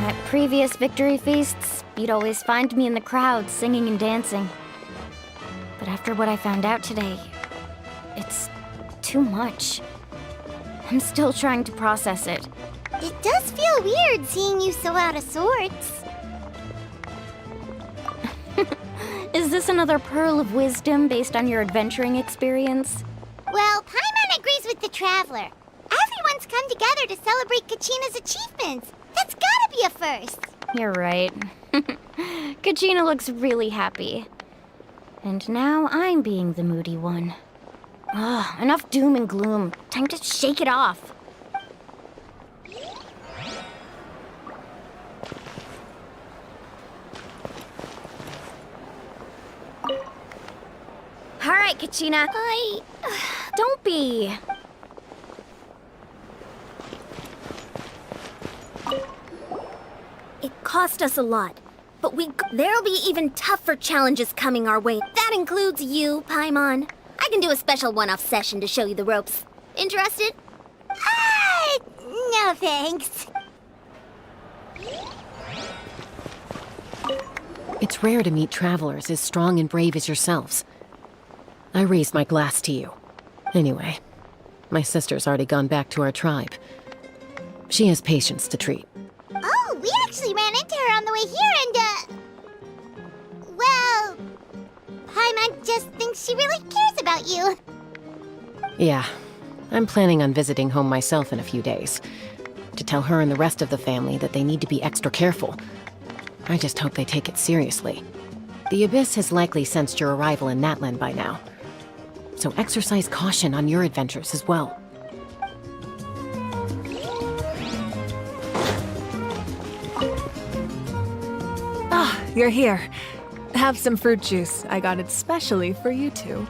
At previous victory feasts, you'd always find me in the crowd singing and dancing. But after what I found out today, it's too much. I'm still trying to process it. It does feel weird seeing you so out of sorts. Is this another pearl of wisdom based on your adventuring experience? Well, Paimon agrees with the Traveler. Everyone's come together to celebrate Kachina's achievements. That's gotta be a first. You're right. Kachina looks really happy. And now I'm being the moody one. Ugh, enough doom and gloom. Time to shake it off. All right, Kachina. Don't be. It cost us a lot, but there'll be even tougher challenges coming our way. That includes you, Paimon. I can do a special one-off session to show you the ropes. Interested? No thanks. It's rare to meet travelers as strong and brave as yourselves. I raised my glass to you. Anyway, my sister's already gone back to our tribe. She has patients to treat. Oh, we actually ran into her on the way here and, well, Paimon just thinks she really cares about you. Yeah, I'm planning on visiting home myself in a few days. to tell her and the rest of the family that they need to be extra careful. I just hope they take it seriously. The Abyss has likely sensed your arrival in Natlan by now, so exercise caution on your adventures as well. Ah, you're here. Have some fruit juice. I got it specially for you two.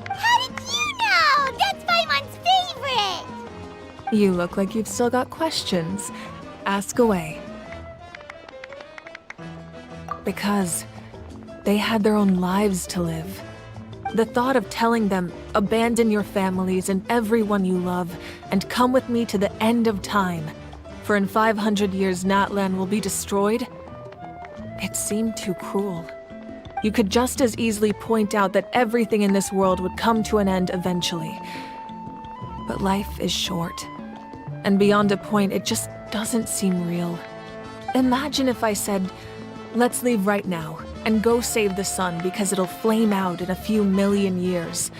How did you know? That's Paimon's favorite! You look like you've still got questions. Ask away. Because they had their own lives to live. The thought of telling them, abandon your families and everyone you love, and come with me to the end of time, for in 500 years Natlan will be destroyed, it seemed too cruel. You could just as easily point out that everything in this world would come to an end eventually. But life is short, and beyond a point, it just doesn't seem real. Imagine if I said, let's leave right now, and go save the sun because it'll flame out in a few million years.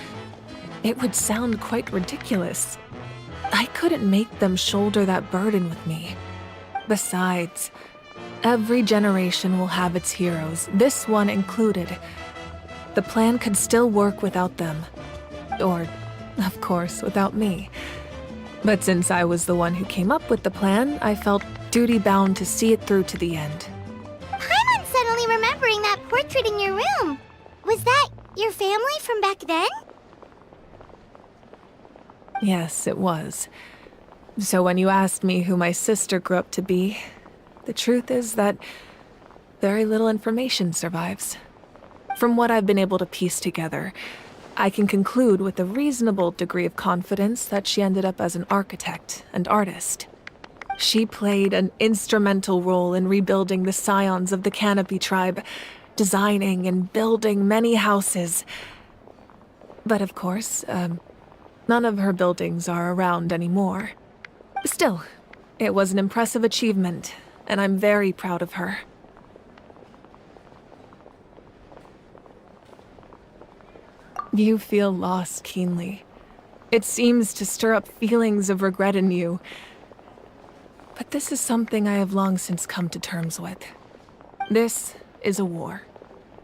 It would sound quite ridiculous. I couldn't make them shoulder that burden with me. Besides, every generation will have its heroes, this one included. The plan could still work without them. Or, of course, without me. But since I was the one who came up with the plan, I felt duty-bound to see it through to the end. Paimon's suddenly remembering that portrait in your room. Was that your family from back then? Yes, it was. So when you asked me who my sister grew up to be, the truth is that very little information survives. From what I've been able to piece together, I can conclude with a reasonable degree of confidence that she ended up as an architect and artist. She played an instrumental role in rebuilding the scions of the Canopy tribe, designing and building many houses. But of course, none of her buildings are around anymore. Still, it was an impressive achievement, and I'm very proud of her. You feel loss keenly. It seems to stir up feelings of regret in you. But this is something I have long since come to terms with. This is a war,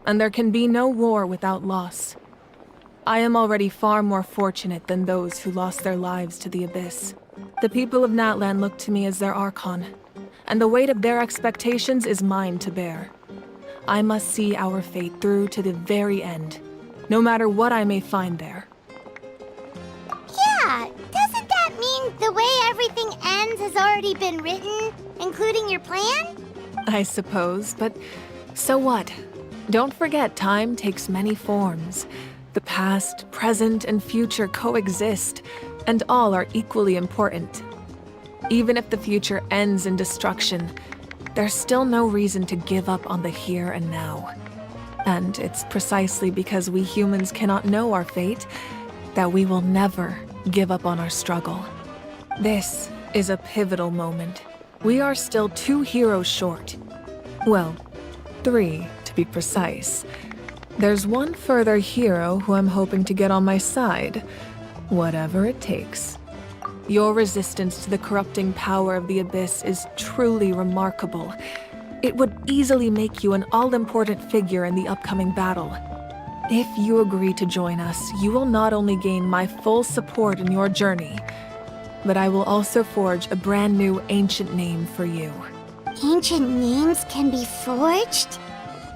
and there can be no war without loss. I am already far more fortunate than those who lost their lives to the Abyss. The people of Natlan look to me as their Archon, and the weight of their expectations is mine to bear. I must see our fate through to the very end, no matter what I may find there. Yeah, doesn't that mean the way everything ends has already been written, including your plan? I suppose, but so what? Don't forget, time takes many forms. The past, present, and future coexist, and all are equally important. Even if the future ends in destruction, there's still no reason to give up on the here and now. And it's precisely because we humans cannot know our fate that we will never give up on our struggle. This is a pivotal moment. We are still 2 heroes short. Well, 3 to be precise. There's one further hero who I'm hoping to get on my side, whatever it takes. Your resistance to the corrupting power of the Abyss is truly remarkable. It would easily make you an all-important figure in the upcoming battle. If you agree to join us, you will not only gain my full support in your journey, but I will also forge a brand new ancient name for you. Ancient names can be forged?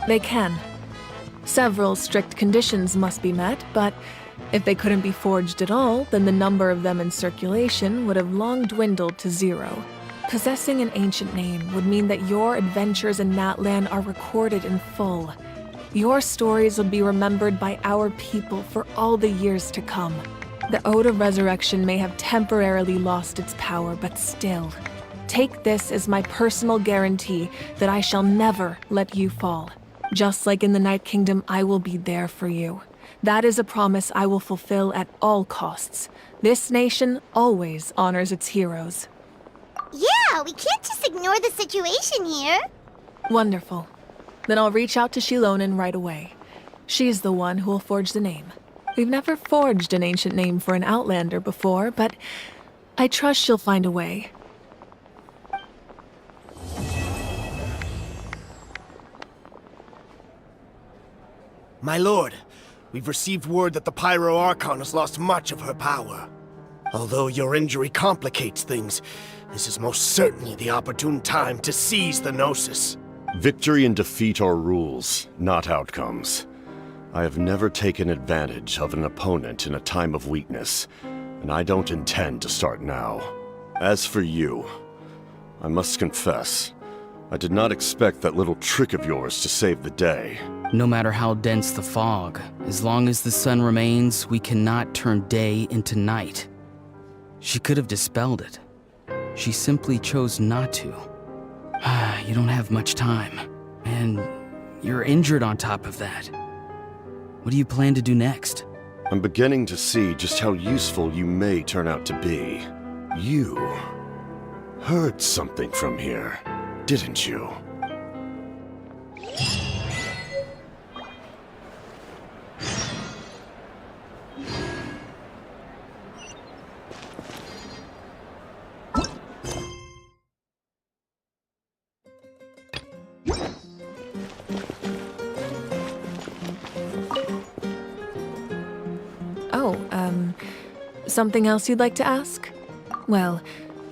They can. Several strict conditions must be met, but if they couldn't be forged at all, then the number of them in circulation would have long dwindled to 0. Possessing an ancient name would mean that your adventures in Natlan are recorded in full. Your stories would be remembered by our people for all the years to come. The Ode of Resurrection may have temporarily lost its power, but still, take this as my personal guarantee that I shall never let you fall. Just like in the Night Kingdom, I will be there for you. That is a promise I will fulfill at all costs. This nation always honors its heroes. Yeah, we can't just ignore the situation here. Wonderful. Then I'll reach out to Shilonen right away. She's the one who will forge the name. We've never forged an ancient name for an Outlander before, but I trust she'll find a way. My lord, we've received word that the Pyro Archon has lost much of her power. Although your injury complicates things, this is most certainly the opportune time to seize the Gnosis. Victory and defeat are rules, not outcomes. I have never taken advantage of an opponent in a time of weakness, and I don't intend to start now. As for you, I must confess, I did not expect that little trick of yours to save the day. No matter how dense the fog, as long as the sun remains, we cannot turn day into night. She could have dispelled it. She simply chose not to. You don't have much time, and you're injured on top of that. What do you plan to do next? I'm beginning to see just how useful you may turn out to be. You heard something from here, didn't you? Something else you'd like to ask? Well,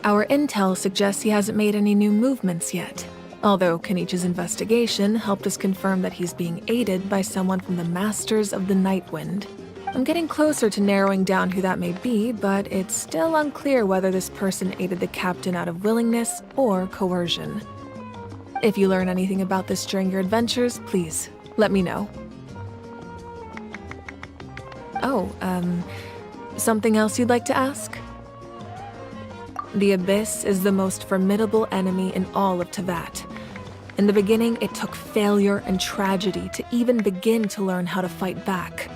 our intel suggests he hasn't made any new movements yet. Although Kenichi's investigation helped us confirm that he's being aided by someone from the Masters of the Nightwind. I'm getting closer to narrowing down who that may be, but it's still unclear whether this person aided the captain out of willingness or coercion. If you learn anything about this during your adventures, please let me know. Something else you'd like to ask? The Abyss is the most formidable enemy in all of Teyvat. In the beginning, it took failure and tragedy to even begin to learn how to fight back.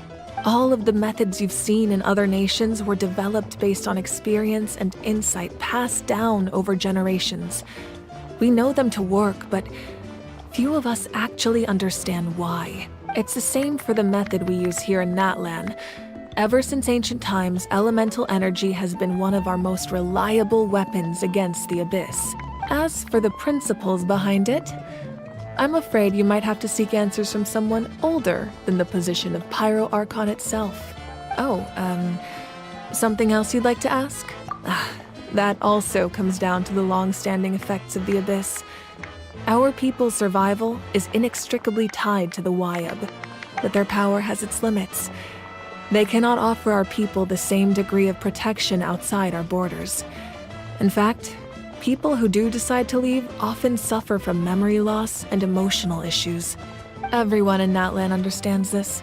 All of the methods you've seen in other nations were developed based on experience and insight passed down over generations. We know them to work, but few of us actually understand why. It's the same for the method we use here in Natlan. Ever since ancient times, elemental energy has been one of our most reliable weapons against the Abyss. As for the principles behind it, I'm afraid you might have to seek answers from someone older than the position of Pyro Archon itself. Something else you'd like to ask? That also comes down to the long-standing effects of the Abyss. Our people's survival is inextricably tied to the Wyab, but their power has its limits. They cannot offer our people the same degree of protection outside our borders. In fact, people who do decide to leave often suffer from memory loss and emotional issues. Everyone in Natlan understands this.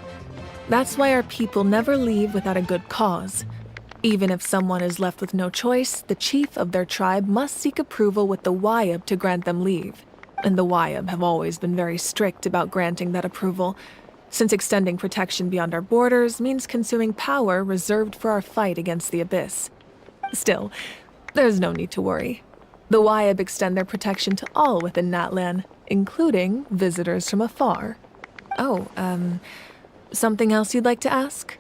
That's why our people never leave without a good cause. Even if someone is left with no choice, the chief of their tribe must seek approval with the Wyab to grant them leave. And the Wyab have always been very strict about granting that approval, since extending protection beyond our borders means consuming power reserved for our fight against the Abyss. Still, there's no need to worry. The Wyab extend their protection to all within Natlan, including visitors from afar. Something else you'd like to ask?